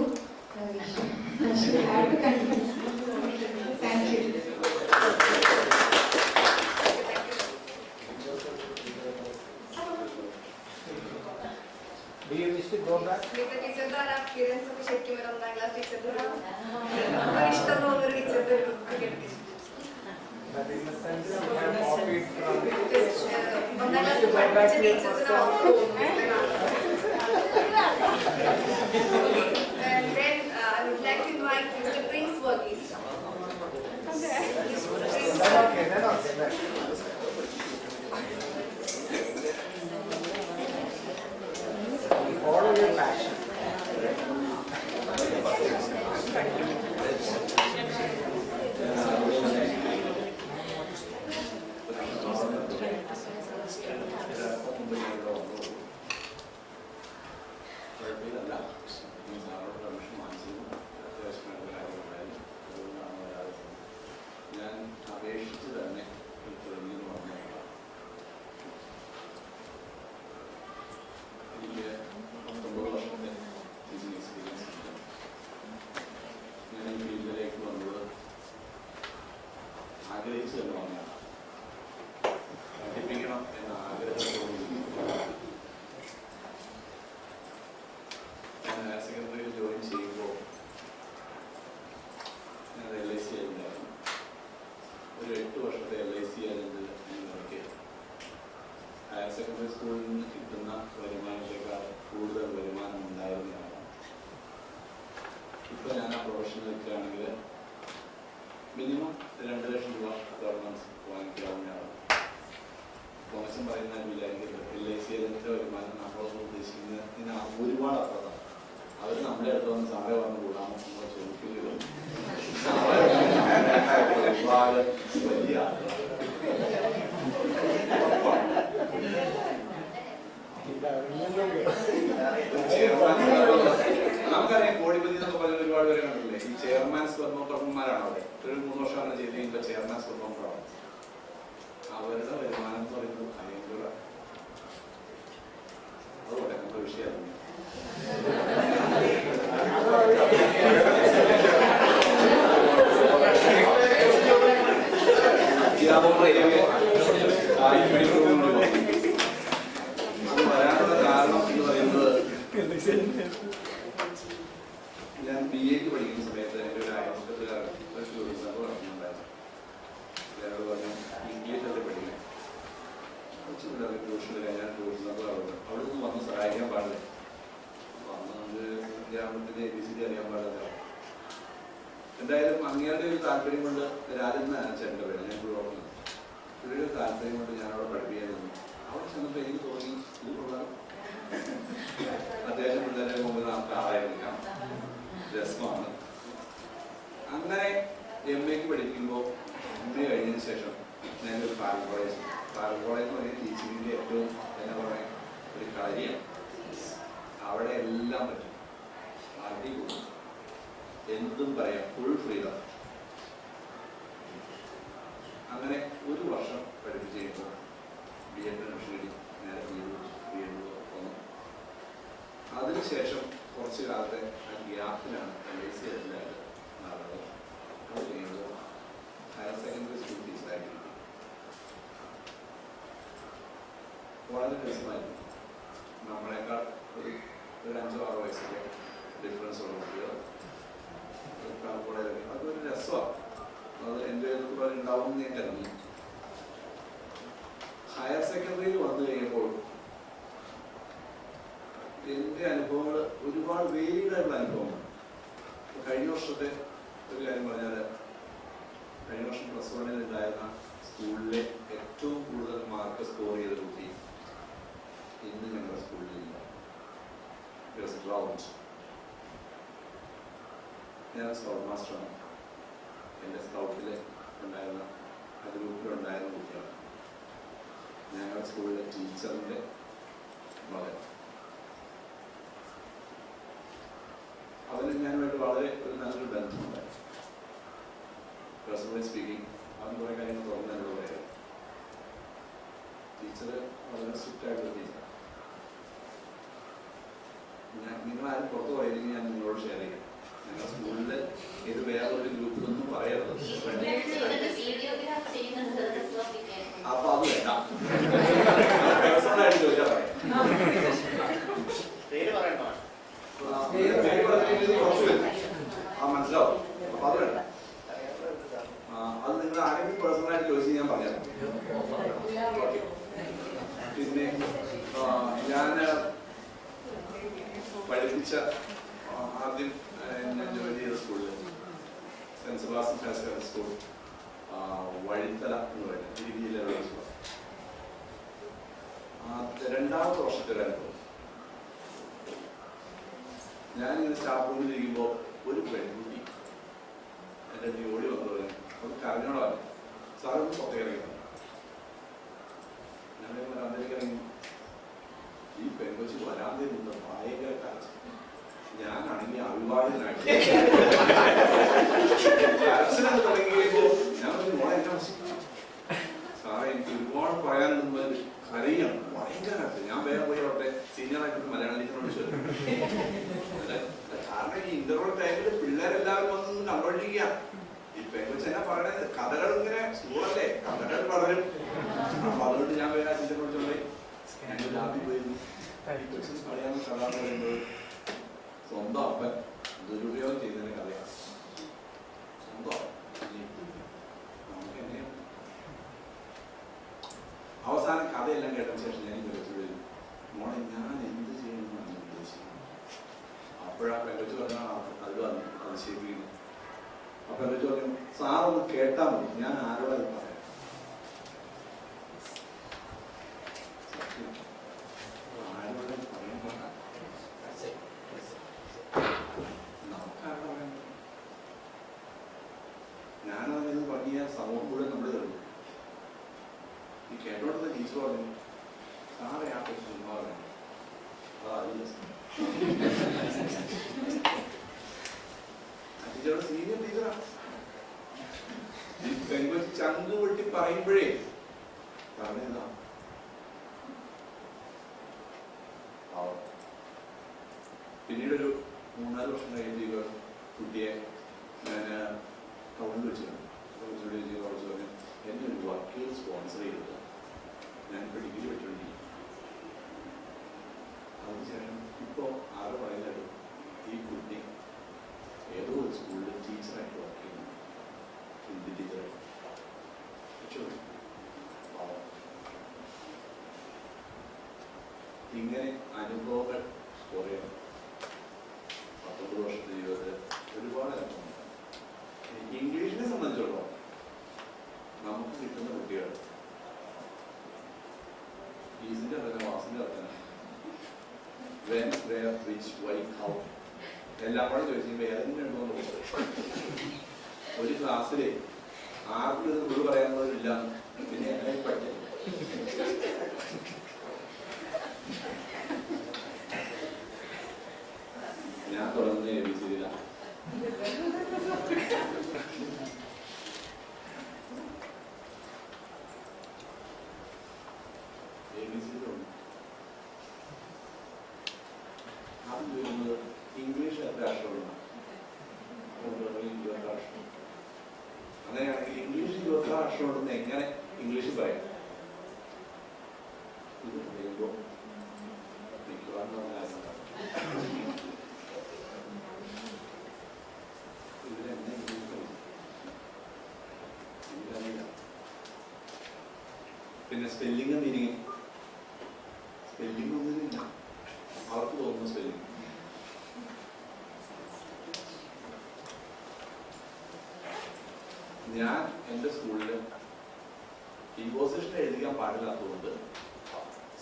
I should have to continue. Thank you. Do you wish to go back? Smita teacher da na appearance of shekki mera 9th class teacher da. Very ishtam tonunnna oru teacher da cricket teacher. But in a sense, you have copied from. 9th class പഠിപ്പിച്ച teachers na And then I would like to invite Mr. Prince Verghese. Okay, then okay. Follow your passion. Secondary സ്കൂളിൽ നിന്ന് കിട്ടുന്ന വരുമാനത്തെക്കാൾ കൂടുതൽ വരുമാനം ഉണ്ടായിരുന്നതാണ്. ഇപ്പോൾ ഞാൻ ആ പ്രൊഫഷനിൽ നിൽക്കുകയാണെങ്കിൽ മിനിമം 2 ലക്ഷം രൂപ ഗവൺമെന്റ് വാങ്ങിക്കാവുന്നതാണ്. മോശം പറയുന്ന വിചാരിക്കുന്നത് LIC വരുമാനം നമ്മളൊന്നും ഉദ്ദേശിക്കുന്നതിന് ഒരുപാട് അപ്പുറത്താണ്. അവർ നമ്മുടെ അടുത്ത് വന്ന് സാറേ വന്ന് കൂടാമോ നമ്മൾ ചോദിക്കുകയോ ഒരുപാട് വലിയ നമുക്കറിയാം കോടിപ്പതി എന്നൊക്കെ പറഞ്ഞ ഒരുപാട് പേര് കണ്ടില്ലേ. ഈ ചെയർമാൻസ് പ്രമുഖന്മാരാണ് അവിടെ. ഒരു 3 വർഷമാണ് ചെയ്ത് കഴിയുമ്പോൾ ചെയർമാൻസ് പ്രമുഖരാണ്. അവരുടെ വരുമാനം എന്ന് പറയുന്നത് ഭയങ്കര അതുകൊണ്ട് നമ്മുടെ വിഷയമാണ്. വരാനുള്ള കാരണം എന്ന് പറയുന്നത് ഞാൻ BA പഠിക്കുന്ന സമയത്ത് എൻ്റെ ഒരു അയൽപക്കത്തുകാരൻ ഒരു ടൂറിസം നടത്തുന്നുണ്ടായിരുന്നു. എന്നോട് പറഞ്ഞു ഇംഗ്ലീഷല്ലേ പഠിക്കണം, കുറച്ചുകൂടെ ട്യൂഷന് കഴിഞ്ഞാൽ ടൂറിസം അവിടെ നിന്ന് വന്ന് സഹായിക്കാൻ പാടില്ല, വന്നത് ഗ്രാമത്തിൻ്റെ ABCD അറിയാൻ പാടില്ല. എന്തായാലും അങ്ങയുടെ ഒരു താല്പര്യം കൊണ്ട് രാജൻ ചേട്ടൻ്റെ പേര് ഞാൻ ഇപ്പോൾ ഓർക്കുന്നത്, ഇവരുടെ താല്പര്യം കൊണ്ട് ഞാൻ അവിടെ പഠിപ്പിക്കാൻ നിന്നു. അവിടെ ചെന്നപ്പോൾ എനിക്ക് തോന്നി ഇതുള്ള അത്യാവശ്യം പിള്ളേരെ മുമ്പ് നമുക്ക് ആളായിരിക്കാം, രസമാണ്. അങ്ങനെ MA പഠിക്കുമ്പോൾ MA കഴിഞ്ഞതിന് ശേഷം ഞാനൊരു പാരൽ കോളേജ് എന്ന് പറയുന്ന ടീച്ചിങ്ങിൻ്റെ ഏറ്റവും എന്താ പറയുക ഒരു കാര്യമാണ്. അവിടെ എല്ലാം പറ്റും, അടിപൊളി, എന്തും പറയാം, ഫുൾ ഫ്രീഡം. അങ്ങനെ ഒരു വർഷം പഠിപ്പിച്ച് കഴിയുമ്പോൾ B.Ed അഡ്മിഷൻ കിട്ടി. നേരെ B.Ed വന്നു. അതിനുശേഷം കുറച്ച് കാലത്തെ ആ ഗ്യാപ്പിലാണ് LIC നടന്നത്. അത് കഴിയുമ്പോൾ ഹയർ സെക്കൻഡറി സ്കൂൾ ടീച്ചറായിട്ട് കിട്ടി. വളരെ രസമായിരുന്നു. നമ്മളെക്കാൾ ഒരു 5-6 വയസ്സിലെ ഡിഫറൻസ് ഉള്ള കുട്ടികൾ അതൊരു രസമാണ്. അത് എൻ്റെ ഉണ്ടാവും എന്ന് ഞാൻ കരുതി. ഹയർ സെക്കൻഡറിയിൽ വന്നു കഴിയുമ്പോൾ എൻ്റെ അനുഭവങ്ങൾ ഒരുപാട് വേരിയഡായിട്ടുള്ള അനുഭവമാണ്. കഴിഞ്ഞ വർഷത്തെ ഒരു കാര്യം പറഞ്ഞാൽ, കഴിഞ്ഞ വർഷം +1 ഉണ്ടായിരുന്ന സ്കൂളിലെ ഏറ്റവും കൂടുതൽ മാർക്ക് സ്കോർ ചെയ്ത കുട്ടി ഇന്ന് ഞങ്ങളുടെ സ്കൂളിലില്ല. ഞാൻ സ്കൗട്ട് മാസ്റ്ററാണ്. എൻ്റെ സ്കൗട്ടിൽ ഉണ്ടായിരുന്ന ആ ഗ്രൂപ്പിലുണ്ടായിരുന്ന കുട്ടിയാണ്. ഞങ്ങളുടെ സ്കൂളിലെ ടീച്ചറിൻ്റെ മകൻ. അവന് ഞാനുമായിട്ട് വളരെ ഒരു നല്ലൊരു ബന്ധമുണ്ടായിരുന്നു. പേഴ്സണലി സ്പീക്കിംഗ് അവൻ കുറേ കാര്യങ്ങൾ തുറന്നതിനോട് പറയാം. ടീച്ചർ വളരെ സ്ട്രിക്റ്റ് ആയിട്ടുള്ള ടീച്ചർ. നിങ്ങളാരും പുറത്ത് പോയില്ലെങ്കിൽ ഞാൻ നിങ്ങളോട് ഷെയർ ചെയ്യാം. ഞങ്ങളുടെ സ്കൂളിൽ ഇത് വേറൊരു ഗ്രൂപ്പിലൊന്നും പറയരുത്. അപ്പൊ അത് വേണ്ട. പേഴ്സണലായിട്ട് ചോദിച്ചാൽ പറയാം. മനസ്സിലാവും. അപ്പൊ അത് വേണ്ട. അത് നിങ്ങൾ ആരെങ്കിലും പേഴ്സണലായിട്ട് ചോദിച്ച് ഞാൻ പറയാം. ഓക്കെ. പിന്നെ ഞാൻ പഠിപ്പിച്ച ആദ്യം ഞാൻ ജോലി ചെയ്ത സ്കൂളിൽ Saint Sebastian higher school Vazhithala എന്ന് പറയുന്നത് ഇടുക്കി ജില്ലയിലുള്ള സ്കൂൾ. രണ്ടാമത്തെ വർഷത്തെ ഒരു അനുഭവം. ഞാനിങ്ങനെ സ്റ്റാഫ് റൂമിൽ ഇരിക്കുമ്പോൾ ഒരു പെൺകുട്ടി എൻ്റെ അടുത്ത് ഓടി വന്നു പറഞ്ഞു, അത് കരഞ്ഞോളാണ് സാറൊന്ന് പുറത്തേക്ക് ഇറങ്ങി. ഞാൻ വരാന്തേക്ക് ഇറങ്ങി. ഈ പെൺകൊച്ചി വരാന്തയിൽ നിന്ന് ഭയങ്കര കരച്ചു. ഞാനാണെങ്കിൽ അവിവാഹിതനായിട്ട് കരച്ചിലൊക്കെ തുടങ്ങി കഴിയുമ്പോൾ ഞാൻ പറഞ്ഞു, മോളെ എന്നെ സാറേ എനിക്ക് ഒരുപാട് പറയാനുണ്ടെന്ന് കരയാണ്. ഭയങ്കര കരച്ചിൽ. ഞാൻ വേറെ പോയി അവിടെ സീനിയറായിട്ട് മലയാളം ടീച്ചറോട് ചോദിച്ചു. കാരണം ഈ ഇന്റർവൽ ടൈമിൽ പിള്ളേരെല്ലാവരും വന്ന് കണ്ടോണ്ടിരിക്കുക. ഈ പെൺകൊച്ചി എന്നാ പറയണത്, കഥകൾ ഇങ്ങനെ സ്കൂളല്ലേ, കഥകൾ വളരും. അപ്പൊ അതുകൊണ്ട് ഞാൻ വേറെ ടീച്ചറിനോട് ചോദിച്ചു, ഞങ്ങൾ ലാബിൽ പോയിരുന്നു. ഈ കൊച്ചിന് പറയാൻ കഥ എന്ന് പറയുന്നത് സ്വന്തം അപ്പൻ ദുരുപയോഗം ചെയ്യുന്നതിന് കഥയാണ്. സ്വന്തം നമുക്ക് എങ്ങനെയാണ് അവസാനം കഥയെല്ലാം കേട്ടതിന് ശേഷം ഞാൻ വിളിച്ചു, മോളെ ഞാൻ എന്ത് ചെയ്യണമെന്നാണ് ഉദ്ദേശിക്കുന്നത്. അപ്പോഴാ പെൺകൊച്ചു പറഞ്ഞാൽ അത് പറഞ്ഞു, അത് ശരിയാണ്. അപ്പൊ പെൺകൊച്ചു പറഞ്ഞു, സാറൊന്ന് കേട്ടാൽ മതി, ഞാൻ ആരോടാ ഇത് പറയാം. ആരോടെ പറയാൻ പോകാം, നമുക്കാരോടെ പറയാൻ. ഞാനത് പറഞ്ഞ സമൂഹം മുഴുവൻ നമ്മൾ തരുന്നു. ഈ കേട്ടോടുന്ന ടീച്ചർ പറഞ്ഞു, സാറേ ആ പ്രശ്നം പറയാം. ടീച്ചറുടെ സീനിയർ ടീച്ചറാണ്. ഈ പെൺകൊച്ചി ചങ്ക് പൊട്ടി പറയുമ്പോഴേ പറഞ്ഞതാ. പിന്നീടൊരു 3-4 വർഷം കഴിയുമ്പോൾ കുട്ടിയെ ഞാൻ ടൗണിൽ വെച്ചിട്ടുണ്ട്. പറഞ്ഞു, എന്നെ ഒരു വക്കീൽ സ്പോൺസർ ചെയ്തിട്ട് ഞാനിപ്പോൾ ഡിഗ്രി പഠിച്ചുകൊണ്ടിരിക്കും. അതിനുശേഷം ഇപ്പോൾ ആരോ പറയുന്നത് ഈ കുട്ടി ഏതോ ഒരു സ്കൂളിൽ ടീച്ചറായിട്ട് വർക്ക് ചെയ്യുന്നു, ഹിന്ദി ടീച്ചറായിട്ട്. ഇങ്ങനെ അനുഭവങ്ങൾ കുറേ 19 വർഷത്തെ ജീവിതത്തിൽ ഒരുപാട് അനുഭവം. ഇംഗ്ലീഷിനെ സംബന്ധിച്ചിടത്തോളം നമുക്ക് കിട്ടുന്ന കുട്ടികൾ ഈസിന്റെ തന്നെ വാസിന്റെ തന്നെ when, where, which, why, how എല്ലാം കൂടെ ചോദിച്ചപ്പോൾ ഏതെങ്കിലും ഒരു ക്ലാസ്സില് ആർക്കും ഇത് ഫുള്ള് പറയാനുള്ളവരില്ല. പിന്നെ എങ്ങനെ പഠിക്കും? ഞാൻ തുടങ്ങുന്ന ABC-യിലാണ്. ആദ്യം ചോദിക്കുന്നത് ഇംഗ്ലീഷ് എത്ര അക്ഷരമാണ്? അങ്ങനെയാണെങ്കിൽ ഇംഗ്ലീഷ് 26 അക്ഷരമുണ്ടെന്ന് എങ്ങനെ ഇംഗ്ലീഷിൽ പറയാം? ഇത് പറയുമ്പോൾ മിക്കവാറും പിന്നെ സ്പെല്ലിംഗ് മീനിങ് ഒന്നുമില്ല. അവർക്ക് തോന്നുന്നു സ്പെല്ലിംഗ്. ഞാൻ എൻ്റെ സ്കൂളിൽ ഇമ്പോസിഷൻ എഴുതിക്കാൻ പാടില്ലാത്തതുകൊണ്ട്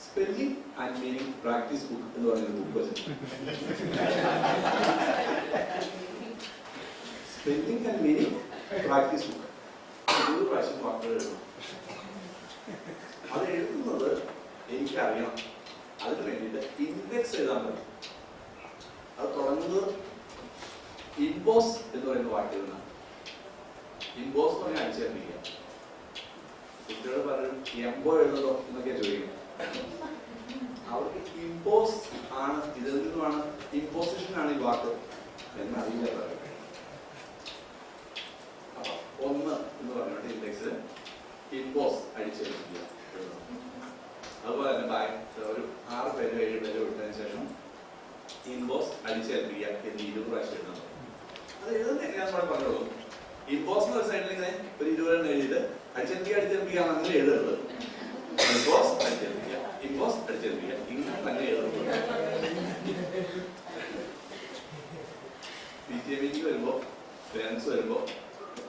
spelling and meaning practice book എന്ന് പറയുന്ന ബുക്ക് വെച്ചിട്ടുണ്ട്. Spelling and meaning practice book. 20 പ്രാവശ്യം വാക്കുകൾ എഴുതണം. അത് എഴുതുന്നത് എനിക്കറിയണം. അതിന് വേണ്ടിയിട്ട് ഇൻഡെക്സ് എഴുതാൻ പറ്റും. അത് തുടങ്ങുന്നത് ഇൻബോസ് എന്ന് പറയുന്ന വാക്ക് എഴുതുന്ന. ഇൻബോസ് എന്ന് പറഞ്ഞാൽ അടിച്ചേർപ്പിക്കുക. കുട്ടികൾ പറയും എംബോ എഴുതുന്നതോ എന്നൊക്കെ ചോദിക്കും. അവർക്ക് ഇമ്പോസ് ആണ്, ഇതിൽ നിന്നുമാണ് ഇമ്പോസിഷൻ ആണ് ഈ വാക്ക് എന്നറിയില്ല പറയും. അപ്പൊ 1 എന്ന് പറഞ്ഞിട്ട് ഇൻഡെക്സ് ഇമ്പോസ് അടിച്ചേൽപ്പിക്കുക. അതുപോലെ തന്നെ ഒരു 6 പേര് 7 പേര് വിട്ടതിന് ശേഷം ഇൻബോസ് അടിച്ചേൽപ്പിക്കുക എന്ന് 20 പ്രാവശ്യം എഴുതണം. അത് എഴുതുന്നത് എങ്ങനെയാണെന്ന് കൂടെ പറഞ്ഞോളൂ. ഇമ്പോസ് എന്ന സൈഡിൽ ഇങ്ങനെ ഒരു 20 എഴുതിയിട്ട് അടിച്ചേൽപ്പിക്കുക അങ്ങനെ എഴുതരുത്. ഇമ്പോസ് അടിച്ചേൽപ്പിക്കുക, ഇമ്പോസ് അടിച്ചേൽപ്പിക്കുക, ഇങ്ങനെ തന്നെ എഴുതുന്നത്. PTA വരുമ്പോൾ പേരൻസ് വരുമ്പോൾ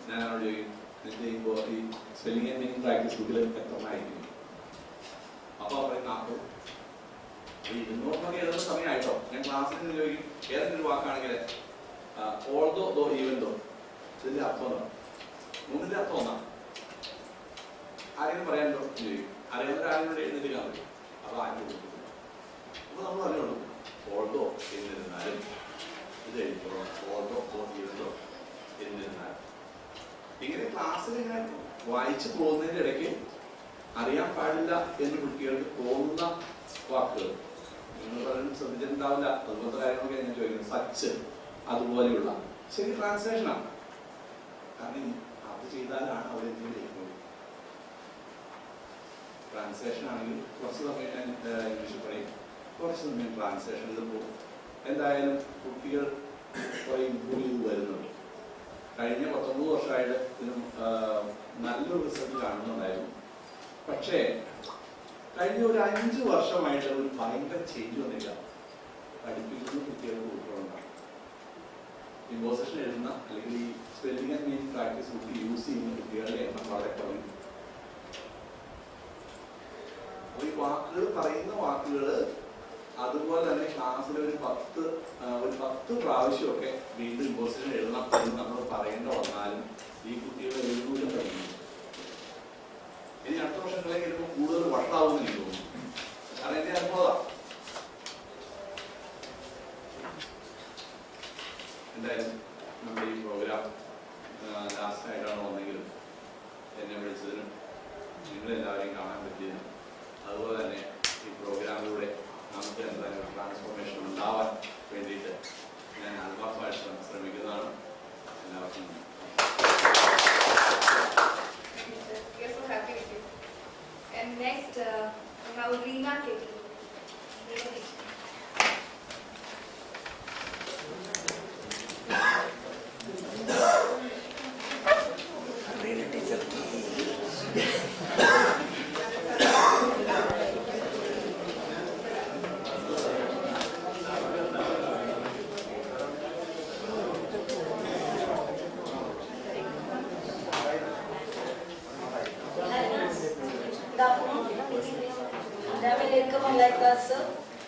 ഞാൻ അവരോട് ചോദിക്കും, നിന്റെ ഈ സ്പെല്ലിംഗ് ആൻഡ് മീനിങ് പ്രാക്ടീസ് ബുക്കിൽ എത്രമായിരിക്കും? അപ്പോൾ പറയും 40. 200 എഴുതുന്ന സമയമായിട്ടോ. ഞാൻ ക്ലാസ്സിൽ നിന്ന് ചോദിക്കും ഏതെങ്കിലും ഒരു വാക്കാണെങ്കിൽ ഓൾദോ ദോ ഈവൻ ദോ ഇതിന്റെ അർത്ഥം എന്താ? 3ന്റെ അർത്ഥം ഒന്നാ. ആരെങ്കിലും പറയാനുണ്ടോ ചോദിക്കും. അറിയാവുന്ന ആരെങ്കിലും എഴുന്നേറ്റ് കാണും. അപ്പോൾ ആരും കൊടുക്കും. അപ്പോൾ നമ്മൾ അറിയുള്ളൂ ഓൾദോ എന്നിരുന്നാലും ഇത് എഴുതിക്കോളാം. ഓൾദോ ദോ ഈവൻ ദോ എന്നിരുന്നാലും. ഇങ്ങനെ ക്ലാസ്സിൽ ഇങ്ങനെ വായിച്ചു പോകുന്നതിൻ്റെ ഇടയ്ക്ക് അറിയാൻ പാടില്ല എന്ന് കുട്ടികൾക്ക് തോന്നുന്ന വാക്കുകൾ നിങ്ങൾ പലരും ശ്രദ്ധിച്ചിട്ടുണ്ടാവില്ല. അതുപോലത്തെ കാര്യങ്ങളൊക്കെ ഞാൻ ചോദിക്കുന്നത്. സച്ച് അതുപോലെയുള്ള ശരി ട്രാൻസ്ലേഷനാണ്. കാരണം അത് ചെയ്താലാണ് അവർ എന്തെങ്കിലും ചെയ്യുന്നത്. ട്രാൻസ്ലേഷൻ ആണെങ്കിൽ കുറച്ച് സമയം ഞാൻ ഇംഗ്ലീഷിൽ പറയും, കുറച്ച് സമയം ട്രാൻസ്ലേഷനിൽ പോകും. എന്തായാലും കുട്ടികൾ കുറെ ഇമ്പ്രൂവ് ചെയ്ത് വരുന്നുണ്ട്. കഴിഞ്ഞ 19 വർഷമായിട്ട് ഇതിനും നല്ലൊരു റിസൾട്ട് കാണുന്നുണ്ടായിരുന്നു. പക്ഷേ കഴിഞ്ഞ ഒരു 5 വർഷമായിട്ട് ഒരു ഭയങ്കര ചേഞ്ച് വന്നില്ല. പഠിപ്പിക്കുന്ന കുട്ടികൾക്ക് ഉൾക്കൊള്ളണം. ഇമ്പോസിഷൻ എഴുതുന്ന അല്ലെങ്കിൽ ഈ spelling and meaning practice book use ചെയ്യുന്ന കുട്ടികളുടെ എണ്ണം വളരെ കുറഞ്ഞു. അപ്പോൾ ഈ വാക്കുകൾ പറയുന്ന വാക്കുകൾ അതുപോലെ തന്നെ ക്ലാസ്സിൽ ഒരു 10 പ്രാവശ്യമൊക്കെ വീണ്ടും ഇമ്പോസിഷൻ എഴുതണം എന്ന് നമ്മൾ പറയേണ്ട വന്നാലും ഈ കുട്ടികളെ എഴുതൂരം കഴിയുന്നു. ഇനി അടുത്ത വർഷങ്ങളിലേക്ക് എടുക്കുമ്പോൾ കൂടുതൽ വട്ടാവുമെന്ന് എനിക്ക് തോന്നുന്നു. കാരണം എന്റെ അനുഭവം എന്തായാലും നമ്മുടെ ഈ പ്രോഗ്രാം ലാസ്റ്റ് ആയിട്ടാണ് വന്നെങ്കിലും എന്നെ വിളിച്ചതിനും നിങ്ങളെല്ലാവരെയും കാണാൻ പറ്റിയതിനും അതുപോലെ തന്നെ ഈ പ്രോഗ്രാമിലൂടെ നമുക്ക് എന്തായാലും ട്രാൻസ്ഫോർമേഷൻ ഉണ്ടാവാൻ വേണ്ടിയിട്ട് ഞാൻ ആത്മാർത്ഥമായിട്ട് ശ്രമിക്കുന്നതാണ്. എല്ലാവർക്കും And next, we have Reena Kakkuzhi.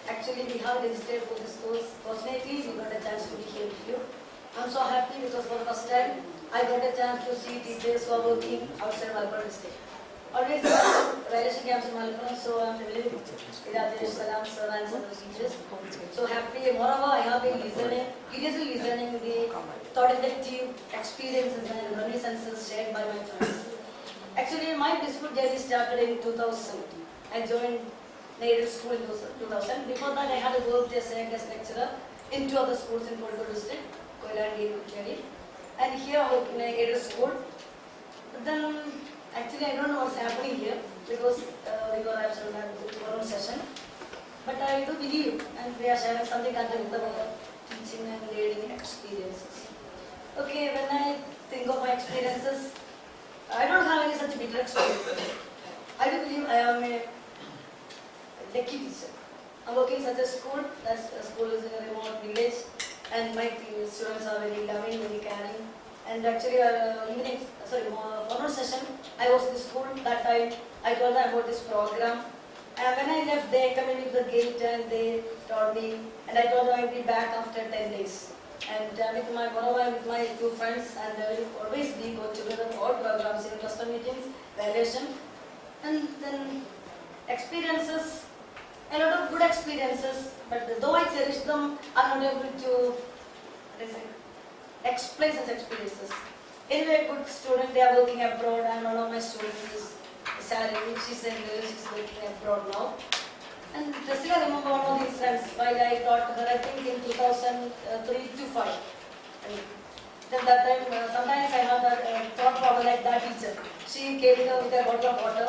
Actually, we have registered for this course. Fortunately, we got a chance to be here with you. I'm so happy because for the first time, I got a chance to see teachers who are working outside Malappuram district. Always relation camps in Malappuram, so I'm familiar with Rajesh, Salam, sir, and some of the teachers. So happy. Moreover, I have been listening, curiously listening the thought-effective experiences and reminiscences shared by my friends. Actually, my dispute journey started in 2000. I joined Native School in 2000. Before that, I had worked as a guest lecturer in 2 other schools in Kozhikode district, Koilandi and Kuttiyadi. And here I work in a Native School. But then, actually, I don't know what's happening here because we were absent at our own session. But I do believe, and we are sharing something connected with our teaching and learning experiences. Okay, when I think of my experiences, I don't have any such bitter experiences. I do believe I am a lucky teacher. I'm working in such a school. That school is in a remote village, and my students are very loving, very caring. And actually, one session, I was in the school. That time, I told them about this program. And when I left, they came in with the gate and they told me, and I told them I'll be back after 10 days. And whenever I'm with my two friends, and we always go together for all programs, in cluster meetings, evaluation, and then experiences, a lot of good experiences, but though I cherish them, I'm not able to explain such experiences. Anyway, good student, they are working abroad, and one of my students is Sally, she's working abroad now. And still I remember one of the incidents while I taught her, I think in 2003 to 5. And then that time, sometimes I had a thought problem like that teacher. She came here with a bottle of water.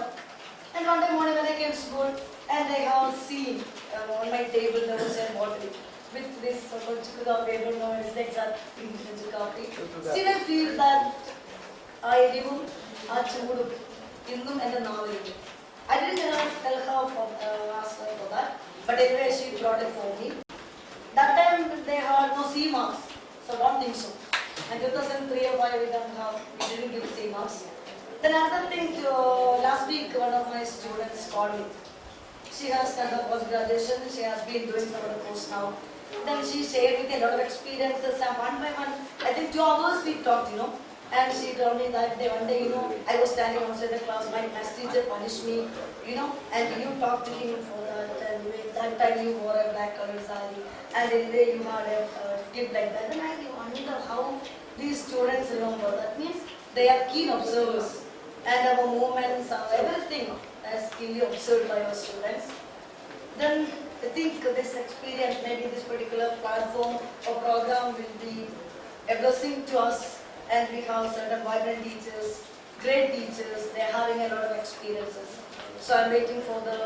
And one day morning when I came to school, and I have seen on my table there was a bottle with this chiku coffee. I don't know it's the exact chiku coffee. Still I feel that I remove a chudu innum and the novel. I didn't tell her for ask her for that, but anyway she brought it for me. That time they had no C marks, so don't think so. And 2003 or 5 we didn't give C marks. Then another thing, last week one of my students called me. She has done her post-graduation, she has been doing some other course now. Then she shared with me a lot of experiences, and one by one, I think 2 hours we talked, And she told me that one day, I was standing outside the class, my math teacher punished me, and you talked to him for that, and that time you wore a black color saree, and anyway you had a kid like that. And I wonder how these students remember. That means they are keen observers, and our movements, everything is keenly observed by our students. Then I think this experience, maybe this particular platform or program will be a blessing to us. And we have certain vibrant teachers, great teachers, they are having a lot of experiences. So I'm waiting for the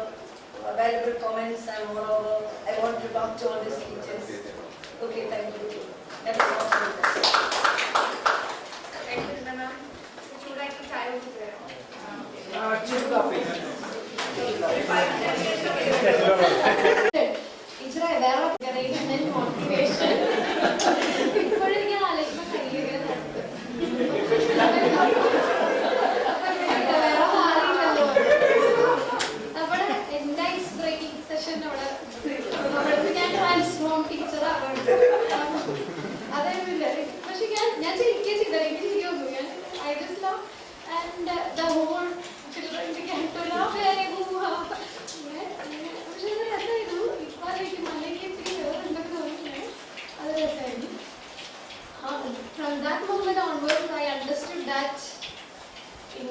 valuable comments, and moreover, I want to talk to all these teachers. Okay, thank you. That is all for me. Thank you, ma'am. Would you like to try with Teacher, I have a motivation. I just love, and the whole children began to laugh. From that moment onwards, I understood that a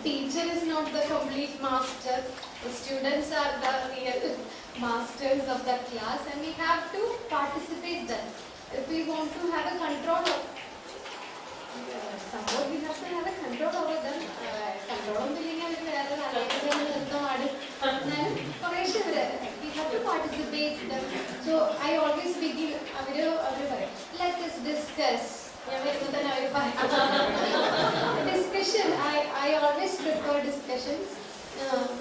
teacher is not the complete master. The students are the real masters of that class, and we have to participate then. If we want to have a control of somewhat, we have to have a control over them. Control we have to participate them. So I always begin, let us discuss. Discussion, I always prefer discussions.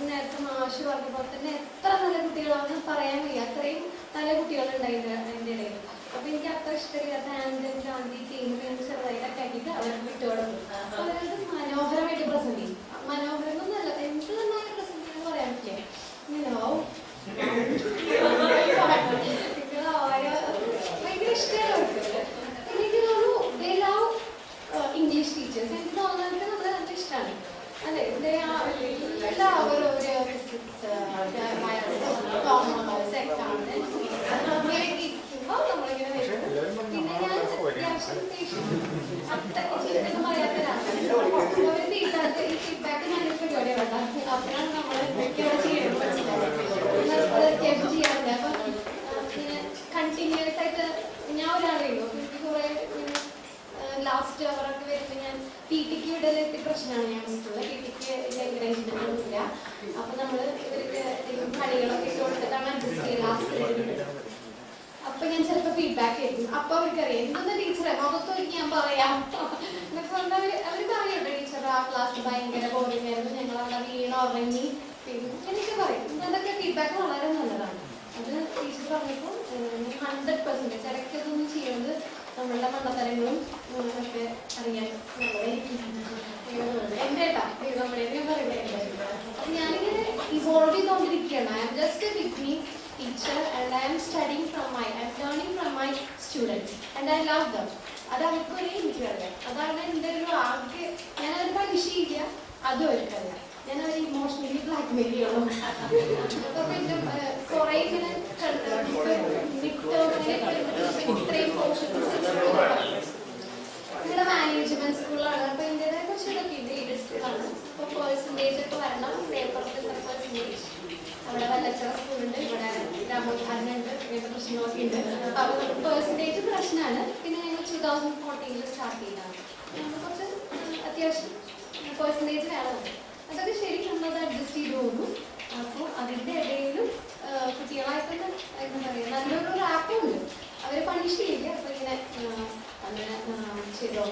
നേരത്തെ മാഷ് പറഞ്ഞ പോലെ തന്നെ എത്ര നല്ല കുട്ടികളാണെന്ന് പറയാൻ വയ്യ, അത്രയും നല്ല കുട്ടികളുണ്ടായിരുന്നു അതിൻ്റെ ഇടയിൽ. അപ്പോൾ എനിക്ക് അത്ര ഇഷ്ടമില്ലാത്ത ആൻഡൻ ഗാന്ധി ടീമിന് ചെറുതായിട്ടൊക്കെ ആക്കിയിട്ട് അവർക്ക് വിട്ടുകൊടുക്കും. അവരത് മനോഹരമായിട്ട് പ്രസന്റ് ചെയ്യും. മനോഹരം എന്നല്ല, എന്ത് നന്നായി പ്രസന്റ് ചെയ്യുമെന്ന് പറയാൻ പറ്റില്ല. ഭയങ്കര ഇഷ്ടമാണ്. എനിക്ക് തോന്നുന്നു they love English teachers. എനിക്ക് തോന്നുന്നത് നമ്മളെ നല്ല ഇഷ്ടമാണ്. അതെ, എല്ലാവരും ഒരു ഫിസിക്സ് കോമേഴ്സ് എക്കണോമിക്സ് അങ്ങനെ ഇരിക്കുമ്പോൾ നമ്മളിങ്ങനെ വരും. പിന്നെ ഞാൻ അത്യാവശ്യം പറയാത്തതാണ്. ഒരു ഫീഡ്ബാക്ക് ഞാനൊരു പരിപാടി വേണ്ട, അപ്പോഴാണ് നമ്മൾ എന്തൊക്കെയാണ് ചെയ്യണമെന്ന് മനസ്സിലായത്. അത്യാവശ്യം ചെയ്യാറുണ്ട്. അപ്പം ഇങ്ങനെ കണ്ടിന്യൂസ് ആയിട്ട് ഞാൻ ഒരാളെയുള്ളൂ. അപ്പം എനിക്ക് കുറേ ലാസ്റ്റ് അവരൊക്കെ വരുമ്പോൾ ഞാൻ PTക്ക് വിടലെത്തി പ്രശ്നമാണ് ഞാൻ മിസ്റ്റുള്ളത്. PTക്ക് എൻകറേജ്മെന്റ് ഇല്ല. അപ്പം നമ്മൾ ഇവർക്ക് കളികളൊക്കെ ഇട്ട് കൊടുത്തിട്ടാണ് അഡ്ജസ്റ്റ് ചെയ്യുക ലാസ്റ്റ്. അപ്പം ഞാൻ ചിലപ്പോൾ ഫീഡ്ബാക്ക് ആയിരിക്കും. അപ്പോൾ അവർക്കറിയാം എന്തെന്ന് ടീച്ചറെ മുഖത്തൊരിക്കൽ ഞാൻ പറയാം എന്നൊക്കെ പറഞ്ഞാൽ അവർ പറയുന്നുണ്ട്, ടീച്ചർ ആ ക്ലാസ് ഭയങ്കര ബോറിംഗ് ആയിരുന്നു, ഞങ്ങൾ അവിടെ വീണോ ഉറങ്ങി പിന്നെ എനിക്ക് പറയും. അതൊക്കെ ഫീഡ്ബാക്ക് വളരെ നല്ലതാണ്. അത് ടീച്ചർ പറഞ്ഞപ്പോൾ 100% ഇടയ്ക്കതൊന്നും ചെയ്യുന്നത് നമ്മളുടെ മണ്ടത്തരങ്ങളും ഒക്കെ അറിയാൻ എൻ്റെ ഞാനിങ്ങനെ ഇവോൾവ് ചെയ്തുകൊണ്ടിരിക്കുകയാണ്. I am just A beginning teacher and I am studying from I am learning from my students and I love them. അവർക്കൊരേ എനിക്കറിയാം. അതാണ് എൻ്റെ ഒരു ആദ്യം. ഞാനത് പണിഷിയില്ല, അതും അവർക്കറിയാം. ഞാനവരെ ഇമോഷണലി ബ്ലാക്ക്മെയിൽ ചെയ്യണം. അപ്പോൾ പിന്നെ കുറേ ഇങ്ങനെ ഇത്രയും പോർഷൻസ് നിങ്ങളുടെ മാനേജ്മെന്റ് സ്കൂളാണ്. അപ്പോൾ എൻ്റെതായ കുറച്ച് ഇതൊക്കെ ഉണ്ട്. എയ്ഡഡ് സ്കൂളാണ്. അപ്പോൾ പെർസെൻറ്റേജ് ഒക്കെ വരണം. പേപ്പറിൽ പെർസെൻറ്റേജ് അവിടെ വല്ലച്ചറ സ്കൂളുണ്ട്, ഇവിടെ രാമോദ്ധാരണുണ്ട്, ഇങ്ങനത്തെ പ്രശ്നങ്ങളൊക്കെ ഉണ്ട്. അപ്പോൾ പെർസെൻറ്റേജ് പ്രശ്നമാണ്. പിന്നെ ഞങ്ങൾ 2014 സ്റ്റാർട്ട് ചെയ്തതാണ്. നമ്മൾ കുറച്ച് അത്യാവശ്യം പെർസെൻറ്റേജ് വേണം. അതൊക്കെ ശരിക്കും നമ്മളത് അഡ്ജസ്റ്റ് ചെയ്ത് പോകുന്നു. അപ്പോൾ അതിൻ്റെ ഇടയിലും കുട്ടികളായിട്ടൊക്കെ എന്താ പറയുക നല്ലൊരു റാപ്പും ഉണ്ട്. അവരെ പണിഷ് ചെയ്യില്ല. അപ്പോൾ ഇങ്ങനെ അങ്ങനെ ചെയ്തോ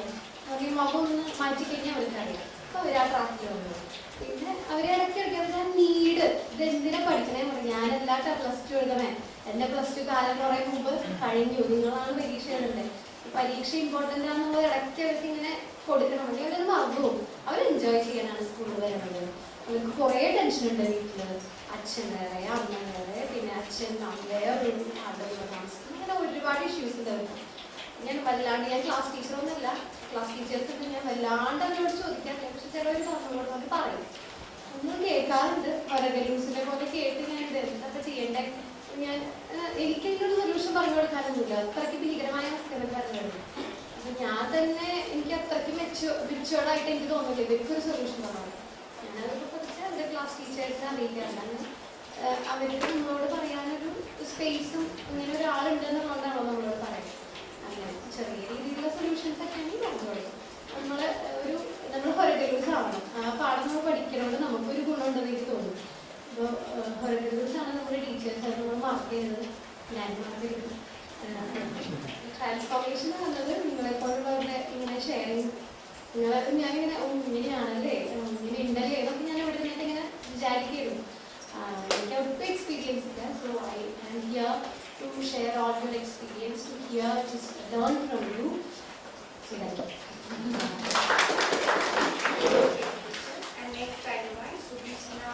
മുഖം ഒന്ന് മാറ്റിക്കഴിഞ്ഞാൽ അവർക്കറിയാം. അപ്പോൾ അവർ ആ ട്രാക്കിൽ വന്നു. പിന്നെ അവരെ ഇടയ്ക്കിടയ്ക്ക് അവരുടെ നീഡ് ഇതെന്തിനാ പഠിക്കണേ പറഞ്ഞു. ഞാനല്ലാത്ത +2 എഴുതണേ. എൻ്റെ +2 കാലം കുറേ മുമ്പ് കഴിഞ്ഞു. നിങ്ങളാണ് പരീക്ഷ എഴുതണ്ടേ. പരീക്ഷ ഇമ്പോർട്ടൻ്റ് ആണെന്നുള്ള ഇടയ്ക്ക് അവർക്ക് ഇങ്ങനെ കൊടുക്കണമെങ്കിൽ അവരത് മറന്നു പോകും. അവർ എൻജോയ് ചെയ്യാനാണ് സ്കൂളിൽ വരുന്നത്. അവർക്ക് കുറേ ടെൻഷനുണ്ട് വീട്ടിൽ. അച്ഛൻ വേറെ, അമ്മ വേറെ, പിന്നെ അച്ഛൻ വേറെ ഒരു ആളുടെ താമസിക്കും. അങ്ങനെ ഒരുപാട് ഇഷ്യൂസ് ഉണ്ട് അവർക്ക്. ഞാൻ ക്ലാസ് ടീച്ചറൊന്നുമല്ല. ക്ലാസ് ടീച്ചേഴ്സൊക്കെ ഞാൻ വല്ലാണ്ട് അവരോട് ചോദിക്കാറില്ല. പക്ഷെ ചിലവർ പറഞ്ഞുകൊടുത്തൊക്കെ പറയും. ഒന്നും കേൾക്കാറുണ്ട്. ഒരകലൂസിനെ പോലെ കേട്ട് ഞാൻ എന്തൊക്കെ ചെയ്യണ്ടേ. ഞാൻ എനിക്കെങ്കിലും സൊല്യൂഷൻ പറഞ്ഞു കൊടുക്കാനൊന്നുമില്ല. അത്രയ്ക്ക് ഭീകരമായ അവസ്ഥകൾ പറഞ്ഞു കൊടുക്കും. അപ്പം ഞാൻ തന്നെ എനിക്ക് അത്രയ്ക്ക് മെച്ചുവേർഡായിട്ട് എനിക്ക് തോന്നില്ല ഇവർക്കൊരു സൊല്യൂഷൻ പറഞ്ഞു. ഞാനതൊക്കെ കുറിച്ച് എൻ്റെ ക്ലാസ് ടീച്ചേഴ്സിനെ അറിയിക്കാറുണ്ട്. അവർക്ക് നമ്മളോട് പറയാനൊരു സ്പേസും ഇങ്ങനെ ഒരാളുണ്ടെന്നുള്ളതാണോ നമ്മളോട് പറയാം. അങ്ങനെ ചെറിയ രീതിയിലുള്ള സൊല്യൂഷൻസ് ഒക്കെ ആണെങ്കിൽ പറഞ്ഞു കൊടുക്കും. നമ്മൾ ഹൊരഗലൂസ് ആവണം. ആ പാഠം നമ്മൾ പഠിക്കണോണ്ട് നമുക്കൊരു ഗുണമുണ്ടെന്ന് എനിക്ക് തോന്നുന്നു. അപ്പോൾ ഹൊരഗലൂസാണ് നമ്മുടെ ടീച്ചേഴ്സ് നമ്മൾ മാർക്ക് ചെയ്യുന്നത്. ഞാൻ മാർക്ക് ചെയ്തു. ട്രാൻസ്ഫോർമേഷൻ എന്നത് നിങ്ങളെപ്പോലുള്ളവരുടെ ഇങ്ങനെ ഷെയറിങ് ഞാനിങ്ങനെ ഇങ്ങനെയാണല്ലേ ഇങ്ങനെ ഉണ്ടല്ലേ എന്നൊക്കെ ഞാൻ ഇവിടെ നിന്നിട്ട് ഇങ്ങനെ വിചാരിക്കുന്നു. എനിക്ക് ഒട്ടും എക്സ്പീരിയൻസ് ഇല്ല. So I am here to share all your experience, to hear, just learn from you. So that's it. And next I invite Subhishna.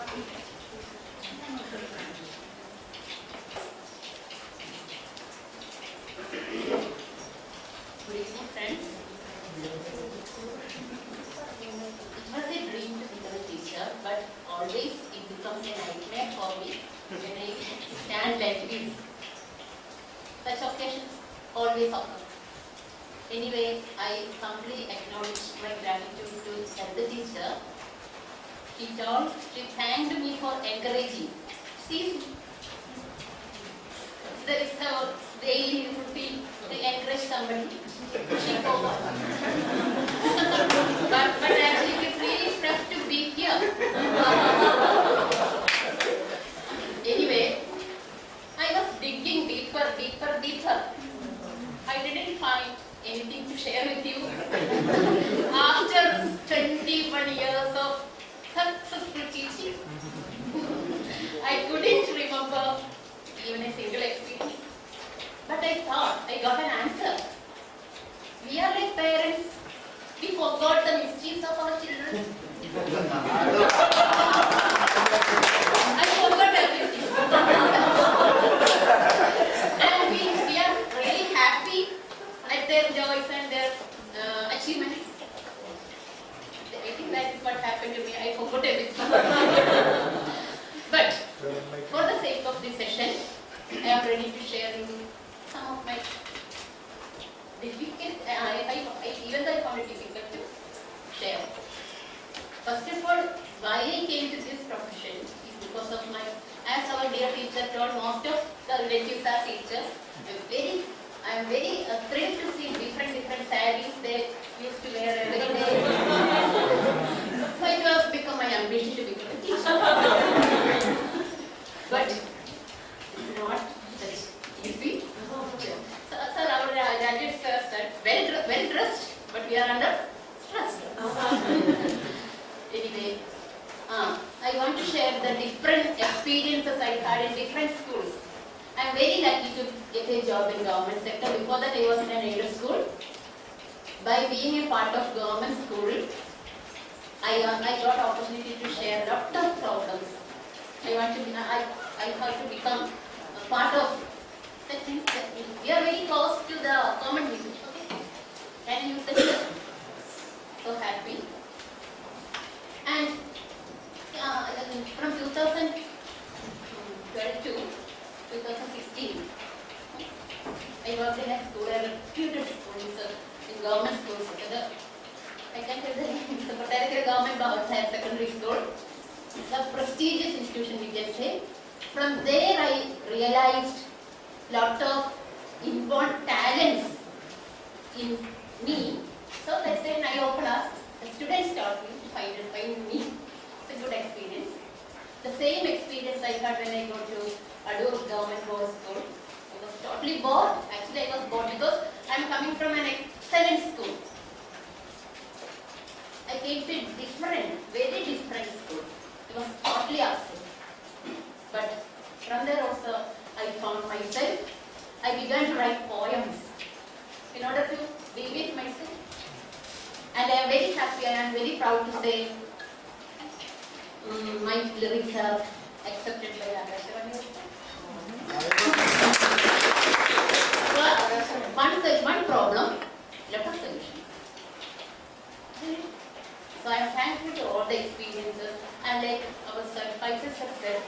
Good evening, friends. It was a dream to become a teacher, but always it becomes a nightmare for me when I stand like this. Such occasions always occur. Anyway, I humbly acknowledge my gratitude to the teacher. She thanked me for encouraging. See, there is our daily routine to encourage somebody. She forgot. but actually it is really tough to be here. Anyway, I was digging deeper. I didn't find anything to share with you. After 21 years of successful teaching, I couldn't remember even a single experience. But I thought I got an answer. We are like parents. We forgot the mischiefs of our children. I forgot everything. And we are really happy at their joys and their achievements. I think that is what happened to me. I forgot everything. But for the sake of this session, I am ready to share some of my difficult, even though I found it difficult to share. First of all, why I came to this profession is because of my, as our dear teacher told, most of the relatives are teachers. I am very thrilled to see different sarees they used to wear every day. So it was become my ambition to become a teacher. But it's not such easy. So our graduate sir said, well dressed, but we are under stress. Anyway, I want to share the different experiences I had in different schools. I am very lucky to get a job in government sector. Before that I was in an aided school. By being a part of government school, I got opportunity to share a lot of problems. I have to become a part of the things that We are very close to the common people. Okay? Can you use the chair? So happy. And from 2012 to 2016, I worked in a school, a reputed school, in government schools. I can tell the name, it's a particular government higher secondary school. It's a prestigious institution, we can say. From there, I realized lot of inborn talents in me. So that's an eye-opener. The students taught me to find me. It's a good experience. The same experience I had when I go to Adoor Government Board School. I was totally bored. Actually, I was bored because I am coming from an excellent school. I came to a different, very different school. It was totally absent. But from there also, I found myself. I began to write poems in order to be with myself. And I am very happy and I am very proud to say my lyrics are accepted by others. One problem, lot of solutions. So I am thankful to all the experiences, and like our supervisors have said,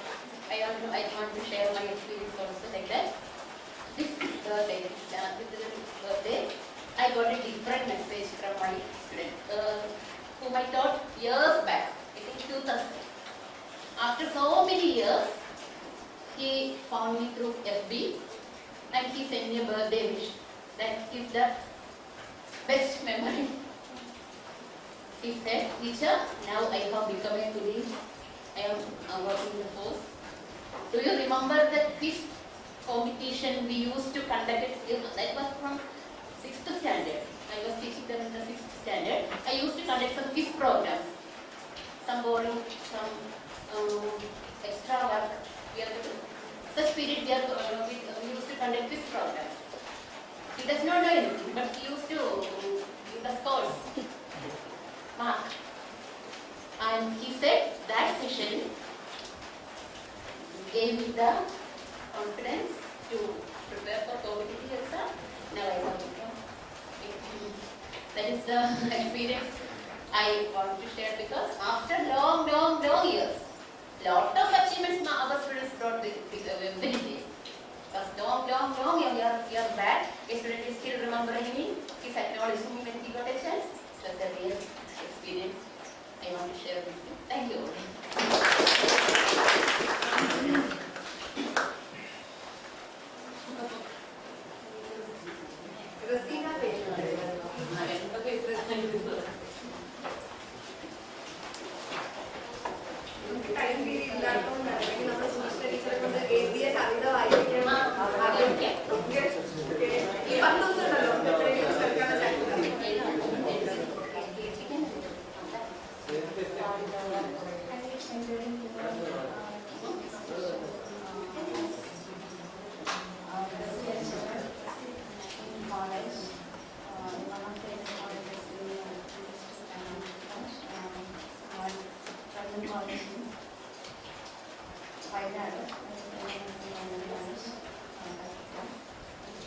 I want to share my experience also like that. This birthday, I got a different message from my student, whom I taught years back, I think 2000. After so many years, he found me through FB and he sent me a birthday wish. That is the best memory. He said, "Teacher, now I have become a police. I am working in the force. Do you remember the quiz competition we used to conduct it? That was from 6th standard. I was teaching them in the 6th standard. I used to conduct some quiz programs. Some boring, some extra work. We are doing. Such period we used to conduct quiz programs. He does not know anything, but he used to give the scores. Mark. And he said that session gave me the confidence to prepare for competitive exam. Now I have become. That is the experience I want to share, because after long years, lot of achievements our students brought with ability. Because long years back, a student is still remembering me. He's acknowledging me when he got a chance. That's a real experience I want to share with you. Thank you. Time period ഇല്ലാത്തതുകൊണ്ടാണ് നമ്മൾ സൂക്ഷിച്ച ടീച്ചറെ കൊണ്ട് എഴുതിയ കവിത വായിക്കാൻ ഈ 10 ദിവസം ഉണ്ടല്ലോ എത്രയെങ്കിലും ചേർക്കാനുള്ള chance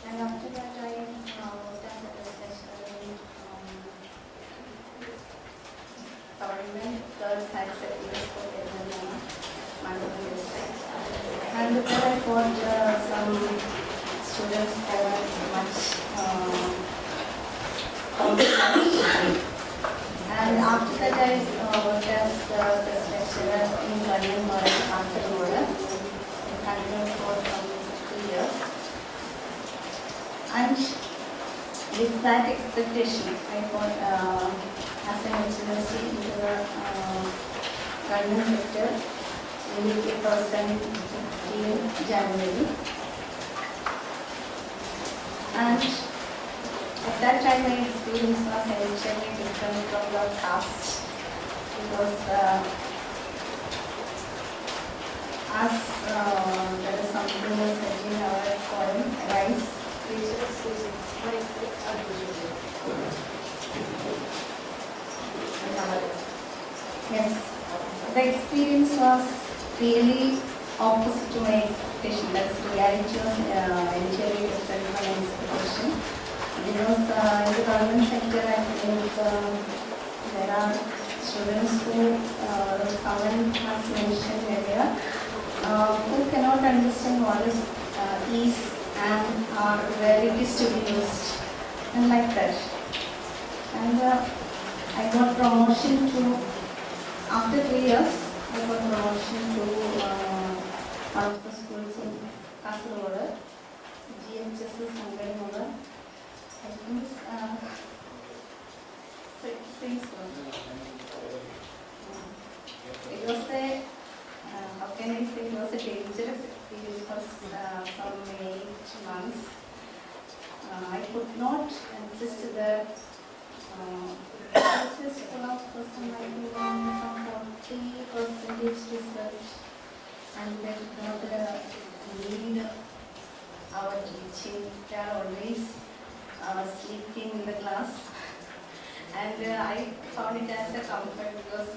And after that, I worked as a lecturer in government girls higher secondary school in Mandapur district. And there I got some students who were much confident. And after that, I worked as a lecturer in London or in Kakkuzhi-Maliakkal. I continued for some 2 years. And with that expectation, I got as an HLSC into the government sector in 2015 January. And at that time, my experience was entirely different from the past, because as there is something was said in our poem, Rise. Yes, the experience was really opposite to my expectations. expectation. That's reality was entirely different from my expectation. Because in the government sector, I think there are students who, someone has mentioned earlier, who cannot understand what is ease and where it is to be used, and like that. And I got promotion to, after 3 years, I got promotion to one of the schools in Kakkuzhi-Maliakkal, GHS Unveiled. I think same school. It was a, how can I say, it was a dangerous experience for some 8 months. I could not adjust to the this full of person, I think some 40% research, and then not lead our teaching. They are always sleeping in the class, and I found it as a comfort because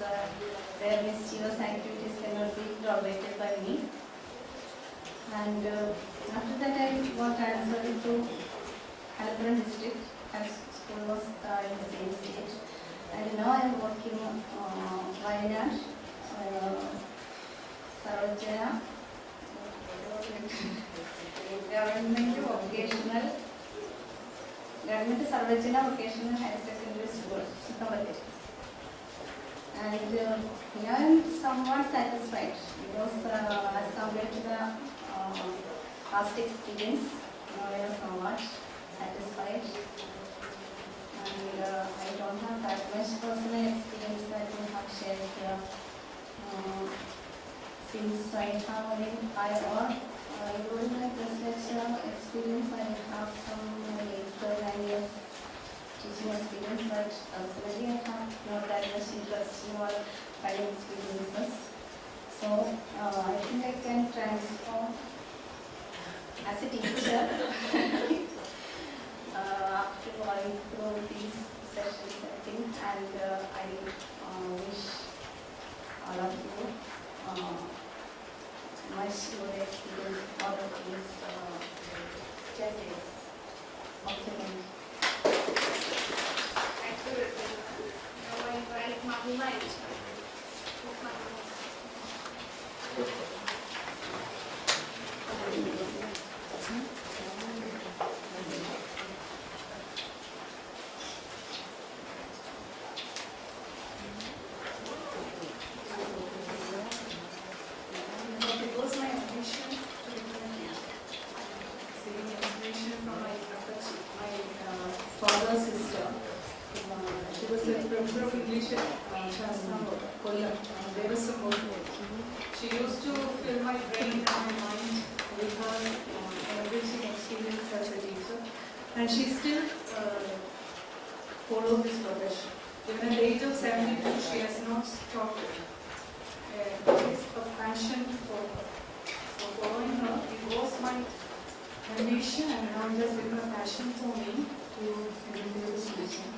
their mischievous activities cannot be tolerated by me. And after that, I got transferred to Calicut district, as school was in the same state. And now I am working Wayanad, Sarojana, Government Sarojana Vocational Higher Secondary School, Kakkuzhi. And now I am somewhat satisfied because as compared to the past experience, now I am somewhat satisfied. And I don't have that much personal experience that we have shared here. Since I have only during my presidential experience, I have some 8 or 9 years teaching experience, but personally I have not that much interest in all kind experiences. So I think I can transform as a teacher after going through these sessions, I think, and I wish all of you much good experience all of these classes of second. Thank you, Ratan. Now I invite Mahima and father's sister. She was a professor of English at Kollam. She used to fill my brain and my mind with her enriching experience as a teacher. And she still follows this profession. Even at the age of 72, she has not stopped it. It's a passion for her. So following her, it was my ambition and now it has become a passion for me to do this teaching.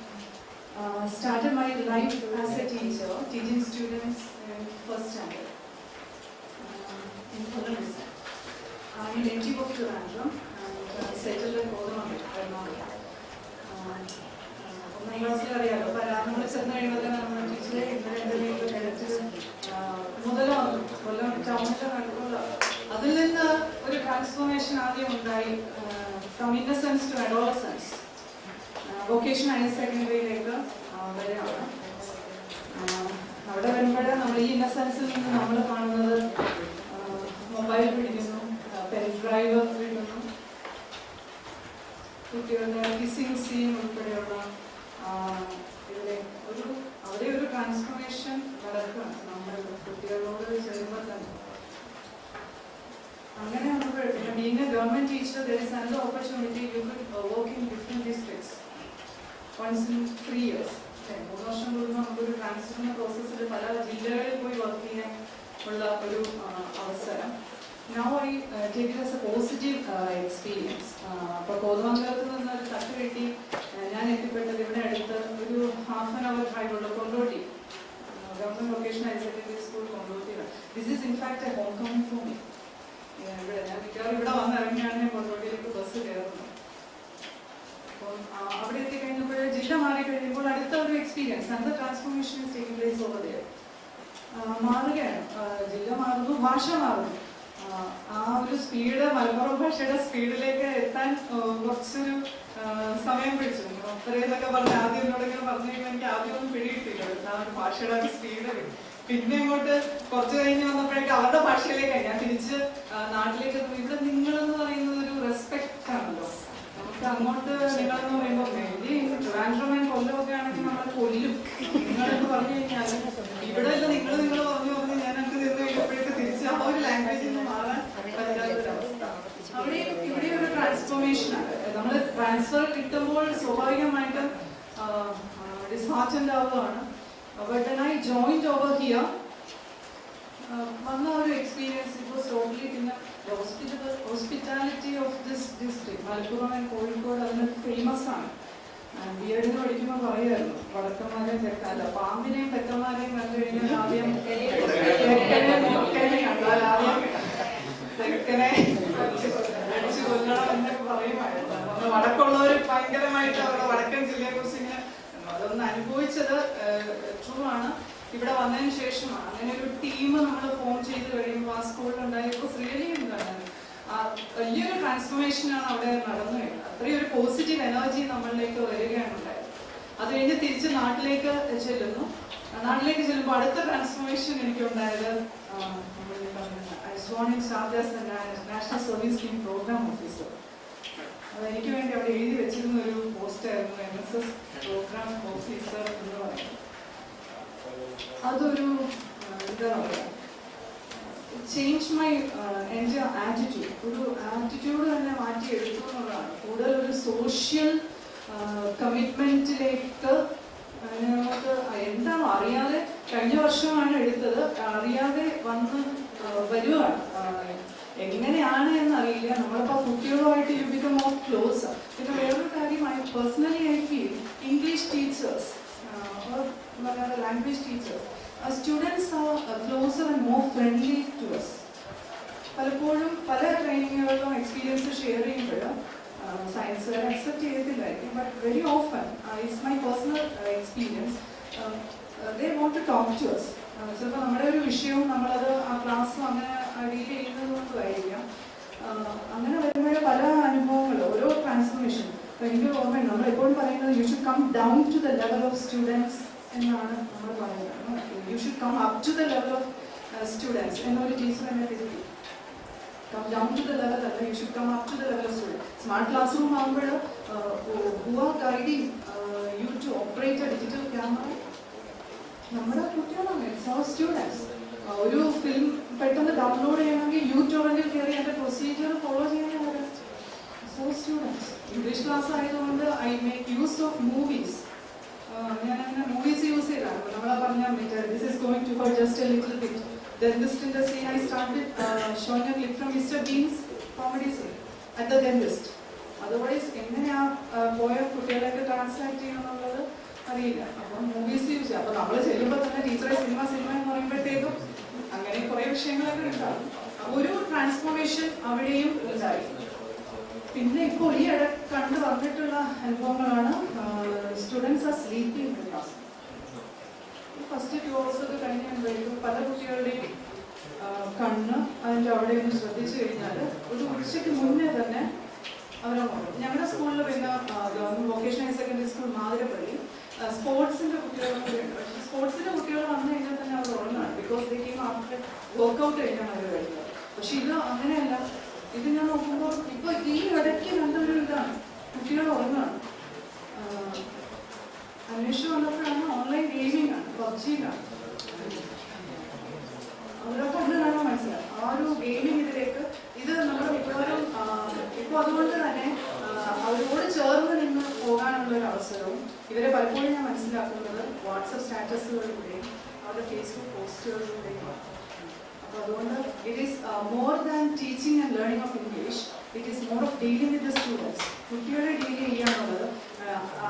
Started my life as a teacher, teaching students in first standard in Kollam district. I'm a native of Trivandrum and settled in Kakkuzhi-Maliakkal. ഒന്നാം ക്ലാസ്സിൽ അറിയാലോ പരാമങ്ങൾ ചെന്ന് കഴിയുമ്പോൾ നമ്മൾ ടീച്ചറെ ഇന്നലെ എൻ്റെ വീട്ടിൽ കിടച്ച് മുതലാണ് കൊല്ലം ടൗണിൻ്റെ നടുക്കുള്ള അതിൽ നിന്ന് ഒരു ട്രാൻസ്ഫോർമേഷൻ ആദ്യം ഉണ്ടായി from innocence to adolescence vocational higher സെക്കൻഡറിയിലേക്ക് വരികയാണ്. അവിടെ വരുമ്പോൾ നമ്മൾ ഈ ഇന്നസെൻസിൽ നിന്ന് നമ്മൾ കാണുന്നത് മൊബൈൽ പിടിക്കുന്നു, പെൻ ഡ്രൈവ് പിടിക്കുന്നു, കുട്ടികളുടെ കിസ്സിങ് സീൻ ഉൾപ്പെടെയുള്ള അവിടെ ഒരു ട്രാൻസ്ഫോർമേഷൻ നടക്കുകയാണ് നമ്മൾ കുട്ടികളോട് ചേരുമ്പോൾ തന്നെ. അങ്ങനെ വന്നപ്പോൾ പിന്നെ being A government teacher there is another opportunity you could work in different districts once in 3 years. 3 വർഷം കൂടുമ്പോൾ നമുക്കൊരു ട്രാൻസ്ഫർ പ്രോസസ്സിൽ പല ജില്ലകളിൽ പോയി വർക്ക് ചെയ്യാൻ ഉള്ള ഒരു അവസരം. Now I take it as a positive experience. അപ്പോൾ കോതമംഗലത്ത് നിന്ന് ഒരു തട്ട് കിട്ടി ഞാൻ എത്തിപ്പെട്ടത് ഇവിടെ അടുത്ത് ഒരു ഹാഫ് ആൻ അവർ ഡ്രൈവ് ഉള്ള Kondotty government vocational higher secondary school കൊണ്ടോട്ടിയിലാണ്. This is in fact a homecoming for me. ഞാൻ മിക്കവാറും ഇവിടെ വന്നിറങ്ങിയാണ് ഞാൻ കൊണ്ടോട്ടിയിലേക്ക് ബസ് കയറുന്നത്. അപ്പം അവിടെ എത്തിക്കഴിഞ്ഞപ്പോൾ ജില്ല മാറി കഴിയുമ്പോൾ അടുത്ത ഒരു എക്സ്പീരിയൻസ് അന്നത്തെ transformation is taking place over there. മാറുകയാണ്, ജില്ല മാറുന്നു, ഭാഷ മാറുന്നു. ആ ഒരു സ്പീഡ്, മലപ്പുറം ഭാഷയുടെ സ്പീഡിലേക്ക് എത്താൻ കുറച്ചൊരു സമയം പിടിച്ചു. അത്രയെന്നൊക്കെ പറഞ്ഞ് ആദ്യം എന്നോടിങ്ങനെ പറഞ്ഞു കഴിയുമ്പോൾ എനിക്ക് ആദ്യം ഒന്നും പിടികിട്ടില്ല ആ ഒരു ഭാഷയുടെ ഒരു സ്പീഡ്. പിന്നെ ഇങ്ങോട്ട് കുറച്ച് കഴിഞ്ഞ് വന്നപ്പോഴേക്കും അവരുടെ ഭാഷയിലേക്കാണ് ഞാൻ തിരിച്ച് നാട്ടിലേക്ക്. ഇവിടെ നിങ്ങളെന്ന് പറയുന്നത് ഒരു റെസ്പെക്റ്റ് ആണല്ലോ. നമുക്ക് അങ്ങോട്ട് നിങ്ങളെന്ന് പറയുമ്പോൾ ട്രിവാൻഡ്രം കൊല്ലമൊക്കെ ആണെങ്കിൽ നമ്മളെ കൊല്ലും. നിങ്ങളെന്ന് പറഞ്ഞു കഴിഞ്ഞാൽ ഇവിടെ അല്ല നിങ്ങൾ പറഞ്ഞു പറഞ്ഞ് ഞാൻ എനിക്ക് നിന്ന് കഴിയുമ്പോഴേക്ക് തിരിച്ച് ആ ഒരു ലാംഗ്വേജിൽ നിന്ന് മാറാൻ പറ്റാത്തൊരവസ്ഥ. ഇവിടെ ഒരു ട്രാൻസ്ഫോർമേഷനാണ്. നമ്മൾ ട്രാൻസ്ഫർ കിട്ടുമ്പോൾ സ്വാഭാവികമായിട്ടും ഡിസ്ഹാർട്ടൻഡ് ആവുകയാണ്. But when I joined over here, one of the experience, it was totally in the hospitality of this district. Malappuram and Kozhikode are famous. And we are പഠിക്കുമ്പോൾ പറയായിരുന്നു വടക്കന്മാരെയും തെക്കല്ല പാമ്പിനെയും തെക്കന്മാരെയും കണ്ടു കഴിഞ്ഞാൽ ആദ്യം തെക്കനെ അടിച്ചു കൊല്ലണം എന്നൊക്കെ പറയുമായിരുന്നു. വടക്കുള്ളവർ ഭയങ്കരമായിട്ട് അവരുടെ വടക്കൻ ജില്ലയെ കുറിച്ച് ഇങ്ങനെ അതൊന്ന് അനുഭവിച്ചത് ട്രൂ ആണ്. ഇവിടെ വന്നതിന് ശേഷമാണ് അങ്ങനെ ഒരു ടീം നമ്മൾ ഫോം ചെയ്ത് കഴിയുമ്പോൾ ആ സ്കൂളിലുണ്ടായപ്പോൾ റിയലി എന്താണ് വലിയൊരു ട്രാൻസ്ഫോർമേഷനാണ് അവിടെ നടന്നു കഴിഞ്ഞത്. അത്രയും ഒരു പോസിറ്റീവ് എനർജി നമ്മളിലേക്ക് വരികയാണ് ഉണ്ടായത്. അത് കഴിഞ്ഞ് തിരിച്ച് നാട്ടിലേക്ക് ചെല്ലുന്നു. നാട്ടിലേക്ക് ചെല്ലുമ്പോൾ അടുത്ത ട്രാൻസ്ഫോർമേഷൻ എനിക്കുണ്ടായത് I zone in charge as National Service Scheme programme officer. അതെനിക്ക് വേണ്ടി അവിടെ എഴുതി വെച്ചിരുന്ന ഒരു പോസ്റ്റായിരുന്നു NSS പ്രോഗ്രാം ഓഫീസർ എന്ന് പറയുന്നത്. അതൊരു എന്താ പറയുക, ചേഞ്ച് മൈ എൻ്റെ ആറ്റിറ്റ്യൂഡ്, ഒരു ആറ്റിറ്റ്യൂഡ് തന്നെ മാറ്റിയെടുത്തു എന്നുള്ളതാണ്. കൂടുതൽ ഒരു സോഷ്യൽ കമ്മിറ്റ്മെൻറ്റിലേക്ക് നമുക്ക് എന്താണോ അറിയാതെ കഴിഞ്ഞ വർഷമാണ് എടുത്തത്, അറിയാതെ വന്ന് വരുവാണ്. എങ്ങനെയാണ് എന്നറിയില്ല. നമ്മളിപ്പോൾ കുട്ടികളുമായിട്ട് യു ബിക്കം മോർ ക്ലോസ്. പിന്നെ വേറൊരു കാര്യമായി personally I feel English teachers language teachers students are closer and more friendly to us. പലപ്പോഴും പല ട്രെയിനിങ്ങുകളിലും എക്സ്പീരിയൻസ് ഷെയർ ചെയ്യുമ്പോൾ സയൻസ് അക്സെപ്റ്റ് ചെയ്തില്ലായിരിക്കും. But very often it's my personal experience they want to talk to us. ചിലപ്പോൾ നമ്മുടെ ഒരു വിഷയവും നമ്മളത് ആ ക്ലാസ്സും അങ്ങനെ ഡീൽ ചെയ്യുന്നത് കൊണ്ടുമായിരിക്കാം. അങ്ങനെ വരുമ്പോൾ പല അനുഭവങ്ങൾ, ഓരോ ട്രാൻസ്ഫോർമേഷൻ. എനിക്ക് ഓർമ്മയുണ്ട് നമ്മളെപ്പോഴും പറയുന്നത് you should come down to the level of students എന്നാണ് നമ്മൾ പറയുന്നത്. You should come up to the level of students എന്നൊരു ടീച്ചർ എന്നെ തിരുത്തി. Come down to the level അല്ല, you should come up to the level of students. Smart classroom ആകുമ്പോൾ who are guiding you to operate a digital camera നമ്മുടെ കുട്ടികളാണ്, it's അവർ students. ഒരു film പെട്ടെന്ന് ഡൗൺലോഡ് ചെയ്യണമെങ്കിൽ യൂട്യൂബിൽ കയറി അതിൻ്റെ പ്രൊസീജിയർ ഫോളോ ചെയ്യാൻ സോ സ്റ്റുഡൻസ്. ഇംഗ്ലീഷ് ക്ലാസ് ആയതുകൊണ്ട് I make use of movies. ഞാനങ്ങനെ മൂവീസ് യൂസ് ചെയ്താണ്. നമ്മളെ പറഞ്ഞാൽ this is going to for just a little bit. ഡെന്റിസ്റ്റിൻ്റെ scene I started showing a clip from Mister Beans comedy scene at the dentist. Otherwise എങ്ങനെയാ പോയ കുട്ടികളെയൊക്കെ translate ചെയ്യണമെന്നുള്ളത് അറിയില്ല. അപ്പം മൂവീസ് യൂസ് ചെയ്യാം. അപ്പോൾ നമ്മൾ ചെല്ലുമ്പോൾ തന്നെ ടീച്ചറെ സിനിമ എന്ന് പറയുമ്പോഴത്തേക്കും അങ്ങനെ കുറേ വിഷയങ്ങളൊക്കെ ഉണ്ടാകും. ഒരു ട്രാൻസ്ഫോർമേഷൻ അവിടെയും ഉണ്ടായി. പിന്നെ ഇപ്പോൾ ഈ ഇട കണ്ടു വന്നിട്ടുള്ള അനുഭവങ്ങളാണ് students are sleeping in class. First 2 hours ഒക്കെ കഴിഞ്ഞ് പല കുട്ടികളുടെയും കണ്ണ് അതിൻ്റെ അവിടെ ഒന്ന് ശ്രദ്ധിച്ചു കഴിഞ്ഞാൽ ഒരു ഉച്ചയ്ക്ക് മുന്നേ തന്നെ അവരുറങ്ങും. ഞങ്ങളുടെ സ്കൂളിൽ പിന്നെ government vocational higher secondary school Mathirappally സ്പോർട്സിൻ്റെ കുട്ടികളും കൂടി ഉണ്ട്. പക്ഷേ സ്പോർട്സിൻ്റെ കുട്ടികൾ വന്നു കഴിഞ്ഞാൽ തന്നെ അവർ ഉറങ്ങാണ്. Because they come after workout കഴിഞ്ഞാണ് അവർ വരുന്നത്. പക്ഷെ ഇത് അങ്ങനെയല്ല. ഇത് ഞാൻ നോക്കുമ്പോൾ ഇപ്പോൾ ഈ ഇടയ്ക്ക് കണ്ടൊരു ഇതാണ്, കുട്ടികൾ ഉറങ്ങാണ്. അന്വേഷിച്ച് വന്നപ്പോഴാണ് ഓൺലൈൻ ഗെയിമിംഗ് ആണ്, പബ്ജിയിലാണ്. അവരൊക്കെ എന്താണ് മനസ്സിലായി ആ ഒരു ഗെയിമിംഗ് ഇതിലേക്ക്. ഇത് നമ്മൾ മിക്കവാറും ഇപ്പോൾ അതുകൊണ്ട് തന്നെ അവരോട് ചേർന്ന് നിന്ന് പോകാനുള്ള ഒരു അവസരവും ഇവരെ പലപ്പോഴും ഞാൻ മനസ്സിലാക്കുന്നത് വാട്സപ്പ് സ്റ്റാറ്റസുകളിലൂടെയും അവരുടെ ഫേസ്ബുക്ക് പോസ്റ്റുകളിലൂടെയും. അപ്പോൾ അതുകൊണ്ട് it is more than teaching and learning of English, it is more of dealing with the students. കുട്ടികളെ ഡീൽ ചെയ്യാനുള്ളത്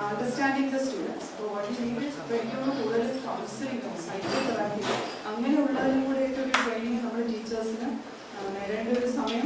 അണ്ടർസ്റ്റാൻഡിങ് ദ സ്റ്റുഡൻസ്. അപ്പോൾ വാട്ട് യു നീഡ് ഇസ് പഠിക്കുമ്പോൾ കൂടുതൽ കൗൺസിലിംഗ്, സൈക്കോ തെറാപ്പി അങ്ങനെയുള്ളതിനും കൂടെയൊക്കെ ഒരു ട്രെയിനിങ് നമ്മുടെ ടീച്ചേഴ്സിന് നേടേണ്ട ഒരു സമയം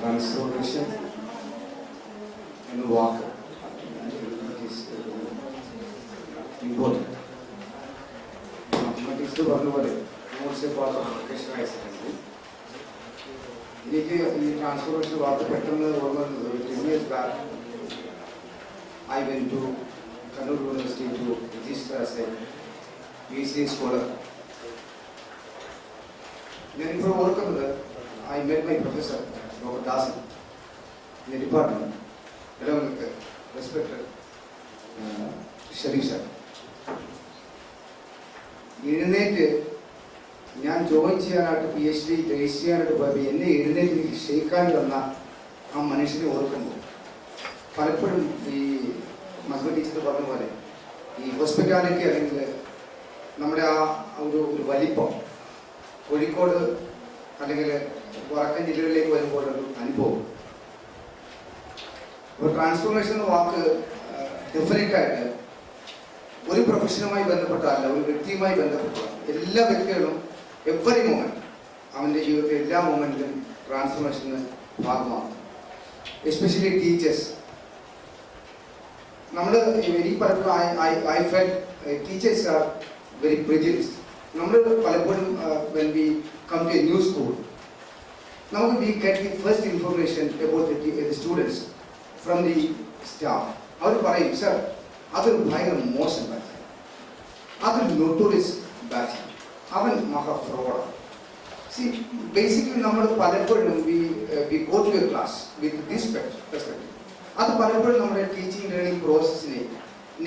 ട്രാൻസ്ഫോർമേഷൻ എന്ന വാക്ക് ഇമ്പോർട്ടൻറ്റ്. മാത്തമാറ്റിക്സ് പറഞ്ഞ പോലെ most part of education higher secondary. എനിക്ക് ഈ ട്രാൻസ്ഫോർമേഷൻ വാക്ക് പെട്ടെന്ന് ഓർമ്മ വന്നത് 10 years back I went to Kannur University to register as a PhD scholar. ഞാനിപ്പോൾ ഓർക്കുന്നത് I met my professor, Dr. Dasan, in the department, along with the respected Sharif sir. എഴുന്നേറ്റ് ഞാൻ join ചെയ്യാനായിട്ട് PhD രജിസ്റ്റർ ചെയ്യാനായിട്ട് പോയപ്പോൾ എന്നെ എഴുന്നേറ്റ് എനിക്ക് ഷെയ്ക്കാൻ തന്ന ആ മനുഷ്യനെ ഓർക്കുമ്പോൾ പലപ്പോഴും ഈ മസ്ബ ടീച്ചർ പറഞ്ഞ പോലെ ഈ ഹോസ്പിറ്റാലിറ്റി അല്ലെങ്കിൽ നമ്മുടെ ആ ഒരു വലിപ്പം കോഴിക്കോട് അല്ലെങ്കിൽ വടക്കൻ ജില്ലകളിലേക്ക് വരുമ്പോഴൊരു അനുഭവം. അപ്പോൾ ട്രാൻസ്ഫോർമേഷൻ എന്ന വാക്ക് ഡെഫിനറ്റായിട്ട് ഒരു പ്രൊഫഷനുമായി ബന്ധപ്പെട്ടല്ല, ഒരു വ്യക്തിയുമായി ബന്ധപ്പെട്ട എല്ലാ വ്യക്തികളും എവറി മൊമെന്റ് അവൻ്റെ ജീവിതത്തിലെ എല്ലാ മൊമെന്റിലും ട്രാൻസ്ഫോർമേഷന് ഭാഗമാകും. Especially teachers. നമ്മൾ എനിക്ക് പലപ്പോഴും I felt teachers are very prejudiced. നമ്മൾ പലപ്പോഴും when we come to a new school നമുക്ക് we get the first information about the students from the staff. അവർ പറയും സർ അതൊരു ഭയങ്കര മോശം ബാച്ച്, അതൊരു നൊട്ടോറിയസ് ബാച്ച്, അവൻ മഹാ ഫ്രോഡാണ്. സി ബേസിക്കലി നമ്മൾ പലപ്പോഴും we go to a class with this perspective. അത് പലപ്പോഴും നമ്മുടെ ടീച്ചിങ് ലേണിംഗ് പ്രോസസ്സിനെ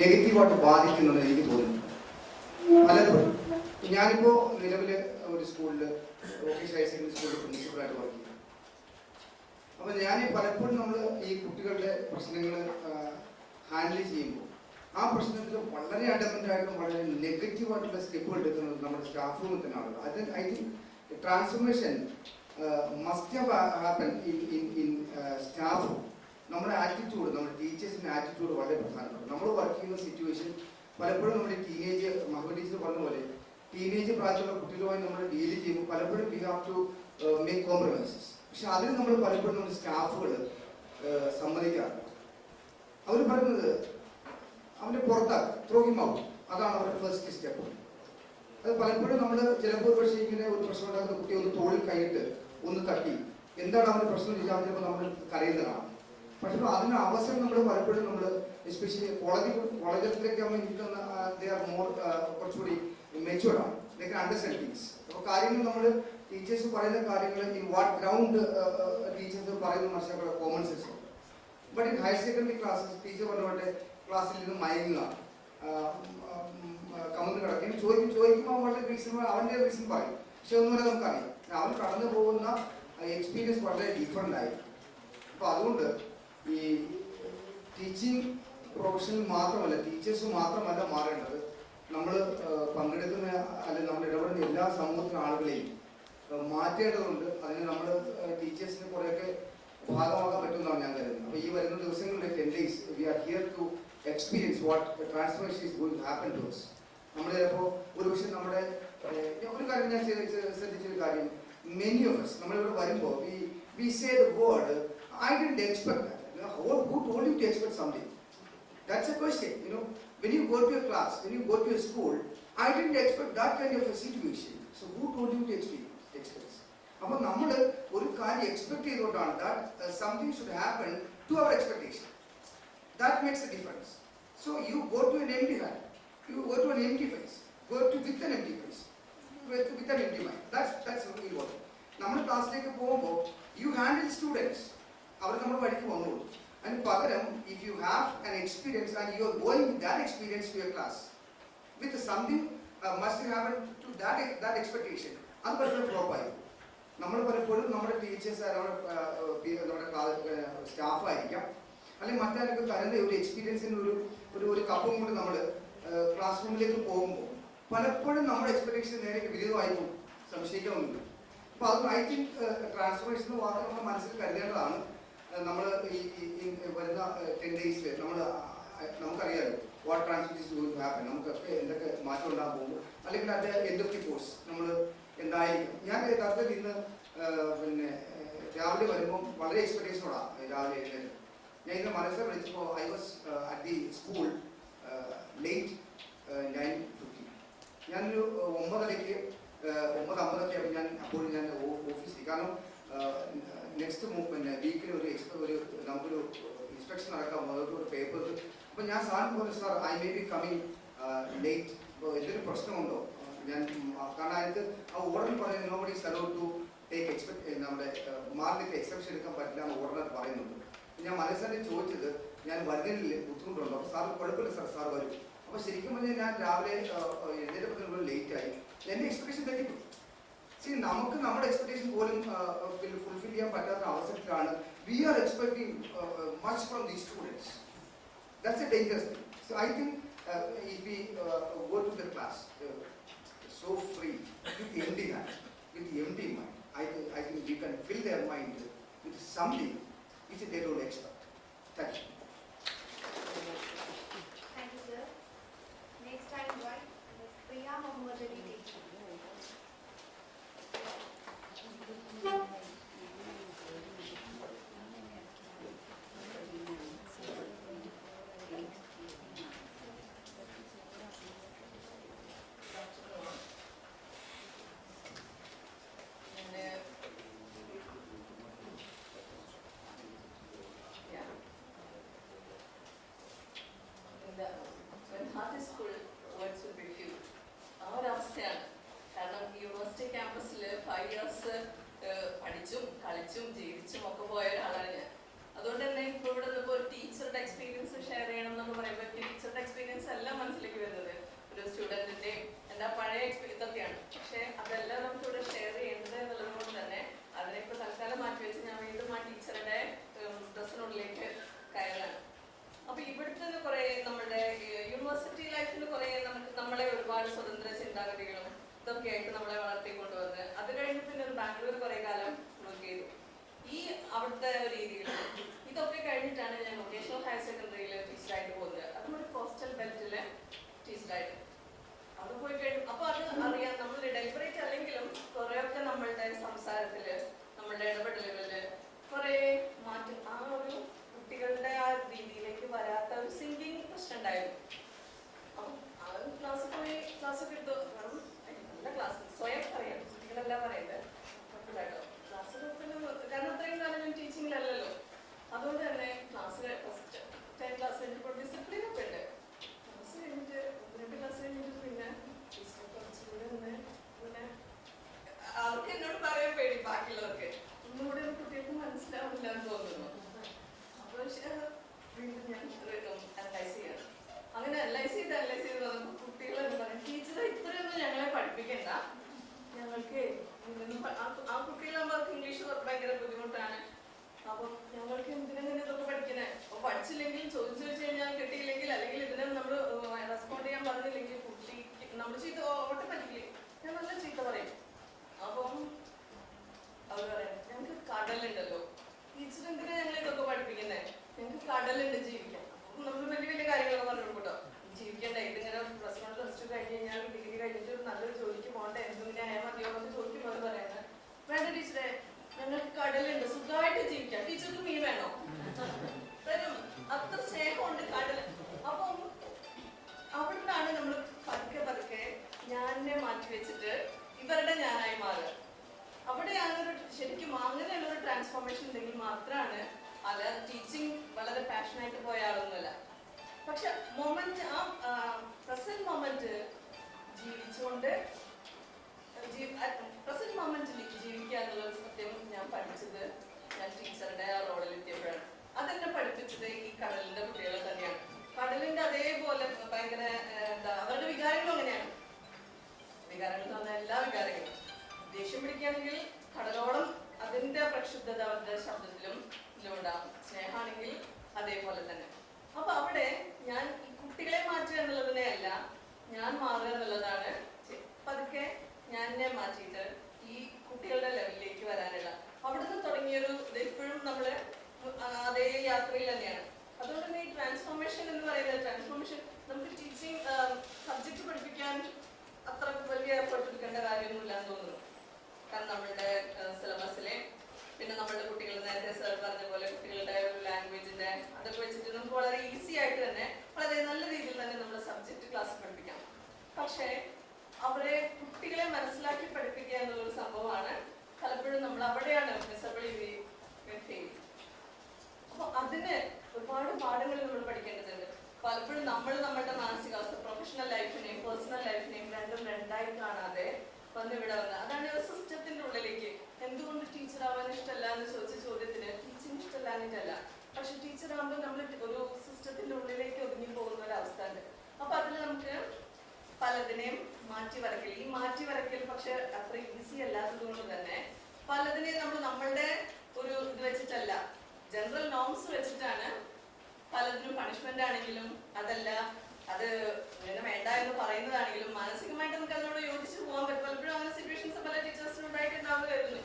നെഗറ്റീവായിട്ട് ബാധിക്കുന്നുണ്ട് എനിക്ക് തോന്നുന്നു. പലപ്പോഴും ഞാനിപ്പോൾ നിലവിൽ ഒരു സ്കൂളിൽ വൊക്കേഷണൽ ഹയർ സെക്കൻഡറി സ്കൂളിൽ പ്രിൻസിപ്പളായിട്ട് വർക്ക് ചെയ്യുന്നു. അപ്പോൾ ഞാൻ പലപ്പോഴും നമ്മൾ ഈ കുട്ടികളുടെ പ്രശ്നങ്ങൾ ഹാൻഡിൽ ചെയ്യുമ്പോൾ ആ പ്രശ്നത്തിൽ വളരെ അഡമൻ്റായിട്ടും വളരെ നെഗറ്റീവായിട്ടുള്ള സ്റ്റെപ്പുകൾ എടുക്കുന്നത് നമ്മുടെ സ്റ്റാഫ് റൂമിൽ തന്നെ ആളുകൾ. അത് I think transformation must have happen in staff. നമ്മുടെ ആറ്റിറ്റ്യൂഡ്, നമ്മുടെ ടീച്ചേഴ്സിൻ്റെ ആറ്റിറ്റ്യൂഡ് വളരെ പ്രധാനപ്പെട്ട. നമ്മൾ വർക്ക് ചെയ്യുന്ന സിറ്റുവേഷൻ പലപ്പോഴും നമ്മുടെ ടീനേജ്, മഹബ ടീച്ചർ പറഞ്ഞ പോലെ ടീനേജ് പ്രായത്തിലുള്ള കുട്ടികളുമായി നമ്മൾ ഡീൽ ചെയ്യുമ്പോൾ പലപ്പോഴും we have to make compromises. പക്ഷെ അതിന് നമ്മൾ പലപ്പോഴും നമ്മുടെ സ്റ്റാഫുകൾ സമ്മതിക്കാറില്ല. അവർ പറയുന്നത് അവൻ്റെ പുറത്താക്കുക, ത്രോ ഹിം ഔട്ട്, അതാണ് അവരുടെ ഫസ്റ്റ് സ്റ്റെപ്പ്. അത് പലപ്പോഴും നമ്മൾ ചിലപ്പോൾ പക്ഷേ ഇങ്ങനെ ഒരു പ്രശ്നം ഉണ്ടാക്കുന്ന കുട്ടിയെ ഒന്ന് തോളിൽ കൈയിട്ട് ഒന്ന് തട്ടി എന്താണ് അവൻ്റെ പ്രശ്നം ചോദിച്ചാൽ ചിലപ്പോൾ നമ്മൾ കരയുന്നതാണ്. പക്ഷേ അതിന് അവസരം നമ്മൾ പലപ്പോഴും നമ്മൾ എസ്പെഷ്യലി കോളേജിലേക്ക് ആകുമ്പോൾ ഇരിക്കുന്ന ദേ ആർ മോർ കുറച്ചുകൂടി മെച്ചുവർഡ് ആണ്, ദേ കാൻ അണ്ടർസ്റ്റാൻഡ് തിങ്സ്. അപ്പോൾ കാര്യങ്ങൾ നമ്മൾ ടീച്ചേഴ്സ് പറയുന്ന കാര്യങ്ങൾ ഇൻ വാട്ട് ഗ്രൗണ്ട് ടീച്ചേഴ്സ് പറയുന്ന മനസ്സിലാക്കുക കോമൺ സെൻസ് ഉണ്ട്. But in higher secondary classes teacher പറഞ്ഞുകൊണ്ട് ക്ലാസ്സിൽ നിന്ന് മയങ്ങുക, കമന്ന് കിടക്കുകയും ചോദിക്കുമ്പോൾ വളരെ റീസൺ അവൻ്റെ റീസൺ പറയും. പക്ഷെ ഒന്നുകൂടെ നമുക്കറിയാം അവൻ കടന്നു പോകുന്ന എക്സ്പീരിയൻസ് വളരെ ഡിഫറെൻ്റ് ആയി. അപ്പോൾ അതുകൊണ്ട് ഈ ടീച്ചിങ് പ്രൊഫഷനിൽ മാത്രമല്ല, ടീച്ചേഴ്സ് മാത്രമല്ല മാറേണ്ടത്, നമ്മൾ പങ്കെടുക്കുന്ന അല്ലെങ്കിൽ നമ്മൾ ഇടപെടുന്ന എല്ലാ സമൂഹത്തിലെ ആളുകളെയും മാറ്റേണ്ടതുണ്ട്. അതിന് നമ്മൾ ടീച്ചേഴ്സിന് കുറേയൊക്കെ ഭാഗമാകാൻ പറ്റുമെന്നാണ് ഞാൻ കരുതുന്നത്. അപ്പോൾ ഈ വരുന്ന ദിവസങ്ങളിലെ 10 days we are here to experience what transformation is going to happen to us. നമ്മൾ ചിലപ്പോൾ ഒരു പക്ഷേ നമ്മുടെ ഒരു കാര്യം ഞാൻ ശ്രദ്ധിച്ചൊരു കാര്യം, മെനി ഓഫ് us നമ്മളിവിടെ വരുമ്പോൾ we say the word I didn't expect that. Who told you to expect something? That's a question. When you go to a class, when you go to a school, I didn't expect that kind of a situation. So who told you to expect? അപ്പോൾ നമ്മൾ ഒരു കാര്യം expect ചെയ്തുകൊണ്ടാണ് that something should happen to our expectation. That makes a difference. So you go to an empty hand, you go to an empty face, go to with an empty face, with an empty mind. That's really important. നമ്മൾ ക്ലാസ്സിലേക്ക് പോകുമ്പോൾ you handle students. അവർ നമ്മൾ വഴിക്ക് വന്നോളൂ. അതിന് പകരം if you have an experience and you are going with that experience to your class with something must have to that expectation, അത് പലപ്പോഴും ഫ്ലോപ്പ് ആയി. നമ്മൾ പലപ്പോഴും നമ്മുടെ ടീച്ചേഴ്സ് നമ്മുടെ സ്റ്റാഫ് ആയിരിക്കാം അല്ലെങ്കിൽ മറ്റാരൊക്കെ തരുന്ന ഒരു എക്സ്പീരിയൻസിന് ഒരു കപ്പും കൊണ്ട് നമ്മൾ ക്ലാസ് റൂമിലേക്ക് പോകുമ്പോൾ പലപ്പോഴും നമ്മുടെ എക്സ്പെക്ടേഷൻ നേരെ വിരുദ്ധമായി പോകും, സംശയിക്കാവുന്നില്ല. അപ്പോൾ അത് ഐ തിങ്ക് ട്രാൻസ്ഫോർമേഷൻ വാക്ക് നമ്മൾ മനസ്സിൽ കരുതേണ്ടതാണ്. നമ്മൾ ഈ വരുന്ന 10 days നമുക്കറിയാമല്ലോ വാട്ട് ട്രാൻസ്ഫോർമേഷൻ ഹാപ്പൻ, നമുക്കൊക്കെ എന്തൊക്കെ മാറ്റം ഉണ്ടാകാൻ പോകുമ്പോൾ അല്ലെങ്കിൽ അതിൻ്റെ എൻഡ് ഓഫ് ദി കോഴ്സ് നമ്മൾ എന്തായിരിക്കും. ഞാൻ യഥാർത്ഥത്തിൽ ഇന്ന് രാവിലെ വരുമ്പോൾ വളരെ എക്സ്പെക്ടേഷനോടാണ് രാവിലെ എഴുന്നേറ്റ്. ഞാൻ ഇന്ന് മനസ്സിൽ വിളിച്ചപ്പോൾ I was at the school late 9:50. ഞാനൊരു 9:30 9:50 ഞാൻ അപ്പോഴും ഞാൻ ഓഫീസിൽ, കാരണം നെക്സ്റ്റ് പിന്നെ വീക്കിൽ ഒരു നമുക്കൊരു ഇൻസ്പെക്ഷൻ നടക്കാം, അതൊക്കെ ഒരു പേപ്പർ. അപ്പം ഞാൻ സാറിന് പറഞ്ഞു, sir I may be coming late, ഇപ്പോൾ എന്തെങ്കിലും പ്രശ്നമുണ്ടോ? ഞാൻ കാരണം അതിനകത്ത് ആ ഓർഡർ പറയുന്നത് nobody is allowed to take നമ്മുടെ മാർക്കിലേക്ക് എക്സെപ്ഷൻ എടുക്കാൻ പറ്റില്ല എന്ന് ഓർഡർ പറയുന്നുണ്ട്. ഞാൻ മനസ്സിനെ ചോദിച്ചത് ഞാൻ വരുന്നതിൽ ബുദ്ധിമുട്ടുണ്ടോ? അപ്പോൾ സാർ കുഴപ്പമില്ല സാർ, സാർ വരും. അപ്പോൾ ശരിക്കും പറഞ്ഞാൽ ഞാൻ രാവിലെ എഴുന്നേറ്റപ്പോൾ ലേറ്റായി, എൻ്റെ എക്സ്പെക്ടേഷൻ തെറ്റിപ്പോയി. നമുക്ക് നമ്മുടെ എക്സ്പെക്ടേഷൻ പോലും ഫുൾഫിൽ ചെയ്യാൻ പറ്റാത്ത അവസരത്തിലാണ് we are expecting much from the students. That's a dangerous thing. So I think if we go to the class so free, with empty hand, with empty mind, I think we can fill their mind with something which they don't expect. Thank you. Thank you, sir. Next I invite Ms. Priya Mohammed Ali teacher. When heart is full, words will be few. ആ ഒരു അവസ്ഥയാണ്. കാരണം university ക്യാമ്പസിൽ 5 years പഠിച്ചും കളിച്ചും ജീവിച്ചും ഒക്കെ പോയ ഒരാളാണ് ഞാൻ. അതുകൊണ്ട് തന്നെ ഇപ്പോൾ ഇവിടെ നിന്നിപ്പോൾ ഒരു ടീച്ചറുടെ എക്സ്പീരിയൻസ് ഷെയർ ചെയ്യണം എന്നൊക്കെ പറയുമ്പോൾ ടീച്ചറുടെ എക്സ്പീരിയൻസ് എല്ലാം മനസ്സിലേക്ക് വരുന്നത് ഒരു സ്റ്റുഡൻറ്റിൻ്റെയും എൻ്റെ പഴയ ഇതൊക്കെയാണ്. പക്ഷേ അതെല്ലാം നമുക്ക് ഇവിടെ ഷെയർ ചെയ്യേണ്ടത് എന്നുള്ളത് കൊണ്ട് തന്നെ അതിനിപ്പോൾ തൽക്കാലം മാറ്റി വെച്ച് ഞാൻ വീണ്ടും ആ ടീച്ചറുടെ ഡ്രസ്സിനുള്ളിലേക്ക് കയറാണ്. അപ്പൊ ഇവിടുത്തെ കുറെ നമ്മുടെ യൂണിവേഴ്സിറ്റി ലൈഫിൽ കുറെ നമ്മളെ ഒരുപാട് സ്വതന്ത്ര ചിന്താഗതികളും ഇതൊക്കെ ആയിട്ട് നമ്മളെ വളർത്തിക്കൊണ്ടുവന്ന് അത് കഴിഞ്ഞ് പിന്നെ ഒരു ബാംഗ്ലൂർ കുറെ കാലം വർക്ക് ചെയ്തു. ഈ അവിടുത്തെ രീതിയിൽ ഇതൊക്കെ കഴിഞ്ഞിട്ടാണ് ഞാൻ വൊക്കേഷണൽ ഹയർ സെക്കൻഡറിയിൽ ടീച്ചറായിട്ട് പോകുന്നത്. അതും ഒരു കോസ്റ്റൽ ബെൽറ്റിലെ ടീച്ചറായിട്ട് അവിടെ പോയി കഴിഞ്ഞു. അപ്പൊ അത് അറിയാം, നമ്മൾ ഡെലിബറേറ്റ് അല്ലെങ്കിലും കുറെയൊക്കെ നമ്മളുടെ സംസാരത്തില് നമ്മളുടെ ഇടപെടലുകളില് കുറെ മാറ്റം, ആ ഒരു കുട്ടികളുടെ ആ രീതിയിലേക്ക് വരാത്ത ഒരു സിങ്കിങ് പ്രശ്നം ഉണ്ടായിരുന്നു. അപ്പം ആ ക്ലാസ്സിൽ പോയി ക്ലാസ്സൊക്കെ എടുത്തു. നല്ല ക്ലാസ് സ്വയം പറയാം, കുട്ടികളെല്ലാം പറയുന്നത് കേട്ടോ. ക്ലാസ്സിൽ കാരണം അത്രയും കാലം ഞാൻ ടീച്ചിങ്ങിലല്ലല്ലോ. അതുകൊണ്ട് തന്നെ ക്ലാസ് ഫസ്റ്റ് 10 ക്ലാസ് കഴിഞ്ഞപ്പോൾ ഡിസിപ്ലിൻ ഒക്കെ ഉണ്ട്. ക്ലാസ് കഴിഞ്ഞിട്ട് 2 ക്ലാസ് കഴിഞ്ഞിട്ട് പിന്നെ ടീച്ചറെ കുറച്ചുകൂടെ പിന്നെ അവർക്ക് എന്നോട് പറയാൻ പേടി, ബാക്കിയുള്ളവർക്ക് ഒന്നുകൂടെ കുട്ടികൾക്ക് മനസ്സിലാവില്ല എന്ന് തോന്നുന്നു. വീണ്ടും ഞാൻ അനലൈസ് ചെയ്യണം. അങ്ങനെ അനലൈസ് ചെയ്ത് വന്നപ്പോൾ കുട്ടികൾ എന്ന് പറയും, ടീച്ചർ ഇത്രയൊന്നും ഞങ്ങളെ പഠിപ്പിക്കണ്ട, ഞങ്ങൾക്ക് ആ കുട്ടികളാകുമ്പോൾ അവർക്ക് ഇംഗ്ലീഷ് ഭയങ്കര ബുദ്ധിമുട്ടാണ്. അപ്പം ഞങ്ങൾക്ക് എന്തിനെങ്ങനെ ഇതൊക്കെ പഠിക്കണേ, അപ്പോൾ പഠിച്ചില്ലെങ്കിൽ ചോദിച്ചു കഴിഞ്ഞാൽ കിട്ടിയില്ലെങ്കിൽ അല്ലെങ്കിൽ ഇതിനെ നമ്മൾ റെസ്പോണ്ട് ചെയ്യാൻ പറഞ്ഞില്ലെങ്കിൽ കുട്ടി നമ്മൾ ചീത്ത ഓട്ടോമാറ്റിക്കലി ഞാൻ നല്ല ചീത്ത പറയും. അപ്പം അവർ പറയാം, ഞങ്ങൾക്ക് കടലുണ്ടല്ലോ, ടീച്ചർ എന്തിനാ ഞങ്ങൾ ഇതൊക്കെ പഠിപ്പിക്കുന്നേ, ഞങ്ങൾക്ക് കടലുണ്ട് ജീവിക്കാൻ. അപ്പം നമ്മൾ വലിയ വലിയ കാര്യങ്ങളൊക്കെ പറഞ്ഞു കൊടുക്കട്ടോ, ജീവിക്കണ്ടേ, ഇതിങ്ങനെ +1 +2 കഴിഞ്ഞ് കഴിഞ്ഞാൽ ഡിഗ്രി കഴിഞ്ഞിട്ട് നല്ലൊരു ജോലിക്ക് പോകണ്ടേ, എന്തിനാ മതിയോന്ന് ചോദിക്കുമ്പോൾ പറയുന്നത്, വേണ്ട ടീച്ചറെ ഞങ്ങൾക്ക് കടലുണ്ട്, സുഖമായിട്ട് ജീവിക്കാം, ടീച്ചർക്ക് മീൻ വേണോ തരും, അത്ര സ്നേഹമുണ്ട് കടൽ. അപ്പം അവിടുന്നാണ് നമ്മൾ പതുക്കെ പതുക്കെ ഞാനെ മാറ്റി വെച്ചിട്ട് ഇവരുടെ ഞാനായി മാറുക. അവിടെയാണ് ശരിക്കും അങ്ങനെയുള്ളൊരു ട്രാൻസ്ഫോർമേഷൻ ഉണ്ടെങ്കിൽ മാത്രമാണ്, അല്ല ടീച്ചിങ് വളരെ പാഷനായിട്ട് പോയ ആളൊന്നുമല്ല. പക്ഷെ മൊമെന്റ്, ആ പ്രസന്റ് മൊമെന്റ് ജീവിച്ചുകൊണ്ട് പ്രസന്റ് മൊമെന്റിൽ ജീവിക്കുക എന്നുള്ള സത്യം ഞാൻ പഠിച്ചത് ഞാൻ ടീച്ചറുടെ ആ റോളിൽ എത്തിയപ്പോഴാണ്. അതെന്നെ പഠിപ്പിച്ചത് ഈ കടലിന്റെ കുട്ടികളെ തന്നെയാണ്. കടലിന്റെ അതേപോലെ ഭയങ്കര എന്താ അവരുടെ വികാരങ്ങളും അങ്ങനെയാണ്. വികാരങ്ങൾ എന്ന് പറഞ്ഞാൽ എല്ലാ വികാരങ്ങളും, ദേഷ്യം പിടിക്കുകയാണെങ്കിൽ കടലോളം അതിന്റെ പ്രക്ഷുബ്ധത അവരുടെ ശബ്ദത്തിലും ഉണ്ടാവും. സ്നേഹമാണെങ്കിൽ അതേപോലെ തന്നെ. അപ്പൊ അവിടെ ഞാൻ ഈ കുട്ടികളെ മാറ്റുക എന്നുള്ളതിനെ അല്ല, ഞാൻ മാറുക എന്നുള്ളതാണ്. പതുക്കെ ഞാനെ മാറ്റിയിട്ട് ഈ കുട്ടികളുടെ ലെവലിലേക്ക് വരാനുള്ള അവിടുന്ന് തുടങ്ങിയൊരു ഇത് ഇപ്പോഴും നമ്മള് അതേ യാത്രയിൽ തന്നെയാണ്. അതുകൊണ്ട് തന്നെ ഈ ട്രാൻസ്ഫോർമേഷൻ എന്ന് പറയുന്നത്, ട്രാൻസ്ഫോർമേഷൻ നമുക്ക് ടീച്ചിങ് സബ്ജക്ട് പഠിപ്പിക്കാൻ അത്ര വലിയ എഫേർട്ട് എടുക്കേണ്ട കാര്യമൊന്നുമില്ല എന്ന് തോന്നുന്നു. കാരണം നമ്മളുടെ സിലബസിലെ പിന്നെ നമ്മുടെ കുട്ടികൾ നേരത്തെ സാർ പറഞ്ഞ പോലെ കുട്ടികളുടെ ഒരു ലാംഗ്വേജിന്റെ അതൊക്കെ വെച്ചിട്ട് നമുക്ക് വളരെ ഈസി ആയിട്ട് തന്നെ വളരെ നല്ല രീതിയിൽ തന്നെ നമ്മുടെ സബ്ജക്റ്റ് ക്ലാസ് പഠിപ്പിക്കാം. പക്ഷേ അവരെ കുട്ടികളെ മനസ്സിലാക്കി പഠിപ്പിക്കുക എന്നുള്ളൊരു സംഭവമാണ് പലപ്പോഴും നമ്മൾ അവിടെയാണ് മിസബിളി ഫെയിൽ. അപ്പൊ അതിന് ഒരുപാട് പാഠങ്ങൾ നമ്മൾ പഠിക്കേണ്ടതുണ്ട്. പലപ്പോഴും നമ്മൾ നമ്മളുടെ മാനസികാവസ്ഥ പ്രൊഫഷണൽ ലൈഫിനെയും പേഴ്സണൽ ലൈഫിനെയും രണ്ടും രണ്ടായി കാണാതെ ഇവിടെ വന്ന് അതാണ് സിസ്റ്റത്തിന്റെ ഉള്ളിലേക്ക് എന്തുകൊണ്ട് ടീച്ചർ ആവാൻ ഇഷ്ടമല്ല എന്ന് ചോദിച്ച ചോദ്യത്തിന് ടീച്ചിങ് ഇഷ്ടമല്ലാഞ്ഞിട്ടല്ല, പക്ഷെ ടീച്ചർ ആകുമ്പോൾ നമ്മൾ ഒരു സിസ്റ്റത്തിന്റെ ഉള്ളിലേക്ക് ഒതുങ്ങി പോകുന്ന ഒരു അവസ്ഥ ഉണ്ട്. അപ്പൊ അതിൽ നമുക്ക് പലതിനെയും മാറ്റി വരയ്ക്കൽ, ഈ മാറ്റി വരയ്ക്കൽ പക്ഷെ അത്ര ഈസി അല്ലാത്തത് കൊണ്ട് തന്നെ പലതിനെയും നമ്മൾ നമ്മളുടെ ഒരു ഇത് വെച്ചിട്ടല്ല, ജനറൽ നോംസ് വെച്ചിട്ടാണ് പലതിനും പണിഷ്മെന്റ് ആണെങ്കിലും അതല്ല അത് ഇങ്ങനെ വേണ്ട എന്ന് പറയുന്നതാണെങ്കിലും മാനസികമായിട്ട് നമുക്ക് അതിനോട് യോജിച്ച് പോകാൻ പറ്റും. പലപ്പോഴും അങ്ങനെ സിറ്റുവേഷൻസ് പല ടീച്ചേഴ്സിനും ഉണ്ടായിട്ടുണ്ടാവുകയായിരുന്നു.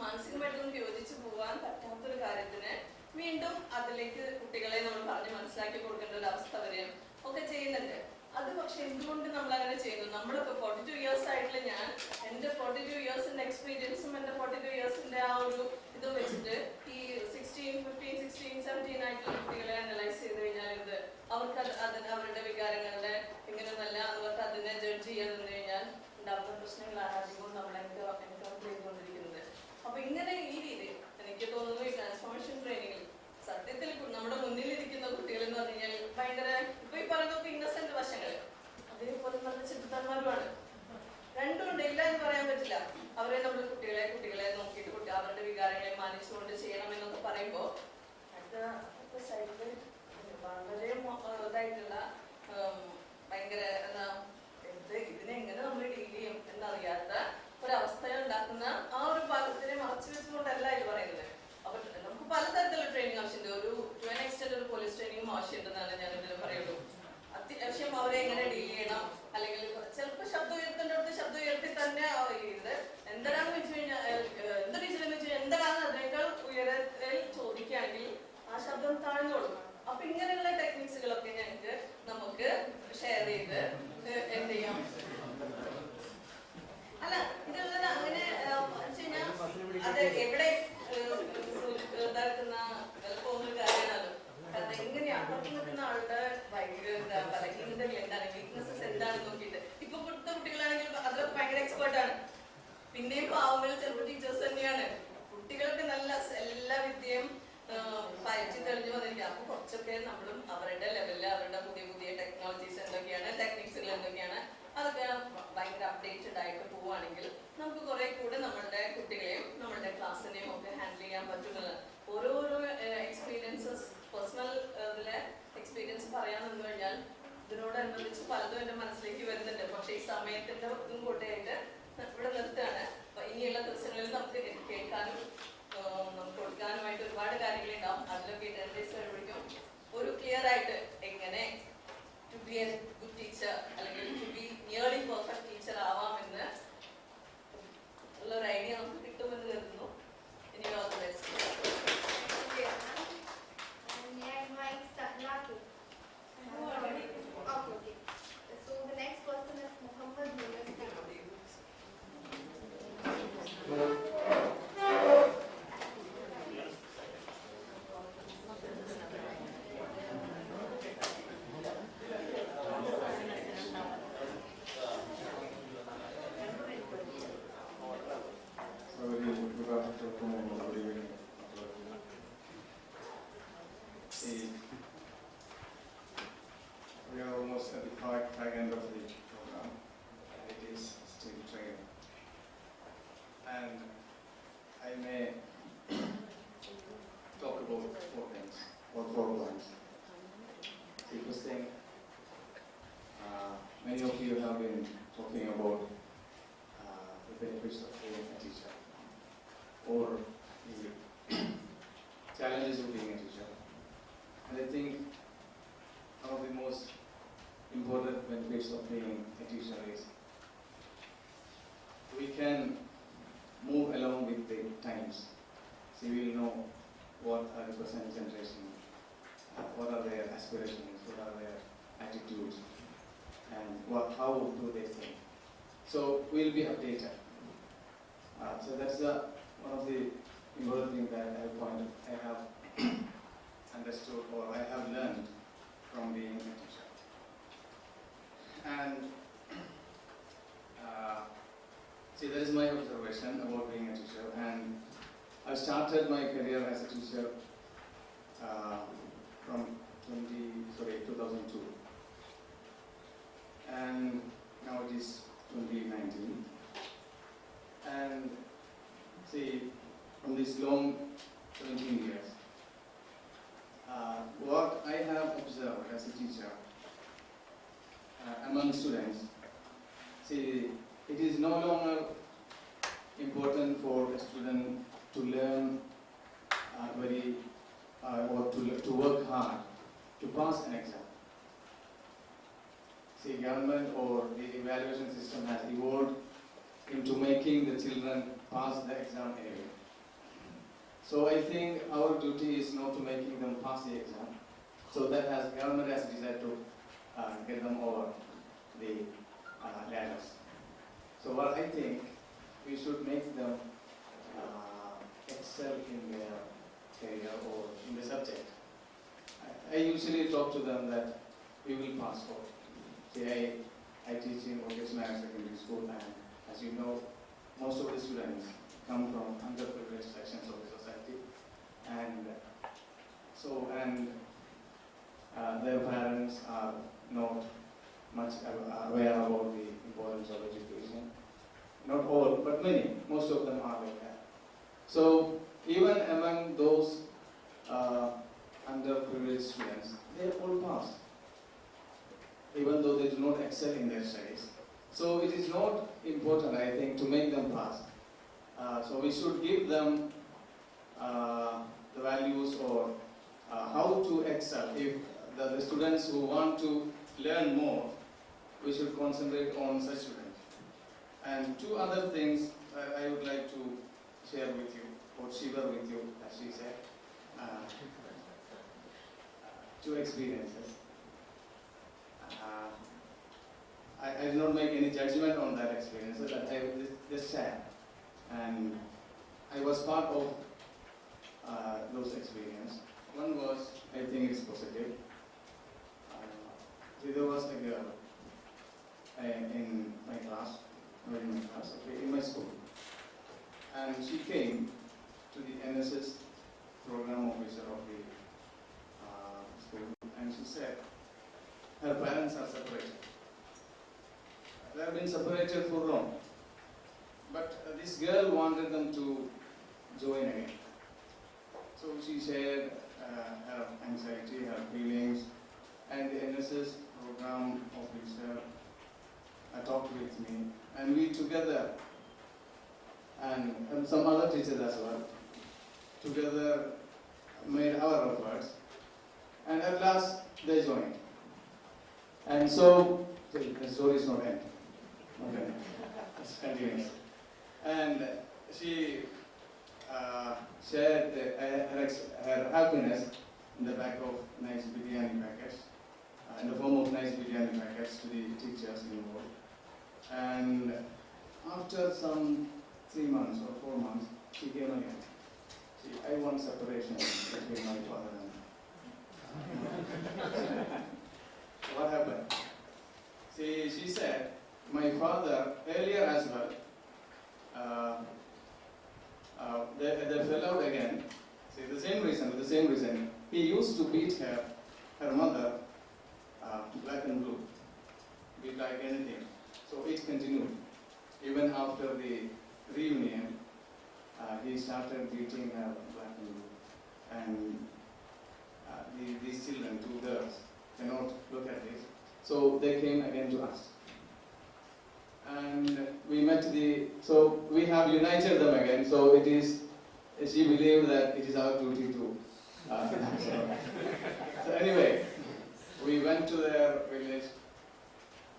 മാനസികമായിട്ട് നമുക്ക് യോജിച്ച് പോകാൻ പറ്റാത്തൊരു കാര്യത്തിന് വീണ്ടും അതിലേക്ക് കുട്ടികളെ നമ്മൾ പറഞ്ഞ് മനസ്സിലാക്കി കൊടുക്കേണ്ട ഒരു അവസ്ഥ വരെയും ഒക്കെ ചെയ്യുന്നുണ്ട്. അത് പക്ഷെ എന്തുകൊണ്ട് നമ്മൾ അങ്ങനെ ചെയ്യുന്നു? നമ്മളിപ്പോ 42 ഇയേഴ്സ് ആയിട്ടുള്ള ഞാൻ എന്റെ 42 ഇയേഴ്സിന്റെ എക്സ്പീരിയൻസും എന്റെ 42 ഇയേഴ്സിന്റെ ആ ഒരു ഇത് വെച്ചിട്ട് ഈ 16, 15, 16, 17 ആയിട്ടുള്ള കുട്ടികളെ അനലൈസ് ചെയ്ത് കഴിഞ്ഞാൽ ഇത് അവർക്ക് അതിന് അവരുടെ വികാരങ്ങളുടെ ഇങ്ങനെയൊന്നല്ല അവർക്ക് അതിനെ ജഡ്ജ് ചെയ്യാൻ നിന്ന് കഴിഞ്ഞാൽ ഉണ്ടാകുന്ന പ്രശ്നങ്ങളാണ് അധികവും നമ്മൾ എൻകൗണ്ടർ ചെയ്തുകൊണ്ടിരിക്കുന്നത്. അപ്പൊ ഇങ്ങനെ ഈ രീതി എനിക്ക് തോന്നുന്നു ഈ ട്രാൻസ്ഫോർമേഷൻ ട്രെയിനിങ്ങിൽ സത്യത്തിൽ നമ്മുടെ മുന്നിലിരിക്കുന്ന കുട്ടികൾ എന്ന് പറഞ്ഞു കഴിഞ്ഞാൽ ഭയങ്കര ഇപ്പൊ ഈ പറയുന്നൊക്കെ ഇന്നസെന്റ് വശങ്ങള്, അതേപോലെ നല്ല ചിന്തന്മാരുമാണ്. രണ്ടുമുണ്ട്, ഇല്ല എന്ന് പറയാൻ പറ്റില്ല. അവരെ നമ്മൾ കുട്ടികളെ നോക്കിയിട്ട് അവരുടെ വികാരങ്ങളെ മാനിച്ചുകൊണ്ട് ചെയ്യണം എന്നൊക്കെ പറയുമ്പോ അടുത്ത സൈഡില് വളരെ ഇതായിട്ടുള്ള ഭയങ്കര ഇതിനെ എങ്ങനെ നമ്മൾ ഡീൽ ചെയ്യും എന്നറിയാത്ത ഒരവസ്ഥ ഉണ്ടാക്കുന്ന ആ ഒരു ഭാഗത്തിനെ മറച്ചു വെച്ചുകൊണ്ടല്ല ഇത് പറയുന്നത്. അപ്പൊ നമുക്ക് പലതരത്തിലുള്ള ട്രെയിനിങ് ആവശ്യമുണ്ട്. ഒരു ടു ആൻ എക്സ്റ്റെന്റ് ഒരു പോലീസ് ട്രെയിനിങ്ങും ആവശ്യമുണ്ടെന്നാണ് ഞാൻ ഇതിൽ പറയുള്ളൂ. അത്യാവശ്യം അവരെ എങ്ങനെ ഡീൽ ചെയ്യണം, അല്ലെങ്കിൽ ചിലപ്പോൾ ശബ്ദം ഉയർത്തേണ്ടടുത്ത് ശബ്ദം ഉയർത്തി തന്നെ ഇത് എന്താണെന്ന് വെച്ച് കഴിഞ്ഞാൽ എന്ത് ടീച്ചറെന്ന് വെച്ച് കഴിഞ്ഞാൽ എന്താണെന്ന് അതിനേക്കാൾ ഉയരത്തിൽ ചോദിക്കുകയാണെങ്കിൽ ആ ശബ്ദം താഴ്ന്നോളും. അപ്പൊ ഇങ്ങനെയുള്ള ടെക്നിക്സുകളൊക്കെ ഞങ്ങൾക്ക് നമുക്ക് ഷെയർ ചെയ്ത് എന്ത് ചെയ്യാം. അല്ല ഇതുള്ളത് അങ്ങനെ വെച്ച് കഴിഞ്ഞാൽ അത് എവിടെ ഇതാക്കുന്ന പോകുന്ന കാര്യമാണല്ലോ. കാരണം എങ്ങനെയാ അപ്പുറത്ത് നിൽക്കുന്ന ആളുടെ ബലഹീനതകൾ എന്താണ്, വീക്ക്നെസ്സസ് എന്താണെന്ന് നോക്കിയിട്ട് ഇപ്പൊ ഇവിടുത്തെ കുട്ടികളാണെങ്കിൽ അതിലൊക്കെ ഭയങ്കര എക്സ്പേർട്ട് ആണ്. പിന്നെയും പാവങ്ങൾ ചിലപ്പോൾ ടീച്ചേഴ്സ് തന്നെയാണ്. കുട്ടികൾക്ക് നല്ല എല്ലാ വിദ്യയും പയറ്റി തെളിഞ്ഞു വന്നിരിക്കുക. അപ്പൊ കുറച്ചൊക്കെ നമ്മളും അവരുടെ ലെവലില് അവരുടെ പുതിയ പുതിയ ടെക്നോളജീസ് എന്തൊക്കെയാണ്, ടെക്നിക്സുകൾ എന്തൊക്കെയാണ്, അതൊക്കെ ഭയങ്കര അപ്ഡേറ്റഡ് ആയിട്ട് പോവുകയാണെങ്കിൽ നമുക്ക് കുറെ കൂടെ നമ്മളുടെ കുട്ടികളെയും നമ്മളുടെ ക്ലാസ്സിനെയും ഒക്കെ ഹാൻഡിൽ ചെയ്യാൻ പറ്റുന്നത്. ഓരോരോ എക്സ്പീരിയൻസസ് പേഴ്സണൽ ഇതിലെ എക്സ്പീരിയൻസ് പറയാൻ നിന്ന് കഴിഞ്ഞാൽ ഇതിനോടനുബന്ധിച്ച് പലതും എന്റെ മനസ്സിലേക്ക് വരുന്നുണ്ട്. പക്ഷെ ഈ സമയത്തിന്റെ ഒന്നും കൂട്ടിയായിട്ട് ഇവിടെ നിർത്തുകയാണ്. അപ്പൊ ഇനിയുള്ള ദിവസങ്ങളിൽ നമുക്ക് കേൾക്കാനും നമുക്ക് കൊടുക്കാനുമായിട്ട് ഒരുപാട് കാര്യങ്ങളുണ്ടാവും. അതിലൊക്കെ 10 days കഴിയുമ്പോഴേക്കും ഒരു ക്ലിയർ ആയിട്ട് എങ്ങനെ to be a good teacher അല്ലെങ്കിൽ to be nearly perfect teacher ആവാമെന്ന് ഉള്ളൊരു ഐഡിയ നമുക്ക് കിട്ടുമെന്ന് കരുതുന്നു. ഇനി all the best. We are almost at the fag end of the program. It is still training. And I may talk about 4 things, or 4 points. The first thing, many of you have been talking about the benefits of being a teacher, or the challenges of being a teacher. And I think one of the most important benefits of being a teacher is we can move along with the times. So we will know what are the present generation, what are their aspirations, what are their attitudes, and how do they think. So we'll be updated. So that's the one of the important things that I have understood or I have learned from being a teacher. And see, that is my observation about being a teacher. And I started my career as a teacher from 2002. And now it is 2019. And see, from this long 17 years, what I have observed as a teacher among students, see, it is no longer important for a student to learn or to work hard to pass an exam. See, government or the evaluation system has evolved into making the children pass the exam anyway. So I think our duty is not to making them pass the exam. So that government has decided to get them over the ladders. So what I think, we should make them excel in their career or in the subject. I usually talk to them that we will pass for. See, I teach in vocational secondary school, and as you know, most of the students come from underprivileged sections of the society, and their parents are not much aware about the importance of education. Not all, but many. Most of them are like that. So even among those underprivileged students, they all pass, even though they do not excel in their studies. So it is not important, I think, to make them pass. So we should give them the values or how to excel. If the students who want to learn more, we should concentrate on such students. And two other things I would like to share with you, or share with you, as she said. Two experiences. I did not make any judgment on that experience, but I just share. And I was part of those experiences. One was, I think it's positive. There was a girl in my class, in my school. And she came to the NSS program officer of the school, and she said her parents are separated. They have been separated for long. But this girl wanted them to join again. So she shared her anxiety, her feelings, and the NSS program officer talked with me, and we together, and some other teachers as well, together made our efforts, and at last they joined. And so, the story is not end. Okay, it's continuous. And she shared her happiness in the back of nice biryani packets, in the form of nice biryani packets to the teachers involved. And after some 3 months or 4 months, she came again. See, I want separation between my father and what happened? See, she said, my father, earlier as well, they fell out again. See, the same reason. He used to beat her mother, black and blue, beat like anything. So it continued. Even after the reunion, he started beating her black and blue. And these children, 2 girls, cannot look at this. So they came again to us. And we so we have united them again. So it is, she believed that it is our duty to. So anyway, we went to their village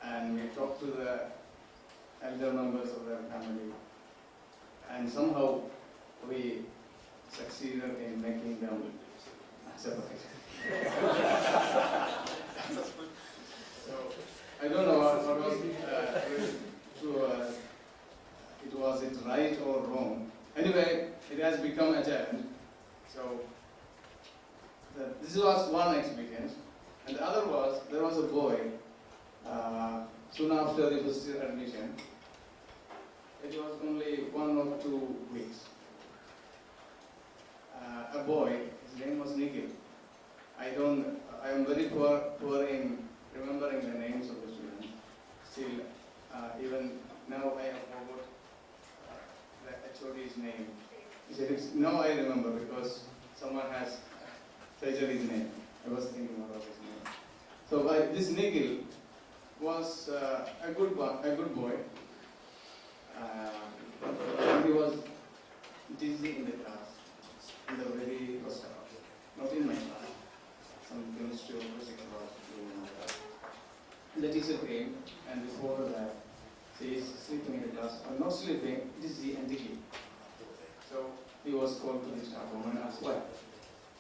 and we talked to the elder members of their family. And somehow we succeeded in making them separate. So I don't know what was true. Was it right or wrong? Anyway, So this was one experience. And the other was, there was a boy, soon after the first year admission, it was only 1 or 2 weeks. A boy, his name was Nikhil. I am very poor in remembering the names of the students. Still, even now I have forgot the HOD's name. He said, now I remember because someone has treasured his name. I was thinking about his name. So this Nikhil was a good boy. He was dizzy in the class, in the very first hour. Not in my class. Some chemistry or physics was doing my class. The teacher came, and before that, he is sleeping in the class, or not sleeping, dizzy and dicky. So he was called to the staff room and asked why.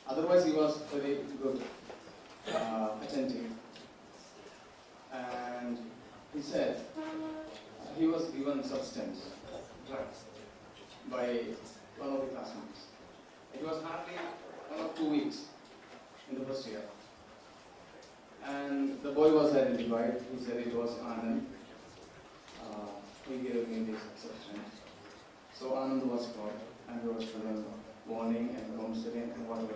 Otherwise, he was very good, attentive. And he said he was given substance, drugs, by one of the classmates. It was hardly 1 or 2 weeks in the first year. And the boy was identified. He said it was Anand. He gave me this substance. So Anand was called, and he was given warning and counseling and whatever.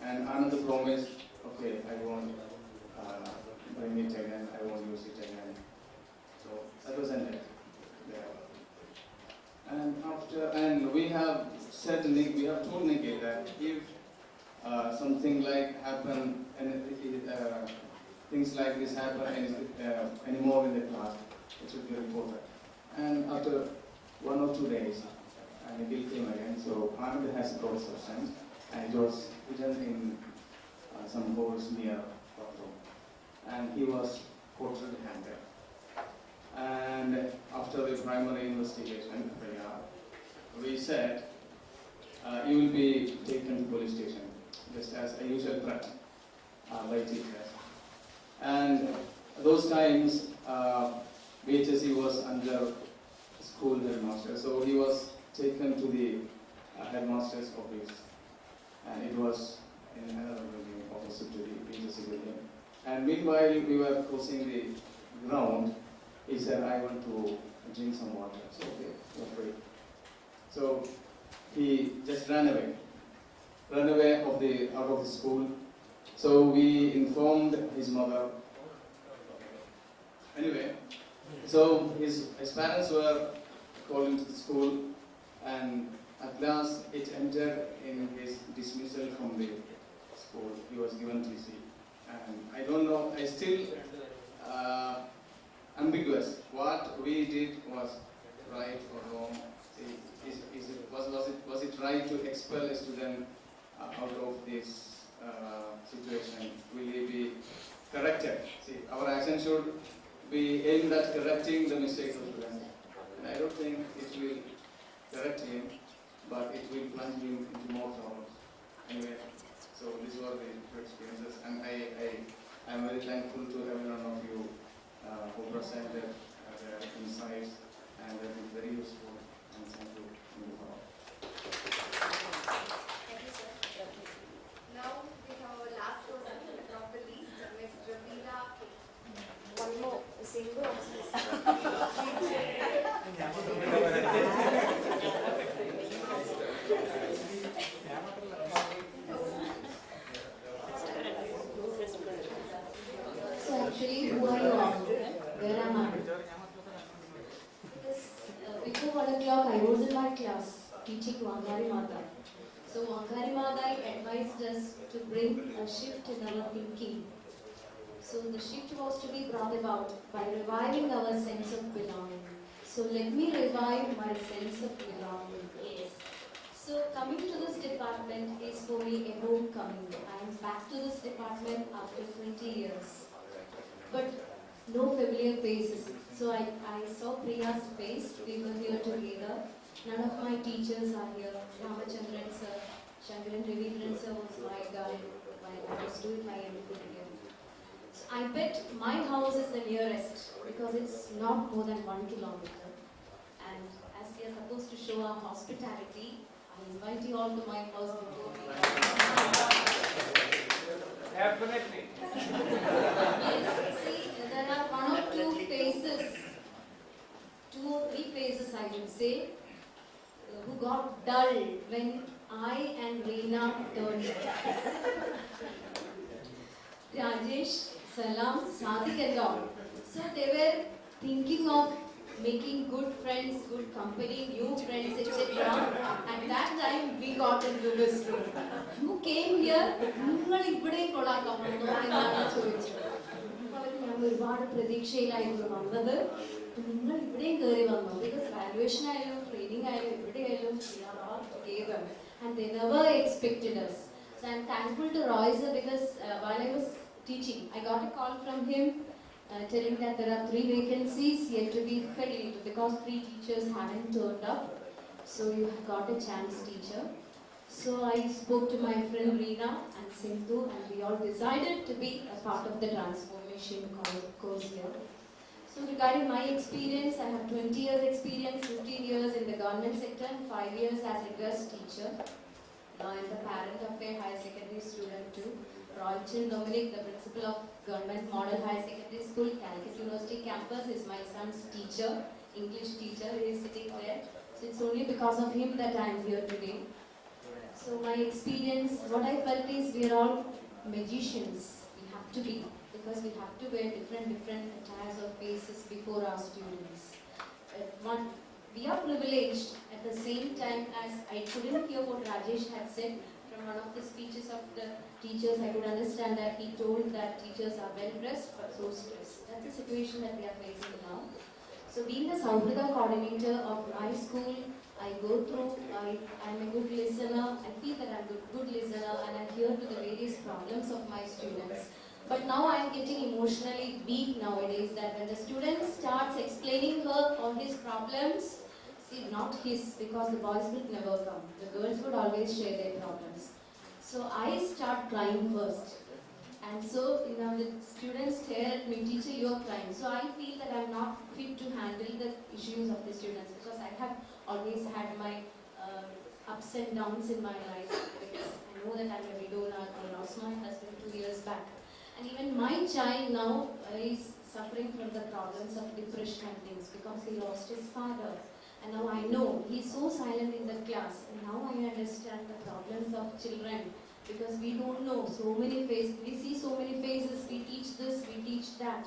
And Anand promised, okay, I won't bring it again, I won't use it again. So that was ended there. And we have said, we have told Nikhil that if something like happen, and things like this happen anymore in the class, it should be reported. And after 1 or 2 days, Nikhil came again. So Anand has got substance, and it was hidden in some holes near bathroom, and he was caught red-handed. And after the primary investigation, we said you will be taken to police station, just as a usual threat by teachers. And those times, BHSE was under school headmaster, so he was taken to the headmaster's office, and it was in another building opposite to the BHSE building. And meanwhile, we were crossing the ground. He said, I want to drink some water. So, okay, you're free. So he just ran away out of the school. So we informed his mother. Anyway, so his parents were called into the school, and at last it entered in his dismissal from the school. He was given TC. And I don't know, I still ambiguous. What we did was right or wrong. Was it right to expel a student out of this situation? Will he be corrected? See, our action should be aimed at correcting the mistakes of students. And I don't think it will correct him, but it will plunge him into more trouble. Anyway, so these were the two experiences, and I am very thankful to every one of you who presented their insights, and that is very useful. And thank you. Thank you, sir. Now we have our last person, not the least, Ms. Rabila. One more, single. So actually, who are you after? Where am I? Before 1 o'clock, I was in my class teaching Wangari Mata. So Wangari Mata advised us to bring a shift in our thinking. So the shift was to be brought about by reviving our sense of belonging. So let me revive my sense of belonging. Yes. So coming to this department is for me a homecoming. I am back to this department after 20 years. But no familiar faces. So I saw Priya's face. We were here together. None of my teachers are here. Ramachandran sir, Shankaran Ravindran sir was my guide while I was doing my MPhil together. So I bet my house is the nearest because it's not more than 1 kilometer. And as we are supposed to show our hospitality, I invite you all to my house before we Definitely. Yes, see, there are one or two phases, 2 or 3 phases I would say, who got dull when I and Reena turned up. Rajesh, Salam, Sadiq and all. So they were thinking of making good friends, good company, new friends, etc. At that time we got into this room. You came here, നിങ്ങൾ ഇവിടെ കൊള്ളാക്കാൻ വന്നോ എന്നാണ് ചോദിച്ചത്. അപ്പോൾ ഞാൻ ഒരുപാട് പ്രതീക്ഷയിലായിരുന്നു വന്നത്. നിങ്ങൾ ഇവിടെയും കയറി വന്നു. Because valuation ആയാലും training ആയാലും എവിടെയായാലും we are all together and they never expected us. So I am thankful to Roy sir because while I was teaching, I got a call from him telling that there are 3 vacancies yet to be filled into because 3 teachers haven't turned up. So you have got a chance, teacher. So I spoke to my friend Reena and Sindhu and we all decided to be a part of the transformation course here. So regarding my experience, I have 20 years experience, 15 years in the government sector and 5 years as a guest teacher. Now I am the parent of a higher secondary student too. Rolchin Dominic, the principal of Government Model Higher Secondary School, Calicut University campus, is my son's teacher, English teacher. He is sitting there. So it's only because of him that I am here today. So my experience, what I felt is we are all magicians. We have to be, because we have to wear different attires or faces before our students. We are privileged at the same time as I couldn't hear what Rajesh had said. From one of the speeches of the teachers, I could understand that he told that teachers are well dressed but so stressed. That's the situation that we are facing now. So being the Saurabha coordinator of my school, I go through, I'm a good listener, I feel that I'm a good listener and I'm here to the various problems of my students. But now I'm getting emotionally weak nowadays that when the student starts explaining her all his problems, see, not his, because the boys would never come. The girls would always share their problems. So I start crying first. And so, the students stare at me, teacher, you are crying. So I feel that I'm not fit to handle the issues of the students because I have always had my ups and downs in my life. Because I know that I'm a widow now. I lost my husband 2 years back. And even my child now is suffering from the problems of depression and things because he lost his father. And now I know he's so silent in the class. And now I understand the problems of children because we don't know so many faces. We see so many faces. We teach this, we teach that,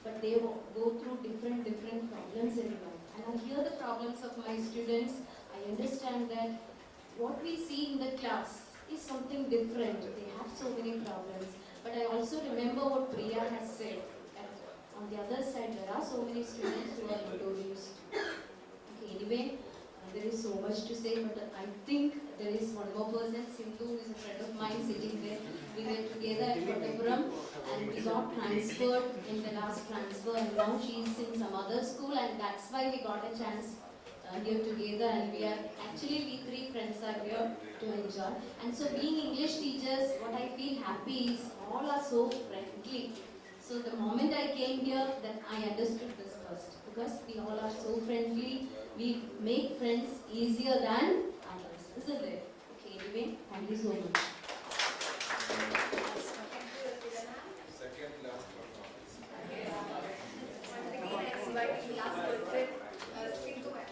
but they go through different problems in life. And I hear the problems of my students. I understand that what we see in the class is something different. They have so many problems. But I also remember what Priya has said. And on the other side, there are so many students who are notorious. Okay, anyway, there is so much to say, but I think there is one more person, Sindhu, who is a friend of mine sitting there. We were together at Kottapuram and we got transferred in the last transfer and now she is in some other school and that's why we got a chance here together and we 3 friends are here to enjoy. And so being English teachers, what I feel happy is all are so friendly. So the moment I came here, that I understood this first because we all are so friendly. We make friends easier than others, isn't it? Okay, anyway, thank you so much. Second last performance. Once again, I invite the last person, Sindhu ma'am.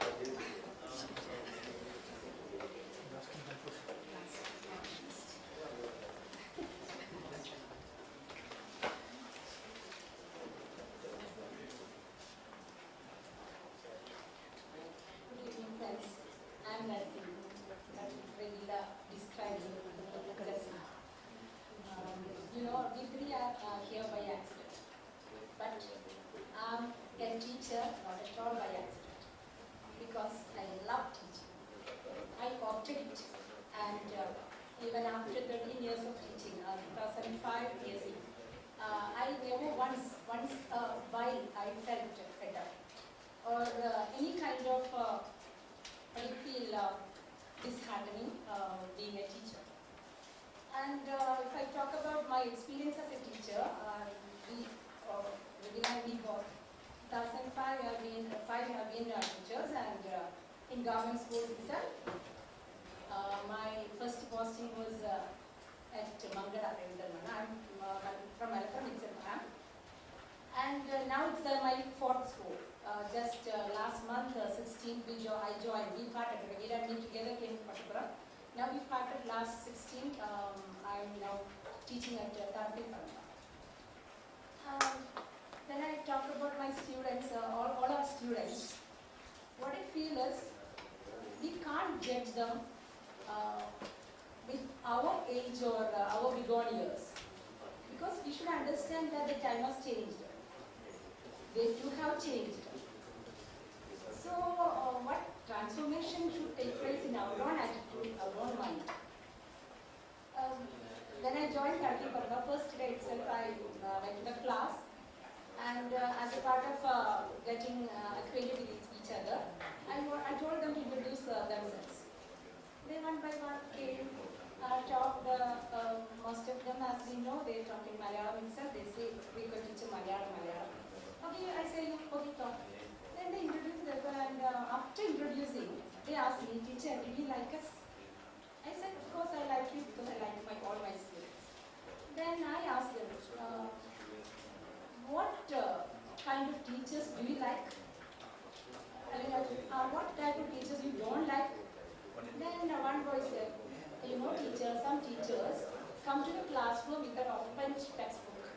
We 3 are here by accident, but I'm a teacher not at all by accident because I love teaching. I opted it, and even after 13 years of teaching, 2005 years, I never once while I felt fed up or any kind of I feel disheartening being a teacher. And if I talk about my experience as a teacher, we got 2005 have been teachers and in government schools itself. My first posting was at Mangala. I'm from Malappuram itself. And now it's my fourth school. Just last month, 16th, I joined. We parted. We and me together came to Malappuram. Now we parted last 16th. I'm now teaching at Kakkuzhi-Maliakkal. Then I talk about my students, all our students. What I feel is, we can't judge them with our age or our bygone years. Because we should understand that the time has changed. They too have changed. So what transformation should take place in our own attitude, our own mind? When I joined Kakkuzhi-Maliakkal, first day itself I went to the class, and as a part of getting acquainted with each other, I told them to introduce themselves. They one by one came, talked, most of them, as we know, they talk in Malayalam itself. They say, we could teach Malayalam. Okay, I say, okay, talk. Then they introduced themselves, and after introducing, they asked me, teacher, do you like us? I said, of course I like you because I like all my students. Then I asked them, what kind of teachers do you like? I mean, what type of teachers you don't like? Then one boy said, you know, some teachers come to the classroom with an open textbook.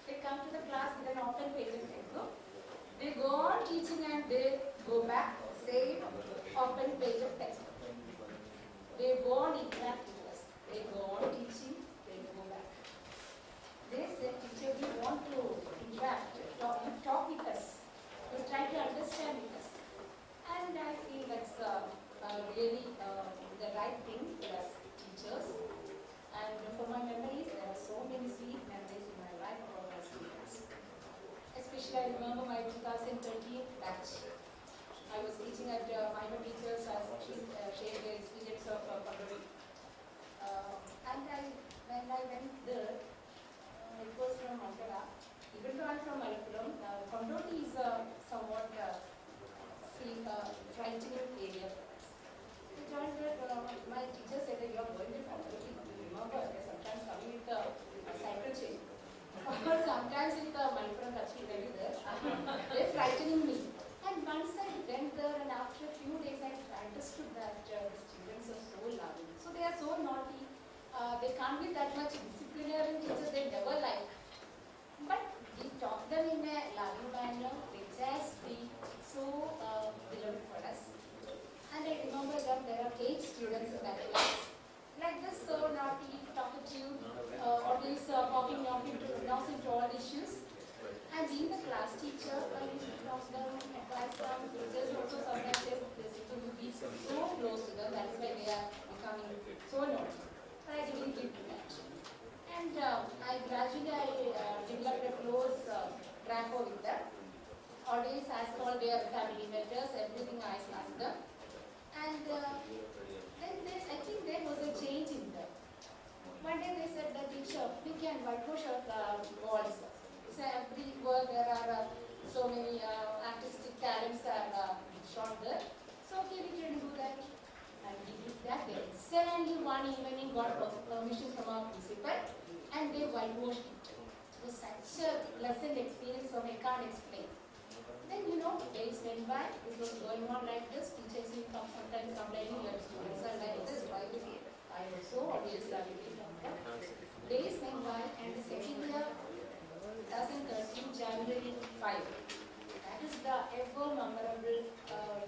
They come to the class with an open page of textbook. They go on teaching and they go back, same open page of textbook. They go on interacting with us. They go on teaching, they go back. They say, teacher, we want to interact, talk with us. You try to understand with us. And I feel that's really the right thing as teachers. And for my memories, there are so many sweet memories in my life about my students. Especially I remember my 2013 batch. I was teaching at minor teachers as shared their experience of Kakkuzhi. And when I went there, it was from Mangala. Even though I'm from Malappuram, Kakkuzhi is somewhat frightening area for us. I joined there, my teacher said that you are going to Kakkuzhi. Remember, they're sometimes coming with a cycle chain. Or sometimes with a Malappuram Kakkuzhi there, they're frightening me. And once I went there, and after a few days I understood that the students are so loving. So they are so naughty. They can't be that much disciplinarian teachers, they never like. But we taught them in a loving manner. They just be so beloved for us. And I remember that there are 8 students in that class. Like this, so naughty, talkative, always poking nose into all issues. And being the class teacher, I used to talk them, advise them, teachers also sometimes say to be so close to them, that's why they are becoming so naughty. But I didn't give to that. And I gradually developed a close rapport with them. Always ask all their family matters, everything I ask them. And then I think there was a change in them. One day they said that teacher, we can whitewash our walls. So everywhere there are so many artistic talents are shown there. So okay, we can do that. And we did that. They suddenly one evening got permission from our principal and they whitewashed it. It was such a pleasant experience, so I can't explain. Then days went by, it was going on like this. Teachers will come sometimes complaining that students are like this. Why would I also always studied it. Days went by and the second year, 2013, January 5. That is the ever memorable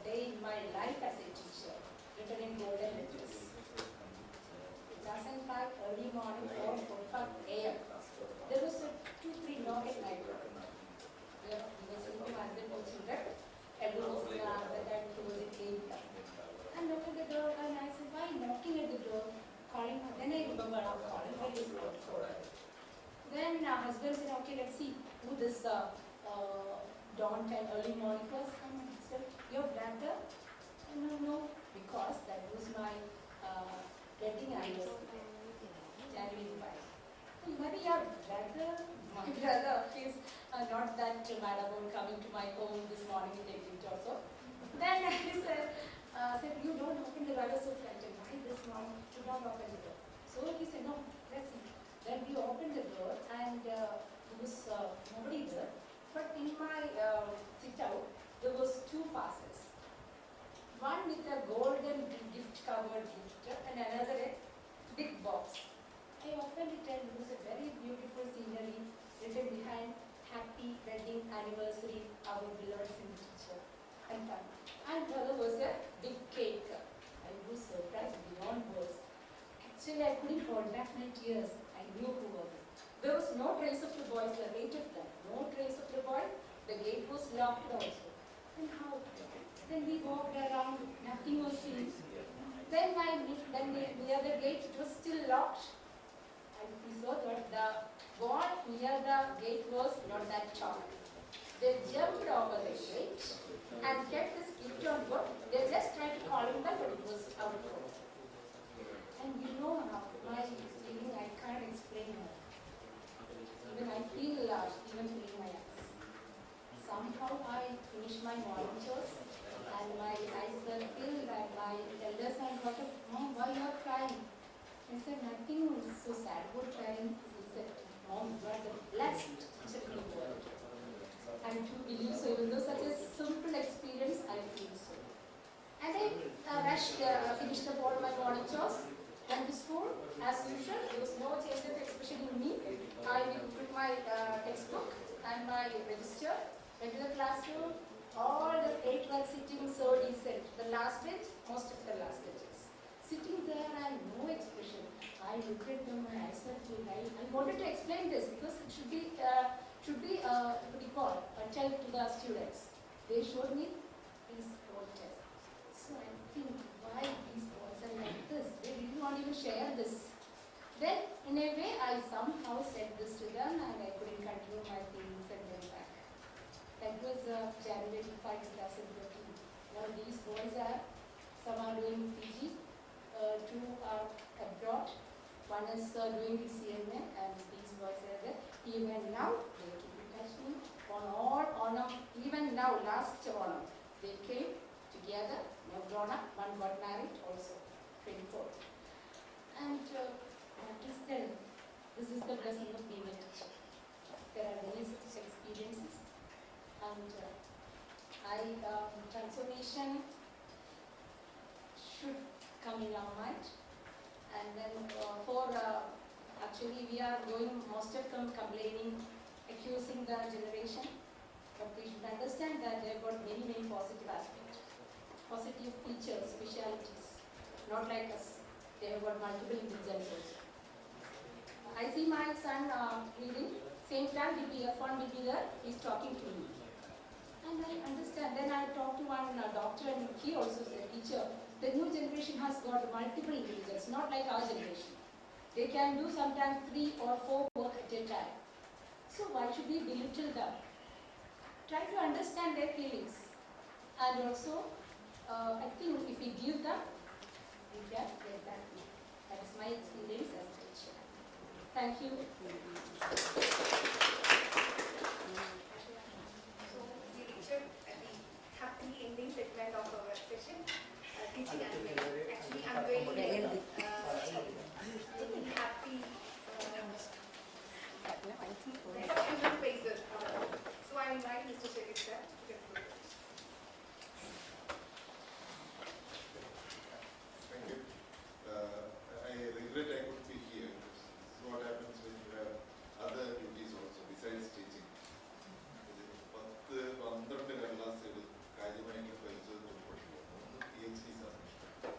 day in my life as a teacher, written in golden letters. 2005, early morning, 4:45 a.m. There was a 2-3 knock at my door. We were sitting with my husband and children. Everyone was at the time he was in Calicut. I knocked at the door and I said, why knocking at the door? Calling her. Then I remember I was calling her this door. Then husband said, okay, let's see who this dawn time early morning was. And I said, your brother? No, because that was my wedding anniversary, January 5. Maybe your brother, my brother, is not that mad about coming to my home this morning to take it also. Then I said, you don't open the door, I was so frightened. Why this morning? You don't open the door. So he said, no, let's see. written behind happy wedding anniversary, our beloved English teacher and family. And the other was a big cake. I was surprised beyond words. Actually, I couldn't hold back my tears. I knew who was it. There was no trace of the boys, the rate of them. No trace of the boy. The gate was locked also. And how? Then we walked around, nothing was seen. Then near the gate, it was still locked. And we saw that the wall near the gate was not that tall. They jumped over the gate and kept this kid on board. They just tried to call him back, but it was out of order. And you know my feeling, I can't explain it. Even I feel even feeling my eyes. Somehow I finished my morning chores and my eyes were filled and my elders had got up, Mom, why you are crying? I said, nothing is so sad about crying. He said, Mom, you are the blessed teacher in the world. And to believe so, even though such a simple experience, I feel so. And I rushed, finished up all my morning chores, went to school as usual. There was no change of expression in me. I took my textbook and my register, went to the classroom. All the 8 were sitting so decent. The last bench, most of the last benches. Sitting there and no expression. I looked at them, my eyes were full. I wanted to explain this because it should be what do you call, tell to the students. They showed me, please don't tell. So I think, why these boys are like this? They really won't even share this. Then, in a way, I somehow said this to them and I couldn't control my feelings and went back. That was January 5, 2013. Now these boys are, some are doing PG, 2 are abroad, 1 is doing the CMA, and these boys are there. Even now, they keep in touch with me. On all Onam, even now, last Onam, they came together, now grown up, 1 got married also, 24. And what is tell, this is the blessing of being a teacher. There are many such experiences. And transformation should come in our mind. And then actually we are going, most of them complaining, accusing the generation. But we should understand that they've got many, many positive aspects. Positive features, specialities. Not like us. They have got multiple intelligences also. I see my son reading. Same time, earphone will be there. He's talking to me. And I understand. Then I talked to one doctor and he also said, teacher, the new generation has got multiple intelligence, not like our generation. They can do sometimes 3 or 4 work at a time. So why should we belittle them? Try to understand their feelings. And also, I think if we give them, we can get back. That is my experience as a teacher. Thank you. Happy ending segment of our session, teaching unveiled. Actually, unveiling happy children faces. So I invite Mr. Shekhar sir to conclude. Thank you. I regret I couldn't be here. This is what happens when you have other duties also besides teaching. 10-12 class കാര്യമായിട്ട് പഠിച്ചത് PhD submission.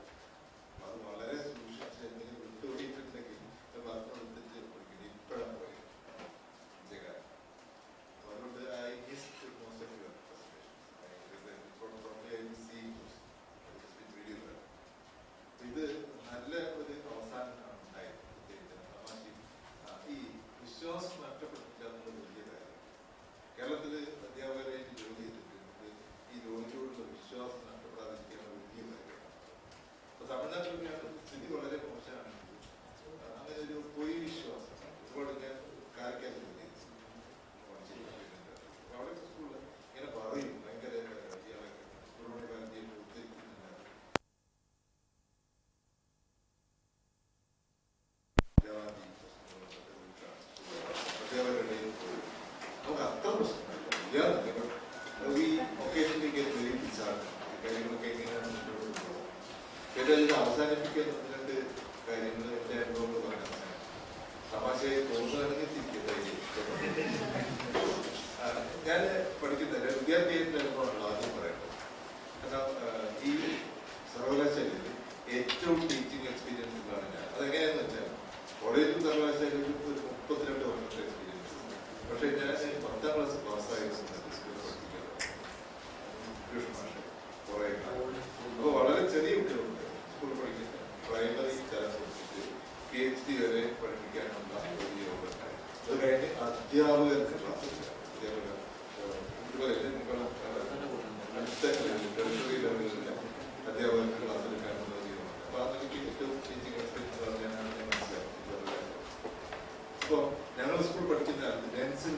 10ാം ക്ലാസ്സിൽ ഒരു 32 വർഷത്തെ experience. പക്ഷേ ഞാൻ 10ാം class പാസ്സായ സമയത്ത് സ്കൂളിൽ പഠിപ്പിക്കുന്നത് ട്യൂഷൻ മാഷ കുറേ കാലം. അപ്പോൾ വളരെ ചെറിയ കുട്ടികളുണ്ട് സ്കൂളിൽ പഠിക്കുന്നത്. പ്രൈമറി തലം തൊട്ടിട്ട് PhD വരെ പഠിപ്പിക്കാനുള്ള വലിയ യോഗമുണ്ടായി. അത് കഴിഞ്ഞ് അധ്യാപകർക്ക് ക്ലാസ് അധ്യാപകർ ഇതുപോലെ നിങ്ങൾ അടുത്ത ടെറിട്ടറി ലെവലിലുള്ള അധ്യാപകർക്ക് ക്ലാസ് എടുക്കാനുള്ള തീരുമാനം. അപ്പോൾ അതൊക്കെ ഏറ്റവും ടീച്ചിങ് എക്സ്പീരിയൻസ് പറഞ്ഞാണ് ഞാൻ മനസ്സിലാക്കുന്നത്. അപ്പോൾ ഞങ്ങൾ സ്കൂൾ പഠിക്കുന്ന ലെൻസിൽ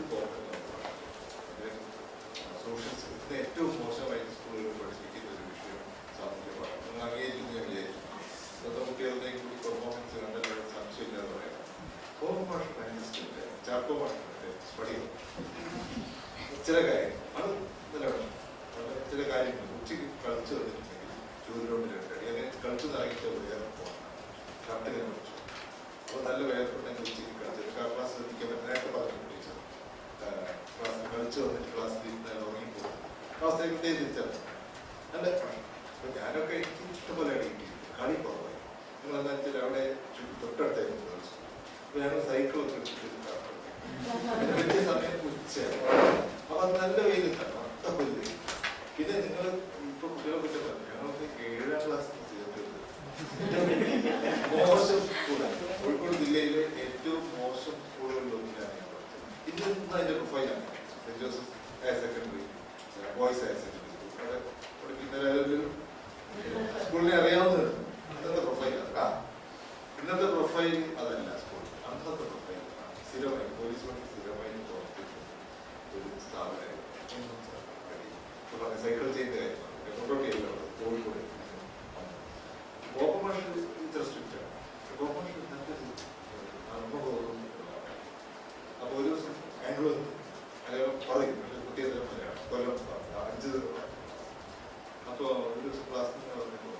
സോഷ്യൽ സയൻസിന് ഏറ്റവും മോശമായി സ്കൂളുകൾ പഠിപ്പിക്കുന്ന ഒരു വിഷയം സാമൂഹ്യ പഠനം. നിങ്ങൾ അംഗീകരിക്കുന്നു ഞാൻ വിചാരിച്ചു. ഇന്നത്തെ കുട്ടികളുടെ കൂടി പെർഫോമൻസ് കണ്ടാൽ സംശയമില്ലാതെ പറയാം. ഹോംവർക്ക് ഭയങ്കര ചാപ്പോ പഠിക്കും ചില കാര്യം അത് നിലവിലാണ്. ചില കാര്യങ്ങൾ ഉച്ചയ്ക്ക് കളിച്ചു വന്നിട്ടുണ്ടെങ്കിൽ ചൂരിലോട്ട് രണ്ടടി അങ്ങനെ കളിച്ചു നൽകിച്ച വേറെ പോകണം. കട്ടിങ്ങനെ പഠിച്ചു. അപ്പോൾ നല്ല വേർപ്പെടുന്നെങ്കിൽ ഉച്ചയ്ക്ക് കളിച്ചിട്ട് ക്ലാസ് ശ്രദ്ധിക്കാൻ നേരത്തെ പറഞ്ഞു ടീച്ചർ ക്ലാസ് കളിച്ചു വന്നിട്ട് ക്ലാസ്സിൽ ഇരുന്നാൽ ഉറങ്ങിപ്പോകും. ക്ലാസ്സിലേക്ക് തിരിച്ചറിഞ്ഞു നല്ല അപ്പോൾ ഞാനൊക്കെ എനിക്ക് ഇഷ്ടംപോലെ അടിയിട്ട് കളി കുറവായി. നിങ്ങളെന്താ വെച്ചാൽ അവിടെ തൊട്ടടുത്തായിരുന്നു കളിച്ചു. അപ്പോൾ ഞങ്ങൾ സൈക്കിളൊക്കെ എടുത്തിട്ട് വലിയ സമയം ഉച്ച അപ്പൊ അത് നല്ല വെയിൽ കിട്ടണം. അർത്ഥമില്ല. പിന്നെ നിങ്ങൾ ഇപ്പൊ കുട്ടികളെ പറ്റി പറഞ്ഞു ഞങ്ങൾക്ക് 7ാം ക്ലാസ് മോശം സ്കൂളാണ്. കോഴിക്കോട് ജില്ലയിലെ ഏറ്റവും മോശം സ്കൂളുകളിലൊന്നിലാണ് ഞാൻ പഠിച്ചത്. ഇന്ന് അതിന്റെ പ്രൊഫൈലാണ് saint Joseph higher secondary, boys higher secondary school. അവിടെ പഠിക്കുന്ന സ്കൂളിനെ അറിയാവുന്നതാണ്. ഇന്നത്തെ പ്രൊഫൈലാണ്. ഇന്നത്തെ പ്രൊഫൈൽ അതല്ല സ്കൂൾ. അന്നത്തെ പ്രൊഫൈൽ സ്ഥിരമായി പോലീസ് വണ്ടി സ്ഥിരമായി ഒരു സ്ഥാപനമായിരുന്നു. സൈക്കിൾ ചെയ്യുന്ന കാര്യമാണ് കൊണ്ടോട്ടി എല്ലാം കോഴിക്കോട്. ഓപ്പൺ ഇത്ര സ്ട്രിക്റ്റ് ആണ്. ഓപ്പൺ അനുഭവം. അപ്പോൾ ഒരു ദിവസം ആംഗ്ലോ അയാൾ പറയും പക്ഷേ കുട്ടിയെ തരം മലയാളം കൊല്ലം 5 ദിവസം. അപ്പോൾ ഒരു ദിവസം ക്ലാസ്സിൽ പറഞ്ഞപ്പോൾ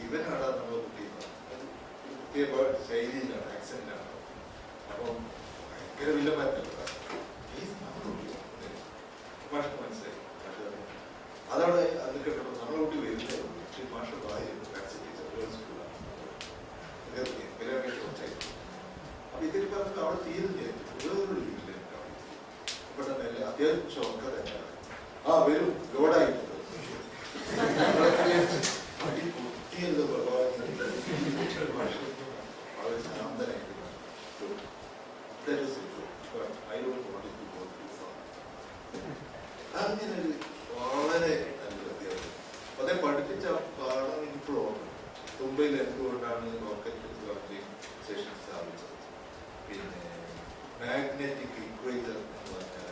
ഇവനാണ് നമ്മളെ കുട്ടി കുട്ടിയെ ശൈലിയിലാണ് ആക്സെന്റാണ്. അപ്പം ഭയങ്കര വില്ലമാറ്റല്ല മാഷ മനസ്സിലായി. അതാണ് അത് കേട്ടോ നമ്മളെ കുട്ടി വരുന്നത്. പക്ഷേ മാഷ ഭാര്യ സ്കൂളാണ് അപ്പൊ ഇതിൽ പറഞ്ഞത് അവിടെ തീരുന്നില്ല. വേറൊരു വീട്ടിൽ പെട്ടെന്നല്ല അത്യാവശ്യം ഷോക്ക തന്നെയാണ്. വരും ലോഡായിട്ടുണ്ട് അടി കുട്ടിയത് വളരെ ശാന്തനായിട്ട് അങ്ങനെ വളരെ നല്ല വ്യത്യാസം. അതെ പഠിപ്പിച്ച പാഠം ഇപ്പോഴും മുംബൈയിൽ എന്തുകൊണ്ടാണ് റോക്കറ്റ് ലോഞ്ചിങ് സ്റ്റേഷൻ സ്ഥാപിച്ചത്, പിന്നെ മാഗ്നറ്റിക് ഇക്വേറ്റർ എന്ന് പറഞ്ഞാൽ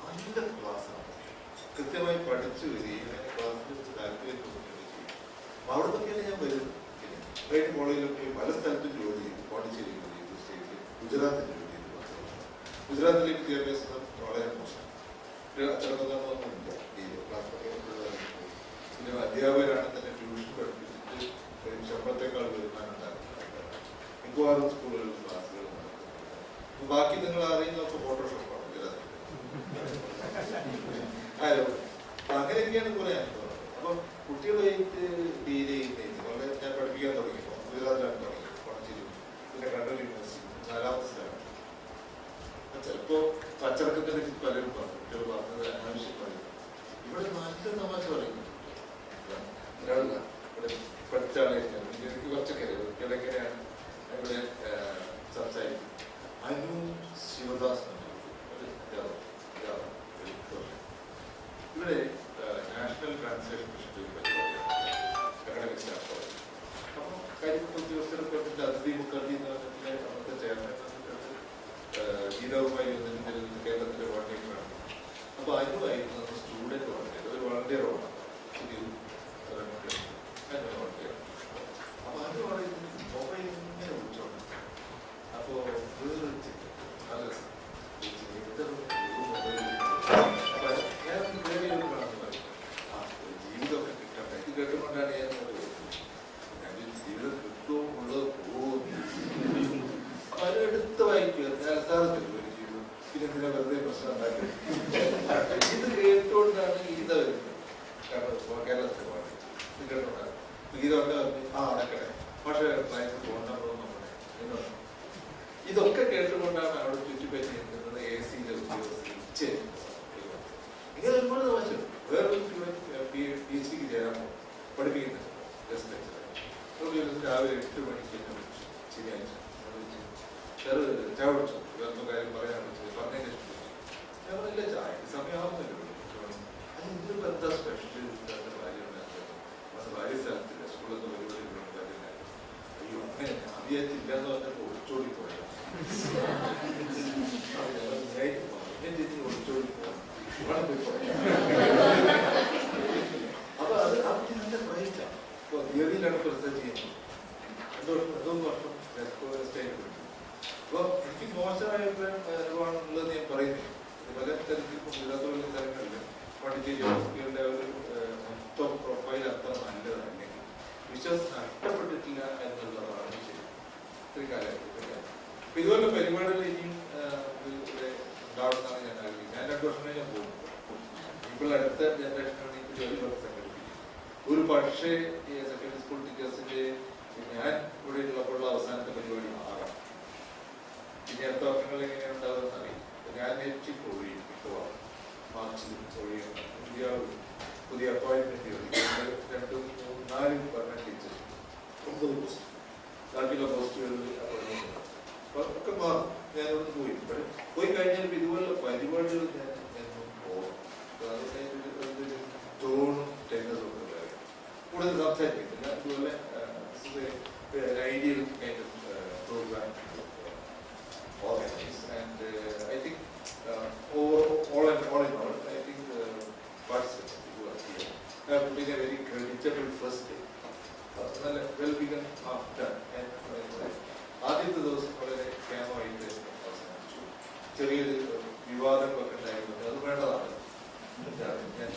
നല്ല ക്ലാസ്സാണ്. കൃത്യമായി പഠിച്ചു വരികയും ക്ലാസ്സിൽ വെച്ച് താല്പര്യം തോന്നുകയും ചെയ്യും. അപ്പോൾ അവിടെ നിന്നൊക്കെയാണ് ഞാൻ വരുന്നത്. ട്രെയിൻ കോളേജിലൊക്കെ പല സ്ഥലത്തും ജോലി ചെയ്തു. പോണ്ടിച്ചേരി ജോലി ചെയ്തു, സ്റ്റേറ്റിൽ ഗുജറാത്തിൽ ജോലി ചെയ്തു. ഗുജറാത്തിലെ വിദ്യാഭ്യാസം വളരെ മോശം. അച്ചടക്കമൊന്നുമില്ല. പിന്നെ അധ്യാപകരാണ് തന്നെ ട്യൂഷൻ പഠിപ്പിച്ചിട്ട് ശമ്പളത്തെക്കാൾ വരുമാനം ഉണ്ടാക്കുന്നത്. മിക്കവാറും സ്കൂളുകളിൽ ക്ലാസ്സുകൾ നടക്കുന്നുണ്ട്. ബാക്കി നിങ്ങൾ അറിയുന്നതൊക്കെ ഫോട്ടോഷോപ്പാണ് ഗുജറാത്തിൽ. അപ്പൊ അങ്ങനെയൊക്കെയാണ് കുറെ അനുഭവം. അപ്പം കുട്ടികളായിട്ട് ഡീൽ ചെയ്യുന്ന വളരെ ഞാൻ പഠിപ്പിക്കാൻ തുടങ്ങിയപ്പോൾ ഗുജറാത്തിലാണ് തുടങ്ങിയത്. പോണ്ടിച്ചേരി പിന്നെ കണ്ണൂർ യൂണിവേഴ്സിറ്റി 4ാമത്തെ സ്ഥലമാണ്. ചിലപ്പോ അച്ചടക്കത്തെ പറ്റി പലരും പറഞ്ഞു. കുട്ടികൾ പറഞ്ഞത് അനാവശ്യം പറയും. ഇവിടെ നല്ല തമാശ പറയുന്നു. ഇവിടെ പഠിച്ച ആളായിരിക്കും. എനിക്ക് കുറച്ചൊക്കെ അറിയാം കുട്ടികളെ എങ്ങനെയാണ് ഇവിടെ സംസാരിക്കും. അനു ശിവദാസ് ഇവിടെ നാഷണൽ ട്രാൻസ്ലേഷൻ മിഷന്റെ ഒരു പരിപാടിയാണ്. Academic staff. അപ്പോൾ കരിപ്പൂർ ഉദ്യോഗസ്ഥരെ പറഞ്ഞിട്ട് അതിഥി മുഖർജി എന്ന് പറഞ്ഞിട്ട് അന്നത്തെ ചെയർമാൻ ഗീതാവുമായി വന്നിട്ട് കേരളത്തിലെ വോളണ്ടിയറാണ്. അപ്പോൾ അനുവായിരുന്നു സ്റ്റുഡൻറ് വോളണ്ടിയർ. ഒരു വോളണ്ടിയറാണ്. അപ്പോൾ അത് പറയുന്നത് മൊബൈൽ ഇങ്ങനെ വിളിച്ചോണ്ട് അപ്പോൾ വേറെ നല്ല ജീവിതമൊക്കെ കിട്ടണ്ട. ഇത് കേട്ടുകൊണ്ടാണ് ഞാൻ ജീവിതം കിട്ടുമോ ഉള്ളത് പോകും. അപ്പൊ അതിനെടുത്ത് വായിക്കുക സാറത്തില്ല ഒരു ജീവിതം. പിന്നെ എന്തിനാ വെറുതെ പ്രശ്നം ഉണ്ടാക്കി. ഇത് കേട്ടുകൊണ്ടാണ് ഗീത വരുന്നത്. കേരളത്തിൽ പാട്ട് ഇത് കേട്ടോണ്ടാണ് ഗീത വന്ന് അടക്കണേ പക്ഷേ ഫോൺ നമ്പർ നമ്മുടെ ഇതൊക്കെ കേട്ടുകൊണ്ടാണ് അവിടെ ചുറ്റിപ്പറ്റി നിൽക്കുന്നത് AC-യിലെ ഉദ്യോഗസ്ഥർ. ഇങ്ങനെ ഒരുപാട് തമാശ. വേറൊരു PhD-ക്ക് ചേരാൻ പഠിപ്പിക്കുന്നത് ഗസ്റ്റ് ലെക്ചറായി. രാവിലെ 8 മണിക്ക് എന്നെ വിളിച്ചു ശനിയാഴ്ച. സാറ് ചായ വിളിച്ചു, വേറൊന്നും കാര്യം പറയാൻ വിളിച്ചത് പറഞ്ഞതിന് ശേഷം ഞാൻ പറഞ്ഞില്ല ചായ സമയമാകുന്നില്ല. അത് എന്തൊരു എന്താ സ്പെഷ്യൽ ഭാര്യ ഉണ്ടാക്കുന്നത് ഭാര്യ സ്ഥലത്തില്ല സ്കൂളിലൊക്കെ പരിപാടികളുണ്ട് കാര്യമില്ല. അയ്യോ അങ്ങനെ ഞാൻ വിചാരിച്ചില്ല എന്ന് പറഞ്ഞപ്പോൾ ഒളിച്ചോടി പോയത്. ഒളിച്ചോടി പോകാം ഇവിടെ പോയി പറയാം. അപ്പൊ അത് അവർക്ക് നല്ല പ്രൈസാണ്. ഇപ്പോൾ തിയറിയിലാണ് റിസർച്ച് ചെയ്യുന്നത്. അതൊന്നും വർഷം സ്റ്റൈൽ പഠിക്കും. അപ്പോൾ എനിക്ക് മോശമായ അനുഭവമാണുള്ളത് ഞാൻ പറയുന്നത്. പല തരത്തിൽ ഇപ്പോൾ ഗുജറാത്തുള്ള സ്ഥലങ്ങളിൽ പഠിച്ച കുട്ടികളുടെ ഒരു മൊത്തം പ്രൊഫൈൽ അത്ര നല്ലതല്ലെങ്കിൽ വിശ്വാസം നഷ്ടപ്പെട്ടിട്ടില്ല എന്നുള്ളതാണ് ശരി. ഇത്രയും കാലഘട്ടത്തിൽ അപ്പൊ ഇതുപോലെ പരിപാടികൾ ഇനിയും ഉണ്ടാവുന്നതാണ് ഞാൻ ആഗ്രഹിക്കുന്നത്. ഞാൻ 2 വർഷം കഴിഞ്ഞാൽ പോകും. ഇപ്പോൾ അടുത്ത ജനറേഷനാണ് ഈ ജോലികളൊക്കെ സംഘടിപ്പിക്കുന്നത്. ഒരു പക്ഷേ ഈ സെക്കൻഡറി സ്കൂൾ ടീച്ചേഴ്സിന്റെ ഞാൻ ഇവിടെ ഉള്ളപ്പോഴുള്ള അവസാനത്തെ പരിപാടി മാറാം. ഇനി അടുത്ത വർഷങ്ങളിൽ എങ്ങനെയാണ് ഉണ്ടാവുമെന്ന് അറിയാം. ഞാൻ പോയി മിക്കവാറും മാർച്ചിൽ പുതിയ അപ്പോയിന്റ്മെന്റ് 2, 3, 4 പെർമനന്റ് ടീച്ചേഴ്സ് 9 പോസ്റ്റ് ബാക്കിയുള്ള പോസ്റ്റുകളിൽ ഒക്കെ മാറും. ഞാനൊന്ന് പോയി കഴിഞ്ഞാൽ ഇതുപോലുള്ള പരിപാടികൾ ഞാൻ പോകും. ജോണും ടെന്നറും ഒക്കെ കൂടുതൽ സംസാരിക്കുന്നില്ല. അതുപോലെ ideal kind of programme organized, and I think all in all, I think participants who are here have been a very creditable first day. Well begun after, and ആദ്യത്തെ ദിവസം വളരെ ക്ഷേമമായിട്ട് അവസാനിച്ചു. ചെറിയൊരു വിവാദങ്ങളൊക്കെ ഉണ്ടായിരുന്നു. അത് വേണ്ടതാണ്. ഞാൻ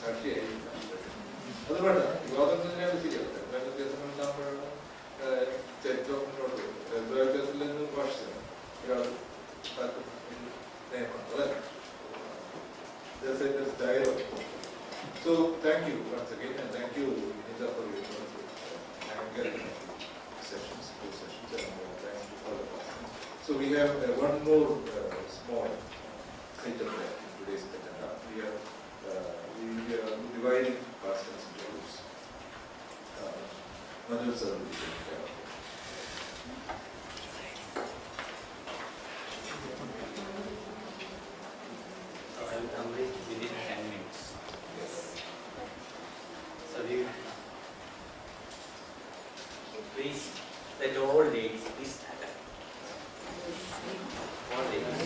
സാക്ഷിയായി അത് വേണ്ട വിവാദങ്ങൾ തന്നെയാണ് ശരിയാണ്. വ്യത്യാസങ്ങൾ ഉണ്ടാകുമ്പോഴാണ് ചരിത്രം മുന്നോട്ട് വരുന്നത്. വ്യത്യാസത്തിൽ നിന്ന് ഭാഷ ഒരാൾ നിയമം അതല്ല. Dialogue. So thank you once again, and thank you Nita for your anchoring sessions, and thank you for the questions. So we have one more small item in today's agenda. We are dividing questions into groups. Manoj sir will be taking care of it. I will complete within 10 minutes. Yes. So please let all ladies please stand up. All ladies.